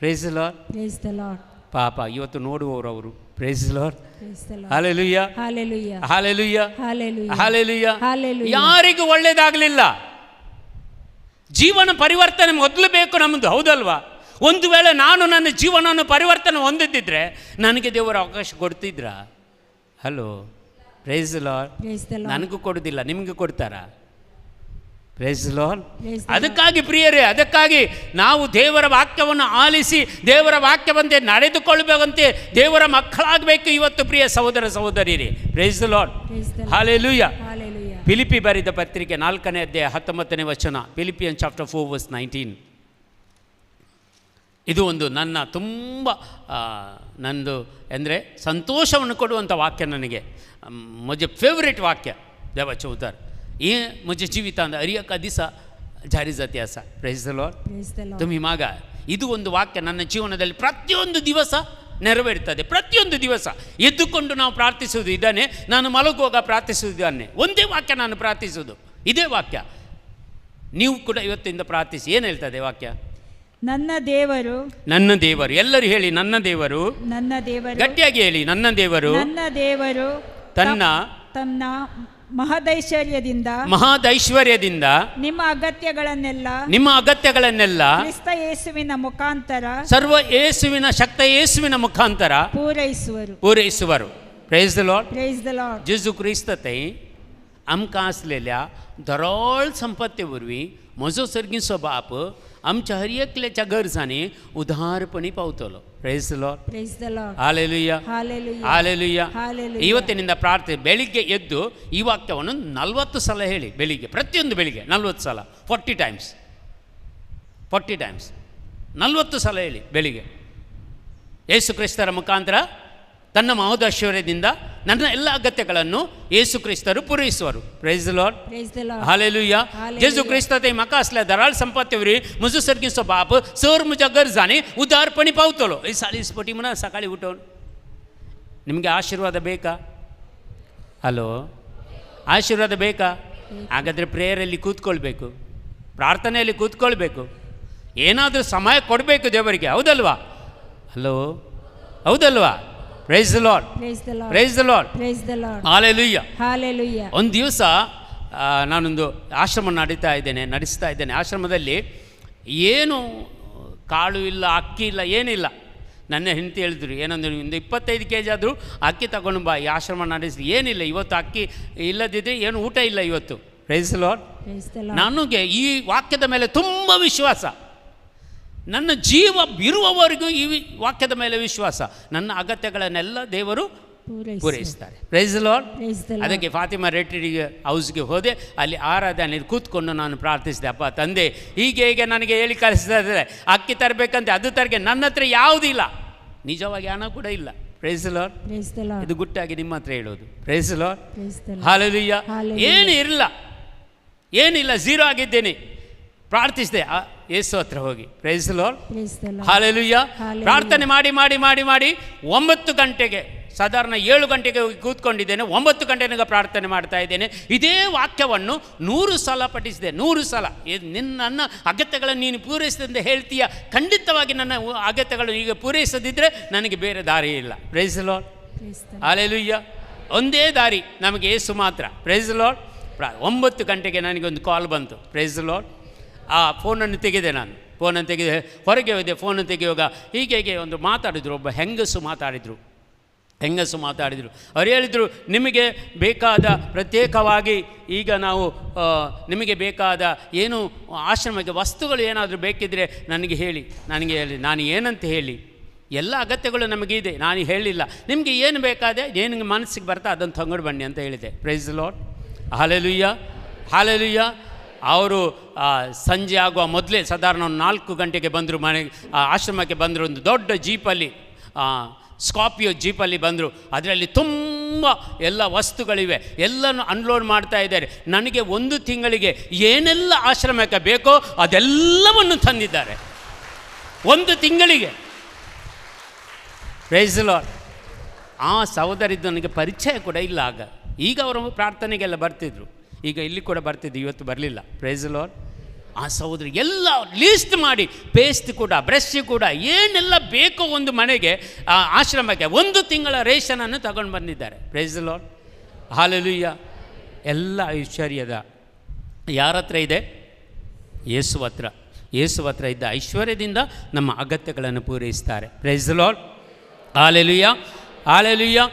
Price the lord. Praise the lord. ಪಾಪ ಇವತ್ತು ನೋಡುವವರು ಅವರು. Praise the lord. Hallelujah hallelujah hallelujah hallelujah. ಯಾರಿಗೂ ಒಳ್ಳೇದಾಗಲಿಲ್ಲ. ಜೀವನ ಪರಿವರ್ತನೆ ಮೊದಲು ಬೇಕು ನಮ್ಮದು, ಹೌದಲ್ವಾ? ಒಂದು ವೇಳೆ ನಾನು ನನ್ನ ಜೀವನವನ್ನು ಪರಿವರ್ತನೆ ಹೊಂದಿದ್ದಿದ್ರೆ ನನಗೆ ದೇವರು ಅವಕಾಶ ಕೊಡ್ತಿದ್ರಾ? Hello, price lord. ನನಗೂ ಕೊಡೋದಿಲ್ಲ, ನಿಮಗೂ ಕೊಡ್ತಾರಾ? Praise Lord. ಅದಕ್ಕಾಗಿ ಪ್ರಿಯರೇ, ಅದಕ್ಕಾಗಿ ನಾವು ದೇವರ ವಾಕ್ಯವನ್ನು ಆಲಿಸಿ ದೇವರ ವಾಕ್ಯವಂತೆ ನಡೆದುಕೊಳ್ಳಬೇಕಂತೆ ದೇವರ ಮಕ್ಕಳಾಗಬೇಕು ಇವತ್ತು ಪ್ರಿಯ ಸಹೋದರ ಸಹೋದರಿಯರೇ. Price Lord. ಹಲ್ಲೆಲೂಯಾ. ಫಿಲಿಪಿ ಬರೆದ ಪತ್ರಿಕೆ 4ನೇ ಅಧ್ಯಾಯ 19ನೇ ವಚನ. Philippian chapter 4 verse 19. ಇದು ಒಂದು ನನ್ನ ತುಂಬ ನಂದು ಅಂದರೆ ಸಂತೋಷವನ್ನು ಕೊಡುವಂಥ ವಾಕ್ಯ. ನನಗೆ ಮುझे फेवरेट वाक्य देवाचे उद्धार ये मुझे जीवितांत अरियक दिस जारी जाते असा. Price the lord. तुम्ही मागा. ಇದು ಒಂದು ವಾಕ್ಯ ನನ್ನ ಜೀವನದಲ್ಲಿ ಪ್ರತಿಯೊಂದು ದಿವಸ ನೆರವೇರ್ತದೆ. ಪ್ರತಿಯೊಂದು ದಿವಸ ಎದ್ದುಕೊಂಡು ನಾವು ಪ್ರಾರ್ಥಿಸುವುದು ಇದನ್ನೇ, ನಾನು ಮಲಗುವಾಗ ಪ್ರಾರ್ಥಿಸುವುದು ಇದನ್ನೇ. ಒಂದೇ ವಾಕ್ಯ ನಾನು ಪ್ರಾರ್ಥಿಸುವುದು, ಇದೇ ವಾಕ್ಯ. ನೀವು ಕೂಡ ಇವತ್ತಿಂದ ಪ್ರಾರ್ಥಿಸಿ. ಏನು ಹೇಳ್ತದೆ ವಾಕ್ಯ? ನನ್ನ ದೇವರು, ನನ್ನ ದೇವರು. ಎಲ್ಲರೂ ಹೇಳಿ, ನನ್ನ ದೇವರು. ನನ್ನ ದೇವರು. ಗಟ್ಟಿಯಾಗಿ ಹೇಳಿ, ನನ್ನ ದೇವರು. ನನ್ನ ದೇವರು ತನ್ನ ಮಹದೈಶ್ವರ್ಯದಿಂದ ನಿಮ್ಮ ಅಗತ್ಯಗಳನ್ನೆಲ್ಲ ಕ್ರಿಸ್ತ ಯೇಸುವಿನ ಮುಖಾಂತರ ಸರ್ವ ಯೇಸುವಿನ ಶಕ್ತ ಯೇಸುವಿನ ಮುಖಾಂತರ ಪೂರೈಸುವರು. Praise the Lord. Praise the Lord. जेजू क्रिस्त ते आमकां असलेल्या धरोळ संपत्ती वरवीं म्हजो सर्गीचो बाप आमच्या हर एकल्याच्या गरजांनी उदारपणी पावतलो. Praise the Lord. Praise the Lord. Hallelujah. Hallelujah. Hallelujah. Hallelujah. ಇವತ್ತಿನಿಂದ ಪ್ರಾರ್ಥನೆ. ಬೆಳಿಗ್ಗೆ ಎದ್ದು ಈ ವಾಕ್ಯವನ್ನು 40 ಸಲ ಹೇಳಿ. ಬೆಳಿಗ್ಗೆ, ಪ್ರತಿಯೊಂದು ಬೆಳಿಗ್ಗೆ 40 ಸಲ, 40 ಟೈಮ್ಸ್ 40 ಸಲ ಹೇಳಿ ಬೆಳಿಗ್ಗೆ. ಯೇಸು ಕ್ರಿಸ್ತರ ಮುಖಾಂತರ ತನ್ನ ಮಹೋದೈಶ್ವರ್ಯದಿಂದ ನನ್ನ ಎಲ್ಲ ಅಗತ್ಯಗಳನ್ನು ಯೇಸು ಕ್ರಿಸ್ತರು ಪೂರೈಸುವರು. Praise the Lord. हालेलुया. जेजू क्रिस्त ते म्हाका असल्या धराळ संपत्ती वरवीं म्हजो सर्गीचो बाप सर म्हज्या गरजांनी उदारपणी पावतलो. ಈ ಸಾಲಿಸ್ಪಟಿ म्हणा सकाळी उठून. ನಿಮಗೆ ಆಶೀರ್ವಾದ ಬೇಕಾ? ಹಲೋ, ಆಶೀರ್ವಾದ ಬೇಕಾ? ಹಾಗಾದರೆ ಪ್ರೇಯರಲ್ಲಿ ಕೂತ್ಕೊಳ್ಬೇಕು, ಪ್ರಾರ್ಥನೆಯಲ್ಲಿ ಕೂತ್ಕೊಳ್ಬೇಕು, ಏನಾದರೂ ಸಮಯ ಕೊಡಬೇಕು ದೇವರಿಗೆ. ಹೌದಲ್ವಾ? ಹಲೋ, ಹೌದಲ್ವಾ? Praise the Lord. Praise the Lord. Praise the Lord. Praise the Lord. Hallelujah. Hallelujah. ಒಂದು ದಿವಸ ನಾನೊಂದು ಆಶ್ರಮ ನಡೆಸ್ತಾ ಇದ್ದೇನೆ. ಆಶ್ರಮದಲ್ಲಿ ಏನು ಕಾಳು ಇಲ್ಲ, ಅಕ್ಕಿ ಇಲ್ಲ, ಏನಿಲ್ಲ. ನನ್ನ ಹೆಂಡತಿ ಹೇಳಿದ್ರು, ಏನಂದ್ರೆ ಒಂದು 25 kg ಆದರೂ ಅಕ್ಕಿ ತಗೊಂಡು ಬಾ, ಈ ಆಶ್ರಮ ನಡೆಸಿ. ಏನಿಲ್ಲ ಇವತ್ತು, ಅಕ್ಕಿ ಇಲ್ಲದಿದ್ದರೆ ಏನು ಊಟ ಇಲ್ಲ ಇವತ್ತು. Praise the Lord. ನನಗೆ ಈ ವಾಕ್ಯದ ಮೇಲೆ ತುಂಬ ವಿಶ್ವಾಸ. ನನ್ನ ಜೀವ ಬಿರುವವರೆಗೂ ಈ ವಾಕ್ಯದ ಮೇಲೆ ವಿಶ್ವಾಸ. ನನ್ನ ಅಗತ್ಯಗಳನ್ನೆಲ್ಲ ದೇವರು ಪೂರೈಸ್ತಾರೆ. Price the lord. ಅದಕ್ಕೆ ಫಾತಿಮಾ ರೆಟ್ರೀಟ್ ಹೌಸ್ಗೆ ಹೋದೆ. ಅಲ್ಲಿ ಆರಾಧನೆಯಲ್ಲಿ ಕೂತ್ಕೊಂಡು ನಾನು ಪ್ರಾರ್ಥಿಸಿದೆ, ಅಪ್ಪ ತಂದೆ ಹೀಗೆ ನನಗೆ ಹೇಳಿ ಕಳಿಸ್ತಾ ಇದ್ದಾರೆ, ಅಕ್ಕಿ ತರಬೇಕಂತೆ, ಅದು ತರಗೆ ನನ್ನ ಹತ್ರ ಯಾವುದೂ ಇಲ್ಲ, ನಿಜವಾಗಿ ಹಣ ಕೂಡ ಇಲ್ಲ. Price the lord. ಇದು ಗುಟ್ಟಾಗಿ ನಿಮ್ಮ ಹತ್ರ ಹೇಳೋದು. Price the Lord. ಹಾಲೆಲೂಯಾ. ಏನಿಲ್ಲ, ಝೀರೋ ಆಗಿದ್ದೇನೆ. ಪ್ರಾರ್ಥಿಸಿದೆ ಯೇಸು ಹತ್ರ ಹೋಗಿ. Price the Lord. ಹಾಲೆಲೂಯಾ. ಪ್ರಾರ್ಥನೆ ಮಾಡಿ 9 ಗಂಟೆಗೆ, ಸಾಧಾರಣ 7 ಗಂಟೆಗೆ ಹೋಗಿ ಕೂತ್ಕೊಂಡಿದ್ದೇನೆ. 9 ಗಂಟೆಗೆ ಪ್ರಾರ್ಥನೆ ಮಾಡ್ತಾ ಇದ್ದೇನೆ. ಇದೇ ವಾಕ್ಯವನ್ನು 100 ಸಲ ಪಠಿಸಿದೆ. 100 ಸಲ. ನನ್ನ ಅಗತ್ಯಗಳನ್ನು ನೀನು ಪೂರೈಸಿದಂತೆ ಹೇಳ್ತೀಯ. ಖಂಡಿತವಾಗಿ ನನ್ನ ಅಗತ್ಯಗಳು ಈಗ ಪೂರೈಸದಿದ್ದರೆ ನನಗೆ ಬೇರೆ ದಾರಿ ಇಲ್ಲ. Price the Lord. ಹಾಲೆಲೂಯಾ. ಒಂದೇ ದಾರಿ ನಮಗೆ ಯೇಸು ಮಾತ್ರ. Price the lord. 9 ಗಂಟೆಗೆ ನನಗೊಂದು ಕಾಲ್ ಬಂತು. Price the lord. ಆ ಫೋನನ್ನು ತೆಗೆದೆ. ನಾನು ಫೋನನ್ನು ತೆಗೆದೆ, ಹೊರಗೆ ಹೋದೆ. ಫೋನನ್ನು ತೆಗೆಯುವಾಗ ಹೀಗೆ ಒಂದು ಮಾತಾಡಿದರು, ಒಬ್ಬ ಹೆಂಗಸು ಮಾತಾಡಿದರು. ಅವ್ರು ಹೇಳಿದರು, ನಿಮಗೆ ಬೇಕಾದ ಪ್ರತ್ಯೇಕವಾಗಿ ಈಗ ನಾವು ನಿಮಗೆ ಬೇಕಾದ ಏನು ಆಶ್ರಮಕ್ಕೆ ವಸ್ತುಗಳು ಏನಾದರೂ ಬೇಕಿದ್ದರೆ ನನಗೆ ಹೇಳಿ. ನಾನು ಏನಂತ ಹೇಳಿ? ಎಲ್ಲ ಅಗತ್ಯಗಳು ನಮಗೆ ಇದೆ, ನಾನು ಹೇಳಿಲ್ಲ. ನಿಮಗೆ ಏನು ಬೇಕಾದೆ, ಏನು ಮನಸ್ಸಿಗೆ ಬರ್ತಾ ಅದನ್ನು ತಗೊಂಡು ಬನ್ನಿ ಅಂತ ಹೇಳಿದೆ. Price the Lord. Hallelujah. Hallelujah. ಅವರು ಸಂಜೆ ಆಗುವ ಮೊದಲೇ ಸಾಧಾರಣ 4 ಗಂಟೆಗೆ ಬಂದರು. ಮನೆಗೆ ಆಶ್ರಮಕ್ಕೆ ಬಂದರು. ಒಂದು ದೊಡ್ಡ ಜೀಪಲ್ಲಿ, ಸ್ಕಾರ್ಪಿಯೋ ಜೀಪಲ್ಲಿ ಬಂದರು. ಅದರಲ್ಲಿ ತುಂಬ ಎಲ್ಲ ವಸ್ತುಗಳಿವೆ, ಎಲ್ಲನೂ ಅನ್ಲೋಡ್ ಮಾಡ್ತಾ ಇದ್ದಾರೆ. ನನಗೆ 1 ತಿಂಗಳಿಗೆ ಏನೆಲ್ಲ ಆಶ್ರಮಕ್ಕೆ ಬೇಕೋ ಅದೆಲ್ಲವನ್ನು ತಂದಿದ್ದಾರೆ. 1 ತಿಂಗಳಿಗೆ. Price the lord. ಆ ಸಹೋದರಿದ್ದು ನನಗೆ ಪರಿಚಯ ಕೂಡ ಇಲ್ಲ ಆಗ. ಈಗ ಅವರು ಪ್ರಾರ್ಥನೆಗೆಲ್ಲ ಬರ್ತಿದ್ರು, ಈಗ ಇಲ್ಲಿ ಕೂಡ ಬರ್ತಿದ್ದು, ಇವತ್ತು ಬರಲಿಲ್ಲ. Price the lord. ಆ ಸಹೋದರಿ ಎಲ್ಲ ಲೀಸ್ಟ್ ಮಾಡಿ, ಪೇಸ್ಟ್ ಕೂಡ, ಬ್ರಷ್ ಕೂಡ, ಏನೆಲ್ಲ ಬೇಕೋ ಒಂದು ಮನೆಗೆ, ಆಶ್ರಮಕ್ಕೆ 1 ತಿಂಗಳ ರೇಷನನ್ನು ತಗೊಂಡು ಬಂದಿದ್ದಾರೆ. Price the Lord. ಹಾಲೆಲೂಯಾ. ಎಲ್ಲ ಐಶ್ವರ್ಯದ ಯಾರ ಹತ್ರ ಇದೆ? ಯೇಸು ಹತ್ರ ಇದ್ದ ಐಶ್ವರ್ಯದಿಂದ ನಮ್ಮ ಅಗತ್ಯಗಳನ್ನು ಪೂರೈಸ್ತಾರೆ. Price the Lord. Hallelujah. Hallelujah.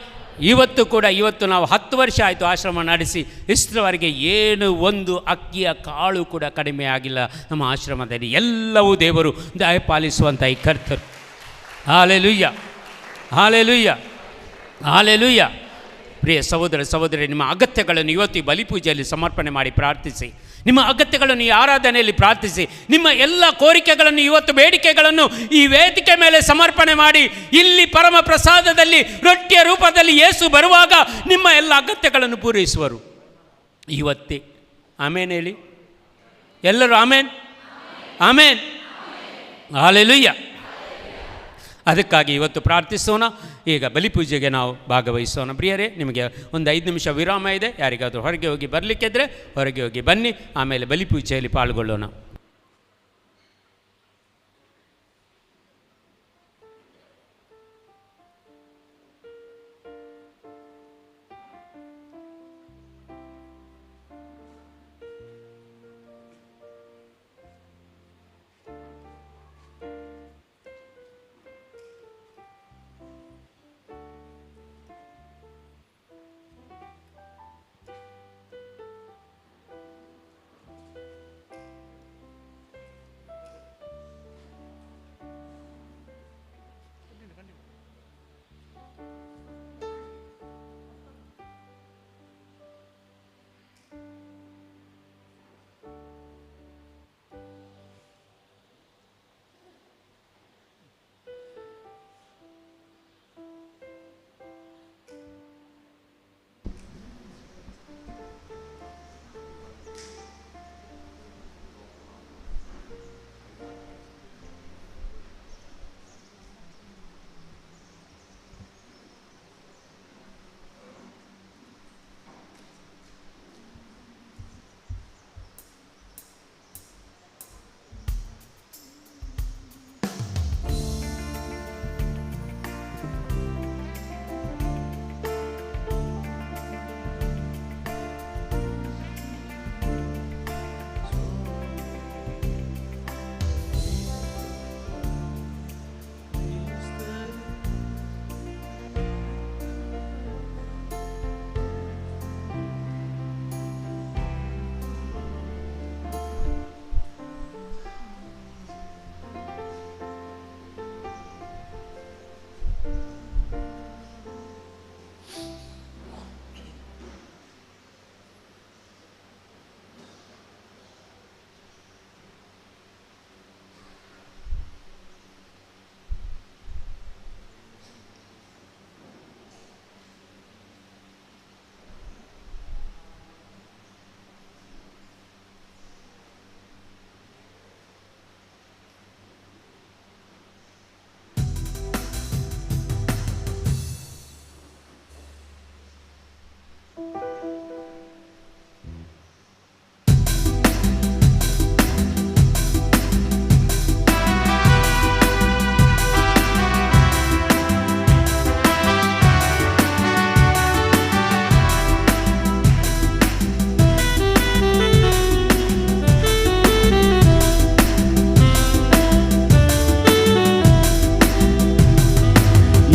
ಇವತ್ತು ನಾವು 10 ವರ್ಷ ಆಯಿತು ಆಶ್ರಮ ನಡೆಸಿ, ಇಷ್ಟರವರೆಗೆ ಏನು ಒಂದು ಅಕ್ಕಿಯ ಕಾಳು ಕೂಡ ಕಡಿಮೆ ಆಗಿಲ್ಲ ನಮ್ಮ ಆಶ್ರಮದಲ್ಲಿ. ಎಲ್ಲವೂ ದೇವರು ದಯಪಾಲಿಸುವಂಥ ಈ ಕರ್ತರು. Hallelujah, hallelujah, hallelujah. ಪ್ರಿಯ ಸಹೋದರ ಸಹೋದರಿ, ನಿಮ್ಮ ಅಗತ್ಯಗಳನ್ನು ಇವತ್ತು ಈ ಬಲಿಪೂಜೆಯಲ್ಲಿ ಸಮರ್ಪಣೆ ಮಾಡಿ ಪ್ರಾರ್ಥಿಸಿ. ನಿಮ್ಮ ಅಗತ್ಯಗಳನ್ನು ಈ ಆರಾಧನೆಯಲ್ಲಿ ಪ್ರಾರ್ಥಿಸಿ. ನಿಮ್ಮ ಎಲ್ಲ ಕೋರಿಕೆಗಳನ್ನು, ಇವತ್ತು ಬೇಡಿಕೆಗಳನ್ನು ಈ ವೇದಿಕೆ ಮೇಲೆ ಸಮರ್ಪಣೆ ಮಾಡಿ. ಇಲ್ಲಿ ಪರಮ ಪ್ರಸಾದದಲ್ಲಿ ರೊಟ್ಟಿಯ ರೂಪದಲ್ಲಿ ಯೇಸು ಬರುವಾಗ ನಿಮ್ಮ ಎಲ್ಲ ಅಗತ್ಯಗಳನ್ನು ಪೂರೈಸುವರು ಇವತ್ತೇ. ಆಮೇನ್ ಹೇಳಿ ಎಲ್ಲರೂ, ಆಮೇನ್, ಆಮೇನ್, ಹಾಲೆಲೂಯ್ಯ. ಅದಕ್ಕಾಗಿ ಇವತ್ತು ಪ್ರಾರ್ಥಿಸೋಣ. ಈಗ ಬಲಿಪೂಜೆಗೆ ನಾವು ಭಾಗವಹಿಸೋಣ. ಪ್ರಿಯರೇ, ನಿಮಗೆ ಒಂದು 5 ನಿಮಿಷ ವಿರಾಮ ಇದೆ. ಯಾರಿಗಾದರೂ ಹೊರಗೆ ಹೋಗಿ ಬರಲಿಕ್ಕಿದ್ರೆ ಹೊರಗೆ ಹೋಗಿ ಬನ್ನಿ. ಆಮೇಲೆ ಬಲಿಪೂಜೆಯಲ್ಲಿ ಪಾಲ್ಗೊಳ್ಳೋಣ.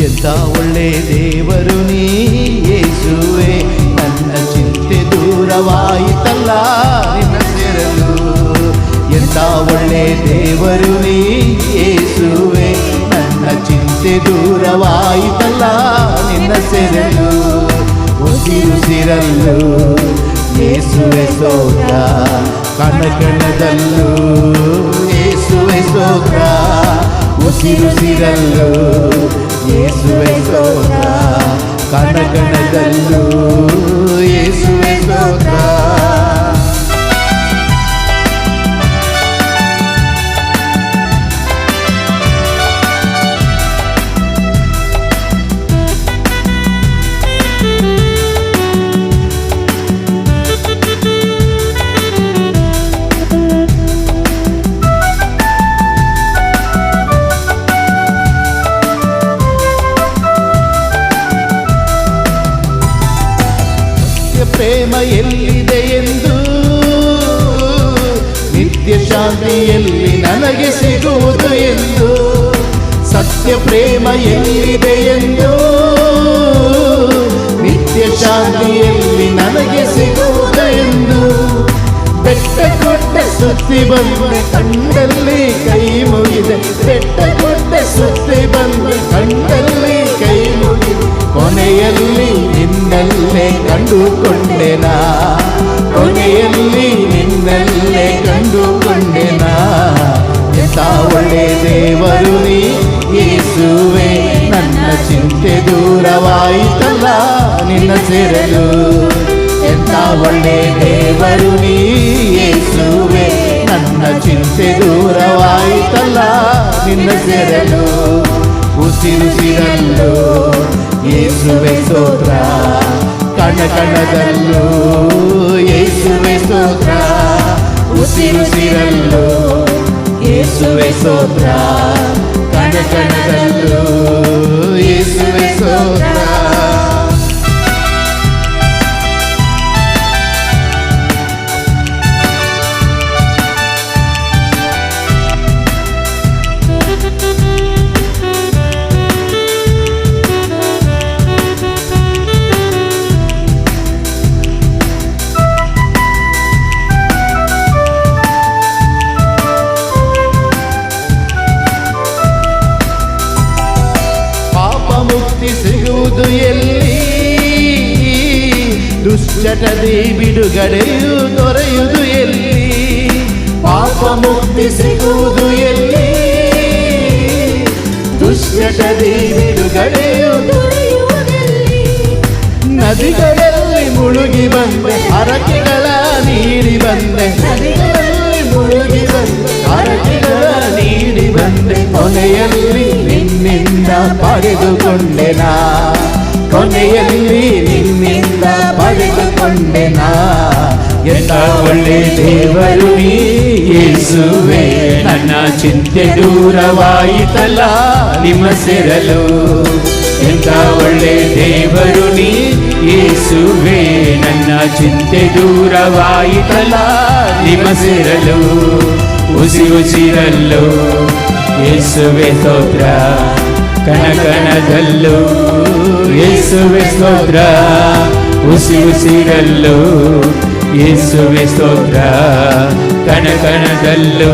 ಎಂಥ ಒಳ್ಳೆ ದೇವರು ನೀ ಯೇಸುವೆ, ನನ್ನ ಚಿಂತೆ ದೂರವಾಯಿತಲ್ಲ ನಿನ್ನ ಸೇರಲು. ಎಂಥ ಒಳ್ಳೆ ದೇವರು ನೀ ಯೇಸುವೆ, ನನ್ನ ಚಿಂತೆ ದೂರವಾಯಿತಲ್ಲ ನಿನ್ನ ಸೇರಲು. ಉಸಿರುಸಿರಲು ಯೇಸುವೆ ಸ್ತೋತ್ರ, ಕಣಕಣದಲ್ಲೂ ಯೇಸುವೆ ಸ್ತೋತ್ರ. ಉಸಿರುಸಿರಲು ಯೇಸುವೆ ಸ್ತೋತ್ರ, ಕಣಕಣದಲ್ಲೂ ಯೇಸುವೆ ಸ್ತೋತ್ರ. ಪ್ರೇಮ ಎಲ್ಲಿದೆ ಎಂದು, ನಿತ್ಯ ಶಾಂತಿಯಲ್ಲಿ ನನಗೆ ಸಿಗುವುದು ಎಂದು. ಸತ್ಯ ಪ್ರೇಮ ಎಲ್ಲಿದೆ ಎಂದು, ಸುತ್ತಿ ಬಂದೆ ಕಂಡಲ್ಲಿ ಕೈ ಮುಗಿದೆ, ಬೆಟ್ಟ ಗುಡ್ಡ ಸುತ್ತಿ ಬಂದೆ ಕಂಡಲ್ಲಿ ಕೈ ಮುಗಿದೆ, ಕೊನೆಯಲ್ಲಿ ನಿನ್ನಲ್ಲೇ ಕಂಡುಕೊಂಡೆನಾ, ಕೊನೆಯಲ್ಲಿ ನಿನ್ನಲ್ಲೇ ಕಂಡುಕೊಂಡೆನಾ. ಎಂಥ ಒಳ್ಳೆ ದೇವರು ನೀ ಯೇಸುವೆ, ನನ್ನ ಚಿಂತೆ ದೂರವಾಯಿತಲ್ಲ ನಿನ್ನ ಸೇರಲು. ಎಂಥ ಒಳ್ಳೆ ದೇವರು ನೀ ಯೇಸುವೆ, ನನ್ನ ಚಿಂತೆ ದೂರವಾಯಿತಲ್ಲ ನಿನ್ನ ಸೇರಲು. ಉಸಿರುಸಿರಲ್ಲೂ ಯೇಸುವೆ ಸ್ತೋತ್ರ, ಕಣ ಕಣದಲ್ಲೂ ಯೇಸುವೆ ಸ್ತೋತ್ರ, ಉಸಿರುಸಿರಲ್ಲೂ ಯೇಸುವೆ ಸ್ತೋತ್ರ, ಕಣ ಕಣದಲ್ಲೂ ಯೇಸುವೆ ಸ್ತೋತ್ರ. ಸಿಗುವುದು ಎಲ್ಲಿ, ದುಶ್ಚಟದಿ ಬಿಡುಗಡೆಯು ದೊರೆಯುವುದು ಎಲ್ಲಿ, ಪಾಪ ಮುಕ್ತಿ ಸಿಗುವುದು ಎಲ್ಲಿ, ದುಶ್ಚಟದಿ ಬಿಡುಗಡೆಯು ದೊರೆಯುವುದೆಲ್ಲಿ. ನದಿಗಳಲ್ಲಿ ಮುಳುಗಿ ಬಂದೆ ಹರಕೆಗಳ ನೀಡಿ ಬಂದೆ, ನದಿಗಳಲ್ಲಿ ಮುಳುಗಿ ಬಂದೆ ಹರಕೆಗಳ ನೀಡಿ ಬಂದೆ, ಕೊನೆಯಲ್ಲಿ ನಿನ್ನಿಂದ ಪಡೆದುಕೊಂಡೆನಾ, ಕೊನೆಯಲ್ಲಿ ನಿನ್ನಿಂದ ಪಡೆದುಕೊಂಡೆನಾ. ಎಂಥ ಒಳ್ಳೆ ದೇವರು ನೀ ಯೇಸುವೆ, ನನ್ನ ಚಿಂತೆ ದೂರವಾಯಿತಲ್ಲ ನಿಮ್ಮ ಸೇರಲು. ಎಂಥ ಒಳ್ಳೆ ದೇವರು ನೀ ಯೇಸುವೆ, ನನ್ನ ಚಿಂತೆ ದೂರವಾಯಿತಲ್ಲ ನಿಮ್ಮ ಸೇರಲು. ಉಸಿರಲ್ಲೂ ಯೇಸುವೆ ಸ್ತೋತ್ರ, ಕಣ ಕಣದಲ್ಲೂ ಯೇಸುವೆ ಸ್ತೋತ್ರ, ಉಸಿರಲ್ಲೂ ಯೇಸುವೆ ಸ್ತೋತ್ರ, ಕಣ ಕಣದಲ್ಲೂ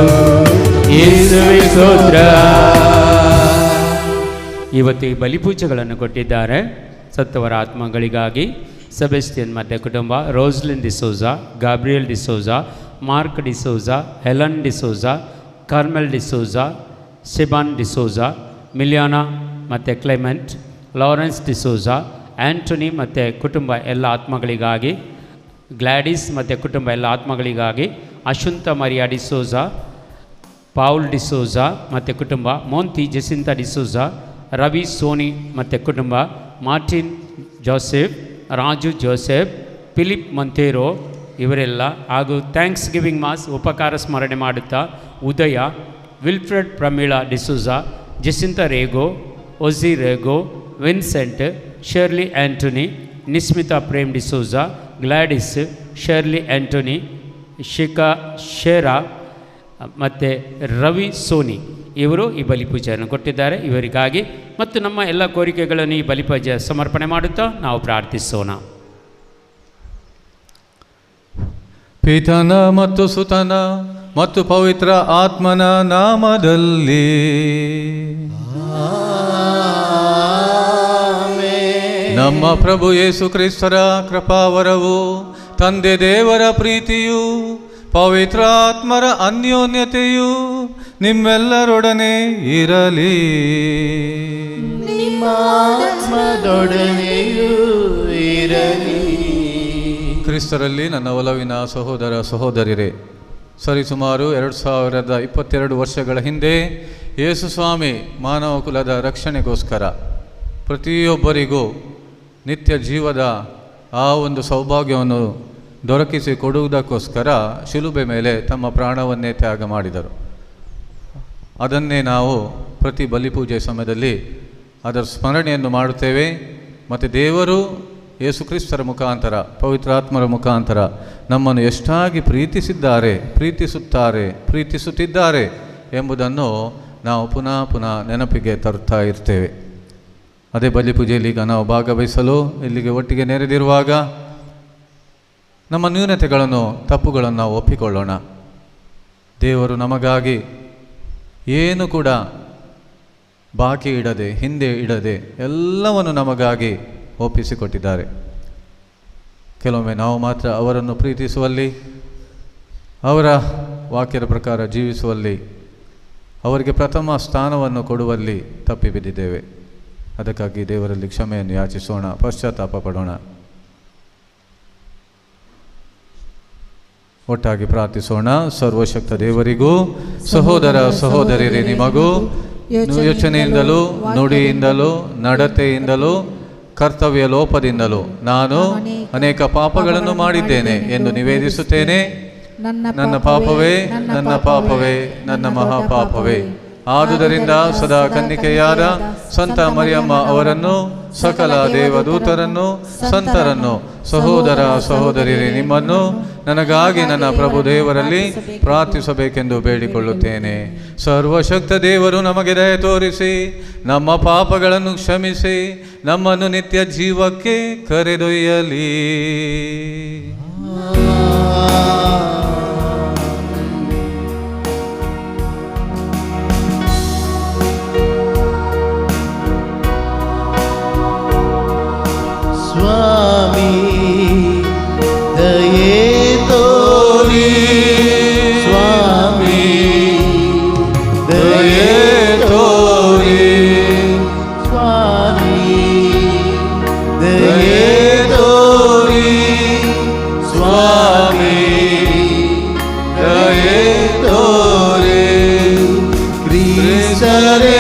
ಯೇಸುವೆ ಸ್ತೋತ್ರ. ಇವತ್ತು ಈ ಬಲಿಪೂಜೆಗಳನ್ನು ಕೊಟ್ಟಿದ್ದಾರೆ ಸತ್ತವರ ಆತ್ಮಗಳಿಗಾಗಿ. ಸೆಬೆಸ್ಟಿಯನ್ ಮತ್ತು ಕುಟುಂಬ, Roslin D'Souza, ಗಾಬ್ರಿಯಲ್ D'Souza, mark D'Souza, Helen D'Souza, Carmel D'Souza, ಸಿಬಾನ್ D'Souza, ಮಿಲಿಯಾನಾ ಮತ್ತು ಕ್ಲೆಮೆಂಟ್, ಲಾರೆನ್ಸ್ ಡಿಸೋಜಾ, ಆ್ಯಂಟೋನಿ ಮತ್ತು ಕುಟುಂಬ ಎಲ್ಲ ಆತ್ಮಗಳಿಗಾಗಿ, ಗ್ಲಾಡಿಸ್ ಮತ್ತು ಕುಟುಂಬ ಎಲ್ಲ ಆತ್ಮಗಳಿಗಾಗಿ, ಅಶುಂತ ಮರಿಯಾ ಡಿಸೋಜಾ, ಪೌಲ್ ಡಿಸೋಜಾ ಮತ್ತು ಕುಟುಂಬ, ಮೋಂತಿ ಜೆಸಿಂತಾ ಡಿಸೋಜಾ, ರವಿ ಸೋನಿ ಮತ್ತು ಕುಟುಂಬ, Martin Joseph, Raju Joseph, Philip ಮೊಂತೇರೋ ಇವರೆಲ್ಲ, ಹಾಗೂ ಥ್ಯಾಂಕ್ಸ್ ಗಿವಿಂಗ್ ಮಾಸ್ ಉಪಕಾರ ಸ್ಮರಣೆ ಮಾಡುತ್ತಾ ಉದಯ, Wilfred Pramila D'Souza, Jacinta Rego, OG Rego, Vincent, Shirley Antony, ನಿಸ್ಮಿತಾ Prem D'Souza, Gladys, Shirley Antony, ಶಿಖಾ ಶೇರಾ ಮತ್ತು ರವಿ ಸೋನಿ ಇವರು ಈ ಬಲಿಪೂಜೆಯನ್ನು ಕೊಟ್ಟಿದ್ದಾರೆ. ಇವರಿಗಾಗಿ ಮತ್ತು ನಮ್ಮ ಎಲ್ಲ ಕೋರಿಕೆಗಳನ್ನು ಈ ಬಲಿಪೂಜೆ ಸಮರ್ಪಣೆ ಮಾಡುತ್ತಾ ನಾವು ಪ್ರಾರ್ಥಿಸೋಣ. ಪಿತನ ಮತ್ತು ಸುತನ ಮತ್ತು ಪವಿತ್ರ ಆತ್ಮನ ನಾಮದಲ್ಲಿ ನಮ್ಮ ಪ್ರಭು ಯೇಸು ಕ್ರಿಸ್ತರ ಕೃಪಾವರವು, ತಂದೆ ದೇವರ ಪ್ರೀತಿಯು, ಪವಿತ್ರ ಆತ್ಮರ ಅನ್ಯೋನ್ಯತೆಯು ನಿಮ್ಮೆಲ್ಲರೊಡನೆ ಇರಲಿ. ನಿಮ್ಮ ಆತ್ಮದೊಡನೆಯೂ ಇರಲಿ. ಕ್ರಿಸ್ತರಲ್ಲಿ ನನ್ನ ಒಲವಿನ ಸಹೋದರ ಸಹೋದರಿಯರೇ, ಸರಿಸುಮಾರು 2022 ವರ್ಷಗಳ ಹಿಂದೆ ಯೇಸು ಸ್ವಾಮಿ ಮಾನವ ಕುಲದ ರಕ್ಷಣೆಗೋಸ್ಕರ ಪ್ರತಿಯೊಬ್ಬರಿಗೂ ನಿತ್ಯ ಜೀವದ ಆ ಒಂದು ಸೌಭಾಗ್ಯವನ್ನು ದೊರಕಿಸಿ ಕೊಡುವುದಕ್ಕೋಸ್ಕರ ಶಿಲುಬೆ ಮೇಲೆ ತಮ್ಮ ಪ್ರಾಣವನ್ನೇ ತ್ಯಾಗ ಮಾಡಿದರು. ಅದನ್ನೇ ನಾವು ಪ್ರತಿ ಬಲಿಪೂಜೆ ಸಮಯದಲ್ಲಿ ಅದರ ಸ್ಮರಣೆಯನ್ನು ಮಾಡುತ್ತೇವೆ. ಮತ್ತು ದೇವರು ಯೇಸು ಕ್ರಿಸ್ತರ ಮುಖಾಂತರ, ಪವಿತ್ರಾತ್ಮರ ಮುಖಾಂತರ ನಮ್ಮನ್ನು ಎಷ್ಟಾಗಿ ಪ್ರೀತಿಸುತ್ತಿದ್ದಾರೆ ಎಂಬುದನ್ನು ನಾವು ಪುನಃ ಪುನಃ ನೆನಪಿಗೆ ತರುತ್ತಾ ಇರ್ತೇವೆ. ಅದೇ ಬಲಿಪೂಜೆಯಲ್ಲಿ ಈಗ ನಾವು ಭಾಗವಹಿಸಲು ಇಲ್ಲಿಗೆ ಒಟ್ಟಿಗೆ ನೆರೆದಿರುವಾಗ ನಮ್ಮ ನ್ಯೂನತೆಗಳನ್ನು, ತಪ್ಪುಗಳನ್ನು ನಾವು ಒಪ್ಪಿಕೊಳ್ಳೋಣ. ದೇವರು ನಮಗಾಗಿ ಏನು ಕೂಡ ಬಾಕಿ ಇಡದೆ, ಹಿಂದೆ ಇಡದೆ ಎಲ್ಲವನ್ನು ನಮಗಾಗಿ ಒಪ್ಪಿಸಿಕೊಟ್ಟಿದ್ದಾರೆ. ಕೆಲವೊಮ್ಮೆ ನಾವು ಮಾತ್ರ ಅವರನ್ನು ಪ್ರೀತಿಸುವಲ್ಲಿ, ಅವರ ವಾಕ್ಯದ ಪ್ರಕಾರ ಜೀವಿಸುವಲ್ಲಿ, ಅವರಿಗೆ ಪ್ರಥಮ ಸ್ಥಾನವನ್ನು ಕೊಡುವಲ್ಲಿ ತಪ್ಪಿಬಿದ್ದಿದ್ದೇವೆ. ಅದಕ್ಕಾಗಿ ದೇವರಲ್ಲಿ ಕ್ಷಮೆಯನ್ನು ಯಾಚಿಸೋಣ, ಪಶ್ಚಾತ್ತಾಪ ಪಡೋಣ. ಒಟ್ಟಾಗಿ ಪ್ರಾರ್ಥಿಸೋಣ. ಸರ್ವಶಕ್ತ ದೇವರಿಗೂ, ಸಹೋದರ ಸಹೋದರಿಯರೇ ನಿಮಗೂ ಯೋಚನೆಯಿಂದಲೂ ನುಡಿಯಿಂದಲೂ ನಡತೆಯಿಂದಲೂ ಕರ್ತವ್ಯ ಲೋಪದಿಂದಲೂ ನಾನು ಅನೇಕ ಪಾಪಗಳನ್ನು ಮಾಡಿದ್ದೇನೆ ಎಂದು ನಿವೇದಿಸುತ್ತೇನೆ. ನನ್ನ ಪಾಪವೇ, ನನ್ನ ಪಾಪವೇ, ನನ್ನ ಮಹಾಪಾಪವೇ. ಆದುದರಿಂದ ಸದಾ ಕನ್ನಿಕೆಯಾದ ಸಂತ ಮರಿಯಮ್ಮ ಅವರನ್ನು, ಸಕಲ ದೇವದೂತರನ್ನು, ಸಂತರನ್ನು, ಸಹೋದರ ಸಹೋದರಿಯರೇ ನಿಮ್ಮನ್ನು ನನಗಾಗಿ ನನ್ನ ಪ್ರಭು ದೇವರಲ್ಲಿ ಪ್ರಾರ್ಥಿಸಬೇಕೆಂದು ಬೇಡಿಕೊಳ್ಳುತ್ತೇನೆ. ಸರ್ವಶಕ್ತ ದೇವರು ನಮಗೆ ದಯ ತೋರಿಸಿ ನಮ್ಮ ಪಾಪಗಳನ್ನು ಕ್ಷಮಿಸಿ ನಮ್ಮನ್ನು ನಿತ್ಯ ಜೀವಕ್ಕೆ ಕರೆದೊಯ್ಯಲಿ. ಸ್ವಾಮಿ ದಯೆ ತೋರಿ, ಸ್ವಾಮಿ ದಯೆ ತೋರಿ, ಸ್ವಾಮಿ ದಯೆ ತೋರಿ, ಸ್ವಾಮಿ ದಯೆ ತೋರಿ. ಕ್ರಿಸ್ತರೇ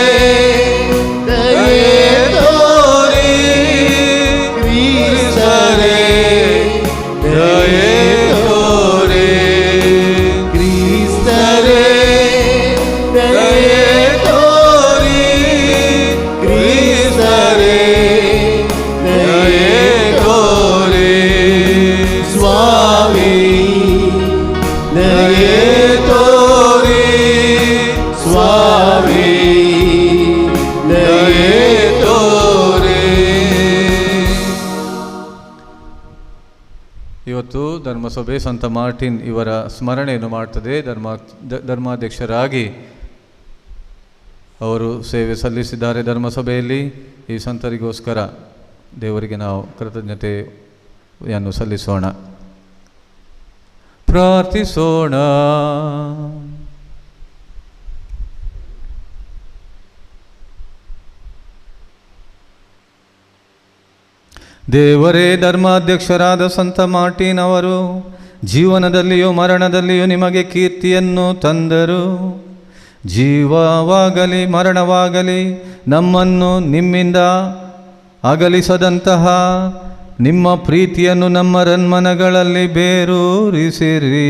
ಇವತ್ತು ಧರ್ಮಸಭೆ ಸಂತ ಮಾರ್ಟಿನ್ ಇವರ ಸ್ಮರಣೆಯನ್ನು ಮಾಡ್ತದೆ. ಧರ್ಮಾಧ್ಯಕ್ಷರಾಗಿ ಅವರು ಸೇವೆ ಸಲ್ಲಿಸಿದ್ದಾರೆ ಧರ್ಮಸಭೆಯಲ್ಲಿ. ಈ ಸಂತರಿಗೋಸ್ಕರ ದೇವರಿಗೆ ನಾವು ಕೃತಜ್ಞತೆಯನ್ನು ಸಲ್ಲಿಸೋಣ, ಪ್ರಾರ್ಥಿಸೋಣ. ದೇವರೇ, ಧರ್ಮಾಧ್ಯಕ್ಷರಾದ ಸಂತ ಮಾರ್ಟಿನ್ ಅವರು ಜೀವನದಲ್ಲಿಯೂ ಮರಣದಲ್ಲಿಯೂ ನಿಮಗೆ ಕೀರ್ತಿಯನ್ನು ತಂದರು. ಜೀವವಾಗಲಿ ಮರಣವಾಗಲಿ ನಮ್ಮನ್ನು ನಿಮ್ಮಿಂದ ಅಗಲಿಸದಂತಹ ನಿಮ್ಮ ಪ್ರೀತಿಯನ್ನು ನಮ್ಮ ರನ್ಮನಗಳಲ್ಲಿ ಬೇರೂರಿಸಿರಿ.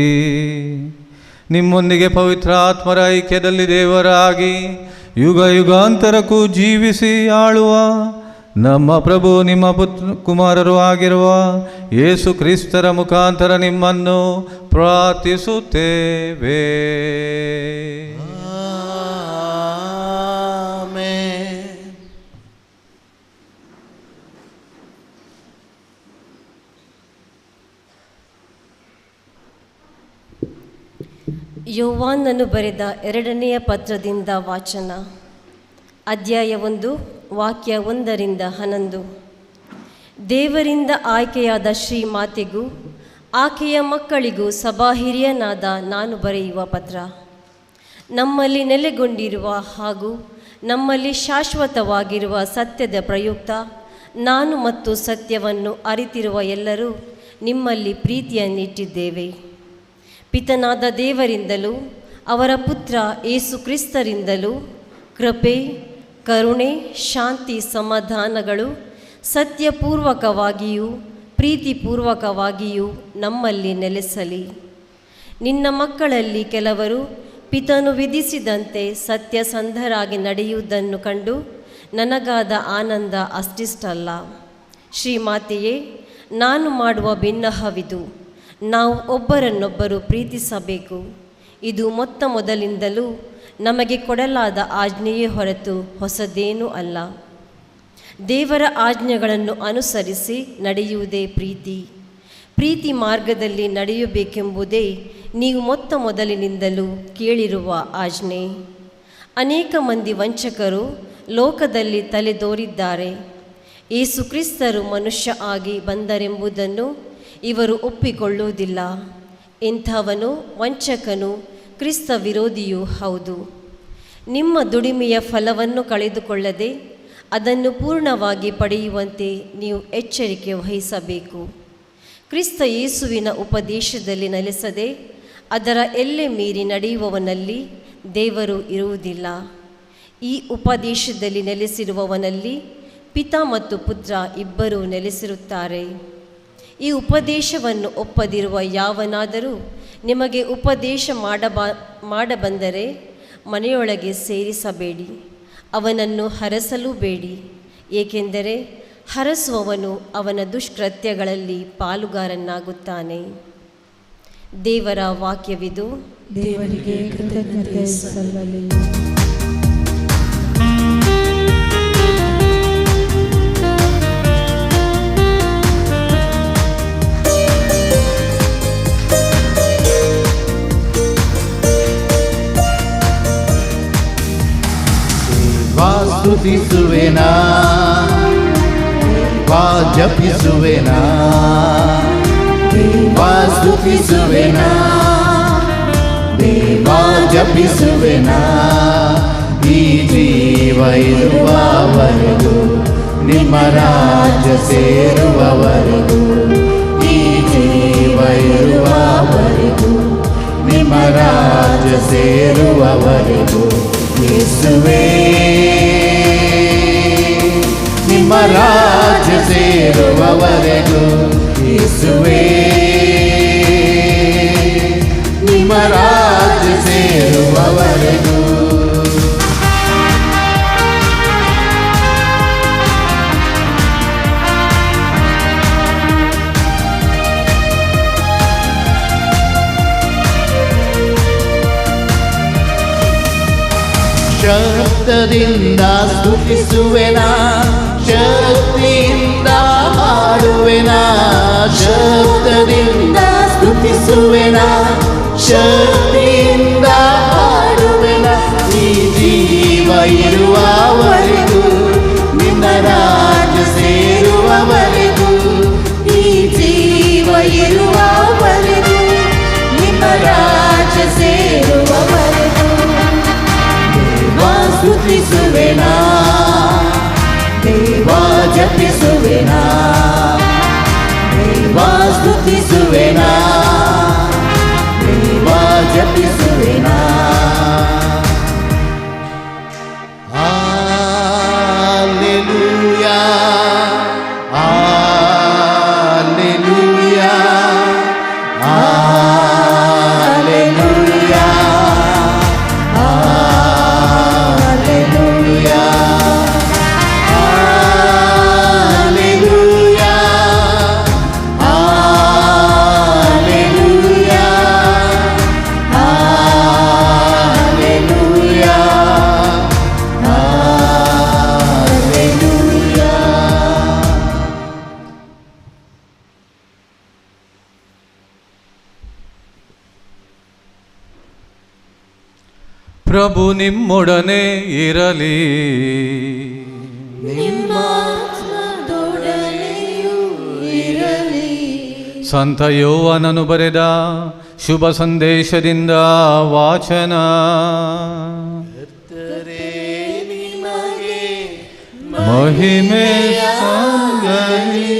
ನಿಮ್ಮೊಂದಿಗೆ ಪವಿತ್ರ ಆತ್ಮರ ಐಕ್ಯದಲ್ಲಿ ದೇವರಾಗಿ ಯುಗ ಯುಗಾಂತರಕ್ಕೂ ಜೀವಿಸಿ ಆಳುವ ನಮ್ಮ ಪ್ರಭು ನಿಮ್ಮ ಕುಮಾರರು ಆಗಿರುವ ಯೇಸು ಕ್ರಿಸ್ತರ ಮುಖಾಂತರ ನಿಮ್ಮನ್ನು ಪ್ರಾರ್ಥಿಸುತ್ತೇವೆ. ಯೋವಾನನು ಬರೆದ 2ನೆಯ ಪತ್ರದಿಂದ ವಾಚನ. ಅಧ್ಯಾಯ 1, ವಾಕ್ಯ 1ರಿಂದ 11. ದೇವರಿಂದ ಆಯ್ಕೆಯಾದ ಶ್ರೀಮಾತೆಗೂ ಆಕೆಯ ಮಕ್ಕಳಿಗೂ ಸಭಾಹಿರಿಯನಾದ ನಾನು ಬರೆಯುವ ಪತ್ರ. ನಮ್ಮಲ್ಲಿ ನೆಲೆಗೊಂಡಿರುವ ಹಾಗೂ ನಮ್ಮಲ್ಲಿ ಶಾಶ್ವತವಾಗಿರುವ ಸತ್ಯದ ಪ್ರಯುಕ್ತ ನಾನು ಮತ್ತು ಸತ್ಯವನ್ನು ಅರಿತಿರುವ ಎಲ್ಲರೂ ನಿಮ್ಮಲ್ಲಿ ಪ್ರೀತಿಯನ್ನಿಟ್ಟಿದ್ದೇವೆ. ಪಿತನಾದ ದೇವರಿಂದಲೂ ಅವರ ಪುತ್ರ ಯೇಸು ಕ್ರಿಸ್ತರಿಂದಲೂ ಕೃಪೆ, ಕರುಣೆ, ಶಾಂತಿ, ಸಮಾಧಾನಗಳು ಸತ್ಯಪೂರ್ವಕವಾಗಿಯೂ ಪ್ರೀತಿಪೂರ್ವಕವಾಗಿಯೂ ನಮ್ಮಲ್ಲಿ ನೆಲೆಸಲಿ. ನಿನ್ನ ಮಕ್ಕಳಲ್ಲಿ ಕೆಲವರು ಪಿತನು ವಿಧಿಸಿದಂತೆ ಸತ್ಯಸಂಧರಾಗಿ ನಡೆಯುವುದನ್ನು ಕಂಡು ನನಗಾದ ಆನಂದ ಅಷ್ಟಿಷ್ಟಲ್ಲ. ಶ್ರೀಮಾತೆಯೇ, ನಾನು ಮಾಡುವ ಬಿನ್ನಹವಿದು. ನಾವು ಒಬ್ಬರನ್ನೊಬ್ಬರು ಪ್ರೀತಿಸಬೇಕು. ಇದು ಮೊದಲಿಂದಲೂ ನಮಗೆ ಕೊಡಲಾದ ಆಜ್ಞೆಯೇ ಹೊರತು ಹೊಸದೇನೂ ಅಲ್ಲ. ದೇವರ ಆಜ್ಞೆಗಳನ್ನು ಅನುಸರಿಸಿ ನಡೆಯುವುದೇ ಪ್ರೀತಿ. ಪ್ರೀತಿ ಮಾರ್ಗದಲ್ಲಿ ನಡೆಯಬೇಕೆಂಬುದೇ ನೀವು ಮೊದಲಿನಿಂದಲೂ ಕೇಳಿರುವ ಆಜ್ಞೆ. ಅನೇಕ ಮಂದಿ ವಂಚಕರು ಲೋಕದಲ್ಲಿ ತಲೆದೋರಿದ್ದಾರೆ. ಯೇಸು ಕ್ರಿಸ್ತರು ಮನುಷ್ಯ ಆಗಿ ಬಂದರೆಂಬುದನ್ನು ಇವರು ಒಪ್ಪಿಕೊಳ್ಳುವುದಿಲ್ಲ. ಇಂಥವನು ವಂಚಕನು, ಕ್ರಿಸ್ತ ವಿರೋಧಿಯೂ ಹೌದು. ನಿಮ್ಮ ದುಡಿಮೆಯ ಫಲವನ್ನು ಕಳೆದುಕೊಳ್ಳದೆ ಅದನ್ನು ಪೂರ್ಣವಾಗಿ ಪಡೆಯುವಂತೆ ನೀವು ಎಚ್ಚರಿಕೆ ವಹಿಸಬೇಕು. ಕ್ರಿಸ್ತ ಯೇಸುವಿನ ಉಪದೇಶದಲ್ಲಿ ನೆಲೆಸದೆ ಅದರ ಎಲ್ಲೆ ಮೀರಿ ನಡೆಯುವವನಲ್ಲಿ ದೇವರು ಇರುವುದಿಲ್ಲ. ಈ ಉಪದೇಶದಲ್ಲಿ ನೆಲೆಸಿರುವವನಲ್ಲಿ ಪಿತ ಮತ್ತು ಪುತ್ರ ಇಬ್ಬರೂ ನೆಲೆಸಿರುತ್ತಾರೆ. ಈ ಉಪದೇಶವನ್ನು ಒಪ್ಪದಿರುವ ಯಾವನಾದರೂ ನಿಮಗೆ ಉಪದೇಶ ಮಾಡಬಂದರೆ ಮನೆಯೊಳಗೆ ಸೇರಿಸಬೇಡಿ, ಅವನನ್ನು ಹರಸಲೂ ಬೇಡಿ. ಏಕೆಂದರೆ ಹರಸುವವನು ಅವನ ದುಷ್ಕೃತ್ಯಗಳಲ್ಲಿ ಪಾಲುಗಾರನಾಗುತ್ತಾನೆ. ದೇವರ ವಾಕ್ಯವಿದು. ದೇವರಿಗೆ ಕೃತಜ್ಞತೆ ಸಲ್ಲಲಿ. ಸ್ತುತಿಸುವೆನಾ, ಜಪಿಸುವೆನಾ, ಸ್ತುತಿಸುವೆನಾ, ಜಪಿಸುವೆನಾ, ಈ ಜೀವ ಇರುವವರೆಗೂ ನಿಮ್ಮ ರಾಜ್ಯ ಸೇರುವವರೆಗೂ, ಈ ಜೀವ ಇರುವವರೆಗೂ ನಿಮ್ಮ ರಾಜ್ಯ ಸೇರುವವರೆಗೂ. ಯೇಸುವೇ ನಿಮ್ಮ ರಾಜ್ಯ ಸೇರುವವರೆಗೂ, ಯೇಸುವೇ ನಿಮ್ಮ ರಾಜ್ಯ ಸೇರುವವರೆಗೂ. ಶಬ್ದದಿಂದ ಸ್ತುತಿಸುವೆನಾ, ಶಕ್ತಿಯಿಂದ ಹಾಡುವೆನಾ, ಶಬ್ದದಿಂದ ಸ್ತುತಿಸುವೆನಾ, ಶಕ್ತಿಯಿಂದ ಹಾಡುವೆನಾ, ಈ ಜೀವ ಇರುವವರೆಗೂ ನಿನ್ನ ರಾಜ್ಯ ಸೇರುವವರೆಗೂ, ಈ ಜೀವ ಇರುವವರೆಗೂ ನಿಮ್ಮ ರಾಜ್ಯ ಸೇರುವವರೆಗೂ. ಸ್ತುತಿಸುವೆನಾ, ದೇವ ಜಪಿಸುವೆನಾ, ದೇವ ಸ್ತುತಿಸುವೆನಾ, ದೇವ ಜಪಿಸುವೆನಾ. ಹಲ್ಲೆಲೂಯಾ, ಹಲ್ಲೆಲೂಯಾ, ಹಲ್ಲೆಲೂಯಾ, ಪ್ರಭು ನಿಮ್ಮೊಡನೆ ಇರಲಿ, ಸಂತ ಯೋವಾನನು ಬರೆದ ಶುಭ ಸಂದೇಶದಿಂದ ವಾಚನ. ಮಹಿಮೆ ಸಂಗಲಿ.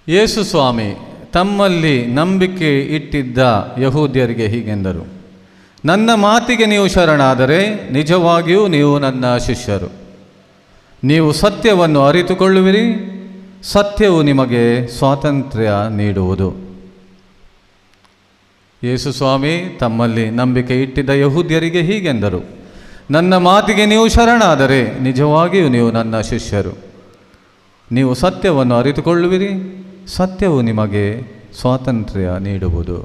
ಯೇಸು ಸ್ವಾಮಿ ತಮ್ಮಲ್ಲಿ ನಂಬಿಕೆ ಇಟ್ಟಿದ್ದ ಯಹೂದ್ಯರಿಗೆ ಹೀಗೆಂದರು, ನನ್ನ ಮಾತಿಗೆ ನೀವು ಶರಣಾದರೆ ನಿಜವಾಗಿಯೂ ನೀವು ನನ್ನ ಶಿಷ್ಯರು. ನೀವು ಸತ್ಯವನ್ನು ಅರಿತುಕೊಳ್ಳುವಿರಿ, ಸತ್ಯವು ನಿಮಗೆ ಸ್ವಾತಂತ್ರ್ಯ ನೀಡುವುದು. ಯೇಸು ಸ್ವಾಮಿ ತಮ್ಮಲ್ಲಿ ನಂಬಿಕೆ ಇಟ್ಟಿದ್ದ ಯಹೂದ್ಯರಿಗೆ ಹೀಗೆಂದರು, ನನ್ನ ಮಾತಿಗೆ ನೀವು ಶರಣಾದರೆ ನಿಜವಾಗಿಯೂ ನೀವು ನನ್ನ ಶಿಷ್ಯರು. ನೀವು ಸತ್ಯವನ್ನು ಅರಿತುಕೊಳ್ಳುವಿರಿ, ಸತ್ಯವು ನಿಮಗೆ ಸ್ವಾತಂತ್ರ್ಯ ನೀಡುವುದು.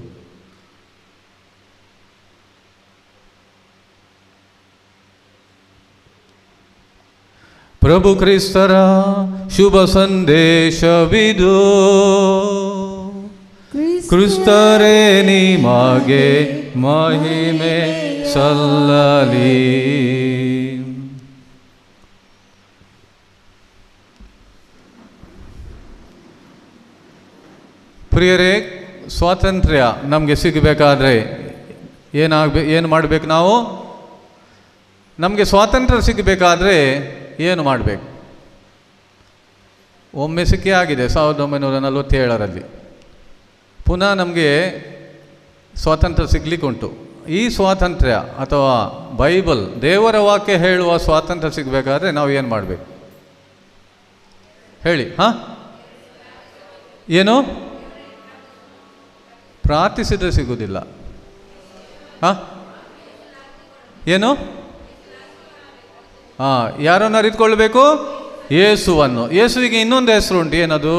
ಪ್ರಭು ಕ್ರಿಸ್ತರ ಶುಭ ಸಂದೇಶವಿದು. ಕ್ರಿಸ್ತರೇ ನಿಮಗೆ ಮಹಿಮೆ ಸಲ್ಲಲಿ. ಪ್ರಿಯರೇ, ಸ್ವಾತಂತ್ರ್ಯ ನಮಗೆ ಸಿಗಬೇಕಾದ್ರೆ ಏನು ಮಾಡಬೇಕು? ನಾವು ನಮಗೆ ಸ್ವಾತಂತ್ರ್ಯ ಸಿಗಬೇಕಾದ್ರೆ ಏನು ಮಾಡಬೇಕು? ಒಮ್ಮೆ ಸಿಕ್ಕೇ ಆಗಿದೆ 1947ರಲ್ಲಿ. ಪುನಃ ನಮಗೆ ಸ್ವಾತಂತ್ರ್ಯ ಸಿಗ್ಲಿಕ್ಕುಂಟು. ಈ ಸ್ವಾತಂತ್ರ್ಯ ಅಥವಾ ಬೈಬಲ್ ದೇವರ ವಾಕ್ಯ ಹೇಳುವ ಸ್ವಾತಂತ್ರ್ಯ ಸಿಗಬೇಕಾದ್ರೆ ನಾವು ಏನು ಮಾಡಬೇಕು ಹೇಳಿ? ಏನು? ಪ್ರಾರ್ಥಿಸಿದ್ರೆ ಸಿಗುವುದಿಲ್ಲ. ಏನು? ಯಾರನ್ನು ಅರಿತುಕೊಳ್ಬೇಕು? ಯೇಸುವನ್ನು. ಯೇಸುವಿಗೆ ಇನ್ನೊಂದು ಹೆಸರು ಉಂಟು. ಏನದು?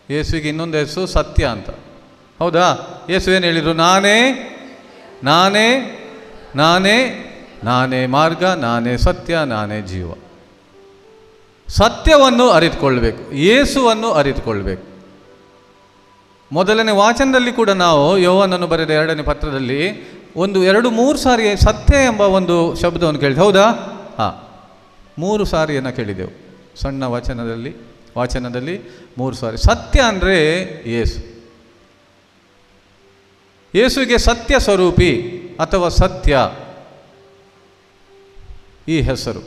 ಯೇಸುವಿಗೆ ಇನ್ನೊಂದು ಹೆಸರು ಸತ್ಯ ಅಂತ. ಹೌದಾ? ಯೇಸು ಏನು ಹೇಳಿದರು? ನಾನೇ ನಾನೇ ನಾನೇ ನಾನೇ ಮಾರ್ಗ, ನಾನೇ ಸತ್ಯ, ನಾನೇ ಜೀವ. ಸತ್ಯವನ್ನು ಅರಿತುಕೊಳ್ಬೇಕು, ಯೇಸುವನ್ನು ಅರಿತುಕೊಳ್ಬೇಕು. ಮೊದಲನೇ ವಾಚನದಲ್ಲಿ ಕೂಡ ನಾವು ಯೋಹಾನನು ಬರೆದ 2ನೇ ಪತ್ರದಲ್ಲಿ 2-3 ಸಾರಿ ಸತ್ಯ ಎಂಬ ಒಂದು ಶಬ್ದವನ್ನು ಕೇಳಿದೆ. ಹೌದಾ? 3 ಸಾರಿಯನ್ನು ಕೇಳಿದೆವು. ಸಣ್ಣ ವಾಚನದಲ್ಲಿ 3 ಸಾರಿ. ಸತ್ಯ ಅಂದರೆ ಯೇಸು. ಯೇಸುವಿಗೆ ಸತ್ಯ ಸ್ವರೂಪಿ ಅಥವಾ ಸತ್ಯ ಈ ಹೆಸರು.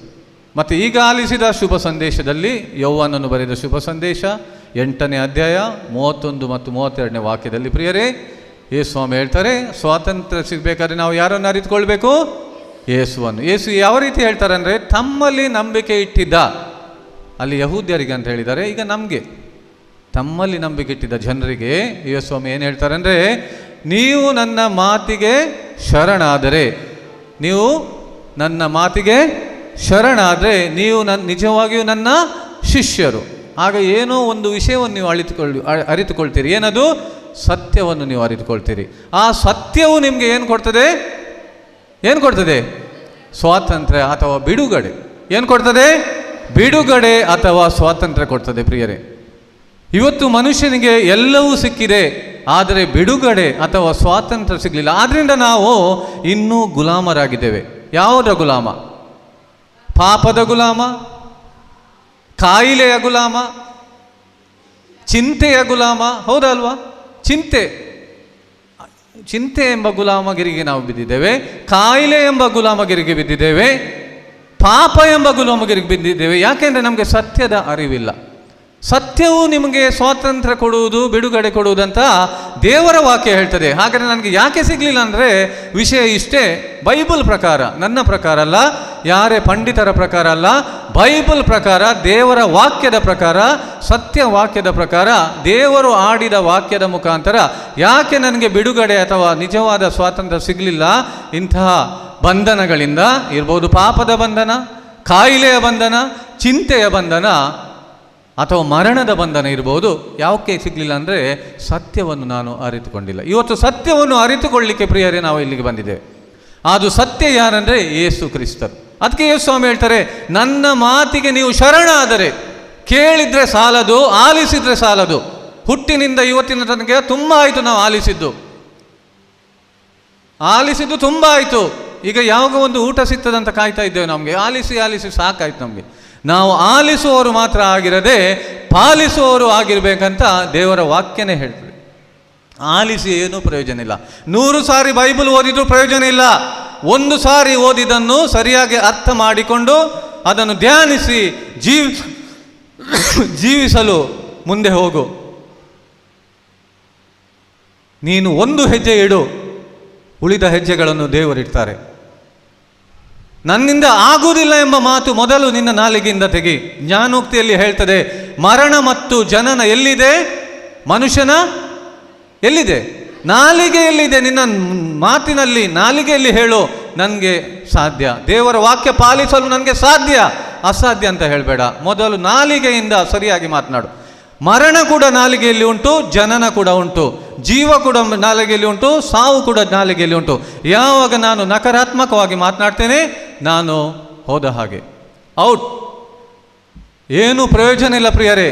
ಮತ್ತು ಈಗ ಆಲಿಸಿದ ಶುಭ ಸಂದೇಶದಲ್ಲಿ ಯೋಹಾನನು ಬರೆದ ಶುಭ ಸಂದೇಶ 8ನೇ ಅಧ್ಯಾಯ 31 ಮತ್ತು 32ನೇ ವಾಕ್ಯದಲ್ಲಿ ಪ್ರಿಯರೇ, ಯೇಸು ಸ್ವಾಮಿ ಹೇಳ್ತಾರೆ, ಸ್ವಾತಂತ್ರ್ಯ ಸಿಗಬೇಕಾದ್ರೆ ನಾವು ಯಾರನ್ನು ಅರಿತುಕೊಳ್ಬೇಕು? ಯೇಸುವನ್ನು. ಯೇಸು ಯಾವ ರೀತಿ ಹೇಳ್ತಾರೆ ಅಂದರೆ, ತಮ್ಮಲ್ಲಿ ನಂಬಿಕೆ ಇಟ್ಟಿದ್ದ, ಅಲ್ಲಿ ಯಹೂದ್ಯರಿಗೆ ಅಂತ ಹೇಳಿದ್ದಾರೆ, ಈಗ ನಮಗೆ ತಮ್ಮಲ್ಲಿ ನಂಬಿಕೆ ಇಟ್ಟಿದ್ದ ಜನರಿಗೆ ಯೇಸು ಸ್ವಾಮಿ ಏನು ಹೇಳ್ತಾರೆ ಅಂದರೆ, ನೀವು ನನ್ನ ಮಾತಿಗೆ ಶರಣಾದರೆ, ನೀವು ನನ್ನ ಮಾತಿಗೆ ಶರಣಾದರೆ ನೀವು ನಿಜವಾಗಿಯೂ ನನ್ನ ಶಿಷ್ಯರು. ಆಗ ಏನೋ ಒಂದು ವಿಷಯವನ್ನು ನೀವು ಅರಿತುಕೊಳ್ತೀರಿ. ಏನದು? ಸತ್ಯವನ್ನು ನೀವು ಅರಿತುಕೊಳ್ತೀರಿ. ಆ ಸತ್ಯವು ನಿಮಗೆ ಏನು ಕೊಡ್ತದೆ? ಏನು ಕೊಡ್ತದೆ? ಸ್ವಾತಂತ್ರ್ಯ ಅಥವಾ ಬಿಡುಗಡೆ. ಏನು ಕೊಡ್ತದೆ? ಬಿಡುಗಡೆ ಅಥವಾ ಸ್ವಾತಂತ್ರ್ಯ ಕೊಡ್ತದೆ. ಪ್ರಿಯರೇ, ಇವತ್ತು ಮನುಷ್ಯನಿಗೆ ಎಲ್ಲವೂ ಸಿಕ್ಕಿದೆ, ಆದರೆ ಬಿಡುಗಡೆ ಅಥವಾ ಸ್ವಾತಂತ್ರ್ಯ ಸಿಗಲಿಲ್ಲ. ಆದ್ದರಿಂದ ನಾವು ಇನ್ನೂ ಗುಲಾಮರಾಗಿದ್ದೇವೆ. ಯಾವುದರ ಗುಲಾಮ? ಪಾಪದ ಗುಲಾಮ, ಕಾಯಿಲೆಯ ಗುಲಾಮ, ಚಿಂತೆಯ ಗುಲಾಮ. ಹೌದಲ್ವಾ? ಚಿಂತೆ ಎಂಬ ಗುಲಾಮಗಿರಿಗೆ ನಾವು ಬಿದ್ದಿದ್ದೇವೆ, ಕಾಯಿಲೆ ಎಂಬ ಗುಲಾಮಗಿರಿಗೆ ಬಿದ್ದಿದ್ದೇವೆ, ಪಾಪ ಎಂಬ ಗುಲಾಮಗಿರಿಗೆ ಬಿದ್ದಿದ್ದೇವೆ. ಯಾಕೆಂದರೆ ನಮಗೆ ಸತ್ಯದ ಅರಿವಿಲ್ಲ. ಸತ್ಯವು ನಿಮಗೆ ಸ್ವಾತಂತ್ರ್ಯ ಕೊಡುವುದು, ಬಿಡುಗಡೆ ಕೊಡುವುದಂತ ದೇವರ ವಾಕ್ಯ ಹೇಳ್ತದೆ. ಹಾಗಾದರೆ ನನಗೆ ಯಾಕೆ ಸಿಗಲಿಲ್ಲ ಅಂದರೆ ವಿಷಯ ಇಷ್ಟೇ, ಬೈಬಲ್ ಪ್ರಕಾರ, ನನ್ನ ಪ್ರಕಾರ ಅಲ್ಲ, ಯಾರೇ ಪಂಡಿತರ ಪ್ರಕಾರ ಅಲ್ಲ, ಬೈಬಲ್ ಪ್ರಕಾರ, ದೇವರ ವಾಕ್ಯದ ಪ್ರಕಾರ, ಸತ್ಯ ವಾಕ್ಯದ ಪ್ರಕಾರ, ದೇವರು ಆಡಿದ ವಾಕ್ಯದ ಮುಖಾಂತರ ಯಾಕೆ ನನಗೆ ಬಿಡುಗಡೆ ಅಥವಾ ನಿಜವಾದ ಸ್ವಾತಂತ್ರ್ಯ ಸಿಗಲಿಲ್ಲ? ಇಂತಹ ಬಂಧನಗಳಿಂದ ಇರ್ಬೋದು, ಪಾಪದ ಬಂಧನ, ಕಾಯಿಲೆಯ ಬಂಧನ, ಚಿಂತೆಯ ಬಂಧನ ಅಥವಾ ಮರಣದ ಬಂಧನ ಇರ್ಬೋದು. ಯಾಕೆ ಸಿಗಲಿಲ್ಲ ಅಂದರೆ ಸತ್ಯವನ್ನು ನಾನು ಅರಿತುಕೊಂಡಿಲ್ಲ. ಇವತ್ತು ಸತ್ಯವನ್ನು ಅರಿತುಕೊಳ್ಳಲಿಕ್ಕೆ ಪ್ರಿಯರೇ ನಾವು ಇಲ್ಲಿಗೆ ಬಂದಿದ್ದೇವೆ. ಅದು ಸತ್ಯ ಯಾರಂದರೆ ಯೇಸು ಕ್ರಿಸ್ತರು. ಅದಕ್ಕೆ ಯೇಸು ಸ್ವಾಮಿ ಹೇಳ್ತಾರೆ, ನನ್ನ ಮಾತಿಗೆ ನೀವು ಶರಣಾದರೆ, ಕೇಳಿದರೆ ಸಾಲದು, ಆಲಿಸಿದರೆ ಸಾಲದು. ಹುಟ್ಟಿನಿಂದ ಇವತ್ತಿನ ತನಕ ತುಂಬ ಆಯಿತು ನಾವು ಆಲಿಸಿದ್ದು ತುಂಬ ಆಯಿತು. ಈಗ ಯಾವಾಗ ಒಂದು ಊಟ ಸಿಗ್ತದಂತ ಕಾಯ್ತಾ ಇದ್ದೇವೆ. ನಮಗೆ ಆಲಿಸಿ ಸಾಕಾಯ್ತು. ನಮಗೆ ನಾವು ಆಲಿಸುವವರು ಮಾತ್ರ ಆಗಿರದೆ ಪಾಲಿಸುವವರು ಆಗಿರ್ಬೇಕಂತ ದೇವರ ವಾಕ್ಯನೇ ಹೇಳ್ತದೆ. ಆಲಿಸಿ ಏನೂ ಪ್ರಯೋಜನ ಇಲ್ಲ. 100 ಸಾರಿ ಬೈಬಲ್ ಓದಿದ್ರೂ ಪ್ರಯೋಜನ ಇಲ್ಲ. 1 ಸಾರಿ ಓದಿದ್ದನ್ನು ಸರಿಯಾಗಿ ಅರ್ಥ ಮಾಡಿಕೊಂಡು ಅದನ್ನು ಧ್ಯಾನಿಸಿ ಜೀವಿಸಲು ಮುಂದೆ ಹೋಗು. ನೀನು 1 ಹೆಜ್ಜೆ ಇಡು, ಉಳಿದ ಹೆಜ್ಜೆಗಳನ್ನು ದೇವರಿಡ್ತಾರೆ. ನನ್ನಿಂದ ಆಗುವುದಿಲ್ಲ ಎಂಬ ಮಾತು ಮೊದಲು ನಿನ್ನ ನಾಲಿಗೆಯಿಂದ ತೆಗಿ. ಜ್ಞಾನೋಕ್ತಿಯಲ್ಲಿ ಹೇಳ್ತದೆ, ಮರಣ ಮತ್ತು ಜನನ ಎಲ್ಲಿದೆ? ಮನುಷ್ಯನ ಎಲ್ಲಿದೆ? ನಾಲಿಗೆಯಲ್ಲಿದೆ. ನಿನ್ನ ಮಾತಿನಲ್ಲಿ, ನಾಲಿಗೆಯಲ್ಲಿ ಹೇಳು, ನನಗೆ ಸಾಧ್ಯ, ದೇವರ ವಾಕ್ಯ ಪಾಲಿಸಲು ನನಗೆ ಸಾಧ್ಯ, ಅಸಾಧ್ಯ ಅಂತ ಹೇಳಬೇಡ. ಮೊದಲು ನಾಲಿಗೆಯಿಂದ ಸರಿಯಾಗಿ ಮಾತನಾಡು. ಮರಣ ಕೂಡ ನಾಲಿಗೆಯಲ್ಲಿ ಉಂಟು, ಜನನ ಕೂಡ ಉಂಟು, ಜೀವ ಕೂಡ ನಾಲಿಗೆಯಲ್ಲಿ ಉಂಟು, ಸಾವು ಕೂಡ ನಾಲಿಗೆಯಲ್ಲಿ ಉಂಟು. ಯಾವಾಗ ನಾನು ನಕಾರಾತ್ಮಕವಾಗಿ ಮಾತನಾಡ್ತೇನೆ, ನಾನು ಹೋದ ಹಾಗೆ, ಔಟ್. ಏನೂ ಪ್ರಯೋಜನ ಇಲ್ಲ ಪ್ರಿಯರೇ.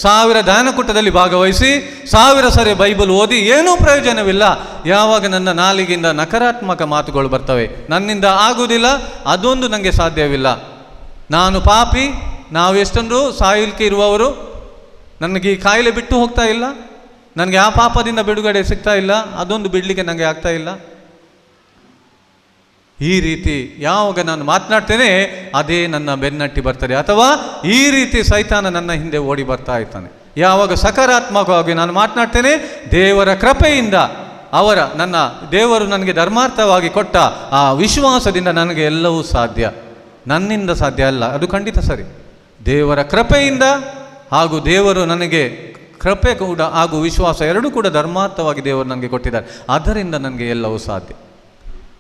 1000 ಧ್ಯಾನಕೂಟದಲ್ಲಿ ಭಾಗವಹಿಸಿ 1000 ಸರಿ ಬೈಬಲ್ ಓದಿ ಏನೂ ಪ್ರಯೋಜನವಿಲ್ಲ ಯಾವಾಗ ನನ್ನ ನಾಲಿಗೆಯಿಂದ ನಕಾರಾತ್ಮಕ ಮಾತುಗಳು ಬರ್ತವೆ. ನನ್ನಿಂದ ಆಗುವುದಿಲ್ಲ, ಅದೊಂದು ನನಗೆ ಸಾಧ್ಯವಿಲ್ಲ, ನಾನು ಪಾಪಿ, ನಾವು ಎಷ್ಟೊಂದು ಸಾಯಲಿಕ್ಕೆ ಇರುವವರು, ನನಗೆ ಈ ಕಾಯಿಲೆ ಬಿಟ್ಟು ಹೋಗ್ತಾ ಇಲ್ಲ, ನನಗೆ ಆ ಪಾಪದಿಂದ ಬಿಡುಗಡೆ ಸಿಗ್ತಾ ಇಲ್ಲ, ಅದೊಂದು ಬಿಡಲಿಕ್ಕೆ ನನಗೆ ಆಗ್ತಾ ಇಲ್ಲ. ಈ ರೀತಿ ಯಾವಾಗ ನಾನು ಮಾತನಾಡ್ತೇನೆ ಅದೇ ನನ್ನ ಬೆನ್ನಟ್ಟಿ ಬರ್ತದೆ, ಅಥವಾ ಈ ರೀತಿ ಸೈತಾನ ನನ್ನ ಹಿಂದೆ ಓಡಿ ಬರ್ತಾ ಇರ್ತಾನೆ. ಯಾವಾಗ ಸಕಾರಾತ್ಮಕವಾಗಿ ನಾನು ಮಾತನಾಡ್ತೇನೆ, ದೇವರ ಕೃಪೆಯಿಂದ ನನ್ನ ದೇವರು ನನಗೆ ಧರ್ಮಾರ್ಥವಾಗಿ ಕೊಟ್ಟ ಆ ವಿಶ್ವಾಸದಿಂದ ನನಗೆ ಎಲ್ಲವೂ ಸಾಧ್ಯ. ನನ್ನಿಂದ ಸಾಧ್ಯ ಅಲ್ಲ, ಅದು ಖಂಡಿತ ಸರಿ. ದೇವರ ಕೃಪೆಯಿಂದ ಹಾಗೂ ದೇವರು ನನಗೆ ಕೃಪೆ ಕೂಡ ಹಾಗೂ ವಿಶ್ವಾಸ ಎರಡೂ ಕೂಡ ಧರ್ಮಾರ್ಥವಾಗಿ ದೇವರು ನನಗೆ ಕೊಟ್ಟಿದ್ದಾರೆ, ಅದರಿಂದ ನನಗೆ ಎಲ್ಲವೂ ಸಾಧ್ಯ.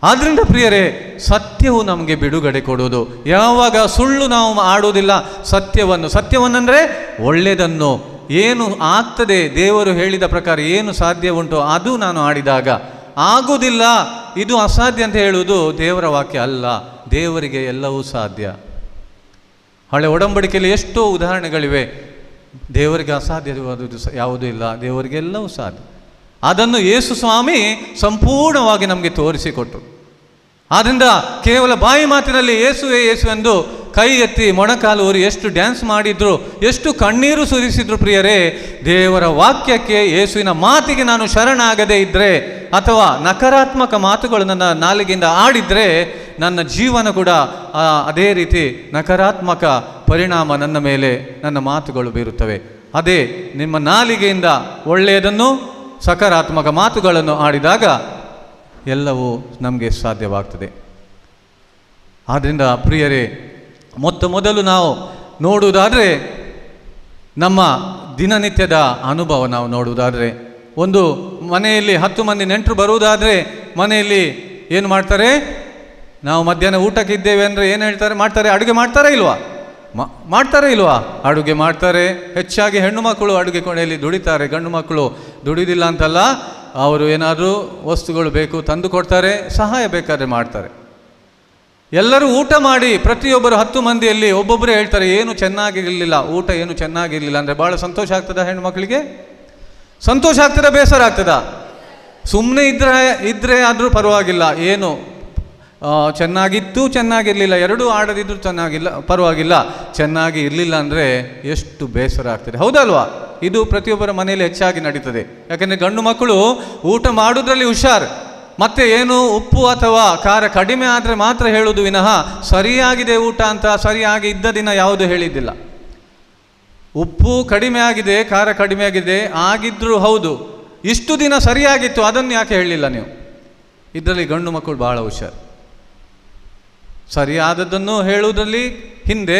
ಆದ್ದರಿಂದ ಪ್ರಿಯರೇ, ಸತ್ಯವು ನಮಗೆ ಬಿಡುಗಡೆ ಕೊಡುವುದು. ಯಾವಾಗ ಸುಳ್ಳು ನಾವು ಆಡುವುದಿಲ್ಲ, ಸತ್ಯವನ್ನಂದರೆ ಒಳ್ಳೆಯದನ್ನು, ಏನು ಆಗ್ತದೆ ದೇವರು ಹೇಳಿದ ಪ್ರಕಾರ ಏನು ಸಾಧ್ಯ ಉಂಟು ಅದು ನಾನು ಆಡಿದಾಗ, ಆಗುವುದಿಲ್ಲ ಇದು ಅಸಾಧ್ಯ ಅಂತ ಹೇಳುವುದು ದೇವರ ವಾಕ್ಯ ಅಲ್ಲ. ದೇವರಿಗೆ ಎಲ್ಲವೂ ಸಾಧ್ಯ. ಹಳೆ ಒಡಂಬಡಿಕೆಯಲ್ಲಿ ಎಷ್ಟೋ ಉದಾಹರಣೆಗಳಿವೆ. ದೇವರಿಗೆ ಅಸಾಧ್ಯವಾದುದು ಯಾವುದೂ ಇಲ್ಲ, ದೇವರಿಗೆ ಎಲ್ಲವೂ ಸಾಧ್ಯ. ಅದನ್ನು ಯೇಸು ಸ್ವಾಮಿ ಸಂಪೂರ್ಣವಾಗಿ ನಮಗೆ ತೋರಿಸಿಕೊಟ್ಟರು. ಆದ್ದರಿಂದ ಕೇವಲ ಬಾಯಿ ಮಾತಿನಲ್ಲಿ ಯೇಸುವೇ ಯೇಸು ಎಂದು ಕೈ ಎತ್ತಿ ಮೊಣಕಾಲು ಊರಿ ಎಷ್ಟು ಡ್ಯಾನ್ಸ್ ಮಾಡಿದ್ರು, ಎಷ್ಟು ಕಣ್ಣೀರು ಸುರಿಸಿದ್ರು ಪ್ರಿಯರೇ, ದೇವರ ವಾಕ್ಯಕ್ಕೆ ಯೇಸುವಿನ ಮಾತಿಗೆ ನಾನು ಶರಣಾಗದೇ ಇದ್ದರೆ, ಅಥವಾ ನಕಾರಾತ್ಮಕ ಮಾತುಗಳು ನನ್ನ ನಾಲಿಗೆಯಿಂದ ಆಡಿದರೆ, ನನ್ನ ಜೀವನ ಕೂಡ ಅದೇ ರೀತಿ ನಕಾರಾತ್ಮಕ ಪರಿಣಾಮ ನನ್ನ ಮೇಲೆ ನನ್ನ ಮಾತುಗಳು ಬೀರುತ್ತವೆ. ಅದೇ ನಿಮ್ಮ ನಾಲಿಗೆಯಿಂದ ಒಳ್ಳೆಯದನ್ನು ಸಕಾರಾತ್ಮಕ ಮಾತುಗಳನ್ನು ಆಡಿದಾಗ ಎಲ್ಲವೂ ನಮಗೆ ಸಾಧ್ಯವಾಗ್ತದೆ. ಆದ್ದರಿಂದ ಪ್ರಿಯರೇ, ಮೊದಲು ನಾವು ನೋಡುವುದಾದರೆ, ನಮ್ಮ ದಿನನಿತ್ಯದ ಅನುಭವ ನಾವು ನೋಡುವುದಾದರೆ, ಒಂದು ಮನೆಯಲ್ಲಿ 10 ಮಂದಿ ನೆಂಟರು ಬರುವುದಾದರೆ ಮನೆಯಲ್ಲಿ ಏನು ಮಾಡ್ತಾರೆ? ನಾವು ಮಧ್ಯಾಹ್ನ ಊಟಕ್ಕೆ ಇದ್ದೇವೆ ಅಂದರೆ ಏನು ಹೇಳ್ತಾರೆ? ಅಡುಗೆ ಮಾಡ್ತಾರಾ ಇಲ್ವಾ? ಅಡುಗೆ ಮಾಡ್ತಾರೆ. ಹೆಚ್ಚಾಗಿ ಹೆಣ್ಣು ಮಕ್ಕಳು ಅಡುಗೆ ಕೋಣೆಯಲ್ಲಿ ದುಡಿತಾರೆ, ಗಂಡು ಮಕ್ಕಳು ದುಡಿದಿಲ್ಲ ಅಂತಲ್ಲ, ಅವರು ಏನಾದರೂ ವಸ್ತುಗಳು ಬೇಕು ತಂದು ಕೊಡ್ತಾರೆ, ಸಹಾಯ ಬೇಕಾದರೆ ಮಾಡ್ತಾರೆ. ಎಲ್ಲರೂ ಊಟ ಮಾಡಿ ಪ್ರತಿಯೊಬ್ಬರು 10 ಮಂದಿಯಲ್ಲಿ ಒಬ್ಬೊಬ್ಬರೇ ಹೇಳ್ತಾರೆ ಏನು ಚೆನ್ನಾಗಿರಲಿಲ್ಲ, ಊಟ ಏನು ಚೆನ್ನಾಗಿರಲಿಲ್ಲ ಅಂದರೆ ಭಾಳ ಸಂತೋಷ ಆಗ್ತದ? ಹೆಣ್ಣು ಮಕ್ಕಳಿಗೆ ಸಂತೋಷ ಆಗ್ತದ, ಬೇಸರ ಆಗ್ತದ? ಸುಮ್ಮನೆ ಇದ್ದರೆ ಆದರೂ ಪರವಾಗಿಲ್ಲ, ಏನು ಚೆನ್ನಾಗಿತ್ತು ಚೆನ್ನಾಗಿರಲಿಲ್ಲ, ಎರಡೂ ಆಡದಿದ್ದರೂ ಪರವಾಗಿಲ್ಲ, ಚೆನ್ನಾಗಿ ಇರಲಿಲ್ಲ ಅಂದರೆ ಎಷ್ಟು ಬೇಸರ ಆಗ್ತದೆ, ಹೌದಲ್ವಾ? ಇದು ಪ್ರತಿಯೊಬ್ಬರ ಮನೆಯಲ್ಲಿ ಹೆಚ್ಚಾಗಿ ನಡೀತದೆ. ಯಾಕೆಂದರೆ ಗಂಡು ಮಕ್ಕಳು ಊಟ ಮಾಡೋದ್ರಲ್ಲಿ ಹುಷಾರು, ಮತ್ತೆ ಏನು ಉಪ್ಪು ಅಥವಾ ಖಾರ ಕಡಿಮೆ ಆದರೆ ಮಾತ್ರ ಹೇಳೋದು ವಿನಃ ಸರಿಯಾಗಿದೆ ಊಟ ಅಂತ ಸರಿಯಾಗಿ ಇದ್ದ ದಿನ ಯಾವುದು ಹೇಳಿದ್ದಿಲ್ಲ. ಉಪ್ಪು ಕಡಿಮೆ ಆಗಿದೆ, ಖಾರ ಕಡಿಮೆ ಆಗಿದೆ ಆಗಿದ್ರೂ ಹೌದು, ಇಷ್ಟು ದಿನ ಸರಿಯಾಗಿತ್ತು, ಅದನ್ನು ಯಾಕೆ ಹೇಳಲಿಲ್ಲ ನೀವು? ಇದರಲ್ಲಿ ಗಂಡು ಮಕ್ಕಳು ಭಾಳ ಹುಷಾರು. ಸರಿಯಾದದ್ದನ್ನು ಹೇಳುವುದರಲ್ಲಿ ಹಿಂದೆ,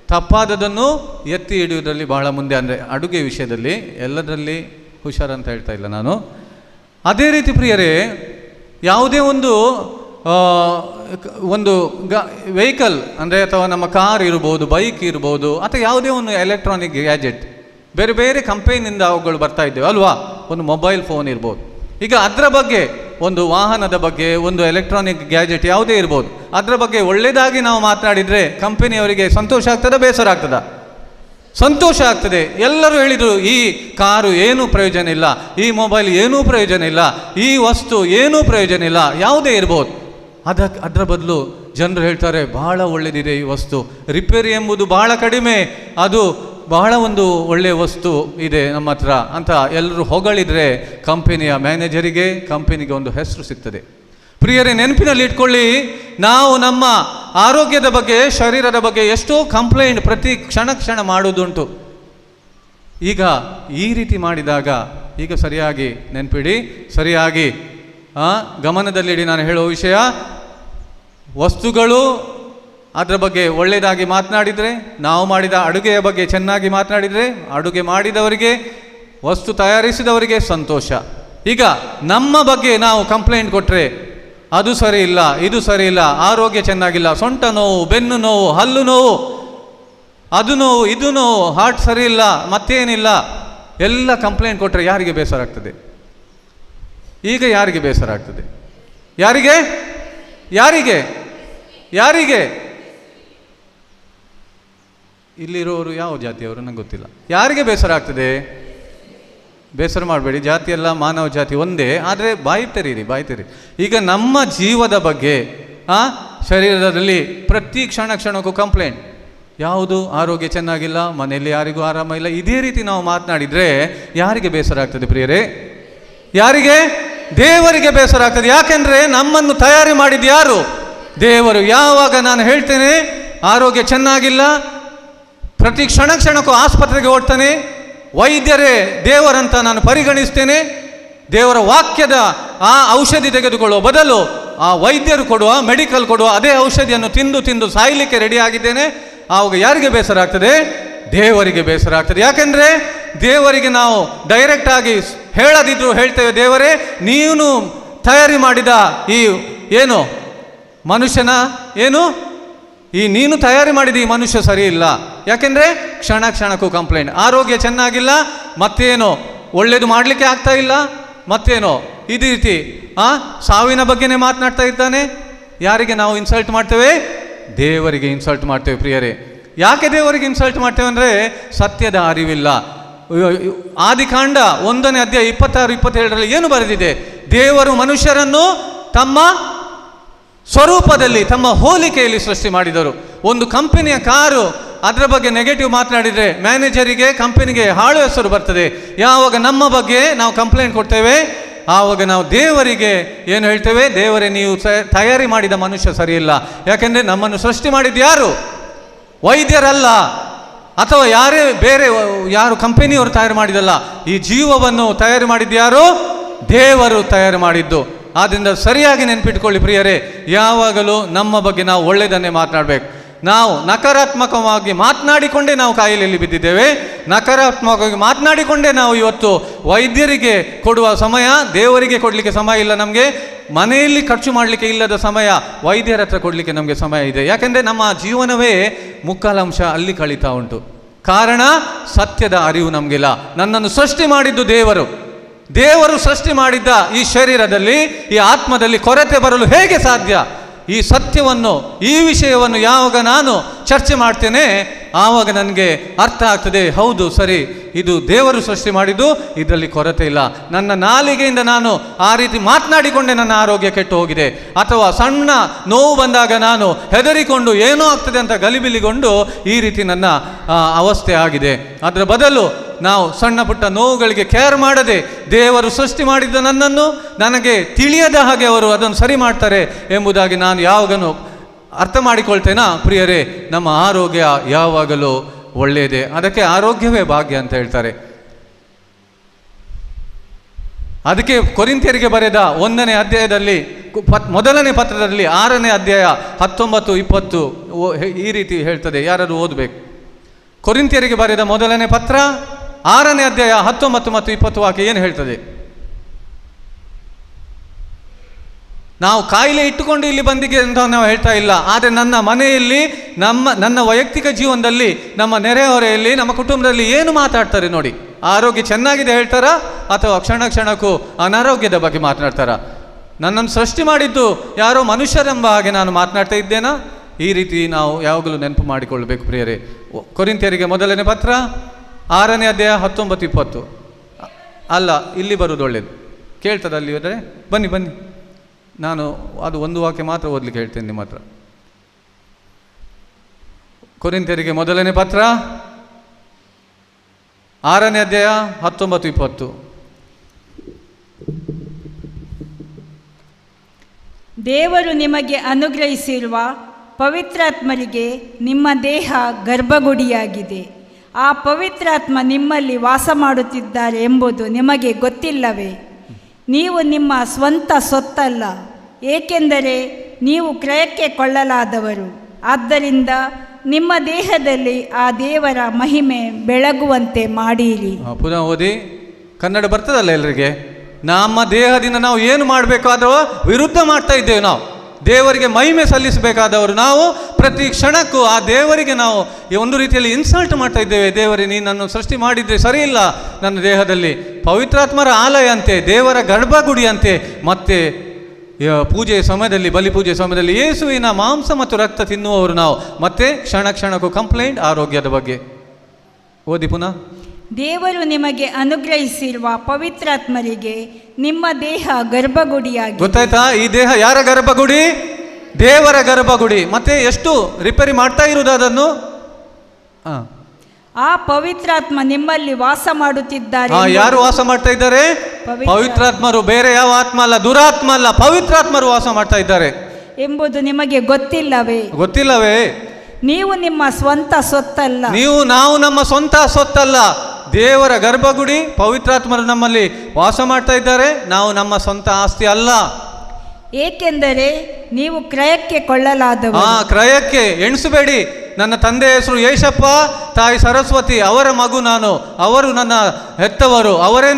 ತಪ್ಪಾದದನ್ನು ಎತ್ತಿ ಹಿಡಿಯುವುದರಲ್ಲಿ ಬಹಳ ಮುಂದೆ. ಅಂದರೆ ಅಡುಗೆ ವಿಷಯದಲ್ಲಿ ಎಲ್ಲದರಲ್ಲಿ ಹುಷಾರಂತ ಹೇಳ್ತಾ ಇಲ್ಲ ನಾನು. ಅದೇ ರೀತಿ ಪ್ರಿಯರೇ, ಯಾವುದೇ ಒಂದು ವೆಹಿಕಲ್ ಅಂದರೆ, ಅಥವಾ ನಮ್ಮ ಕಾರ್ ಇರ್ಬೋದು, ಬೈಕ್ ಇರ್ಬೋದು, ಅಥವಾ ಯಾವುದೇ ಒಂದು ಎಲೆಕ್ಟ್ರಾನಿಕ್ ಗ್ಯಾಜೆಟ್, ಬೇರೆ ಬೇರೆ ಕಂಪನಿಯಿಂದ ಅವುಗಳು ಬರ್ತಾ ಇದ್ದೇವೆ ಅಲ್ವಾ? ಒಂದು ಮೊಬೈಲ್ ಫೋನ್ ಇರ್ಬೋದು. ಈಗ ಅದರ ಬಗ್ಗೆ, ಒಂದು ವಾಹನದ ಬಗ್ಗೆ, ಒಂದು ಎಲೆಕ್ಟ್ರಾನಿಕ್ ಗ್ಯಾಜೆಟ್ ಯಾವುದೇ ಇರ್ಬೋದು, ಅದರ ಬಗ್ಗೆ ಒಳ್ಳೆಯದಾಗಿ ನಾವು ಮಾತನಾಡಿದರೆ ಕಂಪನಿಯವರಿಗೆ ಸಂತೋಷ ಆಗ್ತದ, ಬೇಸರ ಆಗ್ತದ? ಸಂತೋಷ ಆಗ್ತದೆ. ಎಲ್ಲರೂ ಹೇಳಿದರು ಈ ಕಾರು ಏನೂ ಪ್ರಯೋಜನ ಇಲ್ಲ, ಈ ಮೊಬೈಲ್ ಏನೂ ಪ್ರಯೋಜನ ಇಲ್ಲ, ಈ ವಸ್ತು ಏನೂ ಪ್ರಯೋಜನ ಇಲ್ಲ, ಯಾವುದೇ ಇರ್ಬೋದು. ಅದರ ಬದಲು ಜನರು ಹೇಳ್ತಾರೆ ಬಹಳ ಒಳ್ಳೆಯದಿದೆ ಈ ವಸ್ತು, ರಿಪೇರಿ ಎಂಬುದು ಬಹಳ ಕಡಿಮೆ, ಅದು ಬಹಳ ಒಂದು ಒಳ್ಳೆಯ ವಸ್ತು ಇದೆ ನಮ್ಮ ಹತ್ರ ಅಂತ ಎಲ್ಲರೂ ಹೊಗಳಿದರೆ ಕಂಪನಿಯ ಮ್ಯಾನೇಜರಿಗೆ, ಕಂಪನಿಗೆ ಒಂದು ಹೆಸರು ಸಿಗ್ತದೆ. ಪ್ರಿಯರೇ, ನೆನಪಿನಲ್ಲಿ ಇಟ್ಕೊಳ್ಳಿ, ನಾವು ನಮ್ಮ ಆರೋಗ್ಯದ ಬಗ್ಗೆ, ಶರೀರದ ಬಗ್ಗೆ ಎಷ್ಟೋ ಕಂಪ್ಲೇಂಟ್ ಪ್ರತಿ ಕ್ಷಣ ಮಾಡುವುದುಂಟು. ಈಗ ಈ ರೀತಿ ಮಾಡಿದಾಗ, ಈಗ ಸರಿಯಾಗಿ ನೆನಪಿಡಿ, ಸರಿಯಾಗಿ ಗಮನದಲ್ಲಿಡಿ ನಾನು ಹೇಳೋ ವಿಷಯ. ವಸ್ತುಗಳು ಅದರ ಬಗ್ಗೆ ಒಳ್ಳೆಯದಾಗಿ ಮಾತನಾಡಿದರೆ, ನಾವು ಮಾಡಿದ ಅಡುಗೆಯ ಬಗ್ಗೆ ಚೆನ್ನಾಗಿ ಮಾತನಾಡಿದರೆ, ಅಡುಗೆ ಮಾಡಿದವರಿಗೆ, ವಸ್ತು ತಯಾರಿಸಿದವರಿಗೆ ಸಂತೋಷ. ಈಗ ನಮ್ಮ ಬಗ್ಗೆ ನಾವು ಕಂಪ್ಲೇಂಟ್ ಕೊಟ್ಟರೆ, ಅದು ಸರಿ ಇಲ್ಲ, ಇದು ಸರಿ ಇಲ್ಲ, ಆರೋಗ್ಯ ಚೆನ್ನಾಗಿಲ್ಲ, ಸೊಂಟ ನೋವು, ಬೆನ್ನು ನೋವು, ಹಲ್ಲು ನೋವು, ಅದು ನೋವು, ಇದು ನೋವು, ಹಾರ್ಟ್ ಸರಿ ಇಲ್ಲ, ಮತ್ತೇನಿಲ್ಲ, ಎಲ್ಲ ಕಂಪ್ಲೇಂಟ್ ಕೊಟ್ಟರೆ ಯಾರಿಗೆ ಬೇಸರ ಆಗ್ತದೆ? ಈಗ ಯಾರಿಗೆ ಬೇಸರ ಆಗ್ತದೆ? ಯಾರಿಗೆ ಯಾರಿಗೆ ಯಾರಿಗೆ ಇಲ್ಲಿರೋರು ಯಾವ ಜಾತಿಯವರು ನಂಗೆ ಗೊತ್ತಿಲ್ಲ. ಯಾರಿಗೆ ಬೇಸರ ಆಗ್ತದೆ? ಬೇಸರ ಮಾಡಬೇಡಿ, ಜಾತಿ ಎಲ್ಲ ಮಾನವ ಜಾತಿ ಒಂದೇ. ಆದರೆ ಬಾಯಿ ತೆರೀರಿ. ಈಗ ನಮ್ಮ ಜೀವದ ಬಗ್ಗೆ ಶರೀರದಲ್ಲಿ ಪ್ರತಿ ಕ್ಷಣಕ್ಕೂ ಕಂಪ್ಲೇಂಟ್. ಯಾವುದು ಆರೋಗ್ಯ ಚೆನ್ನಾಗಿಲ್ಲ, ಮನೆಯಲ್ಲಿ ಯಾರಿಗೂ ಆರಾಮ ಇಲ್ಲ, ಇದೇ ರೀತಿ ನಾವು ಮಾತನಾಡಿದರೆ ಯಾರಿಗೆ ಬೇಸರ ಆಗ್ತದೆ ಪ್ರಿಯರೇ? ಯಾರಿಗೆ? ದೇವರಿಗೆ ಬೇಸರ ಆಗ್ತದೆ. ಯಾಕೆಂದರೆ ನಮ್ಮನ್ನು ತಯಾರಿ ಮಾಡಿದ್ದು ಯಾರು? ದೇವರು. ಯಾವಾಗ ನಾನು ಹೇಳ್ತೇನೆ ಆರೋಗ್ಯ ಚೆನ್ನಾಗಿಲ್ಲ, ಪ್ರತಿ ಕ್ಷಣಕ್ಕೂ ಆಸ್ಪತ್ರೆಗೆ ಓಡ್ತಾನೆ, ವೈದ್ಯರೇ ದೇವರಂತ ನಾನು ಪರಿಗಣಿಸ್ತೇನೆ, ದೇವರ ವಾಕ್ಯದ ಆ ಔಷಧಿ ತೆಗೆದುಕೊಳ್ಳುವ ಬದಲು ಆ ವೈದ್ಯರು ಕೊಡುವ, ಮೆಡಿಕಲ್ ಕೊಡುವ ಅದೇ ಔಷಧಿಯನ್ನು ತಿಂದು ಸಾಯಲಿಕ್ಕೆ ರೆಡಿ ಆಗಿದ್ದೇನೆ, ಆವಾಗ ಯಾರಿಗೆ ಬೇಸರ ಆಗ್ತದೆ? ದೇವರಿಗೆ ಬೇಸರ ಆಗ್ತದೆ. ಯಾಕೆಂದರೆ ದೇವರಿಗೆ ನಾವು ಡೈರೆಕ್ಟ್ ಆಗಿ ಹೇಳದಿದ್ರು ಹೇಳ್ತೇವೆ, ದೇವರೇ ನೀನು ತಯಾರಿ ಮಾಡಿದ ಈ ಏನು ಮನುಷ್ಯನ ನೀನು ತಯಾರಿ ಮಾಡಿದ ಈ ಮನುಷ್ಯ ಸರಿ ಇಲ್ಲ. ಯಾಕೆಂದರೆ ಕ್ಷಣಕ್ಕೂ ಕಂಪ್ಲೇಂಟ್. ಆರೋಗ್ಯ ಚೆನ್ನಾಗಿಲ್ಲ, ಮತ್ತೇನೋ ಒಳ್ಳೇದು ಮಾಡಲಿಕ್ಕೆ ಆಗ್ತಾ ಇಲ್ಲ, ಮತ್ತೇನೋ ಇದೇ ರೀತಿ ಸಾವಿನ ಬಗ್ಗೆನೇ ಮಾತನಾಡ್ತಾ ಇದ್ದಾನೆ. ಯಾರಿಗೆ ನಾವು ಇನ್ಸಲ್ಟ್ ಮಾಡ್ತೇವೆ? ದೇವರಿಗೆ ಇನ್ಸಲ್ಟ್ ಮಾಡ್ತೇವೆ ಪ್ರಿಯರೇ. ಯಾಕೆ ದೇವರಿಗೆ ಇನ್ಸಲ್ಟ್ ಮಾಡ್ತೇವೆ ಅಂದರೆ ಸತ್ಯದ ಅರಿವಿಲ್ಲ. ಆದಿಕಾಂಡ 1ನೇ ಅಧ್ಯಾಯ 26-27 ಏನು ಬರೆದಿದೆ? ದೇವರು ಮನುಷ್ಯರನ್ನು ತಮ್ಮ ಸ್ವರೂಪದಲ್ಲಿ, ತಮ್ಮ ಹೋಲಿಕೆಯಲ್ಲಿ ಸೃಷ್ಟಿ ಮಾಡಿದರು. ಒಂದು ಕಂಪನಿಯ ಕಾರು, ಅದರ ಬಗ್ಗೆ ನೆಗೆಟಿವ್ ಮಾತನಾಡಿದರೆ ಮ್ಯಾನೇಜರಿಗೆ, ಕಂಪನಿಗೆ ಹಾಳು ಹೆಸರು ಬರ್ತದೆ. ಯಾವಾಗ ನಮ್ಮ ಬಗ್ಗೆ ನಾವು ಕಂಪ್ಲೇಂಟ್ ಕೊಡ್ತೇವೆ, ಆವಾಗ ನಾವು ದೇವರಿಗೆ ಏನು ಹೇಳ್ತೇವೆ? ದೇವರೇ ನೀವು ತಯಾರಿ ಮಾಡಿದ ಮನುಷ್ಯ ಸರಿಯಿಲ್ಲ. ಯಾಕೆಂದರೆ ನಮ್ಮನ್ನು ಸೃಷ್ಟಿ ಮಾಡಿದ್ದು ಯಾರು? ವೈದ್ಯರಲ್ಲ, ಅಥವಾ ಯಾರು ಕಂಪನಿಯವರು ತಯಾರು ಮಾಡಿದಲ್ಲ. ಈ ಜೀವವನ್ನು ತಯಾರು ಮಾಡಿದ್ದು ಯಾರು? ದೇವರು ತಯಾರು ಮಾಡಿದ್ದು. ಆದ್ದರಿಂದ ಸರಿಯಾಗಿ ನೆನಪಿಟ್ಕೊಳ್ಳಿ ಪ್ರಿಯರೇ, ಯಾವಾಗಲೂ ನಮ್ಮ ಬಗ್ಗೆ ನಾವು ಒಳ್ಳೆಯದನ್ನೇ ಮಾತನಾಡಬೇಕು. ನಾವು ನಕಾರಾತ್ಮಕವಾಗಿ ಮಾತನಾಡಿಕೊಂಡೇ ನಾವು ಕಾಯಿಲೆಯಲ್ಲಿ ಬಿದ್ದಿದ್ದೇವೆ. ನಕಾರಾತ್ಮಕವಾಗಿ ಮಾತನಾಡಿಕೊಂಡೇ ನಾವು ಇವತ್ತು ವೈದ್ಯರಿಗೆ ಕೊಡುವ ಸಮಯ ದೇವರಿಗೆ ಕೊಡಲಿಕ್ಕೆ ಸಮಯ ಇಲ್ಲ. ನಮಗೆ ಮನೆಯಲ್ಲಿ ಖರ್ಚು ಮಾಡಲಿಕ್ಕೆ ಇಲ್ಲದ ಸಮಯ ವೈದ್ಯರ ಹತ್ರ ಕೊಡಲಿಕ್ಕೆ ನಮಗೆ ಸಮಯ ಇದೆ. ಯಾಕೆಂದರೆ ನಮ್ಮ ಜೀವನವೇ ಮುಕ್ಕಾಲಂಶ ಅಲ್ಲಿ ಕಳೀತಾ ಉಂಟು. ಕಾರಣ ಸತ್ಯದ ಅರಿವು ನಮಗಿಲ್ಲ. ನನ್ನನ್ನು ಸೃಷ್ಟಿ ಮಾಡಿದ್ದು ದೇವರು ಸೃಷ್ಟಿ ಮಾಡಿದ್ದ ಈ ಶರೀರದಲ್ಲಿ, ಈ ಆತ್ಮದಲ್ಲಿ ಕೊರತೆ ಬರಲು ಹೇಗೆ ಸಾಧ್ಯ? ಈ ಸತ್ಯವನ್ನು, ಈ ವಿಷಯವನ್ನು ಯಾವಾಗ ನಾನು ಚರ್ಚೆ ಮಾಡ್ತೇನೆ, ಆವಾಗ ನನಗೆ ಅರ್ಥ ಆಗ್ತದೆ, ಹೌದು ಸರಿ, ಇದು ದೇವರು ಸೃಷ್ಟಿ ಮಾಡಿದ್ದು, ಇದರಲ್ಲಿ ಕೊರತೆ ಇಲ್ಲ. ನನ್ನ ನಾಲಿಗೆಯಿಂದ ನಾನು ಆ ರೀತಿ ಮಾತನಾಡಿಕೊಂಡೆ ನನ್ನ ಆರೋಗ್ಯ ಕೆಟ್ಟು ಹೋಗಿದೆ. ಅಥವಾ ಸಣ್ಣ ನೋವು ಬಂದಾಗ ನಾನು ಹೆದರಿಕೊಂಡು ಏನೋ ಆಗ್ತದೆ ಅಂತ ಗಲಿಬಿಲಿಗೊಂಡು ಈ ರೀತಿ ನನ್ನ ಅವಸ್ಥೆ ಆಗಿದೆ. ಅದರ ಬದಲು ನಾವು ಸಣ್ಣ ಪುಟ್ಟ ನೋವುಗಳಿಗೆ ಕೇರ್ ಮಾಡದೆ, ದೇವರು ಸೃಷ್ಟಿ ಮಾಡಿದ್ದ ನನ್ನನ್ನು ನನಗೆ ತಿಳಿಯದ ಹಾಗೆ ಅವರು ಅದನ್ನು ಸರಿ ಮಾಡ್ತಾರೆ ಎಂಬುದಾಗಿ ನಾನು ಯಾವಾಗಲೂ ಅರ್ಥ ಮಾಡಿಕೊಳ್ತೇನಾ ಪ್ರಿಯರೇ, ನಮ್ಮ ಆರೋಗ್ಯ ಯಾವಾಗಲೂ ಒಳ್ಳೆಯದೇ. ಅದಕ್ಕೆ ಆರೋಗ್ಯವೇ ಭಾಗ್ಯ ಅಂತ ಹೇಳ್ತಾರೆ. ಅದಕ್ಕೆ ಕೊರಿಂಥಿಯರಿಗೆ ಬರೆದ 1ನೇ ಅಧ್ಯಾಯದಲ್ಲಿ, ಮೊದಲನೇ ಪತ್ರದಲ್ಲಿ 6ನೇ ಅಧ್ಯಾಯ 19-20 ಈ ರೀತಿ ಹೇಳ್ತದೆ. ಯಾರಾದರೂ ಓದಬೇಕು. ಕೊರಿಂಥಿಯರಿಗೆ ಬರೆದ ಮೊದಲನೇ ಪತ್ರ 6ನೇ ಅಧ್ಯಾಯ 19 ಮತ್ತು 20 ವಾಕ್ಯ ಏನು ಹೇಳ್ತದೆ? ನಾವು ಕಾಯಿಲೆ ಇಟ್ಟುಕೊಂಡು ಇಲ್ಲಿ ಬಂದಿಗೆ ಅಂತ ನಾವು ಹೇಳ್ತಾ ಇಲ್ಲ. ಆದರೆ ನನ್ನ ಮನೆಯಲ್ಲಿ, ನನ್ನ ವೈಯಕ್ತಿಕ ಜೀವನದಲ್ಲಿ, ನಮ್ಮ ನೆರೆಹೊರೆಯಲ್ಲಿ, ನಮ್ಮ ಕುಟುಂಬದಲ್ಲಿ ಏನು ಮಾತಾಡ್ತಾರೆ ನೋಡಿ. ಆರೋಗ್ಯ ಚೆನ್ನಾಗಿದೆ ಹೇಳ್ತಾರಾ, ಅಥವಾ ಕ್ಷಣಕ್ಕೂ ಅನಾರೋಗ್ಯದ ಬಗ್ಗೆ ಮಾತನಾಡ್ತಾರಾ? ನನ್ನನ್ನು ಸೃಷ್ಟಿ ಮಾಡಿದ್ದು ಯಾರೋ ಮನುಷ್ಯರೆಂಬ ಹಾಗೆ ನಾನು ಮಾತನಾಡ್ತಾ ಇದ್ದೇನಾ? ಈ ರೀತಿ ನಾವು ಯಾವಾಗಲೂ ನೆನಪು ಮಾಡಿಕೊಳ್ಬೇಕು ಪ್ರಿಯರೇ. ಕೊರಿಂಥಿಯರಿಗೆ ಮೊದಲನೇ ಪತ್ರ 6ನೇ ಅಧ್ಯಾಯ 19-20 ಅಲ್ಲ, ಇಲ್ಲಿ ಬರುವುದು ಒಳ್ಳೆಯದು. ಕೇಳ್ತದೆ ಅಲ್ಲಿ ಹೋದರೆ? ಬನ್ನಿ, ನಾನು ಅದು ಒಂದು ವಾಕ್ಯ ಮಾತ್ರ ಓದಲಿಕ್ಕೆ ಹೇಳ್ತೇನೆ ನಿಮ್ಮ ಹತ್ರ. ಕೊರಿಂಥಿಯರಿಗೆ ಮೊದಲನೇ ಪತ್ರ 6ನೇ ಅಧ್ಯಾಯ 19-20. ದೇವರು ನಿಮಗೆ ಅನುಗ್ರಹಿಸಿರುವ ಪವಿತ್ರಾತ್ಮರಿಗೆ ನಿಮ್ಮ ದೇಹ ಗರ್ಭಗುಡಿಯಾಗಿದೆ. ಆ ಪವಿತ್ರಾತ್ಮ ನಿಮ್ಮಲ್ಲಿ ವಾಸ ಮಾಡುತ್ತಿದ್ದಾರೆ ಎಂಬುದು ನಿಮಗೆ ಗೊತ್ತಿಲ್ಲವೇ? ನೀವು ನಿಮ್ಮ ಸ್ವಂತ ಸೊತ್ತಲ್ಲ, ಏಕೆಂದರೆ ನೀವು ಕ್ರಯಕ್ಕೆ ಕೊಳ್ಳಲಾದವರು. ಆದ್ದರಿಂದ ನಿಮ್ಮ ದೇಹದಲ್ಲಿ ಆ ದೇವರ ಮಹಿಮೆ ಬೆಳಗುವಂತೆ ಮಾಡಿರಿ. ಪುನಃ ಓದಿ. ಕನ್ನಡ ಬರ್ತದಲ್ಲ ಎಲ್ಲರಿಗೆ? ನಮ್ಮ ದೇಹದಿಂದ ನಾವು ಏನು ಮಾಡಬೇಕು ಅದರ ವಿರುದ್ಧ ಮಾಡ್ತಾ ಇದ್ದೇವೆ. ನಾವು ದೇವರಿಗೆ ಮಹಿಮೆ ಸಲ್ಲಿಸಬೇಕಾದವರು ನಾವು ಪ್ರತಿ ಕ್ಷಣಕ್ಕೂ ಆ ದೇವರಿಗೆ ನಾವು ಒಂದು ರೀತಿಯಲ್ಲಿ ಇನ್ಸಲ್ಟ್ ಮಾಡ್ತಾ ಇದ್ದೇವೆ. ದೇವರೇ, ನೀನನ್ನು ಸೃಷ್ಟಿ ಮಾಡಿದರೆ ಸರಿಯಿಲ್ಲ, ನನ್ನ ದೇಹದಲ್ಲಿ ಪವಿತ್ರಾತ್ಮರ ಆಲಯ ಅಂತೆ, ದೇವರ ಗರ್ಭಗುಡಿ ಅಂತೆ, ಮತ್ತೆ ಪೂಜೆಯ ಸಮಯದಲ್ಲಿ, ಬಲಿ ಪೂಜೆಯ ಸಮಯದಲ್ಲಿ ಯೇಸುವಿನ ಮಾಂಸ ಮತ್ತು ರಕ್ತ ತಿನ್ನುವವರು ನಾವು. ಮತ್ತೆ ಕ್ಷಣ ಕ್ಷಣಕ್ಕೂ ಕಂಪ್ಲೇಂಟ್ ಆರೋಗ್ಯದ ಬಗ್ಗೆ. ಓದಿ ಪುನಃ. ದೇವರು ನಿಮಗೆ ಅನುಗ್ರಹಿಸಿರುವ ಪವಿತ್ರಾತ್ಮರಿಗೆ ನಿಮ್ಮ ದೇಹ ಗರ್ಭಗುಡಿಯಾಗಿ. ಗೊತ್ತಾಯ್ತಾ? ಈ ದೇಹ ಯಾರ ಗರ್ಭಗುಡಿ? ದೇವರ ಗರ್ಭಗುಡಿ. ಮತ್ತೆ ಎಷ್ಟು ರಿಪೇರಿ ಮಾಡ್ತಾ ಇರುವುದು ಅದನ್ನು? ಆ ಪವಿತ್ರಾತ್ಮ ನಿಮ್ಮಲ್ಲಿ ವಾಸ ಮಾಡುತ್ತಿದ್ದಾರೆ. ಯಾರು ವಾಸ ಮಾಡ್ತಾ ಇದ್ದಾರೆ? ಪವಿತ್ರಾತ್ಮರು. ಬೇರೆ ಯಾವ ಆತ್ಮ ಅಲ್ಲ, ದುರಾತ್ಮ ಅಲ್ಲ, ಪವಿತ್ರಾತ್ಮರು ವಾಸ ಮಾಡ್ತಾ ಇದ್ದಾರೆ ಎಂಬುದು ನಿಮಗೆ ಗೊತ್ತಿಲ್ಲವೇ? ಗೊತ್ತಿಲ್ಲವೇ? ನೀವು ನಿಮ್ಮ ಸ್ವಂತ ಸೊತ್ತಲ್ಲ. ನಾವು ನಮ್ಮ ಸ್ವಂತ ಸೊತ್ತಲ್ಲ. ದೇವರ ಗರ್ಭಗುಡಿ, ಪವಿತ್ರಾತ್ಮರು ನಮ್ಮಲ್ಲಿ ವಾಸ ಮಾಡ್ತಾ ಇದ್ದಾರೆ. ನಾವು ನಮ್ಮ ಸ್ವಂತ ಆಸ್ತಿ ಅಲ್ಲ. ಏಕೆಂದರೆ ನೀವು ಕ್ರಯಕ್ಕೆ ಕೊಳ್ಳಲಾದವರು. ಕ್ರಯಕ್ಕೆ ಎಣಿಸಬೇಡಿ. ನನ್ನ ತಂದೆ ಹೆಸರು ಯೇಸಪ್ಪ, ತಾಯಿ ಸರಸ್ವತಿ, ಅವರ ಮಗು ನಾನು, ಅವರು ನನ್ನ ಹೆತ್ತವರು, ಅವರೇ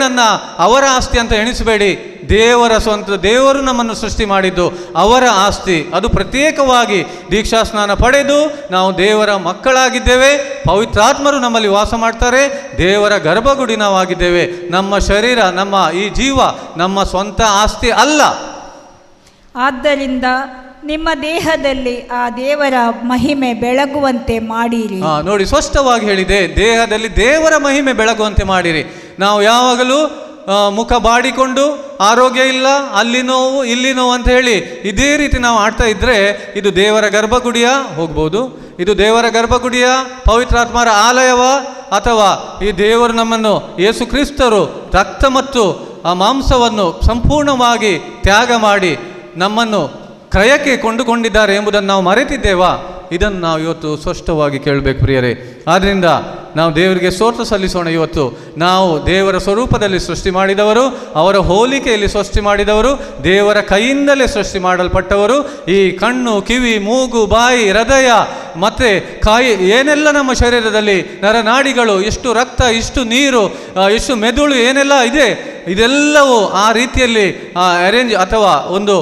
ಅವರ ಆಸ್ತಿ ಅಂತ ಎಣಿಸಬೇಡಿ. ದೇವರ ಸ್ವಂತ, ದೇವರು ನಮ್ಮನ್ನು ಸೃಷ್ಟಿ ಮಾಡಿದ್ದು ಅವರ ಆಸ್ತಿ. ಅದು ಪ್ರತ್ಯೇಕವಾಗಿ ದೀಕ್ಷಾ ಸ್ನಾನ ಪಡೆದು ನಾವು ದೇವರ ಮಕ್ಕಳಾಗಿದ್ದೇವೆ. ಪವಿತ್ರಾತ್ಮರು ನಮ್ಮಲ್ಲಿ ವಾಸ ಮಾಡ್ತಾರೆ. ದೇವರ ಗರ್ಭಗುಡಿ ನಾವಾಗಿದ್ದೇವೆ. ನಮ್ಮ ಶರೀರ, ನಮ್ಮ ಈ ಜೀವ ನಮ್ಮ ಸ್ವಂತ ಆಸ್ತಿ ಅಲ್ಲ. ಆದ್ದರಿಂದ ನಿಮ್ಮ ದೇಹದಲ್ಲಿ ಆ ದೇವರ ಮಹಿಮೆ ಬೆಳಗುವಂತೆ ಮಾಡಿರಿ. ನೋಡಿ, ಸ್ಪಷ್ಟವಾಗಿ ಹೇಳಿದೆ, ದೇಹದಲ್ಲಿ ದೇವರ ಮಹಿಮೆ ಬೆಳಗುವಂತೆ ಮಾಡಿರಿ. ನಾವು ಯಾವಾಗಲೂ ಮುಖ ಬಾಡಿಕೊಂಡು ಆರೋಗ್ಯ ಇಲ್ಲ, ಅಲ್ಲಿ ನೋವು ಇಲ್ಲಿ ನೋವು ಅಂತ ಹೇಳಿ ಇದೇ ರೀತಿ ನಾವು ಆಡ್ತಾ ಇದ್ದರೆ ಇದು ದೇವರ ಗರ್ಭಗುಡಿಯ ಹೋಗ್ಬೋದು, ಇದು ದೇವರ ಗರ್ಭಗುಡಿಯ ಪವಿತ್ರಾತ್ಮರ ಆಲಯವ, ಅಥವಾ ಈ ದೇವರು ನಮ್ಮನ್ನು ಯೇಸು ಕ್ರಿಸ್ತರು ರಕ್ತ ಮತ್ತು ಆ ಮಾಂಸವನ್ನು ಸಂಪೂರ್ಣವಾಗಿ ತ್ಯಾಗ ಮಾಡಿ ನಮ್ಮನ್ನು ಕ್ರಯಕ್ಕೆ ಕೊಂಡುಕೊಂಡಿದ್ದಾರೆ ಎಂಬುದನ್ನು ನಾವು ಮರೆತಿದ್ದೇವಾ? ಇದನ್ನು ನಾವು ಇವತ್ತು ಸ್ಪಷ್ಟವಾಗಿ ಕೇಳಬೇಕು ಪ್ರಿಯರೇ. ಆದ್ದರಿಂದ ನಾವು ದೇವರಿಗೆ ಸ್ತೋತ್ರ ಸಲ್ಲಿಸೋಣ. ಇವತ್ತು ನಾವು ದೇವರ ಸ್ವರೂಪದಲ್ಲಿ ಸೃಷ್ಟಿ ಮಾಡಿದವರು, ಅವರ ಹೋಲಿಕೆಯಲ್ಲಿ ಸೃಷ್ಟಿ ಮಾಡಿದವರು, ದೇವರ ಕೈಯಿಂದಲೇ ಸೃಷ್ಟಿ ಮಾಡಲ್ಪಟ್ಟವರು. ಈ ಕಣ್ಣು, ಕಿವಿ, ಮೂಗು, ಬಾಯಿ, ಹೃದಯ ಮತ್ತು ಕಾಯಿ, ಏನೆಲ್ಲ ನಮ್ಮ ಶರೀರದಲ್ಲಿ ನರನಾಡಿಗಳು, ಎಷ್ಟು ರಕ್ತ, ಎಷ್ಟು ನೀರು, ಎಷ್ಟು ಮೆದುಳು, ಏನೆಲ್ಲ ಇದೆ, ಇದೆಲ್ಲವೂ ಆ ರೀತಿಯಲ್ಲಿ ಅರೇಂಜ್ ಅಥವಾ ಒಂದು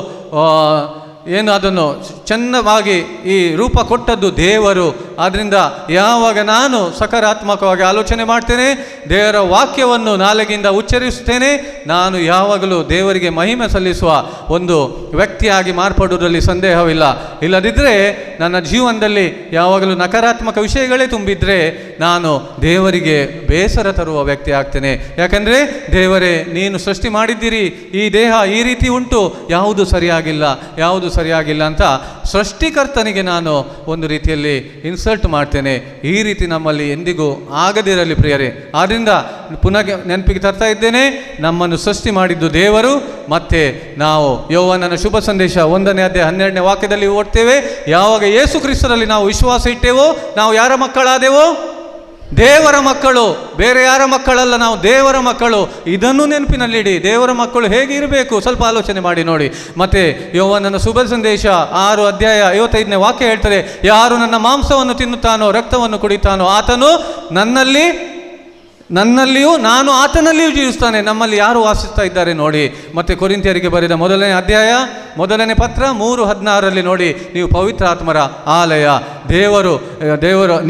ಏನು ಅದನ್ನು ಚೆನ್ನಾಗಿ ಈ ರೂಪ ಕೊಟ್ಟದ್ದು ದೇವರು. ಆದ್ದರಿಂದ ಯಾವಾಗ ನಾನು ಸಕಾರಾತ್ಮಕವಾಗಿ ಆಲೋಚನೆ ಮಾಡ್ತೇನೆ, ದೇವರ ವಾಕ್ಯವನ್ನು ನಾಲಿಗೆಯಿಂದ ಉಚ್ಚರಿಸುತ್ತೇನೆ, ನಾನು ಯಾವಾಗಲೂ ದೇವರಿಗೆ ಮಹಿಮೆ ಸಲ್ಲಿಸುವ ಒಂದು ವ್ಯಕ್ತಿಯಾಗಿ ಮಾರ್ಪಡುವುದರಲ್ಲಿ ಸಂದೇಹವಿಲ್ಲ. ಇಲ್ಲದಿದ್ದರೆ ನನ್ನ ಜೀವನದಲ್ಲಿ ಯಾವಾಗಲೂ ನಕಾರಾತ್ಮಕ ವಿಷಯಗಳೇ ತುಂಬಿದರೆ ನಾನು ದೇವರಿಗೆ ಬೇಸರ ತರುವ ವ್ಯಕ್ತಿ ಆಗ್ತೇನೆ. ಯಾಕಂದರೆ ದೇವರೇ, ನೀನು ಸೃಷ್ಟಿ ಮಾಡಿದ್ದೀರಿ, ಈ ದೇಹ ಈ ರೀತಿ ಉಂಟು, ಯಾವುದು ಸರಿಯಾಗಿಲ್ಲ ಅಂತ ಸೃಷ್ಟಿಕರ್ತನಿಗೆ ನಾನು ಒಂದು ರೀತಿಯಲ್ಲಿ ಇನ್ಸಲ್ಟ್ ಮಾಡ್ತೇನೆ. ಈ ರೀತಿ ನಮ್ಮಲ್ಲಿ ಎಂದಿಗೂ ಆಗದಿರಲಿ ಪ್ರಿಯರೇ. ಆದ್ದರಿಂದ ಪುನಃ ನೆನಪಿಗೆ ತರ್ತಾ ಇದ್ದೇನೆ, ನಮ್ಮನ್ನು ಸೃಷ್ಟಿ ಮಾಡಿದ್ದು ದೇವರು. ಮತ್ತೆ ನಾವು ಯೋಹಾನನ ಶುಭ ಸಂದೇಶ 1ನೇ ಅಧ್ಯಾಯ 12ನೇ ವಾಕ್ಯದಲ್ಲಿ ಓದ್ತೇವೆ, ಯಾವಾಗ ಯೇಸು ಕ್ರಿಸ್ತರಲ್ಲಿ ನಾವು ವಿಶ್ವಾಸ ಇಟ್ಟೇವೋ ನಾವು ಯಾರ ಮಕ್ಕಳಾದೆವೋ? ದೇವರ ಮಕ್ಕಳು, ಬೇರೆ ಯಾರ ಮಕ್ಕಳಲ್ಲ, ನಾವು ದೇವರ ಮಕ್ಕಳು. ಇದನ್ನು ನೆನಪಿನಲ್ಲಿಡಿ. ದೇವರ ಮಕ್ಕಳು ಹೇಗೆ ಇರಬೇಕು ಸ್ವಲ್ಪ ಆಲೋಚನೆ ಮಾಡಿ ನೋಡಿ. ಮತ್ತೆ ಯೋಹಾನನ ಶುಭ ಸಂದೇಶ 6 ಅಧ್ಯಾಯ 55ನೇ ವಾಕ್ಯ ಹೇಳ್ತದೆ, ಯಾರು ನನ್ನ ಮಾಂಸವನ್ನು ತಿನ್ನುತ್ತಾನೋ ರಕ್ತವನ್ನು ಕುಡಿತಾನೋ ಆತನು ನನ್ನಲ್ಲಿಯೂ ನಾನು ಆತನಲ್ಲಿಯೂ ಜೀವಿಸ್ತಾನೆ. ನಮ್ಮಲ್ಲಿ ಯಾರು ವಾಸಿಸ್ತಾ ಇದ್ದಾರೆ ನೋಡಿ. ಮತ್ತು ಕೊರಿಂಥಿಯರಿಗೆ ಬರೆದ 1ನೇ ಅಧ್ಯಾಯ 1ನೇ ಪತ್ರ 3:16 ನೋಡಿ, ನೀವು ಪವಿತ್ರಾತ್ಮರ ಆಲಯ,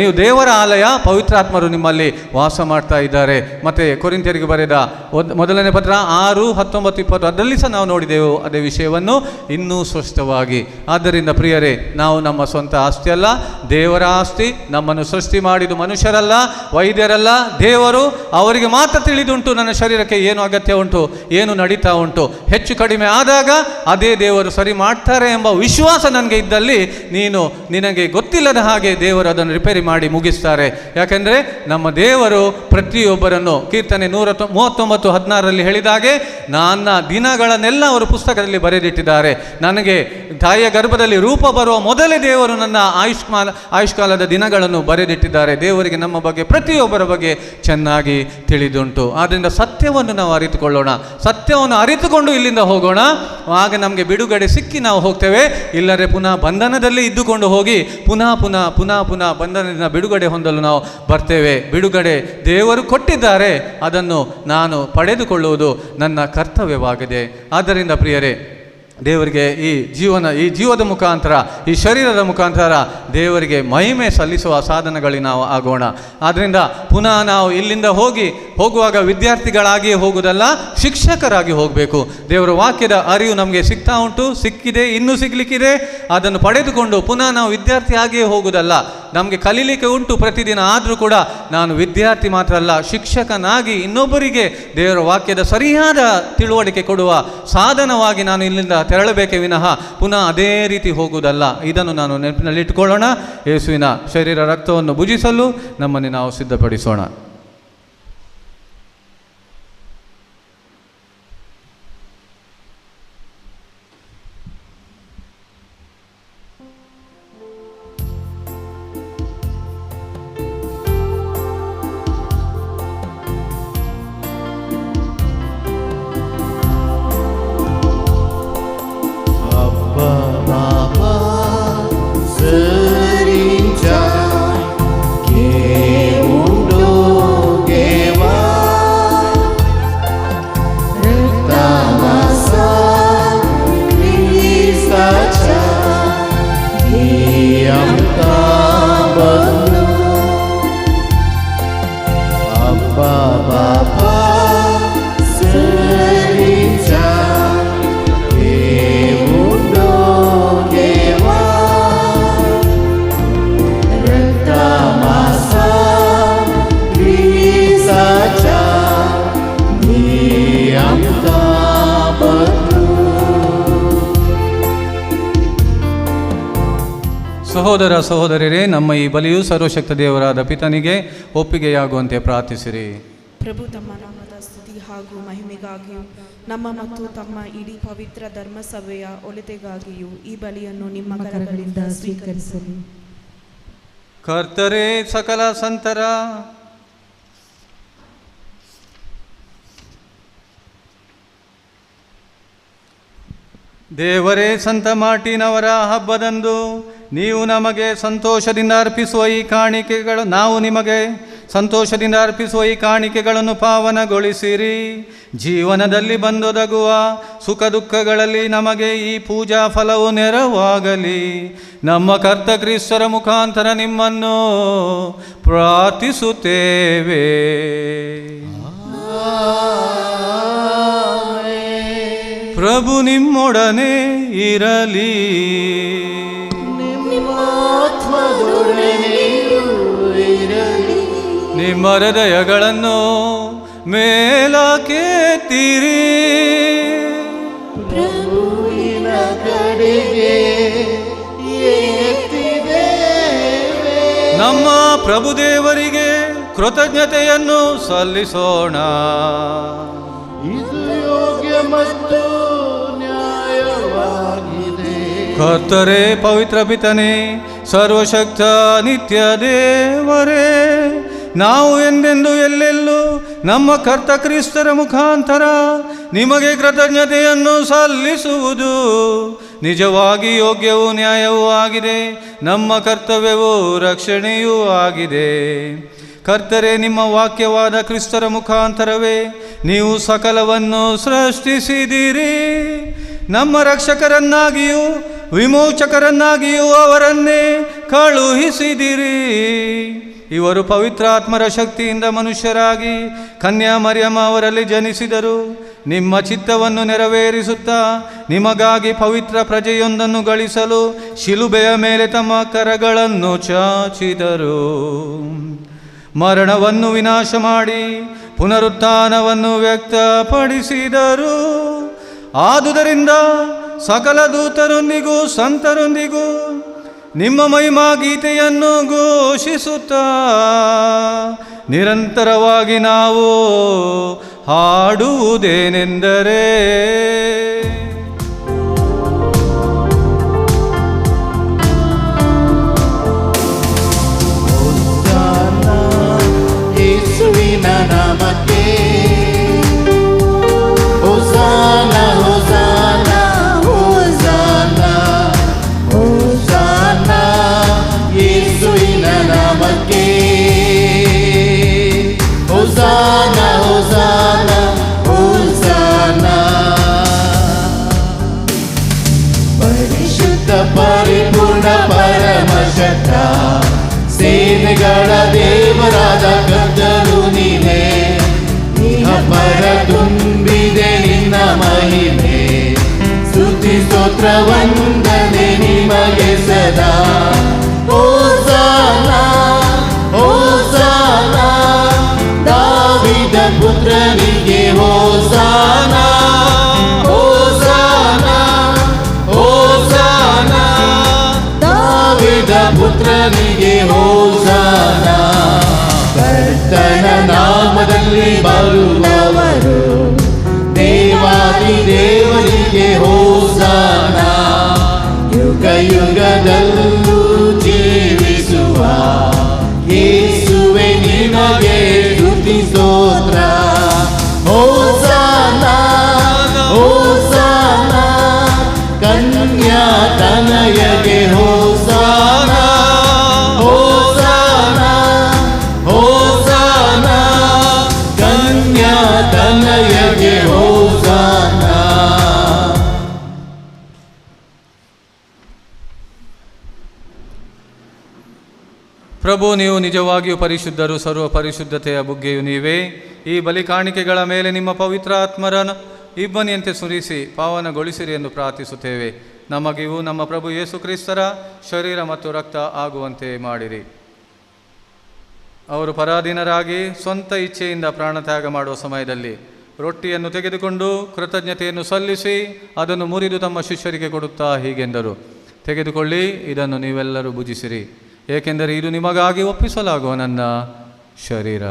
ನೀವು ದೇವರ ಆಲಯ, ಪವಿತ್ರಾತ್ಮರು ನಿಮ್ಮಲ್ಲಿ ವಾಸ ಮಾಡ್ತಾ ಇದ್ದಾರೆ. ಮತ್ತು ಕೊರಿಂಥಿಯರಿಗೆ ಬರೆದ 1ನೇ ಪತ್ರ 6:19-20 ಅದರಲ್ಲಿ ಸಹ ನಾವು ನೋಡಿದೆವು ಅದೇ ವಿಷಯವನ್ನು ಇನ್ನೂ ಸ್ಪಷ್ಟವಾಗಿ. ಆದ್ದರಿಂದ ಪ್ರಿಯರೇ, ನಾವು ನಮ್ಮ ಸ್ವಂತ ಆಸ್ತಿ ಅಲ್ಲ, ದೇವರ ಆಸ್ತಿ. ನಮ್ಮನ್ನು ಸೃಷ್ಟಿ ಮಾಡಿದ್ದು ಮನುಷ್ಯರಲ್ಲ, ವೈದ್ಯರಲ್ಲ, ದೇವರು. ಅವರಿಗೆ ಮಾತ್ರ ತಿಳಿದುಂಟು ನನ್ನ ಶರೀರಕ್ಕೆ ಏನು ಅಗತ್ಯ ಉಂಟು, ಏನು ನಡೀತಾ ಉಂಟು. ಹೆಚ್ಚು ಕಡಿಮೆ ಆದಾಗ ಅದೇ ದೇವರು ಸರಿ ಮಾಡ್ತಾರೆ ಎಂಬ ವಿಶ್ವಾಸ ನನಗೆ ಇದ್ದಲ್ಲಿ ನಿನಗೆ ಗೊತ್ತಿಲ್ಲದ ಹಾಗೆ ದೇವರು ಅದನ್ನು ರಿಪೇರಿ ಮಾಡಿ ಮುಗಿಸ್ತಾರೆ. ಯಾಕೆಂದರೆ ನಮ್ಮ ದೇವರು ಪ್ರತಿಯೊಬ್ಬರನ್ನು ಕೀರ್ತನೆ 139:16 ಹೇಳಿದಾಗೆ ನನ್ನ ದಿನಗಳನ್ನೆಲ್ಲ ಅವರು ಪುಸ್ತಕದಲ್ಲಿ ಬರೆದಿಟ್ಟಿದ್ದಾರೆ. ನನಗೆ ತಾಯಿಯ ಗರ್ಭದಲ್ಲಿ ರೂಪ ಬರುವ ಮೊದಲೇ ದೇವರು ನನ್ನ ಆಯುಷ್ಕಾಲದ ದಿನಗಳನ್ನು ಬರೆದಿಟ್ಟಿದ್ದಾರೆ. ದೇವರಿಗೆ ನಮ್ಮ ಬಗ್ಗೆ, ಪ್ರತಿಯೊಬ್ಬರ ಬಗ್ಗೆ ಚೆನ್ನಾಗಿ ತಿಳಿದುಂಟು. ಆದ್ದರಿಂದ ಸತ್ಯವನ್ನು ನಾವು ಅರಿತುಕೊಳ್ಳೋಣ, ಸತ್ಯವನ್ನು ಅರಿತುಕೊಂಡು ಇಲ್ಲಿಂದ ಹೋಗೋಣ. ಆಗ ನಮಗೆ ಬಿಡುಗಡೆ ಸಿಕ್ಕಿ ನಾವು ಹೋಗ್ತೇವೆ. ಇಲ್ಲರೆ ಪುನಃ ಬಂಧನದಲ್ಲಿ ಇದ್ದುಕೊಂಡು ಹೋಗಿ ಪುನಃ ಬಂಧನದಿಂದ ಬಿಡುಗಡೆ ಹೊಂದಲು ನಾವು ಬರ್ತೇವೆ. ಬಿಡುಗಡೆ ದೇವರು ಕೊಟ್ಟಿದ್ದಾರೆ, ಅದನ್ನು ನಾನು ಪಡೆದುಕೊಳ್ಳುವುದು ನನ್ನ ಕರ್ತವ್ಯವಾಗಿದೆ. ಆದ್ದರಿಂದ ಪ್ರಿಯರೇ, ದೇವರಿಗೆ ಈ ಜೀವದ ಮುಖಾಂತರ, ಈ ಶರೀರದ ಮುಖಾಂತರ ದೇವರಿಗೆ ಮಹಿಮೆ ಸಲ್ಲಿಸುವ ಸಾಧನಗಳಿಗೆ ನಾವು ಆಗೋಣ. ಆದ್ದರಿಂದ ಪುನಃ ನಾವು ಇಲ್ಲಿಂದ ಹೋಗುವಾಗ ವಿದ್ಯಾರ್ಥಿಗಳಾಗಿ ಹೋಗುವುದಲ್ಲ, ಶಿಕ್ಷಕರಾಗಿ ಹೋಗಬೇಕು. ದೇವರ ವಾಕ್ಯದ ಅರಿವು ನಮಗೆ ಸಿಗ್ತಾ ಉಂಟು, ಸಿಕ್ಕಿದೆ, ಇನ್ನೂ ಸಿಗಲಿಕ್ಕಿದೆ. ಅದನ್ನು ಪಡೆದುಕೊಂಡು ಪುನಃ ನಾವು ವಿದ್ಯಾರ್ಥಿಯಾಗಿಯೇ ಹೋಗುವುದಲ್ಲ, ನಮಗೆ ಕಲೀಲಿಕ್ಕೆ ಉಂಟು ಪ್ರತಿದಿನ. ಆದರೂ ಕೂಡ ನಾನು ವಿದ್ಯಾರ್ಥಿ ಮಾತ್ರ ಅಲ್ಲ, ಶಿಕ್ಷಕನಾಗಿ ಇನ್ನೊಬ್ಬರಿಗೆ ದೇವರ ವಾಕ್ಯದ ಸರಿಯಾದ ತಿಳುವಳಿಕೆ ಕೊಡುವ ಸಾಧನವಾಗಿ ನಾನು ಇಲ್ಲಿಂದ ತೆರಳಬೇಕೇ ವಿನಃ ಪುನಃ ಅದೇ ರೀತಿ ಹೋಗುವುದಲ್ಲ. ಇದನ್ನು ನಾನು ನೆನಪಿನಲ್ಲಿಟ್ಟುಕೊಳ್ಳೋಣ. ಯೇಸುವಿನ ಶರೀರ ರಕ್ತವನ್ನು ಭುಜಿಸಲು ನಮ್ಮನ್ನು ನಾವು ಸಿದ್ಧಪಡಿಸೋಣ. ಸಹೋದರ ಸಹೋದರರೇ, ನಮ್ಮ ಈ ಬಲಿಯು ಸರ್ವಶಕ್ತ ದೇವರಾದ ಪಿತನಿಗೆ ಒಪ್ಪಿಗೆಯಾಗುವಂತೆ ಪ್ರಾರ್ಥಿಸಿರಿ. ಪ್ರಭು ತಮ್ಮ ನಾಮದ ಸ್ತುತಿ ಹಾಗೂ ಮಹಿಮೆಗಾಗಿಯೂ ನಮ್ಮ ಮತ್ತು ತಮ್ಮ ಇಡೀ ಪವಿತ್ರ ಧರ್ಮಸಭೆಯ ಒಳಿತಿಗಾಗಿಯೂ ಈ ಬಲಿಯನ್ನು ನಿಮ್ಮ ಕರಗಳಿಂದ ಸ್ವೀಕರಿಸಲಿ. ಕರ್ತರೇ ಸಕಲ ಸಂತರ ದೇವರೇ, ಸಂತ ಮಾರ್ಟಿನವರ ಹಬ್ಬದಂದು ನೀವು ನಮಗೆ ಸಂತೋಷದಿಂದ ಅರ್ಪಿಸುವ ಈ ಕಾಣಿಕೆಗಳು ನಾವು ನಿಮಗೆ ಸಂತೋಷದಿಂದ ಅರ್ಪಿಸುವ ಈ ಕಾಣಿಕೆಗಳನ್ನು ಪಾವನಗೊಳಿಸಿರಿ. ಜೀವನದಲ್ಲಿ ಬಂದೊದಗುವ ಸುಖ ದುಃಖಗಳಲ್ಲಿ ನಮಗೆ ಈ ಪೂಜಾ ಫಲವು ನೆರವಾಗಲಿ. ನಮ್ಮ ಕರ್ತ ಕ್ರಿಸ್ತರ ಮುಖಾಂತರ ನಿಮ್ಮನ್ನು ಪ್ರಾರ್ಥಿಸುತ್ತೇವೆ. ಪ್ರಭು ನಿಮ್ಮೊಡನೆ ಇರಲಿ. ನಿಮ್ಮ ಹೃದಯಗಳನ್ನು ಮೇಲಕ್ಕೆತ್ತಿರಿ. ಪ್ರಭುವಿನ ಕಡೆಗೆ ನಮ್ಮ ಪ್ರಭುದೇವರಿಗೆ ಕೃತಜ್ಞತೆಯನ್ನು ಸಲ್ಲಿಸೋಣ. ಇದು ಯೋಗ್ಯ ಮತ್ತು ನ್ಯಾಯವಾಗಿದೆ. ಕರ್ತರೇ, ಪವಿತ್ರ ಪಿತನೇ, ಸರ್ವಶಕ್ತ ನಿತ್ಯ ದೇವರೇ, ನಾವು ಎಂದೆಂದು ಎಲ್ಲೆಲ್ಲೂ ನಮ್ಮ ಕರ್ತ ಕ್ರಿಸ್ತರ ಮುಖಾಂತರ ನಿಮಗೆ ಕೃತಜ್ಞತೆಯನ್ನು ಸಲ್ಲಿಸುವುದು ನಿಜವಾಗಿ ಯೋಗ್ಯವೂ ನ್ಯಾಯವೂ ಆಗಿದೆ. ನಮ್ಮ ಕರ್ತವ್ಯವೂ ರಕ್ಷಣೆಯೂ ಆಗಿದೆ. ಕರ್ತರೇ, ನಿಮ್ಮ ವಾಕ್ಯವಾದ ಕ್ರಿಸ್ತರ ಮುಖಾಂತರವೇ ನೀವು ಸಕಲವನ್ನು ಸೃಷ್ಟಿಸಿದಿರಿ. ನಮ್ಮ ರಕ್ಷಕರನ್ನಾಗಿಯೂ ವಿಮೋಚಕರನ್ನಾಗಿಯೂ ಅವರನ್ನೇ ಕಳುಹಿಸಿದಿರಿ. ಇವರು ಪವಿತ್ರಾತ್ಮರ ಶಕ್ತಿಯಿಂದ ಮನುಷ್ಯರಾಗಿ ಕನ್ಯಾ ಮರಿಯಮ್ಮ ಅವರಲ್ಲಿ ಜನಿಸಿದರು. ನಿಮ್ಮ ಚಿತ್ತವನ್ನು ನೆರವೇರಿಸುತ್ತಾ ನಿಮಗಾಗಿ ಪವಿತ್ರ ಪ್ರಜೆಯೊಂದನ್ನು ಗಳಿಸಲು ಶಿಲುಬೆಯ ಮೇಲೆ ತಮ್ಮ ಕರಗಳನ್ನು ಚಾಚಿದರು. ಮರಣವನ್ನು ವಿನಾಶ ಮಾಡಿ ಪುನರುತ್ಥಾನವನ್ನು ವ್ಯಕ್ತಪಡಿಸಿದರು. ಆದುದರಿಂದ ಸಕಲ ದೂತರೊಂದಿಗೂ ಸಂತರೊಂದಿಗೂ ನಿಮ್ಮ ಮಹಿಮಾ ಗೀತೆಯನ್ನು ಘೋಷಿಸುತ್ತಾ ನಿರಂತರವಾಗಿ ನಾವು ಹಾಡುವುದೇನೆಂದರೆ, ಯೇಸುವಿನ ನಾಮಕ್ಕೆ ಹೋಸಾನ ಹೋಸಾನ ಹೋಸಾನ ಹೋಸಾನ, ಯೇಸುವಿನ ನಾಮಕ್ಕೆ ಹೋಸಾನ ಹೋಸಾನ ಹೋಸಾನ. ಸೇನೆಗಳ ದೇವರಾದ ಕರ್ತನು ನೀನೇ, ಪರ ತುಂಬಿದೆ ನಿನ್ನ ಮಹಿಮೆ, ಸ್ತುತಿ ಸ್ತೋತ್ರ ವಂದನೆ ನಿಮಗೆ ಸದಾ. ಹೋಸನಾ ಹೋಸನಾ ದಾವೀದ ಪುತ್ರನಿಗೆ ಹೋಸನಾ, ಹೋಸನಾ ಹೋಸನಾ ದಾವೀದ ಪುತ್ರನಿಗೆ ಹೋಸನಾ. ಕರ್ತನ ನಾಮದಲ್ಲಿ ಬರುವವರು ದೇವಾದಿ ದೇವರಿಗೆ ಹೋಸನಾ. ಯುಗ ಯುಗದಲ್ಲೂ ಜೀವಿಸುವ ಯೇಸುವೆ ನಿನಗೆ ಸ್ತುತಿ ಸ್ತೋತ್ರ. ಹೋಸನಾ ಹೋಸನಾ ಕನ್ಯಾ ತನಯಗೆ ಹೋಸನಾ, ಹೋಸನಾ ಹೋಸನಾ ಕನ್ಯಾ ತನಯಗೆ ಹೋಸನಾ. ಪ್ರಭು, ನೀವು ನಿಜವಾಗಿಯೂ ಪರಿಶುದ್ಧರು, ಸರ್ವ ಪರಿಶುದ್ಧತೆಯ ಬುಗ್ಗೆಯು ನೀವೇ. ಈ ಬಲಿ ಕಾಣಿಕೆಗಳ ಮೇಲೆ ನಿಮ್ಮ ಪವಿತ್ರ ಆತ್ಮರನ್ನು ಇಬ್ಬನಿಯಂತೆ ಸುರಿಸಿ ಪಾವನಗೊಳಿಸಿರಿ ಎಂದು ಪ್ರಾರ್ಥಿಸುತ್ತೇವೆ. ನಮಗಿವು ನಮ್ಮ ಪ್ರಭು ಯೇಸು ಕ್ರಿಸ್ತರ ಶರೀರ ಮತ್ತು ರಕ್ತ ಆಗುವಂತೆ ಮಾಡಿರಿ. ಅವರು ಪರಾಧೀನರಾಗಿ ಸ್ವಂತ ಇಚ್ಛೆಯಿಂದ ಪ್ರಾಣತ್ಯಾಗ ಮಾಡುವ ಸಮಯದಲ್ಲಿ ರೊಟ್ಟಿಯನ್ನು ತೆಗೆದುಕೊಂಡು ಕೃತಜ್ಞತೆಯನ್ನು ಸಲ್ಲಿಸಿ ಅದನ್ನು ಮುರಿದು ತಮ್ಮ ಶಿಷ್ಯರಿಗೆ ಕೊಡುತ್ತಾ ಹೀಗೆಂದರು, ತೆಗೆದುಕೊಳ್ಳಿ, ಇದನ್ನು ನೀವೆಲ್ಲರೂ ಭುಜಿಸಿರಿ, ಏಕೆಂದರೆ ಇದು ನಿಮಗಾಗಿ ಒಪ್ಪಿಸಲಾಗುವ ನನ್ನ ಶರೀರ.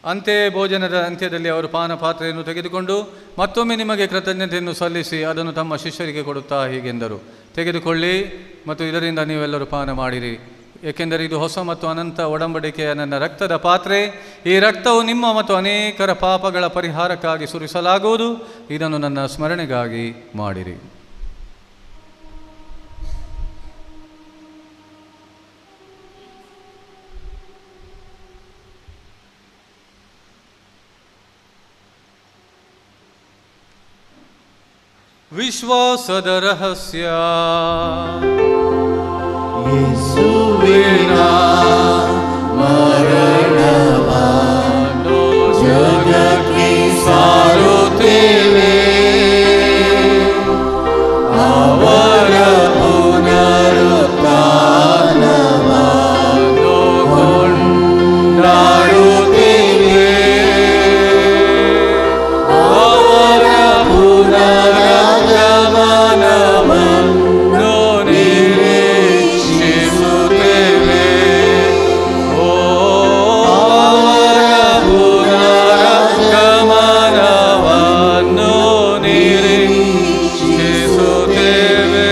ಅಂತೆಯೇ ಭೋಜನದ ಅಂತ್ಯದಲ್ಲಿ ಅವರು ಪಾನಪಾತ್ರೆಯನ್ನು ತೆಗೆದುಕೊಂಡು ಮತ್ತೊಮ್ಮೆ ನಿಮಗೆ ಕೃತಜ್ಞತೆಯನ್ನು ಸಲ್ಲಿಸಿ ಅದನ್ನು ತಮ್ಮ ಶಿಷ್ಯರಿಗೆ ಕೊಡುತ್ತಾ ಹೀಗೆಂದರು, ತೆಗೆದುಕೊಳ್ಳಿ ಮತ್ತು ಇದರಿಂದ ನೀವೆಲ್ಲರೂ ಪಾನ ಮಾಡಿರಿ, ಏಕೆಂದರೆ ಇದು ಹೊಸ ಮತ್ತು ಅನಂತ ಒಡಂಬಡಿಕೆಯ ನನ್ನ ರಕ್ತದ ಪಾತ್ರೆ. ಈ ರಕ್ತವು ನಿಮ್ಮ ಮತ್ತು ಅನೇಕರ ಪಾಪಗಳ ಪರಿಹಾರಕ್ಕಾಗಿ ಸುರಿಸಲಾಗುವುದು. ಇದನ್ನು ನನ್ನ ಸ್ಮರಣೆಗಾಗಿ ಮಾಡಿರಿ. ವಿಶ್ವಾಸದ ರಹಸ್ಯ. ಯೇಸುವಿನ ಮರಣವನ್ನು ಜಗಕ್ಕೆ ಸಾರುತ್ತೇವೆ, ಅವರ ಪುನರುತ್ಥಾನವನ್ನು ಕೊಂಡಾಡುತ್ತೇವೆ, ಅವರ ಪುನರಾಗಮನವನ್ನು ನಿರೀಕ್ಷಿಸುತ್ತೇವೆ. ಅವರ ಪುನರಾಗಮನವನ್ನು ನಿರೀಕ್ಷಿಸುತ್ತೇವೆ.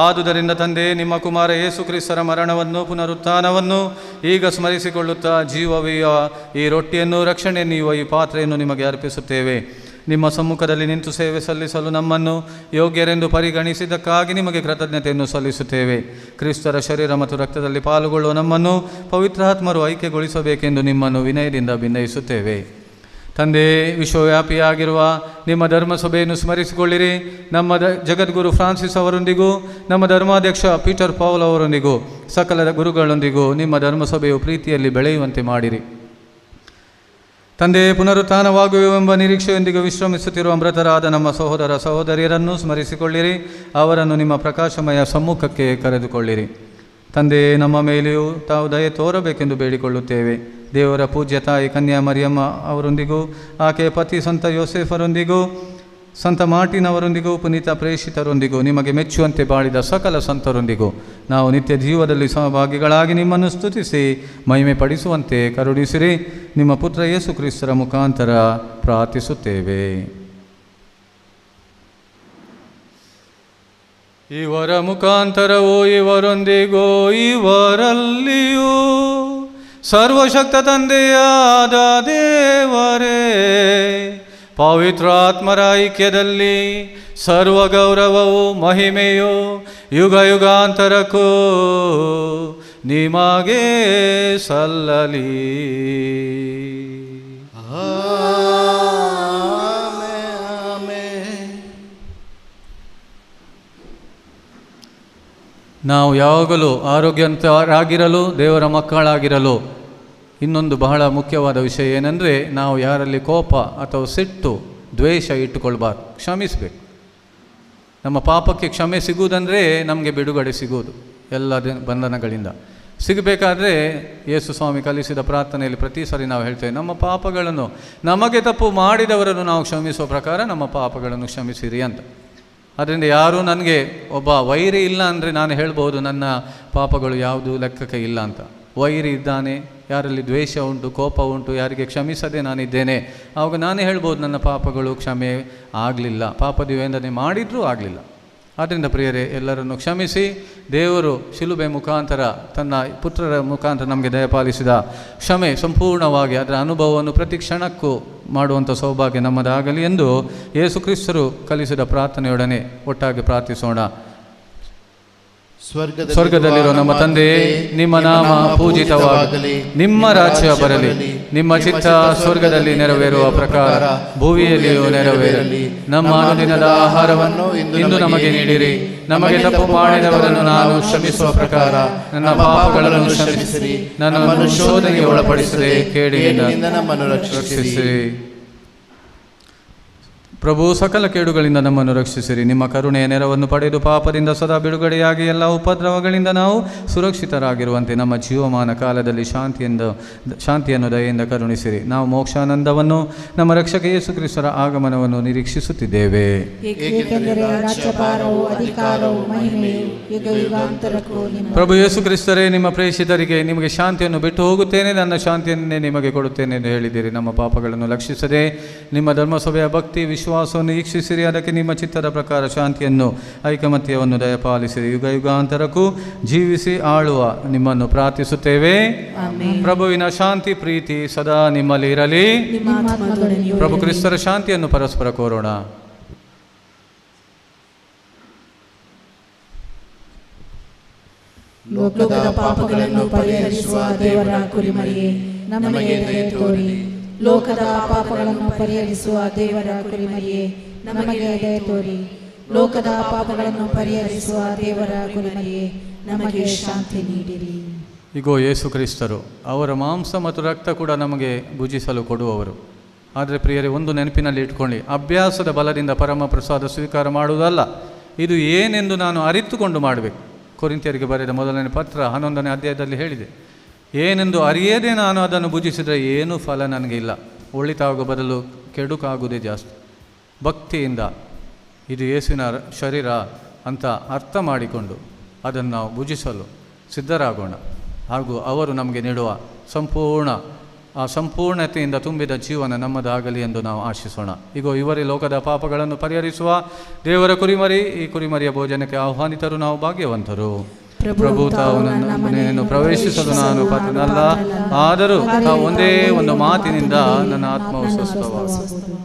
ಆದುದರಿಂದ ತಂದೆ, ನಿಮ್ಮ ಕುಮಾರ ಯೇಸು ಕ್ರಿಸ್ತರ ಮರಣವನ್ನು ಪುನರುತ್ಥಾನವನ್ನು ಈಗ ಸ್ಮರಿಸಿಕೊಳ್ಳುತ್ತಾ ಜೀವವೀಯ ಈ ರೊಟ್ಟಿಯನ್ನು ರಕ್ಷಣೆಯನ್ನು ನೀಡುವ ಈ ಪಾತ್ರೆಯನ್ನು ನಿಮಗೆ ಅರ್ಪಿಸುತ್ತೇವೆ. ನಿಮ್ಮ ಸಮ್ಮುಖದಲ್ಲಿ ನಿಂತು ಸೇವೆ ಸಲ್ಲಿಸಲು ನಮ್ಮನ್ನು ಯೋಗ್ಯರೆಂದು ಪರಿಗಣಿಸಿದ್ದಕ್ಕಾಗಿ ನಿಮಗೆ ಕೃತಜ್ಞತೆಯನ್ನು ಸಲ್ಲಿಸುತ್ತೇವೆ. ಕ್ರಿಸ್ತರ ಶರೀರ ಮತ್ತು ರಕ್ತದಲ್ಲಿ ಪಾಲ್ಗೊಳ್ಳುವ ನಮ್ಮನ್ನು ಪವಿತ್ರಾತ್ಮರು ಐಕ್ಯಗೊಳಿಸಬೇಕೆಂದು ನಿಮ್ಮನ್ನು ವಿನಯದಿಂದ ಭಿನ್ನಯಿಸುತ್ತೇವೆ. ತಂದೆ, ವಿಶ್ವವ್ಯಾಪಿಯಾಗಿರುವ ನಿಮ್ಮ ಧರ್ಮಸಭೆಯನ್ನು ಸ್ಮರಿಸಿಕೊಳ್ಳಿರಿ. ನಮ್ಮ ಜಗದ್ಗುರು ಫ್ರಾನ್ಸಿಸ್ ಅವರೊಂದಿಗೂ ನಮ್ಮ ಧರ್ಮಾಧ್ಯಕ್ಷ ಪೀಟರ್ ಪೌಲ್ ಅವರೊಂದಿಗೂ ಸಕಲ ಗುರುಗಳೊಂದಿಗೂ ನಿಮ್ಮ ಧರ್ಮಸಭೆಯು ಪ್ರೀತಿಯಲ್ಲಿ ಬೆಳೆಯುವಂತೆ ಮಾಡಿರಿ. ತಂದೆ, ಪುನರುತ್ಥಾನವಾಗುವೆಂಬ ನಿರೀಕ್ಷೆಯೊಂದಿಗೆ ವಿಶ್ರಮಿಸುತ್ತಿರುವ ಮೃತರಾದ ನಮ್ಮ ಸಹೋದರ ಸಹೋದರಿಯರನ್ನು ಸ್ಮರಿಸಿಕೊಳ್ಳಿರಿ. ಅವರನ್ನು ನಿಮ್ಮ ಪ್ರಕಾಶಮಯ ಸಮ್ಮುಖಕ್ಕೆ ಕರೆದುಕೊಳ್ಳಿರಿ. ತಂದೆ, ನಮ್ಮ ಮೇಲೆಯೂ ತಾವು ದಯೆ ತೋರಬೇಕೆಂದು ಬೇಡಿಕೊಳ್ಳುತ್ತೇವೆ. ದೇವರ ಪೂಜ್ಯ ತಾಯಿ ಕನ್ಯಾ ಮರಿಯಮ್ಮ ಅವರೊಂದಿಗೂ ಆಕೆಯ ಪತಿ ಸಂತ ಯೋಸೇಫರೊಂದಿಗೂ ಸಂತ ಮಾರ್ಟಿನ್ ಅವರೊಂದಿಗೂ ಪುನೀತ ಪ್ರೇಷಿತರೊಂದಿಗೂ ನಿಮಗೆ ಮೆಚ್ಚುವಂತೆ ಬಾಳಿದ ಸಕಲ ಸಂತರೊಂದಿಗೂ ನಾವು ನಿತ್ಯ ಜೀವದಲ್ಲಿ ಸಹಭಾಗಿಗಳಾಗಿ ನಿಮ್ಮನ್ನು ಸ್ತುತಿಸಿ ಮಹಿಮೆ ಪಡಿಸುವಂತೆ ಕರುಣಿಸಿರಿ. ನಿಮ್ಮ ಪುತ್ರ ಯೇಸು ಕ್ರಿಸ್ತರ ಮುಖಾಂತರ ಪ್ರಾರ್ಥಿಸುತ್ತೇವೆ. ಇವರ ಮುಖಾಂತರವೋ ಇವರೊಂದಿಗೋ ಇವರಲ್ಲಿಯೂ ಸರ್ವಶಕ್ತ ತಂದೆಯಾದ ದೇವರೇ, ಪವಿತ್ರಾತ್ಮರ ಐಕ್ಯದಲ್ಲಿ ಸರ್ವ ಗೌರವವು ಮಹಿಮೆಯು ಯುಗ ಯುಗಾಂತರಕ್ಕೂ ನಿಮಗೆ ಸಲ್ಲಲಿ. ನಾವು ಯಾವಾಗಲೂ ಆರೋಗ್ಯವಂತರಾಗಿರಲು, ದೇವರ ಮಕ್ಕಳಾಗಿರಲು ಇನ್ನೊಂದು ಬಹಳ ಮುಖ್ಯವಾದ ವಿಷಯ ಏನಂದರೆ, ನಾವು ಯಾರಲ್ಲಿ ಕೋಪ ಅಥವಾ ಸಿಟ್ಟು, ದ್ವೇಷ ಇಟ್ಟುಕೊಳ್ಬಾರ್ದು. ಕ್ಷಮಿಸಬೇಕು. ನಮ್ಮ ಪಾಪಕ್ಕೆ ಕ್ಷಮೆ ಸಿಗುವುದಂದರೆ ನಮಗೆ ಬಿಡುಗಡೆ ಸಿಗುವುದು ಎಲ್ಲ ಬಂಧನಗಳಿಂದ. ಸಿಗಬೇಕಾದ್ರೆ ಯೇಸು ಸ್ವಾಮಿ ಕಲಿಸಿದ ಪ್ರಾರ್ಥನೆಯಲ್ಲಿ ಪ್ರತಿ ಸರಿ ನಾವು ಹೇಳ್ತೇವೆ, ನಮ್ಮ ಪಾಪಗಳನ್ನು, ನಮಗೆ ತಪ್ಪು ಮಾಡಿದವರನ್ನು ನಾವು ಕ್ಷಮಿಸುವ ಪ್ರಕಾರ ನಮ್ಮ ಪಾಪಗಳನ್ನು ಕ್ಷಮಿಸಿರಿ ಅಂತ. ಅದರಿಂದ ಯಾರೂ ನನಗೆ ಒಬ್ಬ ವೈರಿ ಇಲ್ಲ ಅಂದರೆ ನಾನು ಹೇಳ್ಬೋದು ನನ್ನ ಪಾಪಗಳು ಯಾವುದು ಲೆಕ್ಕಕ್ಕೆ ಇಲ್ಲ ಅಂತ. ವೈರಿ ಇದ್ದಾನೆ, ಯಾರಲ್ಲಿ ದ್ವೇಷ ಉಂಟು, ಕೋಪ ಉಂಟು, ಯಾರಿಗೆ ಕ್ಷಮಿಸದೆ ನಾನಿದ್ದೇನೆ, ಆವಾಗ ನಾನೇ ಹೇಳ್ಬೋದು ನನ್ನ ಪಾಪಗಳು ಕ್ಷಮೆ ಆಗಲಿಲ್ಲ, ಪಾಪದ ವೇದನೆ ಮಾಡಿದರೂ ಆಗಲಿಲ್ಲ. ಆದ್ದರಿಂದ ಪ್ರಿಯರೇ, ಎಲ್ಲರನ್ನು ಕ್ಷಮಿಸಿ ದೇವರು ಶಿಲುಬೆ ಮುಖಾಂತರ ತನ್ನ ಪುತ್ರರ ಮುಖಾಂತರ ನಮಗೆ ದಯಪಾಲಿಸಿದ ಕ್ಷಮೆ ಸಂಪೂರ್ಣವಾಗಿ ಅದರ ಅನುಭವವನ್ನು ಪ್ರತಿ ಕ್ಷಣಕ್ಕೂ ಮಾಡುವಂಥ ಸೌಭಾಗ್ಯ ನಮ್ಮದಾಗಲಿ ಎಂದು ಯೇಸು ಕ್ರಿಸ್ತರು ಕಲಿಸಿದ ಪ್ರಾರ್ಥನೆಯೊಡನೆ ಒಟ್ಟಾಗಿ ಪ್ರಾರ್ಥಿಸೋಣ. ಸ್ವರ್ಗದಲ್ಲಿರೋ ನಮ್ಮ ತಂದೆಯೇ, ನಿಮ್ಮ ನಾಮ ಪೂಜಿತವಾಗಲಿ, ನಿಮ್ಮ ರಾಜ್ಯ ಬರಲಿ, ನಿಮ್ಮ ಚಿತ್ತ ಸ್ವರ್ಗದಲ್ಲಿ ನೆರವೇರುವ ಪ್ರಕಾರ ಭೂಮಿಯಲ್ಲಿಯೂ ನೆರವೇರಲಿ. ನಮ್ಮ ಅನುದಿನದ ಆಹಾರವನ್ನು ಇಂದು ನಮಗೆ ನೀಡಿರಿ. ನಮಗೆ ತಪ್ಪು ಮಾಡಿದವರನ್ನು ನಾನು ಕ್ಷಮಿಸುವ ಪ್ರಕಾರ ನನ್ನ ಪಾಪಗಳನ್ನು ಕ್ಷಮಿಸಿರಿ. ನನ್ನನ್ನು ಶೋಧನೆಗೆ ಒಳಪಡಿಸದೆ ಕೇಡಿನಿಂದ ನಮ್ಮನ್ನು ರಕ್ಷಿಸಿರಿ. ಪ್ರಭು, ಸಕಲ ಕೇಡುಗಳಿಂದ ನಮ್ಮನ್ನು ರಕ್ಷಿಸಿರಿ. ನಿಮ್ಮ ಕರುಣೆಯ ನೆರವನ್ನು ಪಡೆದು ಪಾಪದಿಂದ ಸದಾ ಬಿಡುಗಡೆಯಾಗಿ ಎಲ್ಲ ಉಪದ್ರವಗಳಿಂದ ನಾವು ಸುರಕ್ಷಿತರಾಗಿರುವಂತೆ ನಮ್ಮ ಜೀವಮಾನ ಕಾಲದಲ್ಲಿ ಶಾಂತಿಯನ್ನು ದಯೆಯಿಂದ ಕರುಣಿಸಿರಿ. ನಾವು ಮೋಕ್ಷಾನಂದವನ್ನು, ನಮ್ಮ ರಕ್ಷಕ ಯೇಸು ಕ್ರಿಸ್ತರ ಆಗಮನವನ್ನು ನಿರೀಕ್ಷಿಸುತ್ತಿದ್ದೇವೆ. ಪ್ರಭು ಯೇಸು ಕ್ರಿಸ್ತರೇ, ನಿಮ್ಮ ಪ್ರೇಷಿತರಿಗೆ ನಿಮಗೆ ಶಾಂತಿಯನ್ನು ಬಿಟ್ಟು ಹೋಗುತ್ತೇನೆ, ನನ್ನ ಶಾಂತಿಯನ್ನೇ ನಿಮಗೆ ಕೊಡುತ್ತೇನೆ ಎಂದು ಹೇಳಿದ್ದೀರಿ. ನಮ್ಮ ಪಾಪಗಳನ್ನು ಲಕ್ಷಿಸದೆ ನಿಮ್ಮ ಧರ್ಮಸಭೆಯ ಭಕ್ತಿ ವಿಶ್ವಾಸವನ್ನು ವೀಕ್ಷಿಸಿರಿ. ಅದಕ್ಕೆ ನಿಮ್ಮ ಚಿತ್ತದ ಪ್ರಕಾರ ಶಾಂತಿಯನ್ನು, ಐಕಮತ್ಯವನ್ನು ದಯಪಾಲಿಸಿರಿ. ಯುಗ ಯುಗಾಂತರಕ್ಕೂ ಜೀವಿಸಿ ಆಳುವ ನಿಮ್ಮನ್ನು ಪ್ರಾರ್ಥಿಸುತ್ತೇವೆ. ಪ್ರಭುವಿನ ಶಾಂತಿ ಪ್ರೀತಿ ಸದಾ ನಿಮ್ಮಲ್ಲಿ ಇರಲಿ. ಪ್ರಭು ಕ್ರಿಸ್ತರ ಶಾಂತಿಯನ್ನು ಪರಸ್ಪರ ಕೋರೋಣ. ಲೋಕದ ಪಾಪಗಳನ್ನು ಪರಿಹರಿಸುವ ದೇವರ ಕುರಿಮರಿಯೇ, ನಮಗೆ ದಯೆ ತೋರಿ. ಲೋಕದ ಪಾಪಗಳನ್ನು ಪರಿಹರಿಸುವ ದೇವರ ಕುರಿಮರಿಯೇ, ನಮಗೆ ದಯೆ ತೋರಿ. ಲೋಕದ ಪಾಪಗಳನ್ನು ಪರಿಹರಿಸುವ ದೇವರ ಕುರಿಮರಿಯೇ, ನಮಗೆ ಶಾಂತಿ ನೀಡಿರಿ. ಇಗೋ ಯೇಸು ಕ್ರಿಸ್ತರು, ಅವರ ಮಾಂಸ ಮತ್ತು ರಕ್ತ ಕೂಡ ನಮಗೆ ಭುಜಿಸಲು ಕೊಡುವವರು. ಆದರೆ ಪ್ರಿಯರೇ, ಒಂದು ನೆನಪಿನಲ್ಲಿ ಇಟ್ಕೊಳ್ಳಿ, ಅಭ್ಯಾಸದ ಬಲದಿಂದ ಪರಮ ಪ್ರಸಾದ ಸ್ವೀಕಾರ ಮಾಡುವುದಲ್ಲ, ಇದು ಏನೆಂದು ನಾನು ಅರಿತುಕೊಂಡು ಮಾಡಬೇಕು. ಕೊರಿಂಥಿಯರಿಗೆ ಬರೆದ ಮೊದಲನೇ ಪತ್ರ 11ನೇ ಅಧ್ಯಾಯದಲ್ಲಿ ಹೇಳಿದೆ, ಏನೆಂದು ಅರಿಯದೇ ನಾನು ಅದನ್ನು ಭುಜಿಸಿದರೆ ಏನೂ ಫಲ ನನಗಿಲ್ಲ, ಒಳಿತಾಗುವ ಬದಲು ಕೆಡುಕಾಗುವುದೇ ಜಾಸ್ತಿ. ಭಕ್ತಿಯಿಂದ ಇದು ಯೇಸುವಿನ ಶರೀರ ಅಂತ ಅರ್ಥ ಮಾಡಿಕೊಂಡು ಅದನ್ನು ನಾವು ಭುಜಿಸಲು ಸಿದ್ಧರಾಗೋಣ. ಹಾಗೂ ಅವರು ನಮಗೆ ನೀಡುವ ಸಂಪೂರ್ಣತೆಯಿಂದ ತುಂಬಿದ ಜೀವನ ನಮ್ಮದಾಗಲಿ ಎಂದು ನಾವು ಆಶಿಸೋಣ. ಈಗ ಇವರೇ ಲೋಕದ ಪಾಪಗಳನ್ನು ಪರಿಹರಿಸುವ ದೇವರ ಕುರಿಮರಿ. ಈ ಕುರಿಮರಿಯ ಭೋಜನಕ್ಕೆ ಆಹ್ವಾನಿತರು ನಾವು ಭಾಗ್ಯವಂತರು. ಪ್ರಭು ತಾವು ನನ್ನ ಮನೆಯನ್ನು ಪ್ರವೇಶಿಸಲು ನಾನು ಪಾತ್ರನಲ್ಲ, ಆದರೂ ತಾವು ಒಂದೇ ಒಂದು ಮಾತಿನಿಂದ ನನ್ನ ಆತ್ಮವು ಸ್ವಸ್ಥವಾಗುವುದು.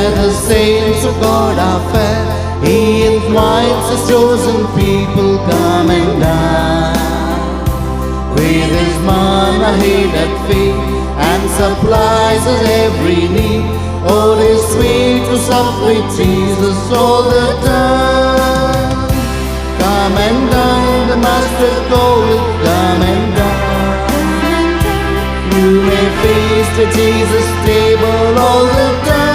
where the saints of God are fed. He invites His chosen people come and dine. With His manna He doth feed and supplies us every need. Oh, it is sweet to sup with Jesus all the time. Come and dine, the Master calleth, come and dine. You may feast at Jesus' table all the time.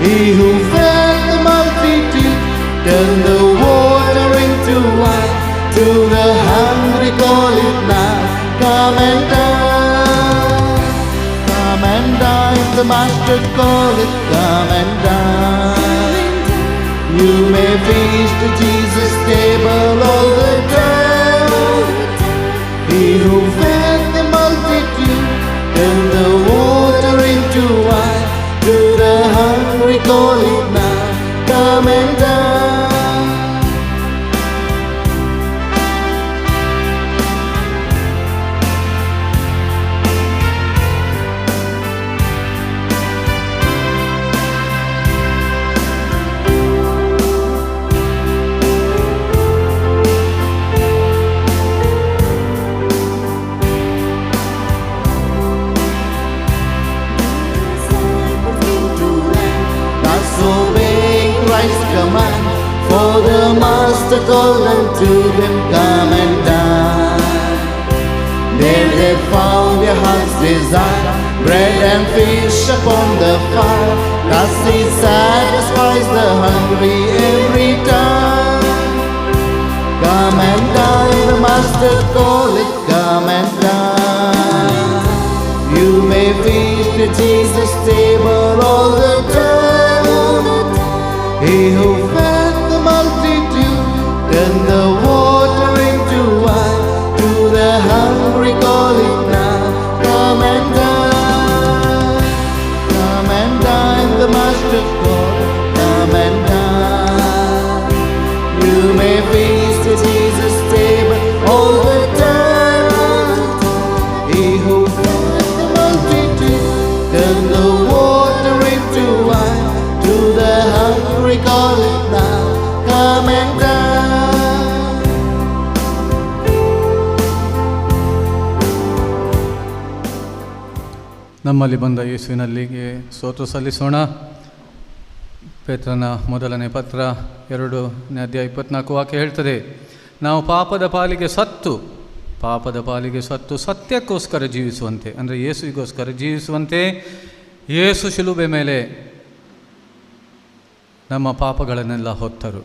He who fed the multitude turned the water into wine. To the hungry call it now, come and dine. Come and dine, the Master calleth, come and dine. You may feast at Jesus' table all the time. He who fed the multitude turned the water into wine. To the hungry call it now, come and dine. Command, for the Master called unto them, come and dine. There they found their heart's desire, bread and fish upon the fire. Thus He satisfies the hungry every time. Come and dine, the Master calleth, come and dine. You may feast at Jesus' table all the time. He who fed the multitude turned the water into wine. To the hungry call it now, come and dine. Come and dine, the Master called, come and dine. You may feast at Jesus' table all the time. He who fed the multitude turned the water into wine. To the hungry call it now, come and dine. ನಮ್ಮಲ್ಲಿ ಬಂದ ಯೇಸುವಿನಲ್ಲಿಗೆ ಸ್ತೋತ್ರ ಸಲ್ಲಿಸೋಣ. ಪೇತ್ರನ ಮೊದಲನೇ ಪತ್ರ 2ನೇ ಅಧ್ಯಾಯ 24 ವಾಕ್ಯ ಹೇಳ್ತದೆ, ನಾವು ಪಾಪದ ಪಾಲಿಗೆ ಸತ್ತು ಸತ್ಯಕ್ಕೋಸ್ಕರ ಜೀವಿಸುವಂತೆ, ಅಂದರೆ ಯೇಸುವಿಗೋಸ್ಕರ ಜೀವಿಸುವಂತೆ ಯೇಸು ಶಿಲುಬೆ ಮೇಲೆ ನಮ್ಮ ಪಾಪಗಳನ್ನೆಲ್ಲ ಹೊತ್ತರು.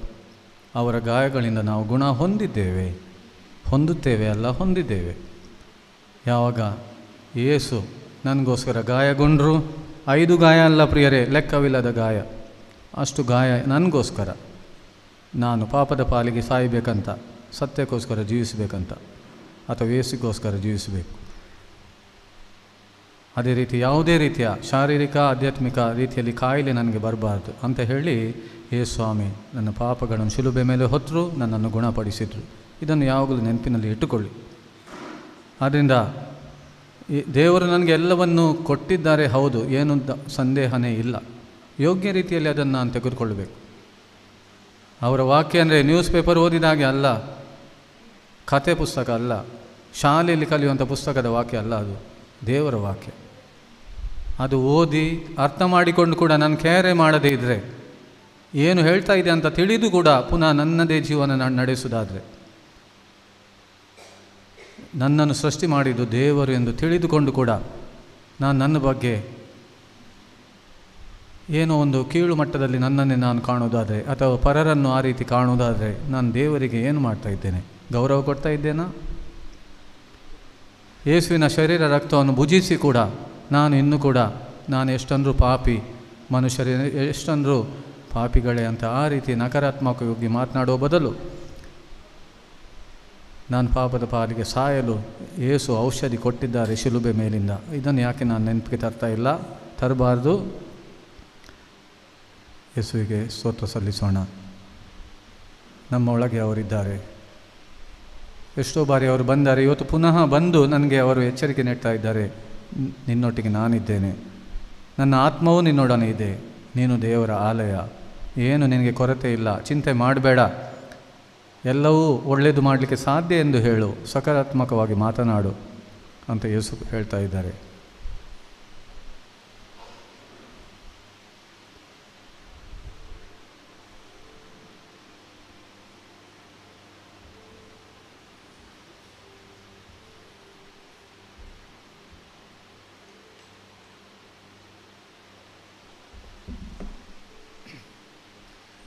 ಅವರ ಗಾಯಗಳಿಂದ ನಾವು ಗುಣ ಹೊಂದಿದ್ದೇವೆ. ಯಾವಾಗ ಯೇಸು ನನಗೋಸ್ಕರ ಗಾಯಗೊಂಡರು, 5 ಗಾಯ ಅಲ್ಲ ಪ್ರಿಯರೇ, ಲೆಕ್ಕವಿಲ್ಲದ ಗಾಯ, ಅಷ್ಟು ಗಾಯ ನನಗೋಸ್ಕರ. ನಾನು ಪಾಪದ ಪಾಲಿಗೆ ಸಾಯಬೇಕಂತ, ಸತ್ಯಕ್ಕೋಸ್ಕರ ಜೀವಿಸಬೇಕಂತ, ಅಥವಾ ಯೇಸುಗೋಸ್ಕರ ಜೀವಿಸಬೇಕು. ಅದೇ ರೀತಿ ಯಾವುದೇ ರೀತಿಯ ಶಾರೀರಿಕ ಆಧ್ಯಾತ್ಮಿಕ ರೀತಿಯಲ್ಲಿ ಕಾಯಿಲೆ ನನಗೆ ಬರಬಾರ್ದು ಅಂತ ಹೇಳಿ ಯೇಸು ಸ್ವಾಮಿ ನನ್ನ ಪಾಪಗಳನ್ನು ಶಿಲುಬೆ ಮೇಲೆ ಹೊತ್ತರು, ನನ್ನನ್ನು ಗುಣಪಡಿಸಿದರು. ಇದನ್ನು ಯಾವಾಗಲೂ ನೆನಪಿನಲ್ಲಿ ಇಟ್ಟುಕೊಳ್ಳಿ. ಆದ್ದರಿಂದ ದೇವರು ನನಗೆ ಎಲ್ಲವನ್ನು ಕೊಟ್ಟಿದ್ದಾರೆ, ಹೌದು, ಏನು ಸಂದೇಹನೇ ಇಲ್ಲ. ಯೋಗ್ಯ ರೀತಿಯಲ್ಲಿ ಅದನ್ನು ನಾನು ತೆಗೆದುಕೊಳ್ಳಬೇಕು. ಅವರ ವಾಕ್ಯ ಅಂದರೆ ನ್ಯೂಸ್ ಪೇಪರ್ ಓದಿದಾಗೆ ಅಲ್ಲ, ಕತೆ ಪುಸ್ತಕ ಅಲ್ಲ, ಶಾಲೆಯಲ್ಲಿ ಕಲಿಯುವಂಥ ಪುಸ್ತಕದ ವಾಕ್ಯ ಅಲ್ಲ, ಅದು ದೇವರ ವಾಕ್ಯ. ಅದು ಓದಿ ಅರ್ಥ ಮಾಡಿಕೊಂಡು ಕೂಡ ನಾನು ಕೇರೆ ಮಾಡದೇ ಇದ್ದರೆ, ಏನು ಹೇಳ್ತಾ ಇದೆ ಅಂತ ತಿಳಿದು ಕೂಡ ಪುನಃ ನನ್ನದೇ ಜೀವನ ನಡೆಸುವುದಾದರೆ, ನನ್ನನ್ನು ಸೃಷ್ಟಿ ಮಾಡಿದ್ದು ದೇವರು ಎಂದು ತಿಳಿದುಕೊಂಡು ಕೂಡ ನಾನು ನನ್ನ ಬಗ್ಗೆ ಏನೋ ಒಂದು ಕೀಳು ಮಟ್ಟದಲ್ಲಿ ನನ್ನನ್ನೇ ನಾನು ಕಾಣುವುದಾದರೆ, ಅಥವಾ ಪರರನ್ನು ಆ ರೀತಿ ಕಾಣುವುದಾದರೆ, ನಾನು ದೇವರಿಗೆ ಏನು ಮಾಡ್ತಾ ಇದ್ದೇನೆ? ಗೌರವ ಕೊಡ್ತಾ ಇದ್ದೇನಾ? ಯೇಸುವಿನ ಶರೀರ ರಕ್ತವನ್ನು ಭುಜಿಸಿ ಕೂಡ ನಾನು ಇನ್ನೂ ಕೂಡ ನಾನು ಎಷ್ಟಂದರೂ ಪಾಪಿ, ಮನುಷ್ಯರೇ ಎಷ್ಟಂದರೂ ಪಾಪಿಗಳೇ ಅಂತ ಆ ರೀತಿ ನಕಾರಾತ್ಮಕವಾಗಿ ಮಾತನಾಡುವ ಬದಲು, ನಾನು ಪಾಪದ ಪಾಲಿಗೆ ಸಾಯಲು ಯೇಸು ಔಷಧಿ ಕೊಟ್ಟಿದ್ದಾರೆ ಶಿಲುಬೆ ಮೇಲಿಂದ. ಇದನ್ನು ಯಾಕೆ ನಾನು ನೆನಪಿಗೆ ತರ್ತಾ ಇಲ್ಲ? ತರಬಾರ್ದು. ಯೇಸುವಿಗೆ ಸ್ತೋತ್ರ ಸಲ್ಲಿಸೋಣ. ನಮ್ಮ ಒಳಗೆ ಅವರಿದ್ದಾರೆ. ಎಷ್ಟೋ ಬಾರಿ ಅವರು ಬಂದ್ದಾರೆ, ಇವತ್ತು ಪುನಃ ಬಂದು ನನಗೆ ಅವರು ಎಚ್ಚರಿಕೆ ನೀಡ್ತಾ ಇದ್ದಾರೆ, ನಿನ್ನೊಟ್ಟಿಗೆ ನಾನಿದ್ದೇನೆ, ನನ್ನ ಆತ್ಮವೂ ನಿನ್ನೊಡನೆ ಇದೆ, ನೀನು ದೇವರ ಆಲಯ, ಏನು ನಿನಗೆ ಕೊರತೆ ಇಲ್ಲ, ಚಿಂತೆ ಮಾಡಬೇಡ, ಎಲ್ಲವೂ ಒಳ್ಳೆಯದು ಮಾಡಲಿಕ್ಕೆ ಸಾಧ್ಯ ಎಂದು ಹೇಳು, ಸಕಾರಾತ್ಮಕವಾಗಿ ಮಾತನಾಡು ಅಂತ ಯೇಸು ಹೇಳ್ತಾ ಇದ್ದಾರೆ.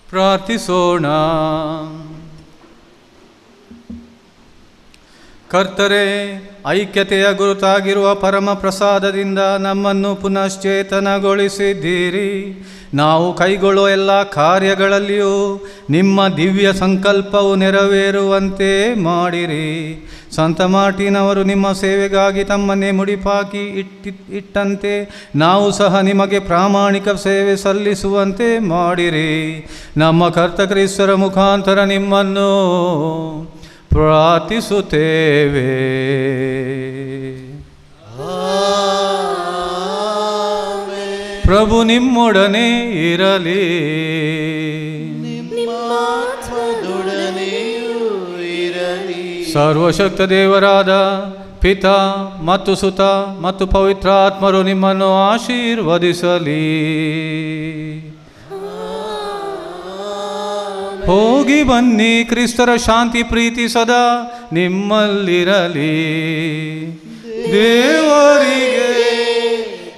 ಪ್ರಾರ್ಥಿಸೋಣ. ಕರ್ತರೇ, ಐಕ್ಯತೆಯ ಗುರುತಾಗಿರುವ ಪರಮ ಪ್ರಸಾದದಿಂದ ನಮ್ಮನ್ನು ಪುನಶ್ಚೇತನಗೊಳಿಸಿದ್ದೀರಿ. ನಾವು ಕೈಗೊಳ್ಳುವ ಎಲ್ಲ ಕಾರ್ಯಗಳಲ್ಲಿಯೂ ನಿಮ್ಮ ದಿವ್ಯ ಸಂಕಲ್ಪವು ನೆರವೇರುವಂತೆ ಮಾಡಿರಿ. ಸಂತ ಮಾರ್ಟಿನವರು ನಿಮ್ಮ ಸೇವೆಗಾಗಿ ತಮ್ಮನ್ನೇ ಮುಡಿಪಾಕಿ ಇಟ್ಟಂತೆ ನಾವು ಸಹ ನಿಮಗೆ ಪ್ರಾಮಾಣಿಕ ಸೇವೆ ಸಲ್ಲಿಸುವಂತೆ ಮಾಡಿರಿ. ನಮ್ಮ ಕರ್ತ ಕ್ರಿಸ್ತರ ಮುಖಾಂತರ ನಿಮ್ಮನ್ನು ಪ್ರಾರ್ಥಿಸುತ್ತೇವೆ. ಪ್ರಭು ನಿಮ್ಮೊಡನೆ ಇರಲಿ. ಸರ್ವಶಕ್ತ ದೇವರಾದ ಪಿತಾ ಮತ್ತು ಸುತ ಮತ್ತು ಪವಿತ್ರಾತ್ಮರು ನಿಮ್ಮನ್ನು ಆಶೀರ್ವದಿಸಲಿ. ಹೋಗಿ ಬನ್ನಿ, ಕ್ರಿಸ್ತರ ಶಾಂತಿ ಪ್ರೀತಿ ಸದಾ ನಿಮ್ಮಲ್ಲಿರಲಿ. ದೇವರಿಗೆ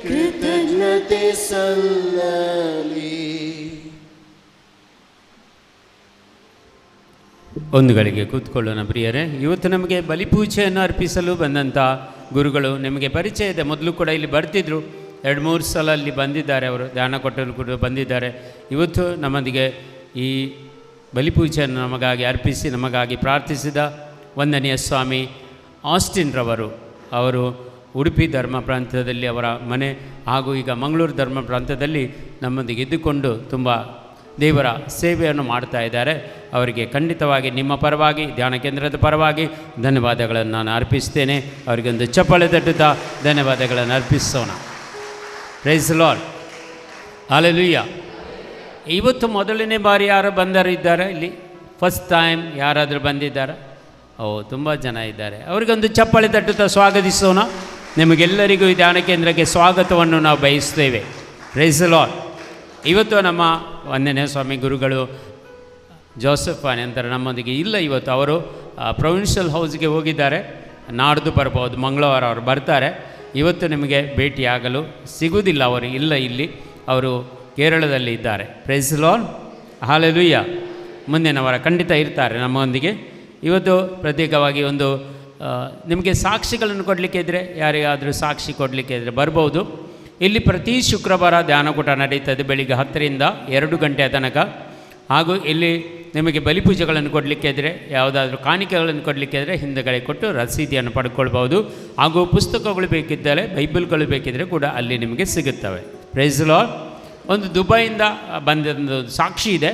ಕೃತಜ್ಞತೆ ಸಲ್ಲಲಿ. ಒಂದು ಗಳಿಗೆ ಕೂತ್ಕೊಳ್ಳೋಣ ಪ್ರಿಯರೇ. ಇವತ್ತು ನಮಗೆ ಬಲಿಪೂಜೆಯನ್ನು ಅರ್ಪಿಸಲು ಬಂದಂಥ ಗುರುಗಳು ನಿಮಗೆ ಪರಿಚಯ ಇದೆ. ಮೊದಲು ಕೂಡ ಇಲ್ಲಿ ಬರ್ತಿದ್ರು, 2-3 ಸಲ ಅಲ್ಲಿ ಬಂದಿದ್ದಾರೆ, ಅವರು ಧ್ಯಾನ ಕೊಟ್ಟರು ಕೂಡ ಬಂದಿದ್ದಾರೆ. ಇವತ್ತು ನಮ್ಮೊಂದಿಗೆ ಈ ಬಲಿಪೂಜೆಯನ್ನು ನಮಗಾಗಿ ಅರ್ಪಿಸಿ ನಮಗಾಗಿ ಪ್ರಾರ್ಥಿಸಿದ ವಂದನೀಯ ಸ್ವಾಮಿ ಆಸ್ಟಿನ್ ರವರು, ಅವರು ಉಡುಪಿ ಧರ್ಮ ಪ್ರಾಂತ್ಯದಲ್ಲಿ ಅವರ ಮನೆ ಹಾಗೂ ಈಗ ಮಂಗಳೂರು ಧರ್ಮ ಪ್ರಾಂತ್ಯದಲ್ಲಿ ನಮ್ಮೊಂದಿಗೆ ಇದ್ದುಕೊಂಡು ತುಂಬ ದೇವರ ಸೇವೆಯನ್ನು ಮಾಡ್ತಾ ಇದ್ದಾರೆ. ಅವರಿಗೆ ಖಂಡಿತವಾಗಿ ನಿಮ್ಮ ಪರವಾಗಿ, ಧ್ಯಾನ ಕೇಂದ್ರದ ಪರವಾಗಿ ಧನ್ಯವಾದಗಳನ್ನು ನಾನು ಅರ್ಪಿಸ್ತೇನೆ. ಅವರಿಗೊಂದು ಚಪ್ಪಾಳೆ ತಟ್ಟುತ್ತಾ ಧನ್ಯವಾದಗಳನ್ನು ಅರ್ಪಿಸೋಣ. Price the lord. ಹಲ್ಲೆಲೂಯಾ. ಇವತ್ತು ಮೊದಲನೇ ಬಾರಿ ಯಾರು ಬಂದರಿದ್ದಾರೆ ಇಲ್ಲಿ? ಫಸ್ಟ್ ಟೈಮ್ ಯಾರಾದರೂ ಬಂದಿದ್ದಾರೆ? ತುಂಬ ಜನ ಇದ್ದಾರೆ. ಅವರಿಗೊಂದು ಚಪ್ಪಾಳೆ ತಟ್ಟುತ್ತಾ ಸ್ವಾಗತಿಸೋಣ. ನಿಮಗೆಲ್ಲರಿಗೂ ಈ ಧ್ಯಾನ ಕೇಂದ್ರಕ್ಕೆ ಸ್ವಾಗತವನ್ನು ನಾವು ಬಯಸ್ತೇವೆ. Price the lord. ಇವತ್ತು ನಮ್ಮ ವಂದನೀಯ ಸ್ವಾಮಿ ಗುರುಗಳು ಜೋಸೆಫ್ ನಂತರ ನಮ್ಮೊಂದಿಗೆ ಇಲ್ಲ. ಇವತ್ತು ಅವರು ಪ್ರೊವಿನ್ಷಿಯಲ್ ಹೌಸ್ಗೆ ಹೋಗಿದ್ದಾರೆ. ನಾಡ್ದು ಬರ್ಬೋದು, ಮಂಗಳವಾರ ಅವರು ಬರ್ತಾರೆ. ಇವತ್ತು ನಿಮಗೆ ಭೇಟಿಯಾಗಲು ಸಿಗುವುದಿಲ್ಲ, ಅವರು ಇಲ್ಲ ಇಲ್ಲಿ, ಅವರು ಕೇರಳದಲ್ಲಿ ಇದ್ದಾರೆ. Praise the lord. ಹಲ್ಲೆಲೂಯಾ. ಮುಂದಿನ ವಾರ ಖಂಡಿತ ಇರ್ತಾರೆ ನಮ್ಮೊಂದಿಗೆ. ಇವತ್ತು ಪ್ರತ್ಯೇಕವಾಗಿ ಒಂದು ನಿಮಗೆ ಸಾಕ್ಷಿಗಳನ್ನು ಕೊಡಲಿಕ್ಕೆ ಇದ್ದರೆ, ಯಾರಿಗಾದರೂ ಸಾಕ್ಷಿ ಕೊಡಲಿಕ್ಕೆ ಇದ್ದರೆ ಬರ್ಬೋದು. ಇಲ್ಲಿ ಪ್ರತಿ ಶುಕ್ರವಾರ ಧ್ಯಾನಕೂಟ ನಡೀತದೆ ಬೆಳಿಗ್ಗೆ 10ರಿಂದ 2 ಗಂಟೆಯ ತನಕ. ಹಾಗೂ ಇಲ್ಲಿ ನಿಮಗೆ ಬಲಿಪೂಜೆಗಳನ್ನು ಕೊಡಲಿಕ್ಕೆ ಇದ್ದರೆ, ಯಾವುದಾದ್ರೂ ಕಾಣಿಕೆಗಳನ್ನು ಕೊಡಲಿಕ್ಕೆ ಇದ್ದರೆ ಹಿಂದೆಗಡೆ ಕೊಟ್ಟು ರಸೀದಿಯನ್ನು ಪಡ್ಕೊಳ್ಬೋದು. ಹಾಗೂ ಪುಸ್ತಕಗಳು ಬೇಕಿದ್ದರೆ, ಬೈಬಲ್ಗಳು ಬೇಕಿದ್ದರೆ ಕೂಡ ಅಲ್ಲಿ ನಿಮಗೆ ಸಿಗುತ್ತವೆ. Praise the lord. ಒಂದು ದುಬೈಯಿಂದ ಬಂದೊಂದು ಸಾಕ್ಷಿ ಇದೆ,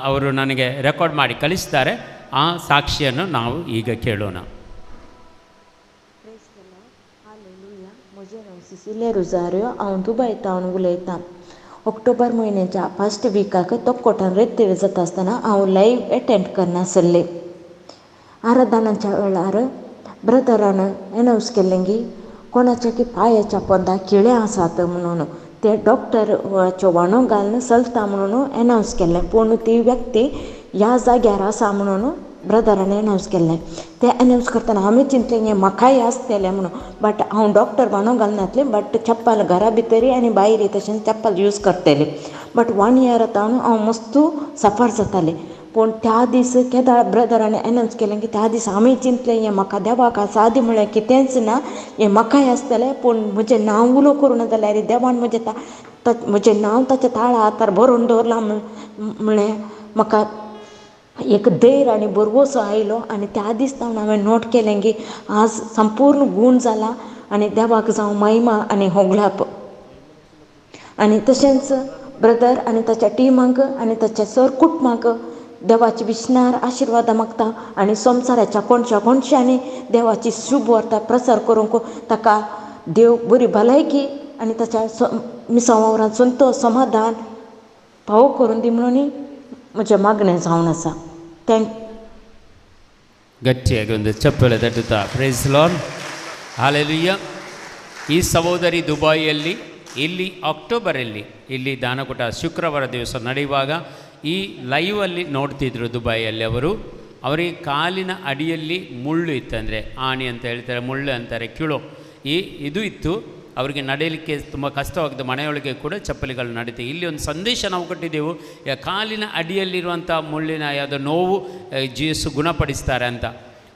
ಅವರು ನನಗೆ ರೆಕಾರ್ಡ್ ಮಾಡಿ ಕಳಿಸ್ತಾರೆ. ಆ ಸಾಕ್ಷಿಯನ್ನು ನಾವು ಈಗ ಕೇಳೋಣ. मुझे नाव सिसिलिया रोजारियो हांव दुबय तावन उलयतां. ऑक्टोबर म्हयन्याच्या फर्स्ट विकाक तोपकोटान रेत्तेर जाता आसतना हांव लायव्ह अटेंड करनासल्लें. आराधनाच्या वेळार ब्रदरान अनाउन्स केल्लें की कोणाच्या की पांयाच्या पोंदा किळें आसात म्हणून. ते डॉक्टराचो वांडो घालून चलता म्हणून अनाउन्स केल्लें. पूण ती व्यक्ती ह्या जाग्यार आसा म्हणून ब्रदरान अनाउन्स केल्लें. तें अनाउन्स करतना हांवें चिंतलें हें म्हाकाय आसतलें म्हणून. बट हांव डॉक्टर वांडो घालनासलें, बट चप्पल घरा भितरी आनी भायरी तशेंच चप्पल यूज करतलें. बट 1 year जावन हांव मस्त सफर जातालें. पूण त्या दीस केदां ब्रदरान अनाउन्स केलें की त्या दीस हांवें चिंतलें हें म्हाका देवाक सादी म्हळ्यार कितेंच ना, हें म्हाकाय आसतलें. पूण म्हजें नांव उलो करूं ना जाल्यार देवान म्हजें नांव ताच्या ताळा हातार बरोवन दवरलां म्हळें म्हाका एक धैर्य आनी बरवसो आयलो. आनी त्या दीस जावन हांवें नोट केलें की आज संपूर्ण गूण जाला आनी देवाक जावं महिमा आनी होगलाप. आनी तशेंच ब्रदर आनी ताच्या टिमाक आनी ताच्या सर कुटुंबाक देवाची विस्नार आशिर्वाद मागता. आनी संवसाराच्या कोणशांनी देवाची शुभ वार्ता प्रसार करूंक ताका देव बरी भलायकी आनी ताच्या मिसां वावरांतसून तो समाधान फावो करून दी म्हणून म्हजें मागणें जावन आसा. ಗಟ್ಟಿಯಾಗಿ ಒಂದು ಚಪ್ಪಲೆ ತಟ್ಟುತ್ತಾ ಪ್ರೈಸ್ ಲಾರ್ಡ್ ಹಲ್ಲೆಲೂಯಾ. ಈ ಸಹೋದರಿ ದುಬೈಯಲ್ಲಿ ಇಲ್ಲಿ ಅಕ್ಟೋಬರಲ್ಲಿ ಇಲ್ಲಿ ದಾನಕೂಟ ಶುಕ್ರವಾರ ದಿವಸ ನಡೆಯುವಾಗ ಈ ಲೈವಲ್ಲಿ ನೋಡ್ತಿದ್ರು ದುಬೈಯಲ್ಲಿ ಅವರಿಗೆ ಕಾಲಿನ ಅಡಿಯಲ್ಲಿ ಮುಳ್ಳು ಇತ್ತಂದರೆ ಆಣಿ ಅಂತ ಹೇಳ್ತಾರೆ, ಮುಳ್ಳು ಅಂತಾರೆ, ಕಿಳು ಇದು ಇತ್ತು. ಅವರಿಗೆ ನಡೆಯಲಿಕ್ಕೆ ತುಂಬ ಕಷ್ಟವಾಗಿದೆ, ಮನೆಯೊಳಗೆ ಕೂಡ ಚಪ್ಪಲಿಗಳು ನಡೀತೆ. ಇಲ್ಲಿ ಒಂದು ಸಂದೇಶ ನಾವು ಕೊಟ್ಟಿದ್ದೆವು, ಕಾಲಿನ ಅಡಿಯಲ್ಲಿರುವಂಥ ಮುಳ್ಳಿನ ಯಾವುದೋ ನೋವು ಜೀಸು ಗುಣಪಡಿಸ್ತಾರೆ ಅಂತ.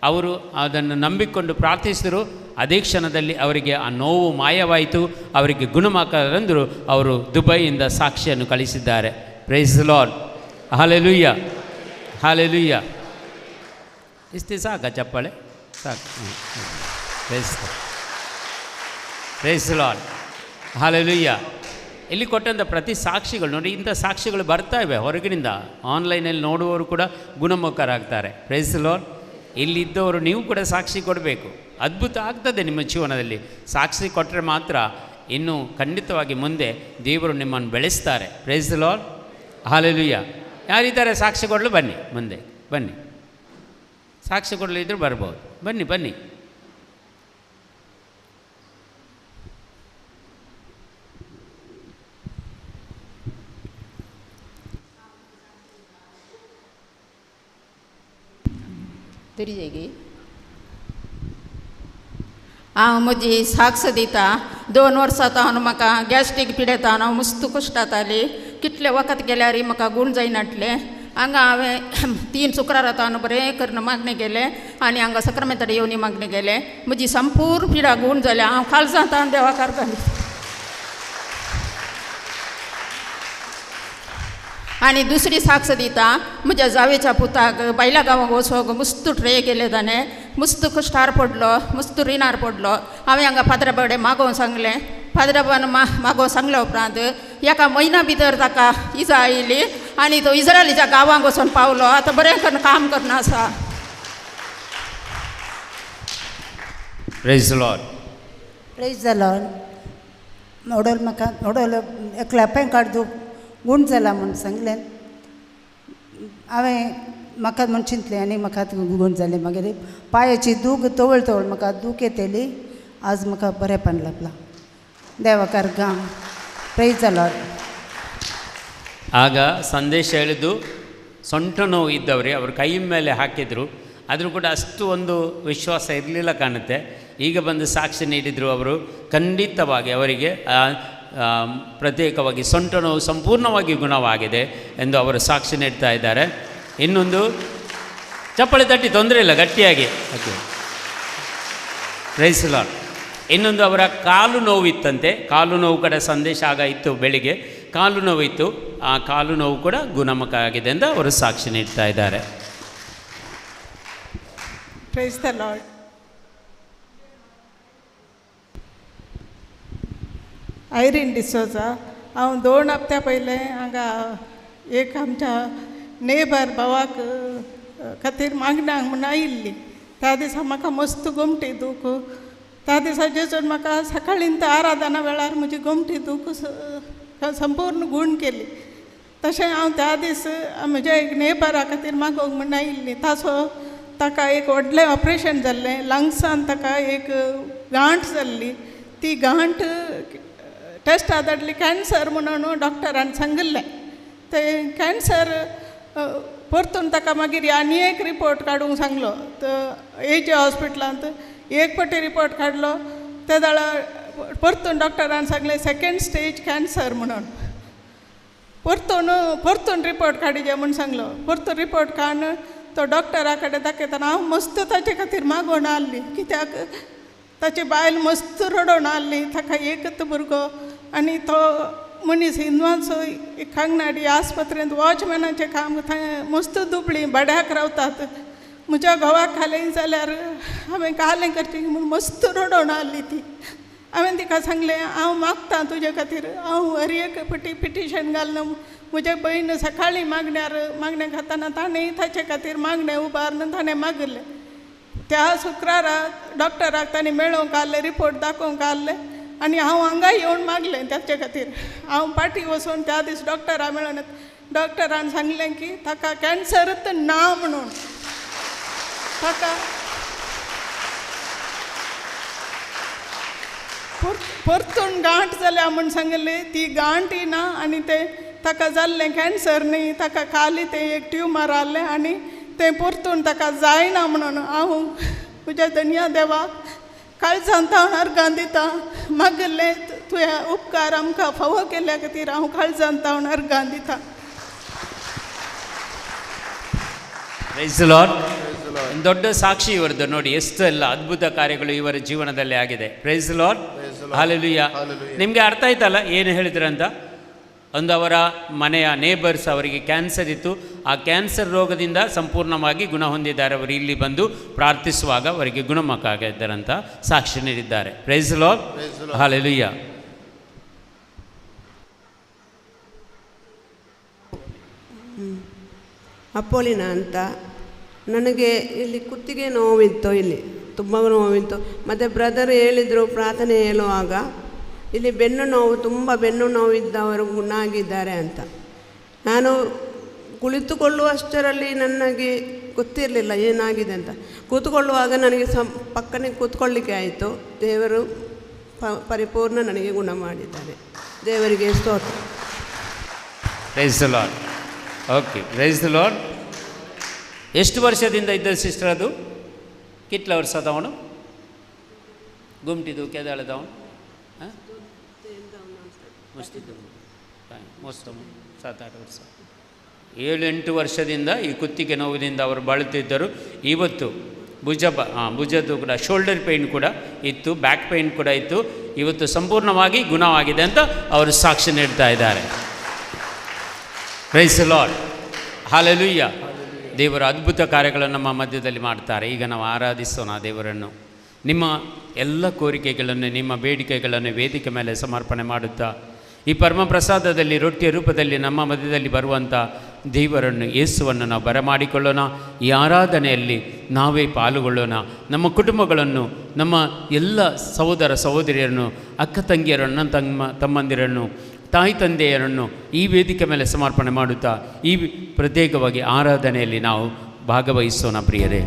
ಅವರು ಅದನ್ನು ನಂಬಿಕೊಂಡು ಪ್ರಾರ್ಥಿಸಿದರು. ಅದೇ ಕ್ಷಣದಲ್ಲಿ ಅವರಿಗೆ ಆ ನೋವು ಮಾಯವಾಯಿತು, ಅವರಿಗೆ ಗುಣಮುಖರೆಂದರು. ಅವರು ದುಬೈಯಿಂದ ಸಾಕ್ಷಿಯನ್ನು ಕಳಿಸಿದ್ದಾರೆ. Praise Lord hallelujah hallelujah. ಇಷ್ಟೇ ಸಾಕ ಚಪ್ಪಾಳೆ ಸಾಕು. Praise Lord hallelujah. ಇಲ್ಲಿ ಕೊಟ್ಟಂಥ ಪ್ರತಿ ಸಾಕ್ಷಿಗಳು ನೋಡಿ, ಇಂಥ ಸಾಕ್ಷಿಗಳು ಬರ್ತಾ ಇವೆ ಹೊರಗಿನಿಂದ. ಆನ್ಲೈನಲ್ಲಿ ನೋಡುವವರು ಕೂಡ ಗುಣಮುಖರಾಗ್ತಾರೆ. Price lord. ಇಲ್ಲಿದ್ದವರು ನೀವು ಕೂಡ ಸಾಕ್ಷಿ ಕೊಡಬೇಕು. ಅದ್ಭುತ ಆಗ್ತದೆ ನಿಮ್ಮ ಜೀವನದಲ್ಲಿ. ಸಾಕ್ಷಿ ಕೊಟ್ಟರೆ ಮಾತ್ರ ಇನ್ನೂ ಖಂಡಿತವಾಗಿ ಮುಂದೆ ದೇವರು ನಿಮ್ಮನ್ನು ಬೆಳೆಸ್ತಾರೆ. Praise Lord hallelujah. ಯಾರಿದ್ದಾರೆ ಸಾಕ್ಷಿ ಕೊಡಲು? ಬನ್ನಿ, ಮುಂದೆ ಬನ್ನಿ. ಸಾಕ್ಷಿ ಕೊಡಲು ಇದ್ದರೂ ಬರ್ಬೋದು, ಬನ್ನಿ ಬನ್ನಿ. हांव म्हजी साक्ष दिता. 2 वर्सां हांव म्हाका गॅस्ट्रीक पिडेता, हांव मस्त कश्ट जाताली. कितले वखद गेल्यार म्हाका गूण जायनाटले. हांगा हांवें 3 शुक्रार हांव बरें करून मागणें गेलें आनी हांगा सक्रामेंताडे येवनी मागणें गेलें. म्हजी संपूर्ण पिडा गूण जाल्या. हांव काळजां जाता देवाकार घाली. आनी दुसरी साक्ष दिता. म्हज्या जावेच्या पुताक बायला गांवांक वचोंक मस्त ट्रे गेले ताणें. मस्त कश्टार पडलो, मस्त रिणार पडलो. हांवें हांगा फादरा बडे मागोवंक सांगलें. फादराबान मागोवंक सांगल्या उपरांत एका म्हयन्या भितर ताका इजा आयली आनी तो इस्रायलीच्या गांवांक वचून पावलो. आतां बरें करून काम करना आसा. Praise Lord. Praise the Lord. म्हाका एकल्या कार्ड गूण जाला म्हूण सांगलें. हांवें म्हाका म्हूण चिंतलें आनी म्हाका गूण जालें. मागीर पांयाची दूख तवळ तवळ म्हाका दूख येतली. आज म्हाका बरेंपण लाभलां. ದೇವಕರ್ ಗಾಮ್. Price the lord. ಆಗ ಸಂದೇಶ ಹೇಳಿದ್ದು ಸೊಂಟ ನೋವು ಇದ್ದವರೇ ಅವರು ಕೈ ಮೇಲೆ ಹಾಕಿದರು. ಆದರೂ ಕೂಡ ಅಷ್ಟು ಒಂದು ವಿಶ್ವಾಸ ಇರಲಿಲ್ಲ ಕಾಣುತ್ತೆ. ಈಗ ಬಂದು ಸಾಕ್ಷಿ ನೀಡಿದರು. ಅವರು ಖಂಡಿತವಾಗಿ ಅವರಿಗೆ ಪ್ರತ್ಯೇಕವಾಗಿ ಸೊಂಟ ನೋವು ಸಂಪೂರ್ಣವಾಗಿ ಗುಣವಾಗಿದೆ ಎಂದು ಅವರು ಸಾಕ್ಷಿ ನೀಡ್ತಾ ಇದ್ದಾರೆ. ಇನ್ನೊಂದು ಚಪ್ಪಳೆ ತಟ್ಟಿ ತೊಂದರೆ ಇಲ್ಲ, ಗಟ್ಟಿಯಾಗಿ. Okay, praise Lord. ಇನ್ನೊಂದು ಅವರ ಕಾಲು ನೋವಿತ್ತಂತೆ. ಕಾಲು ನೋವು ಕೂಡ ಸಂದೇಶ ಆಗ ಇತ್ತು, ಬೆಳಿಗ್ಗೆ ಕಾಲು ನೋವಿತ್ತು. ಆ ಕಾಲು ನೋವು ಕೂಡ ಗುಣಮುಖ ಆಗಿದೆ ಎಂದು ಅವರು ಸಾಕ್ಷಿ ನೀಡ್ತಾ ಇದ್ದಾರೆ. Price the lord. Irene D'Souza. हांव 2 हप्त्या पयलें हांगा एक आमच्या नेबर भावाक खातीर मागण्यांक म्हूण आयिल्ली. त्या दिसा म्हाका मस्त घुमटी दूख. त्या दिसा जेजून म्हाका सकाळीं ते आराधना वेळार म्हजी घुमटी दूख संपूर्ण गूण केली. तशें हांव त्या दीस म्हज्या एक नेबरा खातीर मागोवंक म्हूण आयिल्ली. ताका एक व्हडलें ऑपरेशन जाल्लें. लंग्सान ताका एक गांठ जाल्ली. ती गांठ टेस्ट धाडली कॅन्सर म्हणून डॉक्टरान सांगिल्लें. ते कॅन्सर परतून ताका मागीर आनी एक रिपोर्ट काडूंक सांगलो. एजे हॉस्पिटलांत एक फावटी रिपोर्ट काडलो. ते दाळा परतून डॉक्टरान सांगलें 2nd स्टेज कॅन्सर म्हणून. परतून रिपोर्ट काडिजे म्हूण सांगलो. परतून रिपोर्ट काडून तो डॉक्टरा कडेन दाखयतना हांव मस्त ताचे खातीर मागोवन आसली. कित्याक ताची बायल मस्त रडोवन आसली. ताका एकच भुरगो आनी तो मनीस हिंदवांचो खांगनाडी आस्पत्रेंत वॉचमॅनाचें काम थंय मस्त दुबळी भाड्याक रावतात. म्हज्या घोवाक खालें जाल्यार हांवें कालें करचें म्हूण मस्त रडोवन आसली ती. हांवें तिका सांगलें हांव मागतां तुजे खातीर. हांव हर एक फावटी पिटिशन घालना. म्हजे भयण सकाळीं मागणें खाताना ताणें ताचे खातीर मागणें उबारून ताणें मागलें. त्या शुक्राराक डॉक्टराक ताणें मेळोवंक आसलें, रिपोर्ट दाखोवंक आसलें आणि हांव हांगा येवन मागलें त्याचे खातीर. हांव पाटी वचून त्या दीस डॉक्टरा मेळून डॉक्टरान सांगलें की ताका कॅन्सरच ना म्हणून. ताका परतून गांठ जाल्या म्हूण सांगलें. ती गांठी ना आनी ते ताका जाल्लें कॅन्सर न्ही, ताका खाली ते एक ट्युमर आहलें आनी तें परतून ताका जायना म्हणून हांव म्हज्या धन्या देवाक काळजांत अर्गां दिता. मागले तुवें उपकार आमकां फावो केल्या खातीर हांव काळजांत अर्गां दिता. Praise the Lord. ದೊಡ್ಡ ಸಾಕ್ಷಿ ಇವರದ್ದು ನೋಡಿ, ಎಷ್ಟು ಎಲ್ಲ ಅದ್ಭುತ ಕಾರ್ಯಗಳು ಇವರ ಜೀವನದಲ್ಲಿ ಆಗಿದೆ. Praise the lord. ಹಲ್ಲೆಲೂಯಾ. ನಿಮಗೆ ಅರ್ಥ ಆಯ್ತಲ್ಲ ಏನು ಹೇಳಿದ್ರಂತ? ಒಂದು ಅವರ ಮನೆಯ ನೇಬರ್ಸ್ ಅವರಿಗೆ ಕ್ಯಾನ್ಸರ್ ಇತ್ತು. ಆ ಕ್ಯಾನ್ಸರ್ ರೋಗದಿಂದ ಸಂಪೂರ್ಣವಾಗಿ ಗುಣ ಹೊಂದಿದ್ದಾರೆ. ಅವರು ಇಲ್ಲಿ ಬಂದು ಪ್ರಾರ್ಥಿಸುವಾಗ ಅವರಿಗೆ ಗುಣಮುಖ ಆಗಿದ್ದಾರಂತ ಸಾಕ್ಷಿ ನೀಡಿದ್ದಾರೆ. Praise the lord. ಹಲ್ಲೆಲೂಯಾ. ಅಪ್ಪೋಲಿನ ಅಂತ. ನನಗೆ ಇಲ್ಲಿ ಕುತ್ತಿಗೆ ನೋವಿತ್ತು, ಇಲ್ಲಿ ತುಂಬ ನೋವಿತ್ತು. ಮತ್ತು ಬ್ರದರ್ ಹೇಳಿದರು ಪ್ರಾರ್ಥನೆ ಹೇಳುವಾಗ ಇಲ್ಲಿ ಬೆನ್ನು ನೋವು, ತುಂಬ ಬೆನ್ನು ನೋವಿದ್ದವರು ಗುಣ ಆಗಿದ್ದಾರೆ ಅಂತ. ನಾನು ಕುಳಿತುಕೊಳ್ಳುವಷ್ಟರಲ್ಲಿ ನನಗೆ ಗೊತ್ತಿರಲಿಲ್ಲ ಏನಾಗಿದೆ ಅಂತ. ಕೂತ್ಕೊಳ್ಳುವಾಗ ನನಗೆ ಪಕ್ಕನೆ ಕೂತ್ಕೊಳ್ಳಿಕ್ಕೆ ಆಯಿತು. ದೇವರು ಪರಿಪೂರ್ಣ ನನಗೆ ಗುಣ ಮಾಡಿದ್ದಾರೆ. ದೇವರಿಗೆ ಸ್ತೋತ್ರ. Praise the Lord. Okay, praise the Lord. ಎಷ್ಟು ವರ್ಷದಿಂದ ಇದ್ದ ಸಿಸ್ಟರ್ ಅದು? ಕಿಟ್ಲ ವರ್ಷ ಅದವನು ಗುಮ್ಟಿದ್ದು ಕೆದಾಳದವನು ಮೋಸ್ಟ್ 7-8 ವರ್ಷ, 7-8 ವರ್ಷದಿಂದ ಈ ಕುತ್ತಿಗೆ ನೋವಿನಿಂದ ಅವರು ಬಾಳುತ್ತಿದ್ದರು. ಇವತ್ತು ಭುಜದ್ದು ಕೂಡ ಶೋಲ್ಡರ್ ಪೇಯ್ನ್ ಕೂಡ ಇತ್ತು, ಬ್ಯಾಕ್ ಪೇಯ್ನ್ ಕೂಡ ಇತ್ತು. ಇವತ್ತು ಸಂಪೂರ್ಣವಾಗಿ ಗುಣವಾಗಿದೆ ಅಂತ ಅವರು ಸಾಕ್ಷಿ ನೀಡ್ತಾ ಇದ್ದಾರೆ. Praise the lord. ಹಲ್ಲೆಲೂಯಾ. ದೇವರ ಅದ್ಭುತ ಕಾರ್ಯಗಳನ್ನು ನಮ್ಮ ಮಧ್ಯದಲ್ಲಿ ಮಾಡ್ತಾರೆ. ಈಗ ನಾವು ಆರಾಧಿಸೋಣ ದೇವರನ್ನು. ನಿಮ್ಮ ಎಲ್ಲ ಕೋರಿಕೆಗಳನ್ನು, ನಿಮ್ಮ ಬೇಡಿಕೆಗಳನ್ನು ವೇದಿಕೆ ಮೇಲೆ ಸಮರ್ಪಣೆ ಮಾಡುತ್ತಾ ಈ ಪರಮ ಪ್ರಸಾದದಲ್ಲಿ ರೊಟ್ಟಿಯ ರೂಪದಲ್ಲಿ ನಮ್ಮ ಮಧ್ಯದಲ್ಲಿ ಬರುವಂಥ ದೇವರನ್ನು, ಯೇಸುವನ್ನು ನಾವು ಬರಮಾಡಿಕೊಳ್ಳೋಣ. ಈ ಆರಾಧನೆಯಲ್ಲಿ ನಾವೇ ಪಾಲುಗೊಳ್ಳೋಣ. ನಮ್ಮ ಕುಟುಂಬಗಳನ್ನು, ನಮ್ಮ ಎಲ್ಲ ಸಹೋದರ ಸಹೋದರಿಯರನ್ನು, ಅಕ್ಕ ತಂಗಿಯರನ್ನು, ತಮ್ಮಂದಿರನ್ನು, ತಾಯಿ ತಂದೆಯರನ್ನು ಈ ವೇದಿಕೆ ಮೇಲೆ ಸಮರ್ಪಣೆ ಮಾಡುತ್ತಾ ಈ ಪ್ರತ್ಯೇಕವಾಗಿ ಆರಾಧನೆಯಲ್ಲಿ ನಾವು ಭಾಗವಹಿಸೋಣ ಪ್ರಿಯರೇ.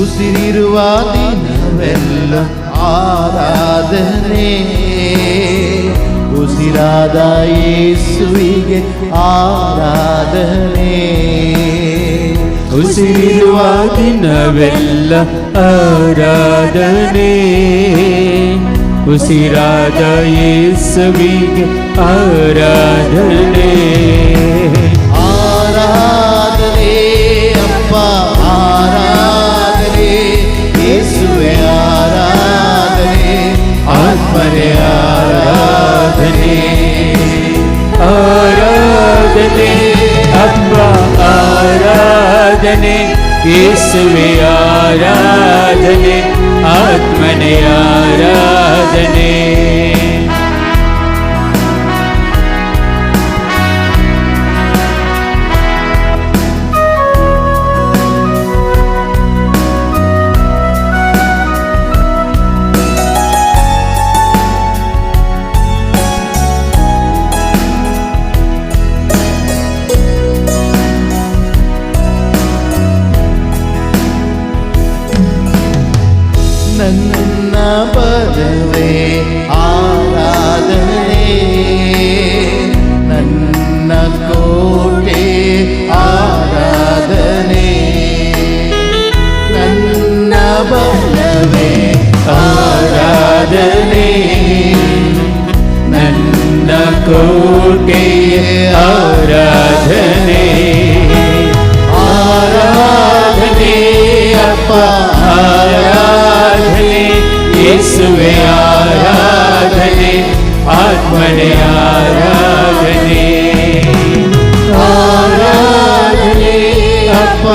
ಉಸಿರಿರುವ ದಿನವೆಲ್ಲ ಆರಾಧನೆ, ಉಸಿರಾದ ಯೇಸುವಿಗೆ ಆರಾಧನೆ. ಉಸಿರಿರುವ ದಿನವೆಲ್ಲ ಆರಾಧನೆ, ಉಸಿರಾದ ಯೇಸುವಿಗೆ ಆರಾಧನೆ. ಆರಾಧನೆ ಅಪ್ಪ ಆರಾಧನೆ, ಯೇಸುವೆ ಆರಾಧನೆ, ಆತ್ಮನೇ ಆರಾಧನೆ. ಆರಾಧನೆ ಅಪ್ಪ ಆರಾಧನೆ, ಯೇಸುವೆ ಆರಾಧನೆ, ಆತ್ಮನೇ ಆರಾಧನೆ. ನನ್ನ ಬಲವೇ ಆರಾಧನೆ, ನನ್ನ ಕೋಟೆ ಆರಾಧನೆ. ನನ್ನ ಬಲವೇ ಆರಾಧನೆ, ನನ್ನ ಕೋಟೆ ಆರಾಧನೆ. ಆರಾಧನೆ ಅಪ್ಪ ಆರಾಧನೆ, ಯೇಸುವೆ ಆರಾಧನೆ, ಆತ್ಮನೇ ಆರಾಧನೆ. ಆರಾಧನೆ ಅಪ್ಪ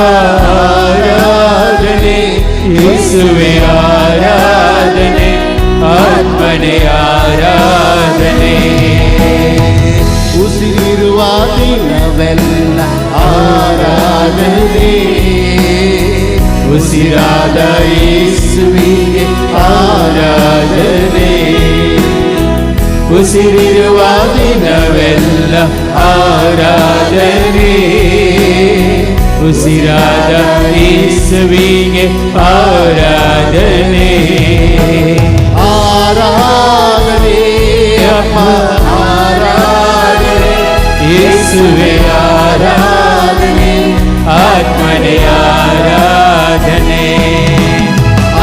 ಆರಾಧನೆ, ಯೇಸುವೆ ಆರಾಧನೆ, ಆತ್ಮನೇ ಆರಾಧನೆ. ಉಸಿರಿರುವ ದಿನವೆಲ್ಲ ಆರಾಧನೆ, ಉಸಿರಾದ ಯೇಸುವಿಗೆ ಆರಾಧನೆ. ಉಸಿರಿರುವ ದಿನವೆಲ್ಲ ಆರಾಧನೆ, ಉಸಿರಾದ ಯೇಸುವಿಗೆ ಆರಾಧನೆ. ಆರಾಧನೆ ಅಪ್ಪ ಆರಾಧನೆ, ಯೇಸುವೆ ಆರಾಧನೆ, ಆತ್ಮನೇ ಆರಾಧನೆ.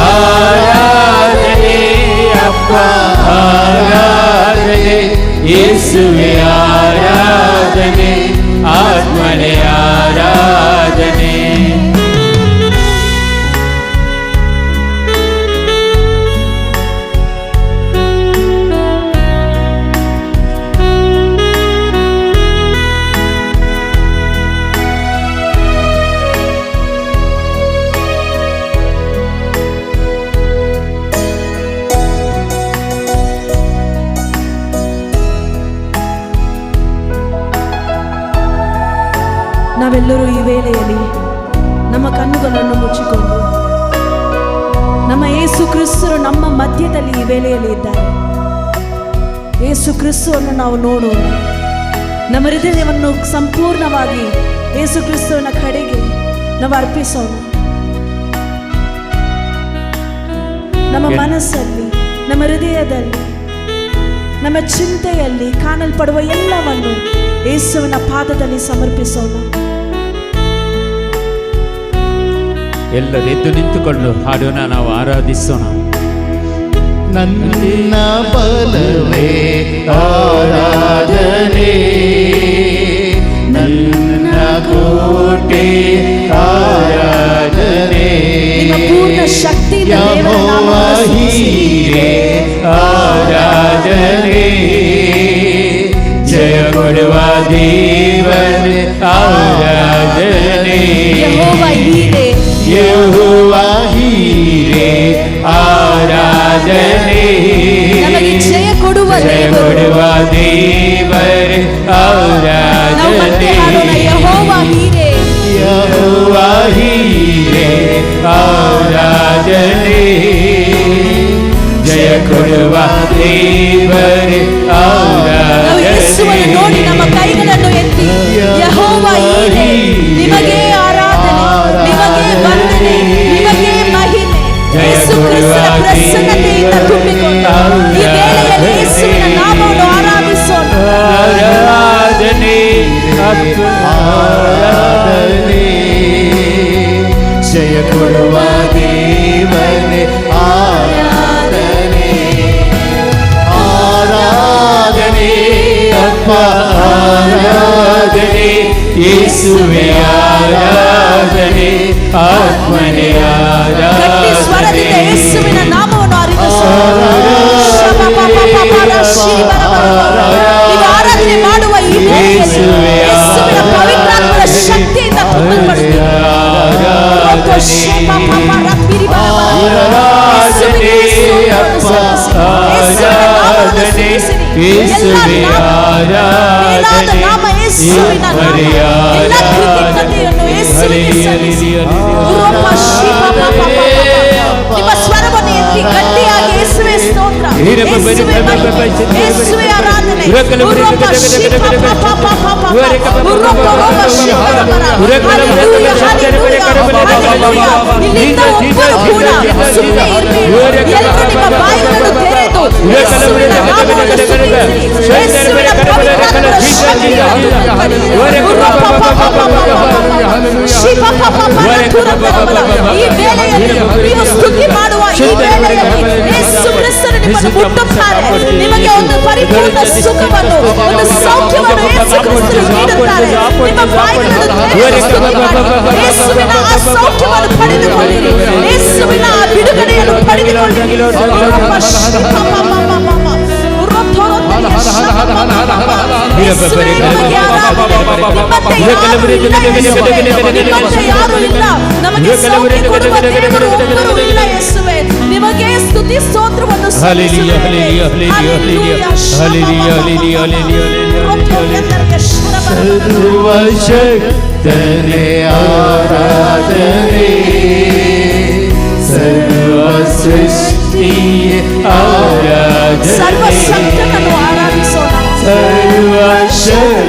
ಆರಾಧನೆ ಅಪ್ಪ ಆರಾಧನೆ, ಯೇಸುವೆ ಆರಾಧನೆ, ಆತ್ಮನೇ ಆರಾಧನೆ. ನಾವೆಲ್ಲರೂ ಈ ವೇಳೆಯಲ್ಲಿ ನಮ್ಮ ಕಣ್ಣುಗಳನ್ನು ಮುಚ್ಚಿಕೊಂಡು ನಮ್ಮ ಯೇಸು ಕ್ರಿಸ್ತರು ನಮ್ಮ ಮಧ್ಯದಲ್ಲಿ ಈ ವೇಳೆಯಲ್ಲಿ ಇದ್ದಾರೆ. ಯೇಸು ಕ್ರಿಸ್ತವನ್ನು ನಾವು ನೋಡೋಣ. ನಮ್ಮ ಹೃದಯವನ್ನು ಸಂಪೂರ್ಣವಾಗಿ ಯೇಸು ಕ್ರಿಸ್ತನ ಕಡೆಗೆ ನಾವು ಅರ್ಪಿಸೋಣ. ನಮ್ಮ ಮನಸ್ಸಲ್ಲಿ, ನಮ್ಮ ಹೃದಯದಲ್ಲಿ, ನಮ್ಮ ಚಿಂತೆಯಲ್ಲಿ ಕಾಣಲ್ಪಡುವ ಎಲ್ಲವನ್ನು ಯೇಸುವಿನ ಪಾದದಲ್ಲಿ ಸಮರ್ಪಿಸೋಣ. ಎಲ್ಲರೆದ್ದು ನಿಂತುಕೊಂಡು ಹಾಡೋಣ, ನಾವು ಆರಾಧಿಸೋಣ. ನನ್ನ ಬಲವೇ ಆರಾಧನೆ, ನನ್ನ ಕೋಟೆ ಆರಾಧನೆ, ಪೂರ್ಣ ಶಕ್ತಿಯಿಂದ ಯೆಹೋವ ಹೀರೆ ಆರಾಧನೆ, ಜಯ ಕೊಡುವ ದೇವರೇ ಆರಾಧನೆ. ಯೆಹೋವ ಹೀರೆ, ಯೆಹೋವ ಹೀರೆ ಆರಾಧನೆ, ನಮಗೆ ಜಯ ಕೊಡುವ ದೇವರೇ ಆರಾಧನೆ. ಯೆಹೋವ ಹೀರೆ, ಯೆಹೋವ ಹೀರೆ ಆರಾಧನೆ, ಜಯ ಕೊಡುವ ದೇವರೇ ಆರಾಧನೆ. ನೋಡಿ ನಮ್ಮ ಕೈಗಳನ್ನು ಎತ್ತಿ ಯೆಹೋವ ಹೀರೆ, ನಿಮಗೆ ಆರಾಧನೆ, ನಿಮಗೆ ವಂದನೆ, ನಿಮಗೆ ಮಹಿಮೆ. ಯೇಸು ಕ್ರಿಸ್ತನ ಪ್ರಸನ್ನತೆಯಿಂದ ತುಂಬಿಕೊಂಡು ಈ ವೇಳೆಯಲ್ಲಿ ಯೇಸುವಿನ ನಾಮವನ್ನು ಆರಾಧಿಸೋಣ. ಆರಾಧನೆ ಆರಾಧನೆ, ಜಯ ಕೊಡುವ ದೇವರೇ ಆರಾಧನೆ. ಆರಾಧನೆ ಅಪ್ಪ ಆರಾಧನೆ, ಯೇಸುವೆ ಆರಾಧನೆ, ಆತ್ಮನೇ ಆರಾಧನೆ. ಸ್ವರದಿಂದ ಯೇಸುವಿನ ನಾಮವನ್ನು ಆರಾಧಿಸೋಣ. ನೀವು ಆರಾಧನೆ ಮಾಡುವ ಈ ವೇಳೆಯಲ್ಲಿ ಯೇಸುವಿನ ಪವಿತ್ರಾತ್ಮನ ಶಕ್ತಿಯಿಂದ ತುಂಬಲ್ಪಡುತ್ತೀರಿ. ಯೇಸುವೆ ಆರಾಧನೆ, ನಾಮ ಯೇಸುವಿನ ನಾಮ, ಎಲ್ಲ ಕೃತಜ್ಞತೆಯನ್ನು ಯೇಸುವಿಗೆ ಸಲ್ಲಿಸಿ. ನಿಮ್ಮ ಸ್ವರವನ್ನು ಎತ್ತಿ ಗಟ್ಟಿಯಾಗಿ ಯೇಸುವೆ ಸ್ತೋತ್ರ, ಯೇಸುವೆ ಆರಾಧನೆ. ಇಲ್ಲಿಂದ ಒಬ್ಬರು ಕೂಡ ಸುಮ್ಮನೆ ಇರಬೇಡಿ. ಎಲ್ಲರೂ ನಿಮ್ಮ ಬಾಯಿಗಳನ್ನು ತೆರೆದು ಯೇಸುವಿನ ನಾಮವನ್ನು ಸ್ತುತಿಸಿರಿ. ಯೇಸುವಿನ ಪವಿತ್ರಾತ್ಮನ ಶಕ್ತಿಯಿಂದ ಈ ವೇಳೆಯಲ್ಲಿ ನೀವು ಸ್ತುತಿ ಮಾಡುವ ಈ ವೇಳೆಯಲ್ಲಿ ಯೇಸು ಕ್ರಿಸ್ತನು ನಿಮ್ಮನ್ನು ಮುಟ್ಟುತ್ತಾರೆ. ನಿಮಗೆ ಒಂದು ಪರಿಪೂರ್ಣ ಸುಖವನ್ನು, ಒಂದು ಸೌಖ್ಯವನ್ನು ಯೇಸು ಕ್ರಿಸ್ತನು ನೀಡುತ್ತಾರೆ. ನಿಮ್ಮ ಬಾಯಿಗಳನ್ನು ತೆರೆದು ಸ್ತುತಿ ಮಾಡಿ ಯೇಸುವಿನ ಆ ಸೌಖ್ಯವನ್ನು ಪಡೆದುಕೊಳ್ಳಿರಿ. ಯೇಸುವಿನ ನಿಮಗೆ ಸ್ತುತಿ ಸ್ತೋತ್ರವನ್ನು ಸರ್ವಶಕ್ತನೇ ಆರಾಧನೆ, ಸರ್ವ ಸೃಷ್ಟಿಯೇ ಆರಾಧನೆ, ಸರ್ವಶಕ್ತನನ್ನು ಆರಾಧಿಸೋಣ. ಸರ್ವಶಕ್ತನೇ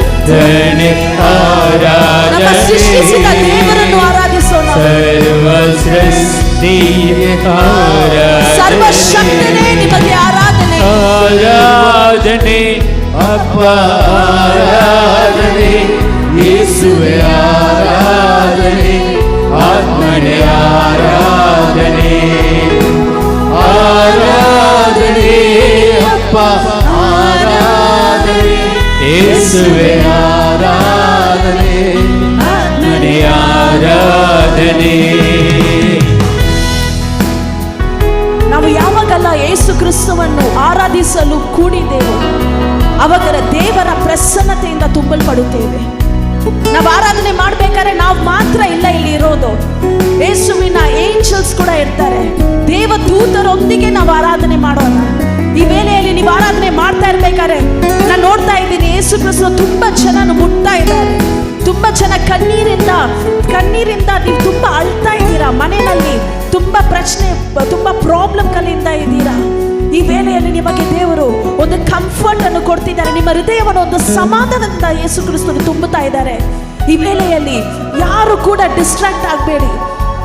ಆರಾಧನೆ, ನಮ್ಮ ಸೃಷ್ಟಿಸಿದ ದೇವರನ್ನು ಆರಾಧಿಸೋಣ. ಸರ್ವ ಸೃಷ್ಟಿಯೇ ಆರಾಧನೆ, ಸರ್ವಶಕ್ತನೇ ನಿಮಗೆ ಆರಾಧನೆ. ಆರಾಧನೆ ಅಪ್ಪ ಆರಾಧನೆ, ಯೇಸುವೆ ಆರಾಧನೆ, ಆತ್ಮನೇ ಆರಾಧನೆ, ಆರಾಧನೆ ಅಪ್ಪ ಆರಾಧನೆ, ಯೇಸುವೆ ಆರಾಧನೆ, ಆತ್ಮನೇ ಆರಾಧನೆ. ನಾವು ಯಾವಾಗಲ್ಲ ಯೇಸು ಕ್ರಿಸ್ತವನ್ನು ಆರಾಧಿಸಲು ಕೂಡಿದ್ದೇವೆ, ಅವಾಗ ದೇವರ ಪ್ರಸನ್ನತೆಯಿಂದ ತುಂಬಲ್ಪಡುತ್ತೇವೆ. ನಾವು ಆರಾಧನೆ ಮಾಡ್ಬೇಕಾದ್ರೆ ನಾವು ಮಾತ್ರ ಇಲ್ಲ ಇಲ್ಲಿ ಇರೋದು, ಯೇಸುವಿನ ಏಂಜಲ್ಸ್ ಕೂಡ ಇರ್ತಾರೆ. ದೇವದೂತರೊಂದಿಗೆ ನಾವು ಆರಾಧನೆ ಮಾಡೋಣ. ಈ ವೇಳೆಯಲ್ಲಿ ನೀವು ಆರಾಧನೆ ಮಾಡ್ತಾ ಇರ್ಬೇಕಾದ್ರೆ ನಾನು ನೋಡ್ತಾ ಇದ್ದೀನಿ, ಯೇಸು ಕ್ರಿಸ್ತ ತುಂಬಾ ಜನನು ಮುಟ್ತಾ ಇದ್ದಾರೆ. ತುಂಬಾ ಜನ ಕಣ್ಣೀರಿಂದ ನೀವು ತುಂಬಾ ಅಳ್ತಾ ಇದ್ದೀರಾ, ಮನೆಯಲ್ಲಿ ತುಂಬಾ ಪ್ರಶ್ನೆ, ತುಂಬಾ ಪ್ರಾಬ್ಲಮ್ ಕಲಿಯಿಂದ ಇದ್ದೀರಾ. ಈ ವೇಳೆಯಲ್ಲಿ ನಿಮಗೆ ದೇವರು ಒಂದು ಕಂಫರ್ಟ್ ಅನ್ನು ಕೊಡ್ತಿದ್ದಾರೆ. ನಿಮ್ಮ ಹೃದಯವನ್ನು ಒಂದು ಸಮಾಧಾನದಿಂದ ಯೇಸು ಕ್ರಿಸ್ತನು ತುಂಬುತ್ತಾ ಇದ್ದಾರೆ. ಈ ವೇಳೆಯಲ್ಲಿ ಯಾರು ಕೂಡ ಡಿಸ್ಟ್ರಾಕ್ಟ್ ಆಗಬೇಡಿ.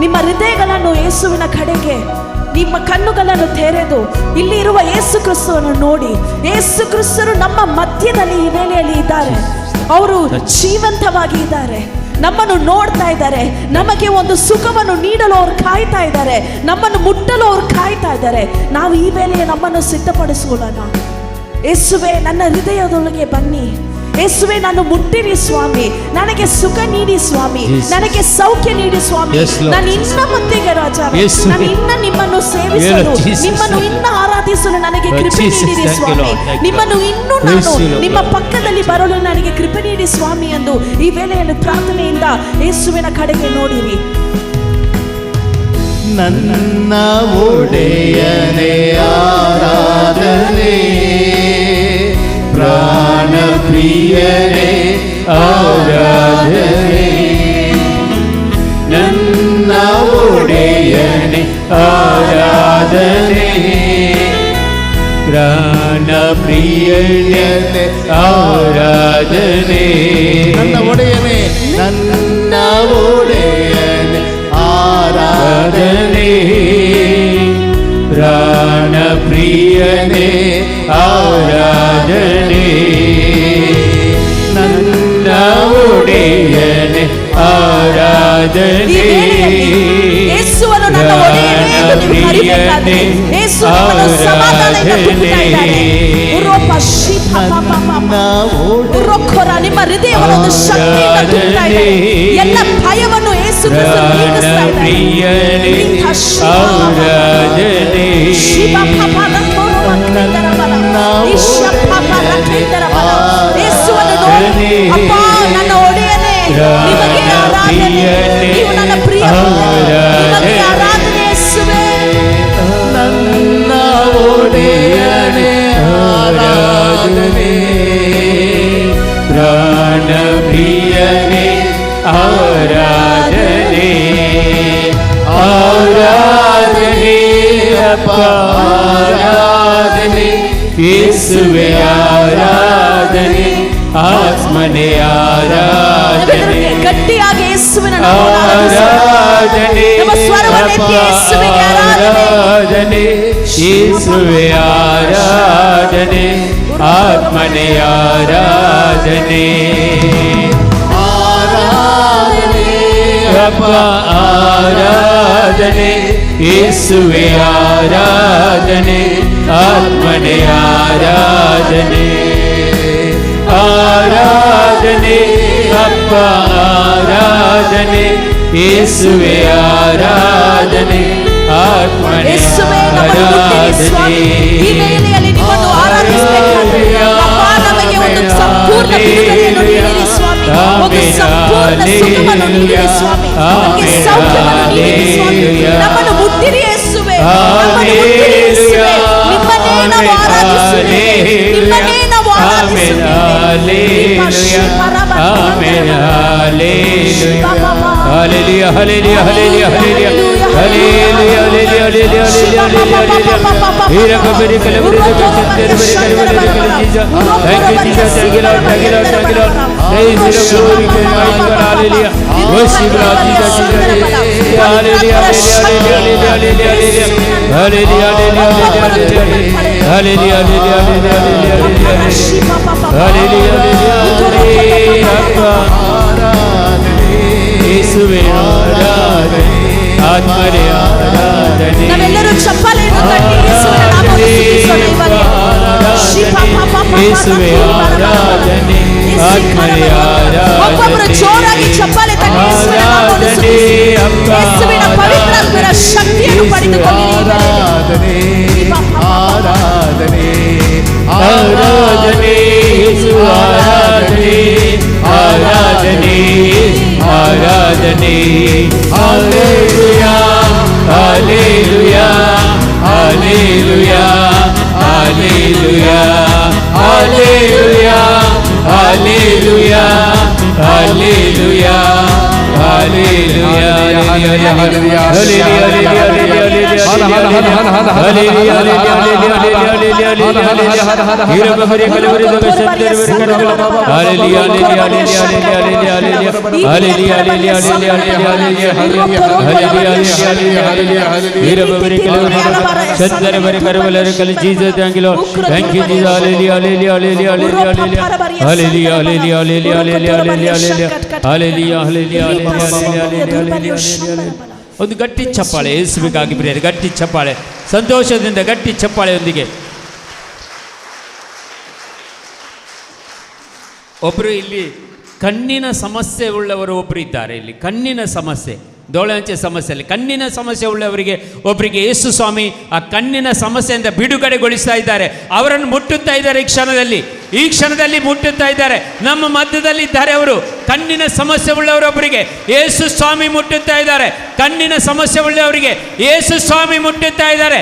ನಿಮ್ಮ ಹೃದಯಗಳನ್ನು ಯೇಸುವಿನ ಕಡೆಗೆ, ನಿಮ್ಮ ಕಣ್ಣುಗಳನ್ನು ತೆರೆದು ಇಲ್ಲಿ ಇರುವ ಯೇಸು ಕ್ರಿಸ್ತವನ್ನು ನೋಡಿ. ಯೇಸು ಕ್ರಿಸ್ತರು ನಮ್ಮ ಮಧ್ಯದಲ್ಲಿ ಈ ವೇಳೆಯಲ್ಲಿ ಇದ್ದಾರೆ. ಅವರು ಜೀವಂತವಾಗಿ ಇದ್ದಾರೆ, ನಮ್ಮನ್ನು ನೋಡ್ತಾ ಇದ್ದಾರೆ. ನಮಗೆ ಒಂದು ಸುಖವನ್ನು ನೀಡಲು ಅವ್ರು ಕಾಯ್ತಾ ಇದ್ದಾರೆ, ನಮ್ಮನ್ನು ಮುಟ್ಟಲು ಅವ್ರು ಕಾಯ್ತಾ ಇದ್ದಾರೆ. ನಾವು ಈ ವೇಳೆಗೆ ನಮ್ಮನ್ನು ಸಿದ್ಧಪಡಿಸಿಕೊಳ್ಳೋಣ. ಯೇಸುವೆ, ನನ್ನ ಹೃದಯದೊಳಗೆ ಬನ್ನಿ. ಯೇಸುವೆ, ನಾನು ಮುಟ್ಟಿರಿ ಸ್ವಾಮಿ, ನನಗೆ ಸುಖ ನೀಡಿ ಸ್ವಾಮಿ, ನನಗೆ ಸೌಖ್ಯ ನೀಡಿ ಸ್ವಾಮಿ. ನಾನು ಇನ್ನ ಮುಂದೆಗೆ ರಾಜ, ನಾನು ಇನ್ನ ನಿಮ್ಮನ್ನು ಸೇವಿಸಲು, ನಿಮ್ಮನ್ನು ಇನ್ನ ಆರಾಧಿಸಲು ನನಗೆ ಕೃಪೆ ನೀಡಿರಿ ಸ್ವಾಮಿ. ನಿಮ್ಮನ್ನು ಇನ್ನೂ ನಾನು ನಿಮ್ಮ ಪಕ್ಕದಲ್ಲಿ ಬರಲು ನನಗೆ ಕೃಪೆ ನೀಡಿ ಸ್ವಾಮಿ ಎಂದು ಈ ವೇಳೆಯಲ್ಲಿ ಪ್ರಾರ್ಥನೆಯಿಂದ ಯೇಸುವಿನ ಕಡೆಗೆ ನೋಡಿರಿ. ನನ್ನ ಒಡೆಯನೇ ಆರಾಧನೆ, ಪ್ರಾಣ ಪ್ರಿಯನೇ ಆರಾಧನೆ, ನನ್ನ ಒಡೆಯನೇ ಆರಾಧನೆ, ಪ್ರಾಣ ಪ್ರಿಯನೇ ಆರಾಧನೆ, ನನ್ನ ಒಡೆಯನೇ, ನನ್ನ ಒಡೆಯನೇ ಆರಾಧನೆ, ಪ್ರಾಣ ಪ್ರಿಯನೇ ಆರಾಧನೆ, ನನ್ನ ಒಡೆಯನೇ ಆರಾಧನೆ, ಯೇಸುವನ್ನು ನನ್ನ ಒಡೆಯನೇ ಎಂದು ನೀವು ಕರೆಯಬೇಕಾದ್ರೆ ಯೇಸು ನಮ್ಮನ್ನು ಸಮಾಧಾನದಿಂದ ತುಂಬುತ್ತಾ ಇದ್ದಾರೆ. ನಿಮ್ಮ ಹೃದಯವನ್ನು ಒಂದು ಶಕ್ತಿಯಿಂದ ತುಂಬುತ್ತಾ ಇದ್ದಾರೆ. ಎಲ್ಲ ಭಯವನ್ನು ಯೇಸು ಕ್ರಿಸ್ತನು ನೀಗಿಸ್ತಾ ಇದ್ದಾರೆ. ಯೇಸುವನ್ನು ನೋಡಿ, ಅಪ್ಪ ನನ್ನ ಒಡೆಯನೇ, ನಿಮಗೆ ಆರಾಧನೆ, ನೀವು ನನ್ನ ಪ್ರಿಯ, ನಿಮಗೆ ಆರಾಧನೆ ಯೇಸುವೇ. ನನ್ನ ಒಡೆಯನೇ ಆರಾಧನೆ, ಪ್ರಾಣ ಪ್ರಿಯನೇ ಆರಾಧನೆ, ಆರಾಧನೆ ಅಪ್ಪ ಆರಾಧನೆ, ಯೇಸುವೆ ಆರಾಧನೆ, ಆತ್ಮನೇ ಆರಾಧನೆ, ಗಟ್ಟಿಯಾಗಿ ಯೇಸುವಿನ ಆರಾಧನೆ ಆರಾಧನೆ, ಯೇಸುವೆ ಆರಾಧನೆ, ಆತ್ಮನೇ ಆರಾಧನೆ, ಆರಾಧನೆ ಅಪ್ಪ ಆರಾಧನೆ, ಯೇಸುವೆ ಆರಾಧನೆ, ಆತ್ಮನೇ ಆರಾಧನೆ, ಆರಾಧನೆ ಅಪ್ಪ ಆರಾಧನೆ, ಯೇಸುವೆ ಆರಾಧನೆ, ಯೇಸುವೇ ನಮ್ಮನ್ನು ಮುಟ್ಟಿರಿ ಸ್ವಾಮಿ. ಈ ವೇಳೆಯಲ್ಲಿ ನಿಮ್ಮನ್ನು ಆರಾಧಿಸಬೇಕಾದ್ರೆ ಅಪ್ಪ ನಮಗೆ ಒಂದು ಸಂಪೂರ್ಣ ಬಿಡುಗಡೆಯನ್ನು ನೀಡಿರಿ ಸ್ವಾಮಿ, ಒಂದು ಸಂಪೂರ್ಣ ಸುಖವನ್ನು ನೀಡಿರಿ ಸ್ವಾಮಿ, ನಮಗೆ ಸೌಖ್ಯವನ್ನು ನೀಡಿರಿ ಸ್ವಾಮಿ. ನಮ್ಮನ್ನು ಮುಟ್ಟಿರಿ ಯೇಸುವೇ, ನಮ್ಮನ್ನು ಮುಟ್ಟಿರಿ ಯೇಸುವೇ. ನಿಮ್ಮನ್ನೇ ನಾವು ಆರಾಧಿಸುತ್ತೇವೆ, ನಿಮ್ಮನ್ನೇ ನಾವು ಆರಾಧಿಸುತ್ತೇವೆ. Hallelujah, hallelujah, hallelujah, hallelujah, hallelujah, hallelujah, hallelujah, thank you Jesus, thank you Lord, thank you Lord, thank you Lord, praise the glory, hallelujah, worship Lord Jesus, hallelujah, hallelujah, hallelujah, hallelujah, hallelujah, ಯೇಸುವೇ ಆರಾಧನೆ, ಆತ್ಮರೇ ಆರಾಧನೆ. ನಾವೆಲ್ಲರೂ ಚಪ್ಪಾಳೆಯನ್ನು ತಟ್ಟಿ ಯೇಸುವಿನ ನಾಮವನ್ನು ಸ್ತುತಿಸೋಣ ಇವಾಗ. ಯೇಸುವೇ ಆರಾಧನೆ, ಆತ್ಮರೇ ಆರಾಧನೆ. ಒಬ್ಬೊಬ್ಬರು ಜೋರಾಗಿ ಚಪ್ಪಾಳೆ ತಟ್ಟಿ ಯೇಸುವಿನ ನಾಮವನ್ನು ಸ್ತುತಿಸಿ ಯೇಸುವಿನ ಪವಿತ್ರಾತ್ಮರ ಶಕ್ತಿಯನ್ನು ಪಡೆದುಕೊಳ್ಳಿರಿ. ಆರಾಧನೆ, ಆರಾಧನೆ, ಯೇಸು ಆರಾಧನೆ, ಆರಾಧನೆ, ಆರಾಧನೆ. ಹಲ್ಲೆಲೂಯಾ, hallelujah, hallelujah, hallelujah, hallelujah, hallelujah, hallelujah, hallelujah, ಒಂದು ಗಟ್ಟಿ ಚಪ್ಪಾಳೆ ಯೇಸುವಿಗಾಗಿ ಪ್ರಿಯರೇ, ಗಟ್ಟಿ ಚಪ್ಪಾಳೆ, ಸಂತೋಷದಿಂದ ಗಟ್ಟಿ ಚಪ್ಪಾಳೆಯೊಂದಿಗೆ. ಒಬ್ಬರು ಇಲ್ಲಿ ಕಣ್ಣಿನ ಸಮಸ್ಯೆ ಉಳ್ಳವರು ಒಬ್ಬರು ಇದ್ದಾರೆ. ಇಲ್ಲಿ ಕಣ್ಣಿನ ಸಮಸ್ಯೆ, ದೋಳಂಚೆ ಸಮಸ್ಯೆಯಲ್ಲಿ ಕಣ್ಣಿನ ಸಮಸ್ಯೆ ಉಳ್ಳವರಿಗೆ ಒಬ್ಬರಿಗೆ ಯೇಸು ಸ್ವಾಮಿ ಆ ಕಣ್ಣಿನ ಸಮಸ್ಯೆಯಿಂದ ಬಿಡುಗಡೆಗೊಳಿಸ್ತಾ ಇದ್ದಾರೆ. ಅವರನ್ನು ಮುಟ್ಟುತ್ತಾ ಇದ್ದಾರೆ ಈ ಕ್ಷಣದಲ್ಲಿ ಮುಟ್ಟುತ್ತಾ ಇದ್ದಾರೆ. ನಮ್ಮ ಮಧ್ಯದಲ್ಲಿ ಇದ್ದಾರೆ ಅವರು. ಕಣ್ಣಿನ ಸಮಸ್ಯೆ ಉಳ್ಳವರೊಬ್ಬರಿಗೆ ಯೇಸು ಸ್ವಾಮಿ ಮುಟ್ಟುತ್ತಾ ಇದ್ದಾರೆ. ಕಣ್ಣಿನ ಸಮಸ್ಯೆ ಉಳ್ಳವರಿಗೆ ಯೇಸು ಸ್ವಾಮಿ ಮುಟ್ಟುತ್ತಾ ಇದ್ದಾರೆ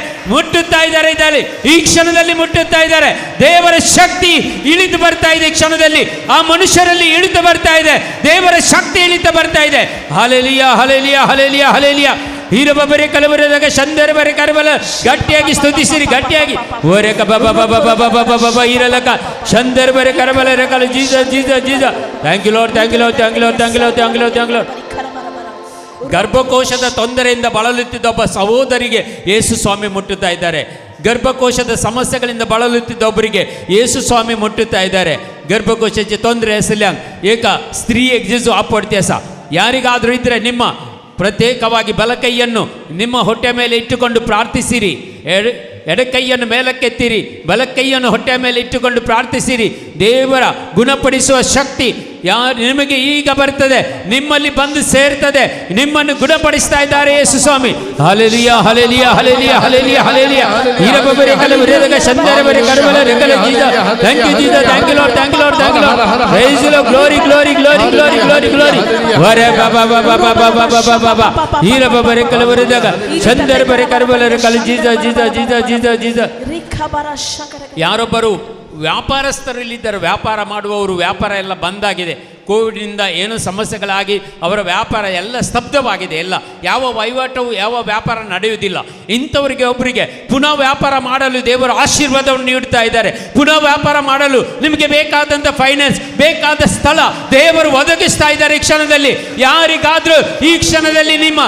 ಇದ್ದಾರೆ. ಈ ಕ್ಷಣದಲ್ಲಿ ಮುಟ್ಟುತ್ತಾ ಇದ್ದಾರೆ. ದೇವರ ಶಕ್ತಿ ಇಳಿದು ಬರ್ತಾ ಇದೆ. ಈ ಕ್ಷಣದಲ್ಲಿ ಆ ಮನುಷ್ಯರಲ್ಲಿ ಇಳಿದು ಬರ್ತಾ ಇದೆ. ದೇವರ ಶಕ್ತಿ ಇಳಿದು ಬರ್ತಾ ಇದೆ. ಹಲ್ಲೆಲೂಯಾ, ಹಲ್ಲೆಲೂಯಾ, ಹಲ್ಲೆಲೂಯಾ, ಹಲ್ಲೆಲೂಯಾ. ಹೀರಬಬರೆ ಕಲಬರದಾಗ ಶಂದರಬರೆ ಕರಬಲ ಗಟ್ಟಿಯಾಗಿ ಸ್ತುತಿಸಿರಿ, ಗಟ್ಟಿಯಾಗಿ ಓರೆ ಕಬಬಬಬಬಬಬಬಬ ಇರಲಕ ಶಂದರಬರೆ ಕರಬಲ ರಕಲ Jesus Jesus Jesus. Thank you Lord, thank you Lord, thank you Lord, thank you Lord, thank you Lord, thank you Lord. ಗರ್ಭಕೋಶದ ತೊಂದರೆಯಿಂದ ಬಳಲುತ್ತಿದ್ದ ಒಬ್ಬ ಸಹೋದರಿಗೆ ಯೇಸು ಸ್ವಾಮಿ ಮುಟ್ಟುತ್ತಾ ಇದ್ದಾರೆ. ಗರ್ಭಕೋಶದ ಸಮಸ್ಯೆಗಳಿಂದ ಬಳಲುತ್ತಿದ್ದ ಒಬ್ಬರಿಗೆ ಯೇಸು ಸ್ವಾಮಿ ಮುಟ್ಟುತ್ತಾ ಇದ್ದಾರೆ. ಗರ್ಭಕೋಶಕ್ಕೆ ತೊಂದರೆ ಹೆಸಲ್ಯಾಂಗ್ ಏಕ ಸ್ತ್ರೀ ಎಗ್ಜಿಸು ಆಪಡ್ತ್ಯಾಸ. ಯಾರಿಗಾದರೂ ಇದ್ದರೆ ನಿಮ್ಮ ಪ್ರತ್ಯೇಕವಾಗಿ ಬಲಕೈಯನ್ನು ನಿಮ್ಮ ಹೊಟ್ಟೆ ಮೇಲೆ ಇಟ್ಟುಕೊಂಡು ಪ್ರಾರ್ಥಿಸಿರಿ. ಎಡಕೈಯನ್ನು ಮೇಲಕ್ಕೆತ್ತಿರಿ, ಬಲಕೈಯನ್ನು ಹೊಟ್ಟೆ ಮೇಲೆ ಇಟ್ಟುಕೊಂಡು ಪ್ರಾರ್ಥಿಸಿರಿ. ದೇವರ ಗುಣಪಡಿಸುವ ಶಕ್ತಿ ನಿಮಗೆ ಈಗ ಬರ್ತದೆ, ನಿಮ್ಮಲ್ಲಿ ಬಂದು ಸೇರ್ತದೆ. ನಿಮ್ಮನ್ನು ಗುಣಪಡಿಸ್ತಾ ಇದ್ದಾರೆ ಯೇಸು ಸ್ವಾಮಿ. ಹಲ್ಲೆಲೂಯಾ, ಹಲ್ಲೆಲೂಯಾ, ಹಲ್ಲೆಲೂಯಾ, ಹಲ್ಲೆಲೂಯಾ, ಹಲ್ಲೆಲೂಯಾ. ಇರಬಬರೆ ಕಲಬರೆದಾಗ ಶಂದರಬರೆ ಕರಬಲ ರೆಕಲ Jesus. Thank you Jesus, thank you Lord, thank you Lord, thank you Lord. Praise the Lord, glory glory glory glory glory glory. ವರೆ ಬಾಬಾ ಬಾಬಾ ಬಾಬಾ ಬಾಬಾ ಬಾಬಾ ಇರಬಬರೆ ಕಲಬರೆದಾಗ ಶಂದರಬರೆ ಕರಬಲ ರೆಕಲ Jesus Jesus Jesus Jesus Jesus. ಯಾರೊಬ್ಬರು ವ್ಯಾಪಾರಸ್ಥರಲ್ಲಿದ್ದರು, ವ್ಯಾಪಾರ ಮಾಡುವವರು, ವ್ಯಾಪಾರ ಎಲ್ಲ ಬಂದಾಗಿದೆ. ಕೋವಿಡ್ನಿಂದ ಏನೋ ಸಮಸ್ಯೆಗಳಾಗಿ ಅವರ ವ್ಯಾಪಾರ ಎಲ್ಲ ಸ್ತಬ್ಧವಾಗಿದೆ. ಎಲ್ಲ ಯಾವ ವಹಿವಾಟವು ಯಾವ ವ್ಯಾಪಾರ ನಡೆಯುವುದಿಲ್ಲ. ಇಂಥವರಿಗೆ ಒಬ್ಬರಿಗೆ ಪುನಃ ವ್ಯಾಪಾರ ಮಾಡಲು ದೇವರು ಆಶೀರ್ವಾದವನ್ನು ನೀಡುತ್ತಾ ಇದ್ದಾರೆ. ಪುನಃ ವ್ಯಾಪಾರ ಮಾಡಲು ನಿಮಗೆ ಬೇಕಾದಂಥ ಫೈನಾನ್ಸ್, ಬೇಕಾದ ಸ್ಥಳ ದೇವರು ಒದಗಿಸ್ತಾ ಇದ್ದಾರೆ. ಈ ಕ್ಷಣದಲ್ಲಿ ಯಾರಿಗಾದರೂ ಈ ಕ್ಷಣದಲ್ಲಿ ನಿಮ್ಮ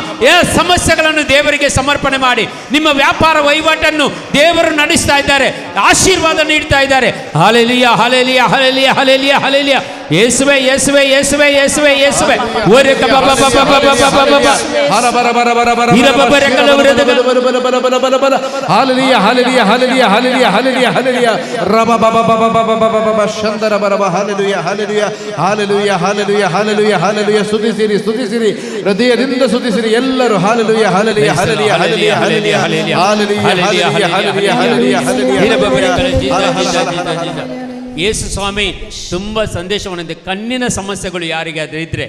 ಸಮಸ್ಯೆಗಳನ್ನು ದೇವರಿಗೆ ಸಮರ್ಪಣೆ ಮಾಡಿ ನಿಮ್ಮ ವ್ಯಾಪಾರ ವಹಿವಾಟನ್ನು ದೇವರು ನಡೆಸ್ತಾ ಇದ್ದಾರೆ, ಆಶೀರ್ವಾದ ನೀಡ್ತಾ ಇದ್ದಾರೆ. Hallelujah, hallelujah, hallelujah, hallelujah, hallelujah. ಯೇಸುವೆ ಯೇಸುವೆ ಯೇಸುವೆ ಯೇಸುವೆ ಯೇಸುವೆ ಓರೆ ಕಬ ಬ ಬ ಬ ಬ ಬ ಬ ಬ ಬ ಹರ ಬರ ಬರ ಬರ ಬರ ಹಿರ ಬ ಬರ ಕಲ ಬರ ದ ಬರ ಬರ ಬರ ಬರ ಬರ ಬರ ಹಾಲೆಲೂಯಾ ಹಾಲೆಲೂಯಾ ಹಾಲೆಲೂಯಾ ಹಾಲೆಲೂಯಾ ಹಾಲೆಲೂಯಾ ಹಾಲೆಲೂಯಾ ರಬ ಬ ಬ ಬ ಬ ಬ ಬ ಬ ಶಂದರ ಬರ ಬ ಹಾಲೆಲೂಯಾ ಹಾಲೆಲೂಯಾ ಹಾಲೆಲೂಯಾ ಹಾಲೆಲೂಯಾ ಹಾಲೆಲೂಯಾ ಹಾಲೆಲೂಯಾ ಸ್ತುತಿಸಿರಿ ಸ್ತುತಿಸಿರಿ ಹೃದಯದಿಂದ ಸ್ತುತಿಸಿರಿ ಎಲ್ಲರೂ ಹಾಲೆಲೂಯಾ hallelujah hallelujah hallelujah hallelujah hallelujah hallelujah hallelujah ಹಾಲೆಲೂಯಾ. ಯೇಸು ಸ್ವಾಮಿ ತುಂಬ ಸಂದೇಶವನ್ನು ಕಣ್ಣಿನ ಸಮಸ್ಯೆಗಳು ಯಾರಿಗಾದರೂ ಇದ್ದರೆ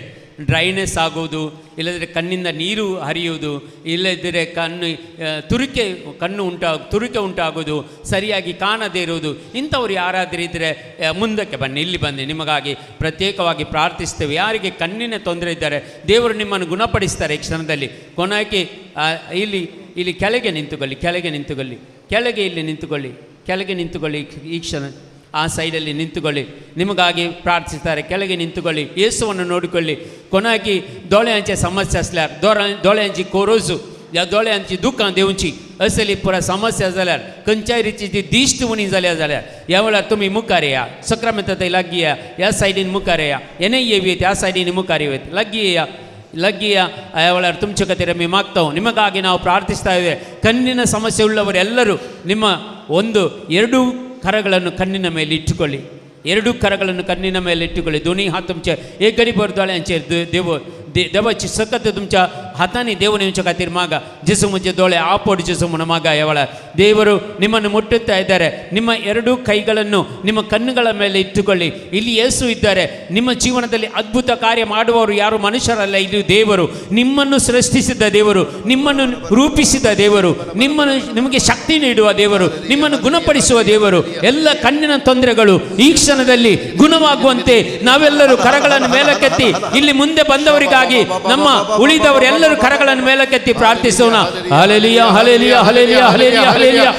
ಡ್ರೈನೆಸ್ ಆಗುವುದು, ಇಲ್ಲದಿದ್ದರೆ ಕಣ್ಣಿಂದ ನೀರು ಹರಿಯುವುದು, ಇಲ್ಲದಿದ್ದರೆ ತುರಿಕೆ ಉಂಟಾಗೋದು, ಸರಿಯಾಗಿ ಕಾಣದೇ ಇರುವುದು, ಇಂಥವ್ರು ಯಾರಾದರೂ ಇದ್ದರೆ ಮುಂದಕ್ಕೆ ಬನ್ನಿ, ಇಲ್ಲಿ ಬನ್ನಿ, ನಿಮಗಾಗಿ ಪ್ರತ್ಯೇಕವಾಗಿ ಪ್ರಾರ್ಥಿಸ್ತೇವೆ. ಯಾರಿಗೆ ಕಣ್ಣಿನ ತೊಂದರೆ ಇದ್ದಾರೆ ದೇವರು ನಿಮ್ಮನ್ನು ಗುಣಪಡಿಸ್ತಾರೆ ಈ ಕ್ಷಣದಲ್ಲಿ. ಕೊನೆಗೆ ಇಲ್ಲಿ ಕೆಳಗೆ ನಿಂತುಕೊಳ್ಳಿ ಈ ಕ್ಷಣ ಆ ಸೈಡಲ್ಲಿ ನಿಂತುಕೊಳ್ಳಿ, ನಿಮಗಾಗಿ ಪ್ರಾರ್ಥಿಸ್ತಾರೆ. ಕೆಳಗೆ ನಿಂತುಕೊಳ್ಳಿ, ಯೇಸುವನ್ನು ನೋಡಿಕೊಳ್ಳಿ. ಕೊನೆಗೆ ದೋಳೆ ಹಂಚೆ ಸಮಸ್ಯೆ असल्यार दोळे हंची कोरोजू या दोळे हंची दुकां देवची असली पुरा समस्या जाल्यार खंयच्याय रितीची दिश्ट उणी जाल्यार ह्या वेळार तुमी मुखार येया. सक्रामेंत थंय लागीं येया, ह्या सायडीन मुखार येया, येणें येवयेत, ह्या सायडीन मुखार येवयेत, ಲಗ್ಗಿಯ ಅವಳ ತುಮಚ ಕತೆ ಮೇ ಮಾಗ್ತಾವು. ನಿಮಗಾಗಿ ನಾವು ಪ್ರಾರ್ಥಿಸ್ತಾ ಇದ್ದೇವೆ. ಕಣ್ಣಿನ ಸಮಸ್ಯೆ ಉಳ್ಳವರೆಲ್ಲರೂ ನಿಮ್ಮ ಎರಡು ಕರಗಳನ್ನು ಕಣ್ಣಿನ ಮೇಲೆ ಇಟ್ಟುಕೊಳ್ಳಿ. दोन्ही हात तुमचे एक गरीबर दोळ्यांचेर देवाची सकत तुमच्या हाताने देव नेमच्या खातीर मागा. जेसू म्हणजे दोळे ಆಪೋಡು जेसू म्हणून मागा. ಯಾವಳ ದೇವರು ನಿಮ್ಮನ್ನು ಮುಟ್ಟುತ್ತಾ ಇದ್ದಾರೆ. ನಿಮ್ಮ ಎರಡು ಕೈಗಳನ್ನು ನಿಮ್ಮ ಕಣ್ಣುಗಳ ಮೇಲೆ ಇಟ್ಟುಕೊಳ್ಳಿ. ಇಲ್ಲಿ ಯೇಸು ಇದ್ದಾರೆ. ನಿಮ್ಮ ಜೀವನದಲ್ಲಿ ಅದ್ಭುತ ಕಾರ್ಯ ಮಾಡುವವರು ಯಾರು ಮನುಷ್ಯರಲ್ಲ, ಇದು ದೇವರು. ನಿಮ್ಮನ್ನು ಸೃಷ್ಟಿಸಿದ ದೇವರು, ನಿಮ್ಮನ್ನು ರೂಪಿಸಿದ ದೇವರು, ನಿಮಗೆ ಶಕ್ತಿ ನೀಡುವ ದೇವರು, ನಿಮ್ಮನ್ನು ಗುಣಪಡಿಸುವ ದೇವರು. ಎಲ್ಲ ಕಣ್ಣಿನ ತೊಂದರೆಗಳು ಈ ಕ್ಷಣದಲ್ಲಿ ಗುಣವಾಗುವಂತೆ ನಾವೆಲ್ಲರೂ ಕರಗಳನ್ನು ಮೇಲಕ್ಕೆತ್ತಿ ಇಲ್ಲಿ ಮುಂದೆ ಬಂದವರಿಗಾಗಿ ನಮ್ಮ ಉಳಿದವರೆಲ್ಲರೂ ಕರಗಳನ್ನು ಮೇಲಕ್ಕೆತ್ತಿ ಪ್ರಾರ್ಥಿಸೋಣ. ಹಲ್ಲೆಲೂಯಾ ಹಲ್ಲೆಲೂಯಾ ಹಲ್ಲೆಲೂಯಾ ಹಲ್ಲೆಲೂಯಾ ಹಲ್ಲೆಲೂಯಾ.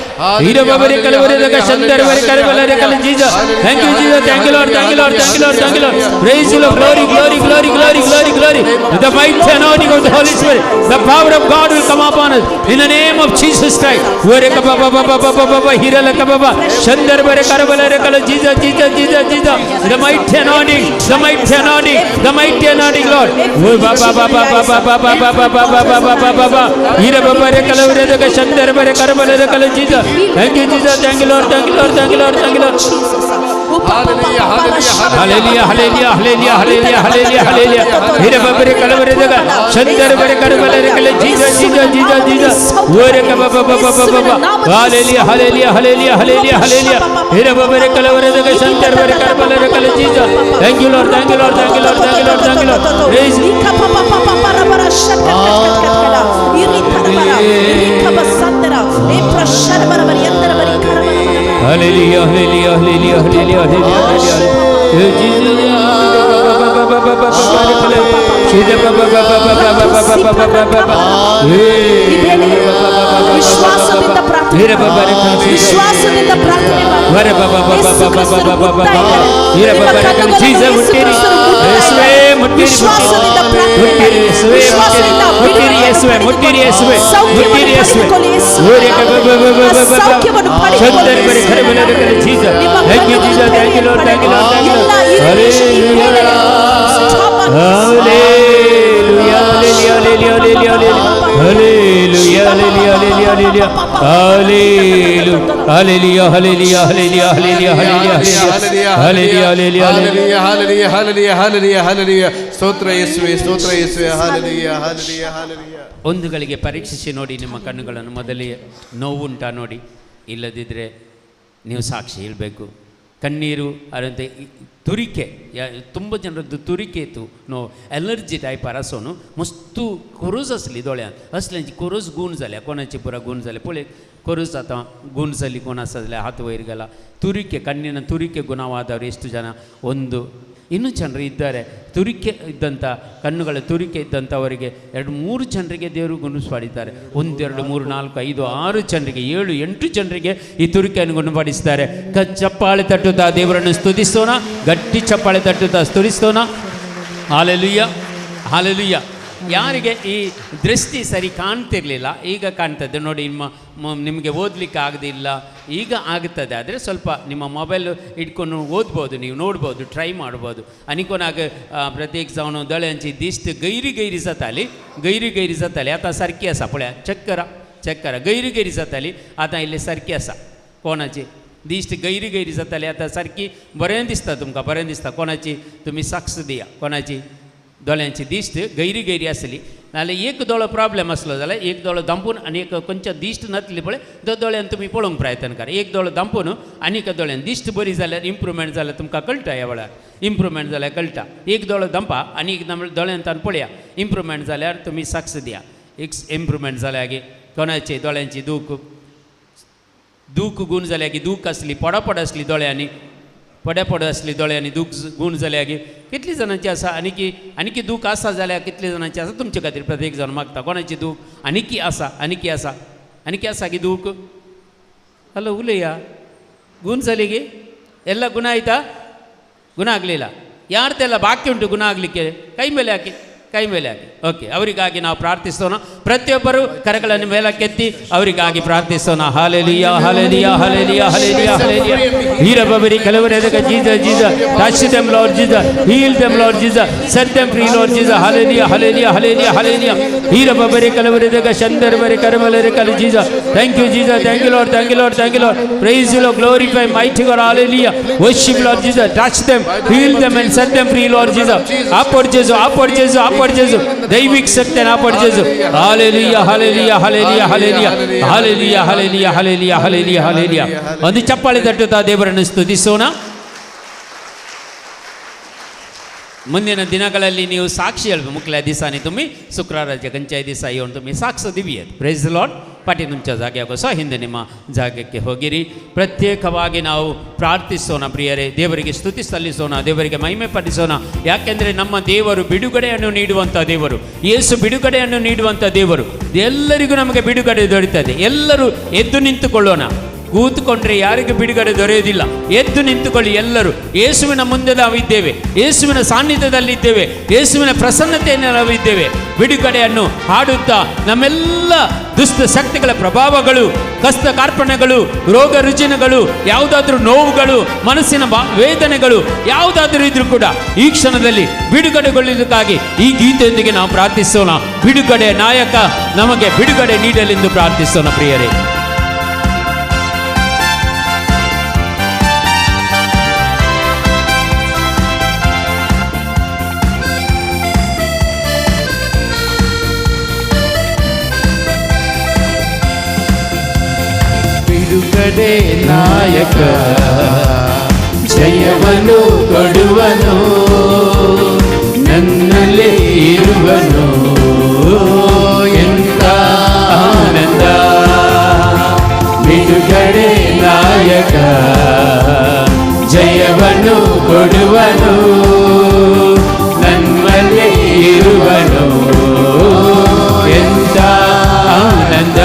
ಇರಬವರೆ ಕಲವರೆದಗ ಶಂದರವರೆ ಕರಬಲರೆ ಕಲ Jesus. Thank you Jesus, thank you Lord, thank you Lord, thank you Lord, thank you Lord. Praise you Lord, glory glory glory glory glory glory. The mighty anointing of the Holy Spirit, the power of God will come upon us in the name of Jesus Christ. Ore ka baba baba baba baba hirala ka baba shandarvare karbalare kala Jesus Jesus Jesus Jesus. The mighty anointing, the mighty anointing, the mighty anointing Lord. Oh baba baba baba baba baba baba baba baba hira baba re kala vare ka shandarvare karbalare kala Jesus. Thank you Jesus, thank you Lord, thank you Lord, thank you Lord, thank you Lord. Hallelujah hallelujah hallelujah hallelujah hallelujah hallelujah hallelujah. Hira baba re kala vare ka shandarvare karbalare kala Jesus Jesus Jesus Jesus. Ore ka baba baba baba hallelujah hallelujah hallelujah hallelujah hallelujah. Hira baba re kala vare ka shandarvare karbalare kala Jesus. Thank you Lord, thank you Lord, thank you Lord, thank you Lord, thank you Lord. Praise hallelujah hallelujah hallelujah hallelujah hallelujah. ವಿಶ್ವಾಸದಿಂದ ಪ್ರಾರ್ಥನೆ Hallelujah, hallelujah, hallelujah, hallelujah, hallelujah, hallelujah, hallelujah, hallelujah, hallelujah, hallelujah, hallelujah. ಸ್ತೋತ್ರ ಯೇಸುವೇ, ಸ್ತೋತ್ರ ಯೇಸುವೇ, hallelujah, hallelujah, hallelujah. ಒಂದು ಗಳಿಗೆ ಪರೀಕ್ಷಿಸಿ ನೋಡಿ ನಿಮ್ಮ ಕಣ್ಣುಗಳನ್ನು. ಮೊದಲೇ ನೋವುಂಟಾ ನೋಡಿ, ಇಲ್ಲದಿದ್ದರೆ ನೀವು ಸಾಕ್ಷಿ ಹೇಳಬೇಕು. ಕಣ್ಣೀರು ಅದಂತೆ ತುರಿಕೆ, ತುಂಬ ಜನರದ್ದು ತುರಿಕೆ ಇತ್ತು, ನೋವು एलर्जी टायप आसोन मस्त कोरोज असली दोळ्यान असल्यांची कोरोज गूण जाल्या, कोणाची पुरा गूण जाले पळय. कोरोज आतां गूण जाली कोण आसा जाल्यार हात वयर गेला. ತುರಿಕೆ, ಕಣ್ಣಿನ ತುರಿಕೆ ಗುಣವಾದವರು ಎಷ್ಟು ಜನ? ಇನ್ನೂ ಜನರು ಇದ್ದಾರೆ. ತುರಿಕೆ ಇದ್ದಂಥ ಕಣ್ಣುಗಳ ತುರಿಕೆ ಇದ್ದಂಥವರಿಗೆ 2-3 ಜನರಿಗೆ ದೇವರು ಗುಣಪಡಿದ್ದಾರೆ. 1 2 3 4 5 6 ಜನರಿಗೆ 7 8 ಜನರಿಗೆ ಈ ತುರಿಕೆಯನ್ನು ಗುಣಪಡಿಸ್ತಾರೆ. ಚಪ್ಪಾಳೆ ತಟ್ಟುತ್ತಾ ದೇವರನ್ನು ಸ್ತುತಿಸೋಣ, ಗಟ್ಟಿ ಚಪ್ಪಾಳೆ ತಟ್ಟುತ್ತಾ ಸ್ತುತಿಸೋಣ. Hallelujah hallelujah. ಯಾರಿಗೆ ಈ ದೃಷ್ಟಿ ಸರಿ ಕಾಣ್ತಿರ್ಲಿಲ್ಲ ಈಗ ಕಾಣ್ತದೆ ನೋಡಿ. ನಿಮಗೆ ಓದಲಿಕ್ಕೆ ಆಗೋದಿಲ್ಲ, ಈಗ ಆಗುತ್ತದೆ. ಆದರೆ ಸ್ವಲ್ಪ ನಿಮ್ಮ ಮೊಬೈಲ್ ಇಟ್ಕೊಂಡು ಓದ್ಬೋದು, ನೀವು ನೋಡ್ಬೋದು, ಟ್ರೈ ಮಾಡ್ಬೋದು. ಅನಿಕೊನಾಗ ಪ್ರತ್ಯೇಕ ಜಾವನು ದಳೆ ಹಂಚಿ ದಿಷ್ಟು ಗೈರಿ ಸತಾಲಿ ಗೈರಿ ಸತಾಲಿ ಆತ ಸರ್ಕ್ಯಾಸ ಪೊಳ್ಯ ಚಕ್ಕರ ಗೈರಿ ಸತಾಲಿ ಆತ ಇಲ್ಲಿ ಸರ್ಕ್ಯಾಸ कोणाची दिश्ट गैरी जाताली आतां सारकी बरें दिसता तुमकां, बरें दिसता. कोणाची तुमी साक्ष दिया, कोणाची दोळ्यांची दिश्ट गैरी आसली नाल्यार एक दोळो प्रॉब्लेम आसलो जाल्यार एक दोळो दांपून आनी एक खंयच्या दिश्ट नासली पळय तो दोळ्यान तुमी पळोवंक प्रयत्न करा. एक दोळो दांपून आनी एका दोळ्यान दिश्ट बरी जाल्यार इम्प्रुवमेंट जाल्यार तुमकां कळटा. ह्या वेळार इम्प्रुवमेंट जाल्यार कळटा. एक दोळो दांपा आनी एक दोळ्यान तान पळया, इम्प्रुवमेंट जाल्यार तुमी साक्ष दिया. एक इम्प्रुवमेंट जाल्या की कोणाची दोळ्यांची दूख गूण जाल्या की दूख आसली, पड आसली दोळ्यांनी, पड आसली दोळ्यांनी दूख गूण जाल्या की कितली जाणांची आसा. आनीकी दूख आसा जाल्यार कितली जाणांची आसा तुमचे खातीर प्रत्येक जण मागता. कोणाची दूख आनीकी आसा की दूख. हलो उलया गूण जाली की ಎಲ್ಲ ಗುಣ ಆಯಿತಾ? ಗುಣ ಆಗಲಿಲ್ಲ. ಯಾರ್ದೆಲ್ಲ ಬಾಕಿ ಉಂಟು ಗುಣ ಆಗಲಿಕ್ಕೆ? ಕೈ ಮೇಲೆ ಹಾಕಿ. ಓಕೆ, ಅವರಿಗಾಗಿ ನಾವು ಪ್ರಾರ್ಥಿಸೋಣ. ಪ್ರತಿಯೊಬ್ಬರು ಕರಗಳನ್ನು ಮೇಲಕ್ಕೆತ್ತಿ ಅವರಿಗಾಗಿ ಪ್ರಾರ್ಥಿಸೋಣ. ಹಾಲೆಲೂಯಾ ಹಾಲೆಲೂಯಾ ಹಾಲೆಲೂಯಾ ಹಾಲೆಲೂಯಾ ಹಾಲೆಲೂಯಾ. ಹೀರಬಬರಿ ಕಲವರೆದಕ Jesus touch them Lord Jesus, heal them Lord Jesus, set them free Lord Jesus. ಹಾಲೆಲೂಯಾ ಹಾಲೆಲೂಯಾ ಹಾಲೆಲೂಯಾ ಹಾಲೆಲೂಯಾ. ಹೀರಬಬರಿ ಕಲವರೆದಕ ಶಂದರ್ಬರಿ ಕರಮಲರೆ ಕಲ Jesus. Thank you Jesus, thank you Lord, thank you Lord, thank you Lord. Praise you Lord, glorify mighty God. ಹಾಲೆಲೂಯಾ. Worship Lord Jesus, touch them, heal them and set them free Lord Jesus. ಆಪೋಡ್ ಜೇಸು ದೈವಿಕ ಶಕ್ತಿಯನ್ನು ಆಪಡ್ ಜೇಸು. ಹಾಲೆಲೂಯಾ hallelujah hallelujah hallelujah hallelujah hallelujah hallelujah hallelujah hallelujah. ಒಂದು ಚಪ್ಪಾಳೆ ತಟ್ಟುತ್ತಾ ದೇವರನ್ನು ಸ್ತುತಿಸೋಣ. ಮುಂದಿನ ದಿನಗಳಲ್ಲಿ ನೀವು ಸಾಕ್ಷಿ ಹೇಳ್ಬೇಕು. मुखल्या दिसांनी तुम्ही शुक्राराच्या खंयच्याय दिसा येवन तुम्ही साक्ष दिव्येत. Praise the Lord. ಪಾಟಿ तुमच्या जाग्याಗ ಸಹ ಹಿಂದೆ ನಿಮ್ಮ ಜಾಗಕ್ಕೆ ಹೋಗಿರಿ. ಪ್ರತ್ಯೇಕವಾಗಿ ನಾವು ಪ್ರಾರ್ಥಿಸೋಣ ಪ್ರಿಯರೇ. ದೇವರಿಗೆ ಸ್ತುತಿ ಸಲ್ಲಿಸೋಣ, ದೇವರಿಗೆ ಮಹಿಮೆ ಪಡಿಸೋಣ. ಯಾಕೆಂದರೆ ನಮ್ಮ ದೇವರು ಬಿಡುಗಡೆಯನ್ನು ನೀಡುವಂಥ ದೇವರು, ಯೇಸು ಬಿಡುಗಡೆಯನ್ನು ನೀಡುವಂಥ ದೇವರು. ಎಲ್ಲರಿಗೂ ನಮಗೆ ಬಿಡುಗಡೆ ದೊರೆಯುತ್ತದೆ. ಎಲ್ಲರೂ ಎದ್ದು ನಿಂತುಕೊಳ್ಳೋಣ. ಕೂತ್ಕೊಂಡ್ರೆ ಯಾರಿಗೂ ಬಿಡುಗಡೆ ದೊರೆಯುವುದಿಲ್ಲ. ಎದ್ದು ನಿಂತುಕೊಳ್ಳಿ ಎಲ್ಲರೂ. ಯೇಸುವಿನ ಮುಂದೆ ನಾವಿದ್ದೇವೆ, ಯೇಸುವಿನ ಸಾನ್ನಿಧ್ಯದಲ್ಲಿದ್ದೇವೆ, ಯೇಸುವಿನ ಪ್ರಸನ್ನತೆಯನ್ನು ನಾವಿದ್ದೇವೆ. ಬಿಡುಗಡೆಯನ್ನು ಹಾಡುತ್ತಾ ನಮ್ಮೆಲ್ಲ ದುಷ್ಟ ಶಕ್ತಿಗಳ ಪ್ರಭಾವಗಳು, ಕಷ್ಟ ಕಾರ್ಪಣ್ಯಗಳು, ರೋಗ ರುಜಿನಗಳು, ಯಾವುದಾದ್ರೂ ನೋವುಗಳು, ಮನಸ್ಸಿನ ವೇದನೆಗಳು ಯಾವುದಾದ್ರೂ ಇದ್ರೂ ಕೂಡ ಈ ಕ್ಷಣದಲ್ಲಿ ಬಿಡುಗಡೆಗೊಳ್ಳುವುದಕ್ಕಾಗಿ ಈ ಗೀತೆಯೊಂದಿಗೆ ನಾವು ಪ್ರಾರ್ಥಿಸೋಣ. ಬಿಡುಗಡೆ ನಾಯಕ ನಮಗೆ ಬಿಡುಗಡೆ ನೀಡಲೆಂದು ಪ್ರಾರ್ಥಿಸೋಣ ಪ್ರಿಯರೇ. ಬಿಡುಗಡೆ ನಾಯಕ ಜಯವನ್ನು ಕೊಡುವನು, ನನ್ನಲ್ಲೇ ಇರುವನು. ಎಂತ ಆನಂದ. ಬಿಡುಗಡೆ ನಾಯಕ ಜಯವನ್ನು ಕೊಡುವನು, ನನ್ನಲ್ಲೇ ಇರುವನು. ಎಂತ ಆನಂದ.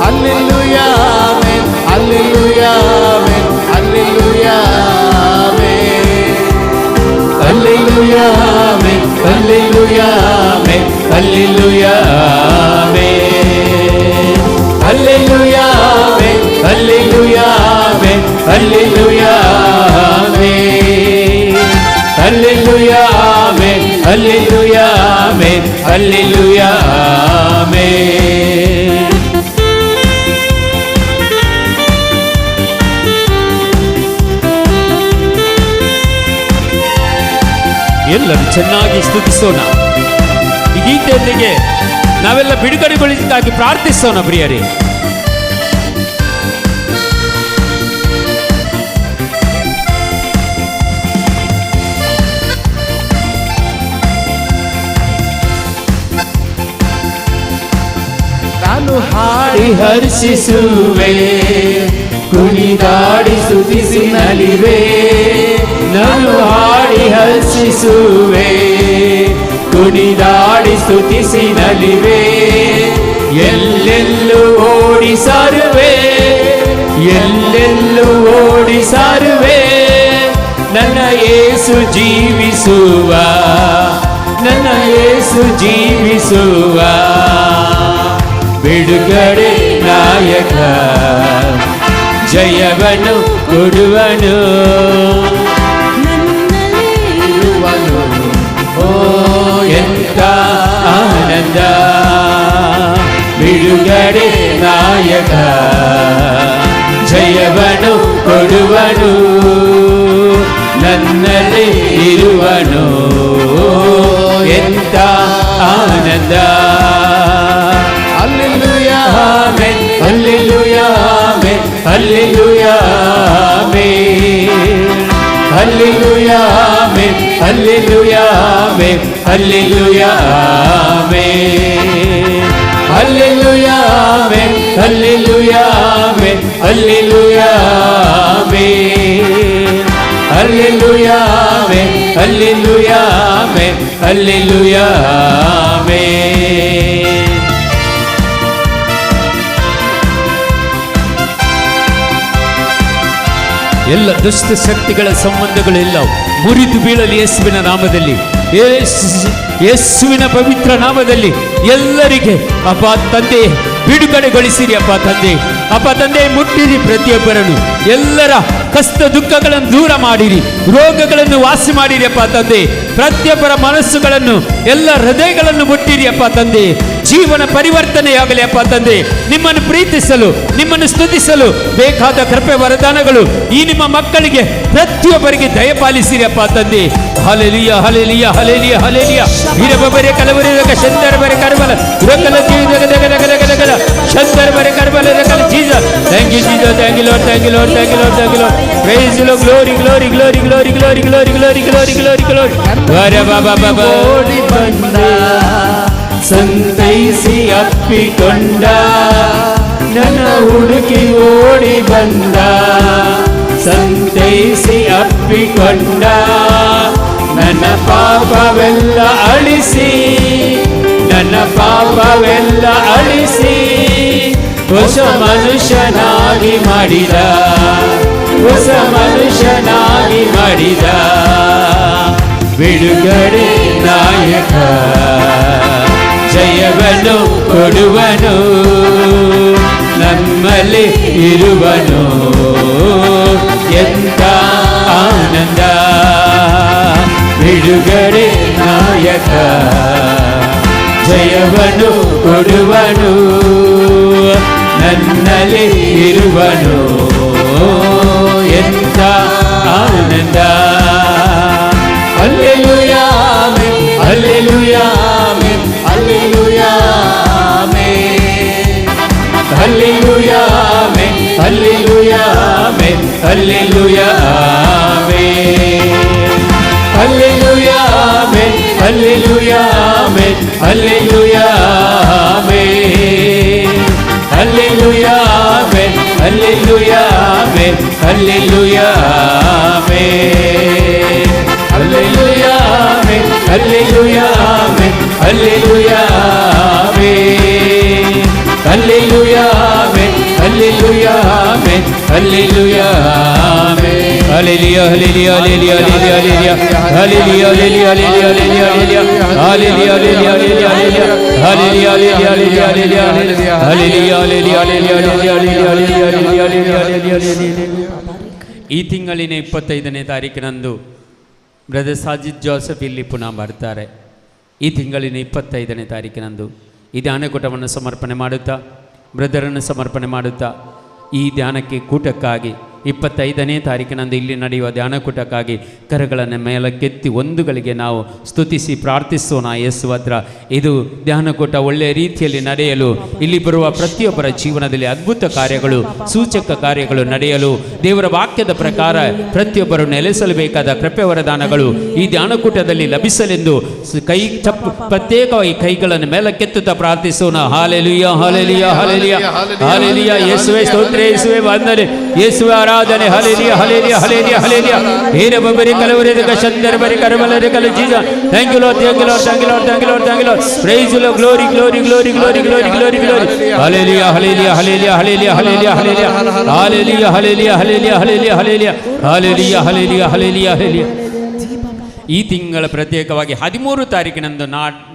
Hallelujah, amen. Hallelujah, amen. Hallelujah, amen. Hallelujah, amen. Hallelujah, amen. Hallelujah, amen. Hallelujah, amen. Hallelujah, amen. Hallelujah, amen. Hallelujah, amen. Hallelujah, amen. Hallelujah, amen. ಎಲ್ಲರೂ ಚೆನ್ನಾಗಿ ಸ್ತುತಿಸೋಣ. ಈ ಗೀತೆಯೊಂದಿಗೆ ನಾವೆಲ್ಲ ಬಿಡುಗಡೆಗೊಳಿಸಲಿಕ್ಕಾಗಿ ಪ್ರಾರ್ಥಿಸೋಣ ಪ್ರಿಯರೇ. ನಾನು ಹಾಡಿ ಹರ್ಷಿಸುವೆ, ಕುಣಿದಾಡಿ ಸ್ತುತಿಸಿ ನಲಿವೆ. ನಾನು ಹಾಡಿ ಹರ್ಷಿಸುವೆ, ಕುಣಿದಾಡಿ ಸ್ತುತಿಸಿ ನಲಿವೆ. ಎಲ್ಲೆಲ್ಲೂ ಓಡಿಸಾರುವೆ, ಎಲ್ಲೆಲ್ಲೂ ಓಡಿಸಾರುವೆ. ನನ್ನ ಯೇಸು ಜೀವಿಸುವ, ನನ್ನ ಯೇಸು ಜೀವಿಸುವ ಬಿಡುಗಡೆ ನಾಯಕ, ಜಯವನ್ನು ಕೊಡುವನು ಇರುವನು. ಓ ಎಂತ ಆನಂದ, ಬಿಡುಗಡೆ ನಾಯಕ, ಜಯವನ್ನು ಕೊಡುವನು, ನನ್ನಲ್ಲಿ ಇರುವನು. ಎಂತ ಆನಂದ. ಹಲ್ಲೆಲೂಯಾ ಆಮೆನ್, ಹಲ್ಲೆಲೂಯಾ ಆಮೆನ್, ಹಲ್ಲೆಲೂಯಾ ಆಮೆನ್, ಹಲ್ಲೆಲೂಯಾ ಆಮೆನ್, ಹಲ್ಲೆಲೂಯಾ ಆಮೆನ್, ಹಲ್ಲೆಲೂಯಾ ಆಮೆನ್, ಹಲ್ಲೆಲೂಯಾ ಆಮೆನ್, ಹಲ್ಲೆಲೂಯಾ ಆಮೆನ್, ಹಲ್ಲೆಲೂಯಾ ಆಮೆನ್, ಹಲ್ಲೆಲೂಯಾ ಆಮೆನ್, ಹಲ್ಲೆಲೂಯಾ ಆಮೆನ್, ಹಲ್ಲೆಲೂಯಾ ಆಮೆನ್. ಎಲ್ಲ ದುಷ್ಟ ಶಕ್ತಿಗಳ ಸಂಬಂಧಗಳೆಲ್ಲವೂ ಮುರಿದು ಬೀಳಲಿ ಯೇಸುವಿನ ನಾಮದಲ್ಲಿ, ಯೇಸುವಿನ ಪವಿತ್ರ ನಾಮದಲ್ಲಿ. ಎಲ್ಲರಿಗೆ ಅಪ್ಪ ತಂದೆ ಬಿಡುಗಡೆಗೊಳಿಸಿರಿ ಅಪ್ಪ ತಂದೆ, ಅಪ್ಪ ತಂದೆ ಮುಟ್ಟಿರಿ ಪ್ರತಿಯೊಬ್ಬರನ್ನು, ಎಲ್ಲರ ಕಷ್ಟ ದುಃಖಗಳನ್ನು ದೂರ ಮಾಡಿರಿ, ರೋಗಗಳನ್ನು ವಾಸಿ ಮಾಡಿರಿ ಅಪ್ಪ ತಂದೆ. ಪ್ರತಿಯೊಬ್ಬರ ಮನಸ್ಸುಗಳನ್ನು, ಎಲ್ಲ ಹೃದಯಗಳನ್ನು ಮುಟ್ಟಿರಿ ಅಪ್ಪ ತಂದೆ. ಜೀವನ ಪರಿವರ್ತನೆಯಾಗಲಿ ಅಪ್ಪ ತಂದೆ. ನಿಮ್ಮನ್ನು ಪ್ರೀತಿಸಲು, ನಿಮ್ಮನ್ನು ಸ್ತುತಿಸಲು ಬೇಕಾದ ಕೃಪೆ ವರದಾನಗಳು ಈ ನಿಮ್ಮ ಮಕ್ಕಳಿಗೆ ಪ್ರತಿಯೊಬ್ಬರಿಗೆ ದಯಪಾಲಿಸಿರಿ ಅಪ್ಪ ತಂದೆ. ಹಲ್ಲೆಲೂಯಾ ಹಲ್ಲೆಲೂಯಾ ಹಲ್ಲೆಲೂಯಾ ಹಲ್ಲೆಲೂಯಾ. ವೀರಬಬರೆ ಕಲವರಿರಕ ಶಂದರ ಬರೆ ಕರ್ಬಲ ರಕಲ ಜೀವಗದಗದಗದಗದ ಶಂದರ ಬರೆ ಕರ್ಬಲ ರಕಲ Jesus. Thank you Jesus, thank you Lord, thank you Lord, thank you Lord, thank you Lord. Praise you Lord, glory glory glory glory glory glory glory glory glory glory. ವರೆ ಬಾಬಾ ಬಾಬಾ ಓಡಿ ಬಂದ, ಸಂತೈಸಿ ಅಪ್ಪಿಕೊಂಡ, ನನ್ನ ಹುಡುಕಿ ಓಡಿ ಬಂದ, ಸಂತೈಸಿ ಅಪ್ಪಿಕೊಂಡ, ನನ್ನ ಪಾಪವೆಲ್ಲ ಅಳಿಸಿ, ನನ್ನ ಪಾಪವೆಲ್ಲ ಅಳಿಸಿ, ಹೊಸ ಮನುಷ್ಯನಾಗಿ ಮಾಡಿದ, ಹೊಸ ಮನುಷ್ಯನಾಗಿ ಮಾಡಿದ, ಬಿಡುಗಡೆ ನಾಯಕ, ಜಯವನ್ನು ಕೊಡುವನು, ನಮ್ಮಲ್ಲಿ ಇರುವನು. ಎಂತ ಆನಂದ, ಬಿಡುಗಡೆ ನಾಯಕ, ಜಯವನ್ನು ಕೊಡುವನು, ನನ್ನಲ್ಲಿ ಇರುವನು. ಎಂತ ಆನಂದ. ಹಲ್ಲೆಲೂಯಾ ಆಮೆನ್, ಹಲ್ಲೆಲೂಯಾ ಆಮೆನ್, ಹಲ್ಲೆಲೂಯಾ ಆಮೆನ್, ಹಲ್ಲೆಲೂಯಾ ಆಮೆನ್, ಹಲ್ಲೆಲೂಯಾ ಆಮೆನ್, ಹಲ್ಲೆಲೂಯಾ ಆಮೆನ್, ಹಲ್ಲೆಲೂಯಾ ಆಮೆನ್, ಹಲ್ಲೆಲೂಯಾ ಆಮೆನ್, ಹಲ್ಲೆಲೂಯಾ ಆಮೆನ್, ಹಲ್ಲೆಲೂಯಾ ಆಮೆನ್, ಹಲ್ಲೆಲೂಯಾ ಆಮೆನ್, ಹಲ್ಲೆಲೂಯಾ ಆಮೆನ್, ಹಲ್ಲೆಲೂಯಾ ಆಮೆನ್, ಹಲ್ಲೆಲೂಯಾ ಆಮೆನ್, ಹಲ್ಲೆಲೂಯಾ ಆಮೆನ್, ಹಲ್ಲೆಲೂಯಾ ಆಮೆನ್, ಹಲ್ಲೆಲೂಯಾ ಆಮೆನ್, ಹಲ್ಲೆಲೂಯಾ ಆಮೆನ್. ಹಲ್ಲೆಲೂಯಾ hallelujah hallelujah hallelujah hallelujah hallelujah hallelujah hallelujah ಹಲ್ಲೆಲೂಯಾ. ಈ ತಿಂಗಳಿನ 25ನೇ ತಾರೀಕಿನಂದು ಬ್ರದರ್ ಸಾಜಿದ್ ಜೋಸೆಫ್ ಇಲ್ಲಿ ಪುನಃ ಬರ್ತಾರೆ. ಈ ತಿಂಗಳಿನ 25ನೇ ತಾರೀಕಿನಂದು ಈ ಧ್ಯಾನಕೂಟವನ್ನು ಸಮರ್ಪಣೆ ಮಾಡುತ್ತಾ, ಬ್ರದರನ್ನು ಸಮರ್ಪಣೆ ಮಾಡುತ್ತಾ, ಈ ಧ್ಯಾನಕ್ಕೆ ಕೂಟಕ್ಕಾಗಿ 25ನೇ ತಾರೀಕಿನಂದು ಇಲ್ಲಿ ನಡೆಯುವ ಧ್ಯಾನಕೂಟಕ್ಕಾಗಿ ಕರಗಳನ್ನು ಮೇಲಕ್ಕೆತ್ತಿ ಒಂದುಗಳಿಗೆ ನಾವು ಸ್ತುತಿಸಿ ಪ್ರಾರ್ಥಿಸೋಣ. ಯೇಸು ಹತ್ರ ಇದು ಧ್ಯಾನಕೂಟ ಒಳ್ಳೆಯ ರೀತಿಯಲ್ಲಿ ನಡೆಯಲು, ಇಲ್ಲಿ ಬರುವ ಪ್ರತಿಯೊಬ್ಬರ ಜೀವನದಲ್ಲಿ ಅದ್ಭುತ ಕಾರ್ಯಗಳು, ಸೂಚಕ ಕಾರ್ಯಗಳು ನಡೆಯಲು, ದೇವರ ವಾಕ್ಯದ ಪ್ರಕಾರ ಪ್ರತಿಯೊಬ್ಬರು ನೆಲೆಸಲು ಕೃಪೆ ವರದಾನಗಳು ಈ ಧ್ಯಾನಕೂಟದಲ್ಲಿ ಲಭಿಸಲೆಂದು ಪ್ರತ್ಯೇಕವಾಗಿ ಕೈಗಳನ್ನು ಮೇಲಕ್ಕೆತ್ತುತ್ತಾ ಪ್ರಾರ್ಥಿಸೋಣ. ಹಾಲೆಲೂಯಾ ಹಾಲೆಲೂಯಾ ಹಾಲೆಲೂಯಾ ಹಾಲೆಲೂಯಾ. ಯೇಸುವೇ ಸ್ತೋತ್ರ, ಯೇಸುವೇ ವಂದನೆ, ಯೇಸುವೇ ಆರಾಧನೆ. ಹಲ್ಲೆಲೂಯಾ ಹಲ್ಲೆಲೂಯಾ ಹಲ್ಲೆಲೂಯಾ ಹಲ್ಲೆಲೂಯಾ. ಹೇರ ಬಬರಿ ಕಲವರಿದ ಶಂದರ ಬರಿ ಕರಮಲರಿ ಕಲ Jesus. Thank you Lord, thank you Lord, thank you Lord, thank you Lord, thank you Lord. Praise you Lord, glory glory glory glory glory glory glory. ಹಲ್ಲೆಲೂಯಾ hallelujah hallelujah hallelujah hallelujah hallelujah hallelujah hallelujah hallelujah hallelujah hallelujah hallelujah hallelujah hallelujah hallelujah ಹಲ್ಲೆಲೂಯಾ. ಈ ತಿಂಗಳ ಪ್ರತ್ಯೇಕವಾಗಿ 13 ತಾರೀಕಿನಂದು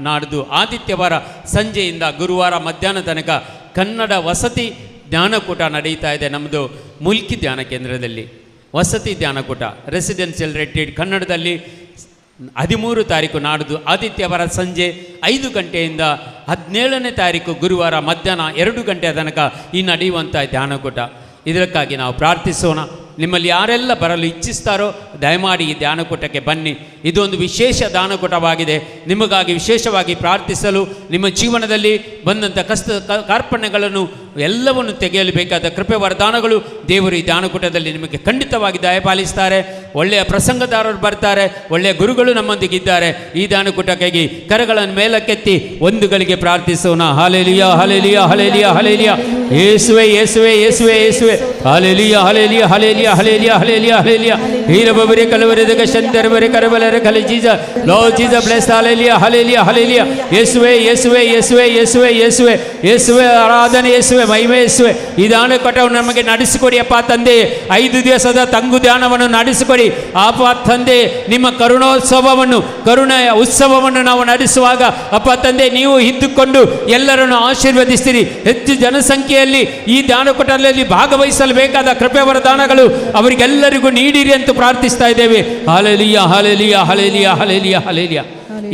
ನಾಡ್ದು ಆದಿತ್ಯವಾರ ಸಂಜೆಯಿಂದ ಗುರುವಾರ ಮಧ್ಯಾಹ್ನ ತನಕ ಕನ್ನಡ ವಸತಿ ಧ್ಯಾನಕೂಟ ನಡೀತಾ ಇದೆ. ನಮ್ಮದು ಮುಲ್ಕಿ ಧ್ಯಾನ ಕೇಂದ್ರದಲ್ಲಿ ವಸತಿ ಧ್ಯಾನಕೂಟ ರೆಸಿಡೆನ್ಷಿಯಲ್ ರೆಟ್ರೀಟ್ ಕನ್ನಡದಲ್ಲಿ 13 ತಾರೀಕು ನಾಡ್ದು ಆದಿತ್ಯವಾರ ಸಂಜೆ 5 ಗಂಟೆಯಿಂದ 17ನೇ ತಾರೀಕು ಗುರುವಾರ ಮಧ್ಯಾಹ್ನ 2 ಗಂಟೆಯ ತನಕ ಈ ನಡೆಯುವಂಥ ಧ್ಯಾನಕೂಟ. ಇದಕ್ಕಾಗಿ ನಾವು ಪ್ರಾರ್ಥಿಸೋಣ. ನಿಮ್ಮಲ್ಲಿ ಯಾರೆಲ್ಲ ಬರಲು ಇಚ್ಛಿಸ್ತಾರೋ ದಯಮಾಡಿ ಈ ಧ್ಯಾನಕೂಟಕ್ಕೆ ಬನ್ನಿ. ಇದೊಂದು ವಿಶೇಷ ಧ್ಯಾನಕೂಟವಾಗಿದೆ. ನಿಮಗಾಗಿ ವಿಶೇಷವಾಗಿ ಪ್ರಾರ್ಥಿಸಲು, ನಿಮ್ಮ ಜೀವನದಲ್ಲಿ ಬಂದಂಥ ಕಾರ್ಪಣ್ಯಗಳನ್ನು ಎಲ್ಲವನ್ನು ತೆಗೆಯಲು ಬೇಕಾದ ಕೃಪೆ ವರದಾನಗಳು ದೇವರು ಈ ಧ್ಯಾನಕೂಟದಲ್ಲಿ ನಿಮಗೆ ಖಂಡಿತವಾಗಿ ದಯಪಾಲಿಸ್ತಾರೆ. ಒಳ್ಳೆಯ ಪ್ರಸಂಗದಾರರು ಬರ್ತಾರೆ, ಒಳ್ಳೆಯ ಗುರುಗಳು ನಮ್ಮೊಂದಿಗಿದ್ದಾರೆ. ಈ ಧ್ಯಾನಕೂಟಕ್ಕಾಗಿ ಕರಗಳನ್ನು ಮೇಲಕ್ಕೆತ್ತಿ ಒಂದುಗಳಿಗೆ ಪ್ರಾರ್ಥಿಸೋಣ. ಹಾಲೆಲುಯಾ ಹಾಲೆಲುಯಾ ಹಾಲೆಲುಯಾ ಹಾಲೆಲುಯಾ. ಯೇಸುವೆ ಯೇಸುವೆ ಯೇಸುವೆ ಯೇಸುವೆ. ಹಾಲೆಲುಯಾ ಹಾಲೆಲುಯಾ ಹಾಲೆಲುಯಾ ಹಾಲೆಲುಯಾ ಹಾಲೆಲುಯಾ ಹಾಲೆಲುಯಾ. ಹೀರಬಬರೆ ಕಲವರೆದಗ ಶಂತರಬರೆ ಕರಬಲರೆ ಕಲೆ ಜೀಸ ಲಾರ್ಡ್ ಜೀಸಸ್ ಬ್ಲೆಸ್. ಹಾಲೆಲುಯಾ ಹಾಲೆಲುಯಾ ಹಾಲೆಲುಯಾ. ಯೇಸುವೆ ಯೇಸುವೆ ಯೇಸುವೆ ಯೇಸುವೆ ಯೇಸುವೆ ಯೇಸುವೆ. ಆರಾಧನೆ ಯೇಸುವೆ, ಮಹಿಮೆ ಯೇಸುವೆ. ಈ ಧ್ಯಾನಕೂಟವನ್ನು ನಮಗೆ ನಡೆಸಿಕೊಡಿ ಅಪ್ಪ ತಂದೆ. 5 ದಿವಸದ ತಂಗು ಧ್ಯಾನವನ್ನು ನಡೆಸಿಕೊಡಿ ಅಪ್ಪ ತಂದೆ. ನಿಮ್ಮ ಕರುಣೋತ್ಸವವನ್ನು, ಕರುಣೆಯ ಉತ್ಸವವನ್ನು ನಾವು ನಡೆಸುವಾಗ ಅಪ್ಪ ತಂದೆ ನೀವು ಇದ್ದುಕೊಂಡು ಎಲ್ಲರನ್ನು ಆಶೀರ್ವದಿಸ್ತೀರಿ. ಹೆಚ್ಚು ಜನಸಂಖ್ಯೆಯಲ್ಲಿ ಈ ಧ್ಯಾನಕೂಟದಲ್ಲಿ ಭಾಗವಹಿಸಲು ಬೇಕಾದ ಕೃಪೆ ವರದಾನಗಳು ಅವರಿಗೆಲ್ಲರಿಗೂ ನೀಡಿರಿ ಅಂತ ಪ್ರಾರ್ಥಿಸ್ತಾ ಇದ್ದೇವೆ. ಹಾಲೆಲುಯಾ ಹಾಲೆಲುಯಾ ಹಾಲೆಲುಯಾ ಹಾಲೆಲುಯಾ ಹಾಲೆಲುಯಾ.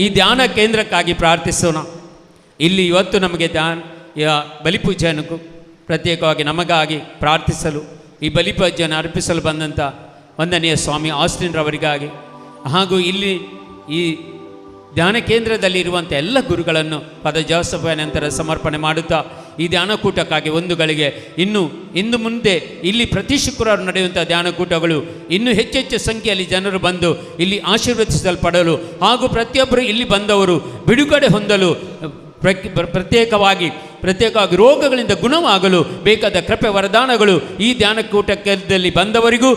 ಈ ಧ್ಯಾನ ಕೇಂದ್ರಕ್ಕಾಗಿ ಪ್ರಾರ್ಥಿಸೋಣ. ಇಲ್ಲಿ ಇವತ್ತು ನಮಗೆ ಬಲಿಪೂಜೆಯನ್ನು ಪ್ರತ್ಯೇಕವಾಗಿ ನಮಗಾಗಿ ಪ್ರಾರ್ಥಿಸಲು, ಈ ಬಲಿಪೂಜೆಯನ್ನು ಅರ್ಪಿಸಲು ಬಂದಂಥ ವಂದನೀಯ ಸ್ವಾಮಿ ಆಸ್ಟಿನ್ ರವರಿಗಾಗಿ ಹಾಗೂ ಇಲ್ಲಿ ಈ ಧ್ಯಾನ ಕೇಂದ್ರದಲ್ಲಿ ಇರುವಂಥ ಎಲ್ಲ ಗುರುಗಳನ್ನು ಪದಜೋಸಫ ನಂತರ ಸಮರ್ಪಣೆ ಮಾಡುತ್ತಾ ಈ ಧ್ಯಾನಕೂಟಕ್ಕಾಗಿ ಒಂದುಗಳಿಗೆ ಇನ್ನು ಮುಂದೆ ಇಲ್ಲಿ ಪ್ರತಿ ಶುಕ್ರವಾರ ನಡೆಯುವಂಥ ಧ್ಯಾನಕೂಟಗಳು ಇನ್ನೂ ಹೆಚ್ಚೆಚ್ಚು ಸಂಖ್ಯೆಯಲ್ಲಿ ಜನರು ಬಂದು ಇಲ್ಲಿ ಆಶೀರ್ವದಿಸಲ್ಪಡಲು ಹಾಗೂ ಪ್ರತಿಯೊಬ್ಬರು ಇಲ್ಲಿ ಬಂದವರು ಬಿಡುಗಡೆ ಹೊಂದಲು ಪ್ರತ್ಯೇಕವಾಗಿ ರೋಗಗಳಿಂದ ಗುಣವಾಗಲು ಬೇಕಾದ ಕೃಪೆ ವರದಾನಗಳು ಈ ಧ್ಯಾನಕೂಟದಲ್ಲಿ ಬಂದವರಿಗೂ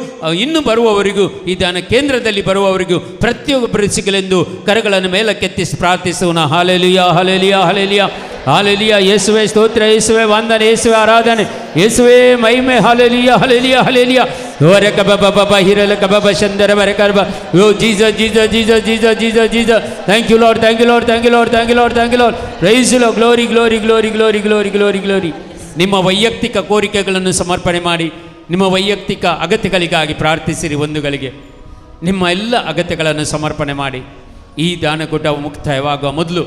ಇನ್ನು ಬರುವವರಿಗೂ ಈ ಧ್ಯಾನ ಕೇಂದ್ರದಲ್ಲಿ ಬರುವವರಿಗೂ ಪ್ರತಿಯೊಬ್ಬರು ಸಿಗಲೆಂದು ಕರಗಳನ್ನು ಮೇಲಕ್ಕೆತ್ತಿ ಪ್ರಾರ್ಥಿಸೋಣ. ಹಾಲೆಲುಯಾ ಹಾಲೆಲುಯಾ ಹಾಲೆಲುಯಾ ಹಾಲೆಲುಯಾ. ಯೇಸುವೆ ಸ್ತೋತ್ರ, ಯೇಸುವೆ ವಂದನೆ, ಯೇಸುವೆ ಆರಾಧನೆ, ಯೇಸುವೆ ಮಹಿಮೆ. ಹಾಲೆಲುಯಾ ಹಾಲೆಲುಯಾ ಹಾಲೆಲುಯಾ. ಹೊರ ಕಬ ಹಿರಲ ಕಬ ಶಂದರ ಬರ ಕರ್ಬ. O Jesus Jesus Jesus Jesus Jesus Jesus. Thank you Lord, thank you Lord, thank you Lord, thank you Lord, thank you Lord. Praise you Lord. Glory glory glory glory glory glory glory ನಿಮ್ಮ ವೈಯಕ್ತಿಕ ಕೋರಿಕೆಗಳನ್ನು ಸಮರ್ಪಣೆ ಮಾಡಿ, ನಿಮ್ಮ ವೈಯಕ್ತಿಕ ಅಗತ್ಯಗಳಿಗಾಗಿ ಪ್ರಾರ್ಥಿಸಿರಿ. ಒಂದುಗಳಿಗೆ ನಿಮ್ಮ ಎಲ್ಲ ಅಗತ್ಯಗಳನ್ನು ಸಮರ್ಪಣೆ ಮಾಡಿ ಈ ಧ್ಯಾನಕೂಟವು ಮುಕ್ತಾಯವಾಗುವ ಮೊದಲು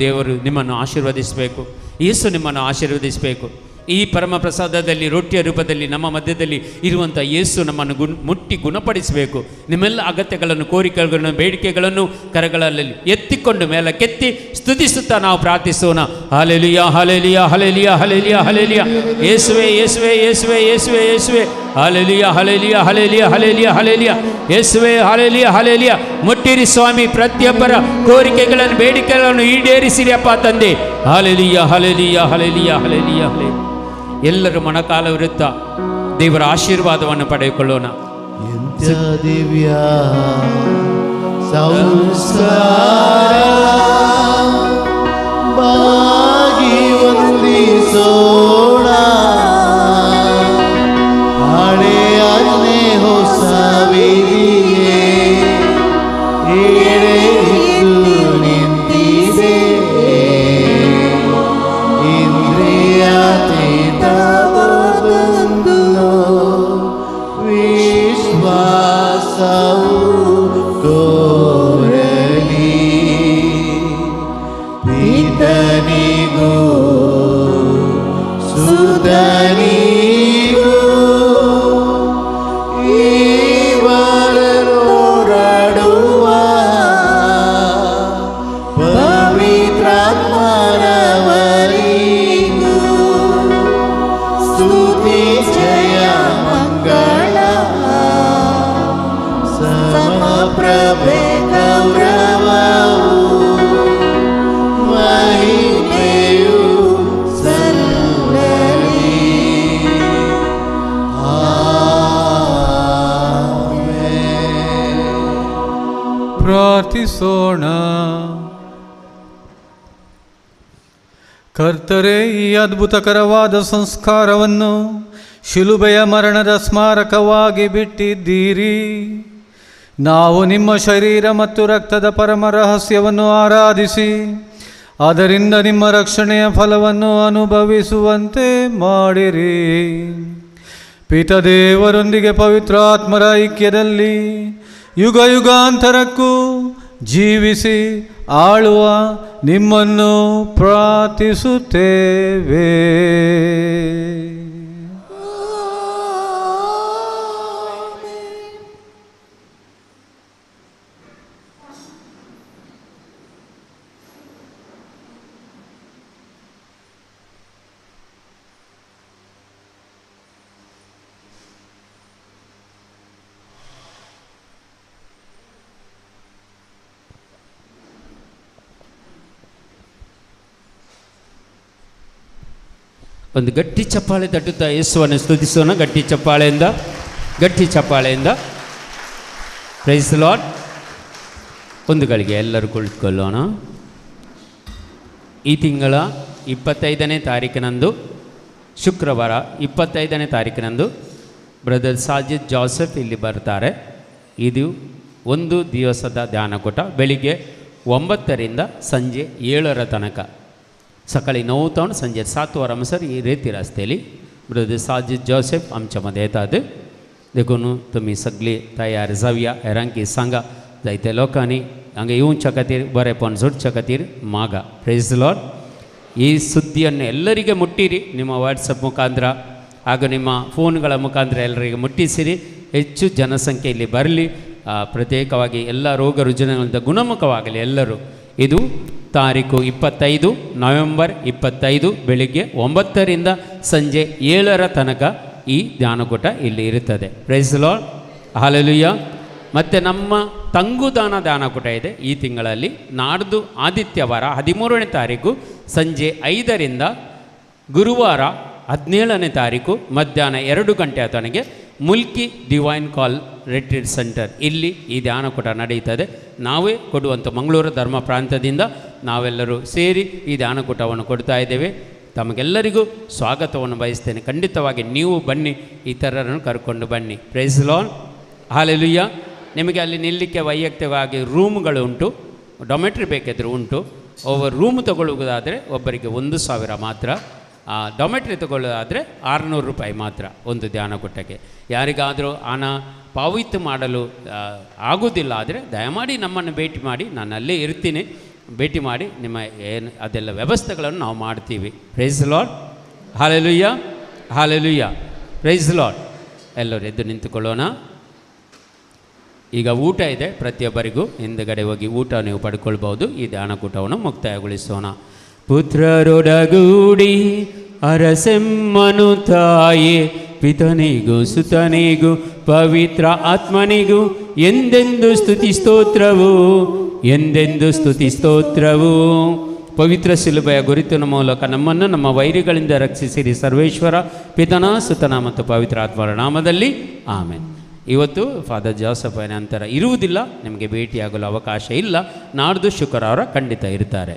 ದೇವರು ನಿಮ್ಮನ್ನು ಆಶೀರ್ವದಿಸಬೇಕು. ಯೇಸು ನಿಮ್ಮನ್ನು ಆಶೀರ್ವದಿಸಬೇಕು. ಈ ಪರಮ ಪ್ರಸಾದದಲ್ಲಿ ರೊಟ್ಟಿಯ ರೂಪದಲ್ಲಿ ನಮ್ಮ ಮಧ್ಯದಲ್ಲಿ ಇರುವಂಥ ಯೇಸು ನಮ್ಮನ್ನು ಮುಟ್ಟಿ ಗುಣಪಡಿಸಬೇಕು. ನಿಮ್ಮೆಲ್ಲ ಅಗತ್ಯಗಳನ್ನು, ಕೋರಿಕೆಗಳನ್ನು, ಬೇಡಿಕೆಗಳನ್ನು ಕರಗಳಲ್ಲಿ ಎತ್ತಿಕೊಂಡು ಮೇಲಕ್ಕೆತ್ತಿ ಸ್ತುತಿಸುತ್ತಾ ನಾವು ಪ್ರಾರ್ಥಿಸೋಣ. ಹಾಲೆಲುಯಾ ಹಾಲೆಲುಯಾ ಹಾಲೆಲುಯಾ ಹಾಲೆಲುಯಾ ಹಾಲೆಲುಯಾ. ಯೇಸುವೆ ಯೇಸುವೆ ಯೇಸುವೆ ಯೇಸುವೆ ಯೇಸುವೆ. ಹಾಲೆಲುಯಾ ಹಾಲೆಲುಯಾ ಹಾಲೆಲುಯಾ ಹಾಲೆಲುಯಾ ಹಾಲೆಲುಯಾ. ಯೇಸುವೆ ಹಾಲೆಲುಯಾ ಹಾಲೆಲುಯಾ. ಮುಟ್ಟಿರಿ ಸ್ವಾಮಿ, ಪ್ರತಿಯೊಬ್ಬರ ಕೋರಿಕೆಗಳನ್ನು, ಬೇಡಿಕೆಗಳನ್ನು ಈಡೇರಿಸಿರಿ ಅಪ್ಪ ತಂದೆ. ಹಾಲೆಲುಯಾ ಹಾಲೆಲುಯಾ ಹಾಲೆಲುಯಾ ಹಾಲೆಲುಯಾ ಹಾಲೆಲುಯಾ. ಎಲ್ಲರೂ ಮೊಣಕಾಲವಿರುತ್ತಾ ದೇವರ ಆಶೀರ್ವಾದವನ್ನು ಪಡೆದುಕೊಳ್ಳೋಣ. ದಿವ್ಯ ಸಂಸ್ಕಾರ ಬಾಗಿ ವಂದಿಸೋಣ. ಹಳೆಯನ್ನೇ ಹೊಸ ವಿಧಿಗೆ ಎಡೆಯಿಟ್ಟು ನಿಂತಿದೆ. ಪ್ರಾರ್ಥಿಸೋಣ. ಕರ್ತರೇ, ಈ ಅದ್ಭುತಕರವಾದ ಸಂಸ್ಕಾರವನ್ನು ಶಿಲುಬೆಯ ಮರಣದ ಸ್ಮಾರಕವಾಗಿ ಬಿಟ್ಟಿದ್ದೀರಿ. ನಾವು ನಿಮ್ಮ ಶರೀರ ಮತ್ತು ರಕ್ತದ ಪರಮ ರಹಸ್ಯವನ್ನು ಆರಾಧಿಸಿ ಅದರಿಂದ ನಿಮ್ಮ ರಕ್ಷಣೆಯ ಫಲವನ್ನು ಅನುಭವಿಸುವಂತೆ ಮಾಡಿರಿ. ಪಿತದೇವರೊಂದಿಗೆ ಪವಿತ್ರಾತ್ಮರ ಐಕ್ಯದಲ್ಲಿ ಯುಗ ಯುಗಾಂತರಕ್ಕೂ ಜೀವಿಸಿ ಆಳುವ ನಿಮ್ಮನ್ನು ಪ್ರಾರ್ಥಿಸುತ್ತೇವೆ. ಒಂದು ಗಟ್ಟಿ ಚಪ್ಪಾಳೆ ತಟ್ಟುತ್ತಾ ಯೇಸುವನ್ನು ಸ್ತುತಿಸೋಣ. ಗಟ್ಟಿ ಚಪ್ಪಾಳೆಯಿಂದ ಪ್ರೈಸ್ ದಿ ಲಾರ್ಡ್. ಒಂದು ಗಳಿಗೆ ಎಲ್ಲರೂ ಕುಳಿತುಕೊಳ್ಳೋಣ. ಈ ತಿಂಗಳ 25ನೇ ತಾರೀಕಿನಂದು ಶುಕ್ರವಾರ 25ನೇ ತಾರೀಕಿನಂದು ಬ್ರದರ್ ಸಾಜಿದ್ ಜೋಸೆಫ್ ಇಲ್ಲಿ ಬರ್ತಾರೆ. ಇದು ಒಂದು ದಿವಸದ ಧ್ಯಾನಕೂಟ, ಬೆಳಿಗ್ಗೆ 9ರಿಂದ ಸಂಜೆ 7 ತನಕ. सकाळी 9 तावन संजे 7 वाजता ही रेती रस्त्याली ब्रदर साजिद जोसेफ आमच्या मध्ये येतात. देखून तुम्ही सगळी तयार जावया. हेरांकी सांगा, जायत्या लोकांनी हांगा येवच्या खातीर बरेपण जोडच्या खातीर मागा. Praise the Lord. ಈ ಸುದ್ದಿಯನ್ನು ಎಲ್ಲರಿಗೆ ಮುಟ್ಟಿರಿ. ನಿಮ್ಮ ವಾಟ್ಸಪ್ ಮುಖಾಂತರ ಹಾಗೂ ನಿಮ್ಮ ಫೋನ್ಗಳ ಮುಖಾಂತರ ಎಲ್ಲರಿಗೆ ಮುಟ್ಟಿಸಿರಿ. ಹೆಚ್ಚು ಜನಸಂಖ್ಯೆಯಲ್ಲಿ ಬರಲಿ. ಪ್ರತ್ಯೇಕವಾಗಿ ಎಲ್ಲ ರೋಗ ರುಜಿನಗಳಿಂದ ಗುಣಮುಖವಾಗಲಿ ಎಲ್ಲರೂ. ಇದು ತಾರೀಕು 25 ನವೆಂಬರ್ 25 ಬೆಳಿಗ್ಗೆ 9ರಿಂದ ಸಂಜೆ 7 ತನಕ ಈ ಧ್ಯಾನಕೂಟ ಇಲ್ಲಿ ಇರುತ್ತದೆ. Praise the lord. ಹಲ್ಲೆಲೂಯಾ. ಮತ್ತು ನಮ್ಮ ತಂಗುದಾನ ಧ್ಯಾನಕೂಟ ಇದೆ ಈ ತಿಂಗಳಲ್ಲಿ. ನಾಡ್ದು ಆದಿತ್ಯವಾರ 13ನೇ ತಾರೀಕು ಸಂಜೆ 5ರಿಂದ ಗುರುವಾರ 17ನೇ ತಾರೀಕು ಮಧ್ಯಾಹ್ನ 2 ಗಂಟೆಯ ತನಕ ಮುಲ್ಕಿ ಡಿವೈನ್ ಕಾಲ್ ರಿಟ್ರೀಟ್ ಸೆಂಟರ್ ಇಲ್ಲಿ ಈ ಧ್ಯಾನಕೂಟ ನಡೆಯುತ್ತದೆ. ನಾವೇ ಕೊಡುವಂಥ ಮಂಗಳೂರು ಧರ್ಮ ಪ್ರಾಂತ್ಯದಿಂದ ನಾವೆಲ್ಲರೂ ಸೇರಿ ಈ ಧ್ಯಾನಕೂಟವನ್ನು ಕೊಡ್ತಾ ಇದ್ದೇವೆ. ತಮಗೆಲ್ಲರಿಗೂ ಸ್ವಾಗತವನ್ನು ಬಯಸ್ತೇನೆ. ಖಂಡಿತವಾಗಿ ನೀವು ಬನ್ನಿ, ಇತರರನ್ನು ಕರ್ಕೊಂಡು ಬನ್ನಿ. Praise the lord. ಹಲ್ಲೆಲೂಯಾ. ನಿಮಗೆ ಅಲ್ಲಿ ನಿಲ್ಲಕ್ಕೆ ವೈಯಕ್ತಿಕವಾಗಿ ರೂಮ್ಗಳು ಉಂಟು, ಡೊಮೆಟ್ರಿ ಬೇಕಿದ್ದರೂ ಉಂಟು. ಒಬ್ಬರು ರೂಮ್ ತಗೊಳ್ಳುವುದಾದರೆ ಒಬ್ಬರಿಗೆ 1,000 ಮಾತ್ರ. ಡೊಮೆಟ್ರಿ ತಗೊಳ್ಳೋದಾದರೆ 600 ರೂಪಾಯಿ ಮಾತ್ರ ಒಂದು ಧ್ಯಾನಕೂಟಕ್ಕೆ. ಯಾರಿಗಾದರೂ ಹಣ ಪಾವತಿ ಮಾಡಲು ಆಗೋದಿಲ್ಲ ಆದರೆ ದಯಮಾಡಿ ನಮ್ಮನ್ನು ಭೇಟಿ ಮಾಡಿ, ನಾನು ಅಲ್ಲೇ ಇರ್ತೀನಿ. ಭೇಟಿ ಮಾಡಿ ನಿಮ್ಮ ಏನು ಅದೆಲ್ಲ ವ್ಯವಸ್ಥೆಗಳನ್ನು ನಾವು ಮಾಡ್ತೀವಿ. Praise the lord. Hallelujah, hallelujah. Praise the lord. ಎಲ್ಲರೂ ಎದ್ದು ನಿಂತುಕೊಳ್ಳೋಣ. ಈಗ ಊಟ ಇದೆ ಪ್ರತಿಯೊಬ್ಬರಿಗೂ. ಹಿಂದುಗಡೆ ಹೋಗಿ ಊಟ ನೀವು ಪಡ್ಕೊಳ್ಬೋದು. ಈ ಧ್ಯಾನಕೂಟವನ್ನು ಮುಕ್ತಾಯಗೊಳಿಸೋಣ. ಪುತ್ರರೊಡಗೂಡಿ ಅರಸೆಮ್ಮನು ತಾಯೇ, ಪಿತನಿಗೂ ಸುತನಿಗೂ ಪವಿತ್ರ ಆತ್ಮನಿಗೂ ಎಂದೆಂದು ಸ್ತುತಿ ಸ್ತೋತ್ರವು, ಎಂದೆಂದು ಸ್ತುತಿ ಸ್ತೋತ್ರವು. ಪವಿತ್ರ ಶಿಲುಬೆಯ ಗುರುತಿನ ಮೂಲಕ ನಮ್ಮನ್ನು ನಮ್ಮ ವೈರಿಗಳಿಂದ ರಕ್ಷಿಸಿರಿ ಸರ್ವೇಶ್ವರ, ಪಿತನ ಸುತನ ಮತ್ತು ಪವಿತ್ರ ಆತ್ಮರ ನಾಮದಲ್ಲಿ ಆಮೆನ್. ಇವತ್ತು ಫಾದರ್ ಜೋಸೆಫ್ ನಂತರ ಇರುವುದಿಲ್ಲ, ನಿಮಗೆ ಭೇಟಿಯಾಗಲು ಅವಕಾಶ ಇಲ್ಲ. ನಾಡ್ದು ಶುಕ್ರವಾರ ಖಂಡಿತ ಇರ್ತಾರೆ.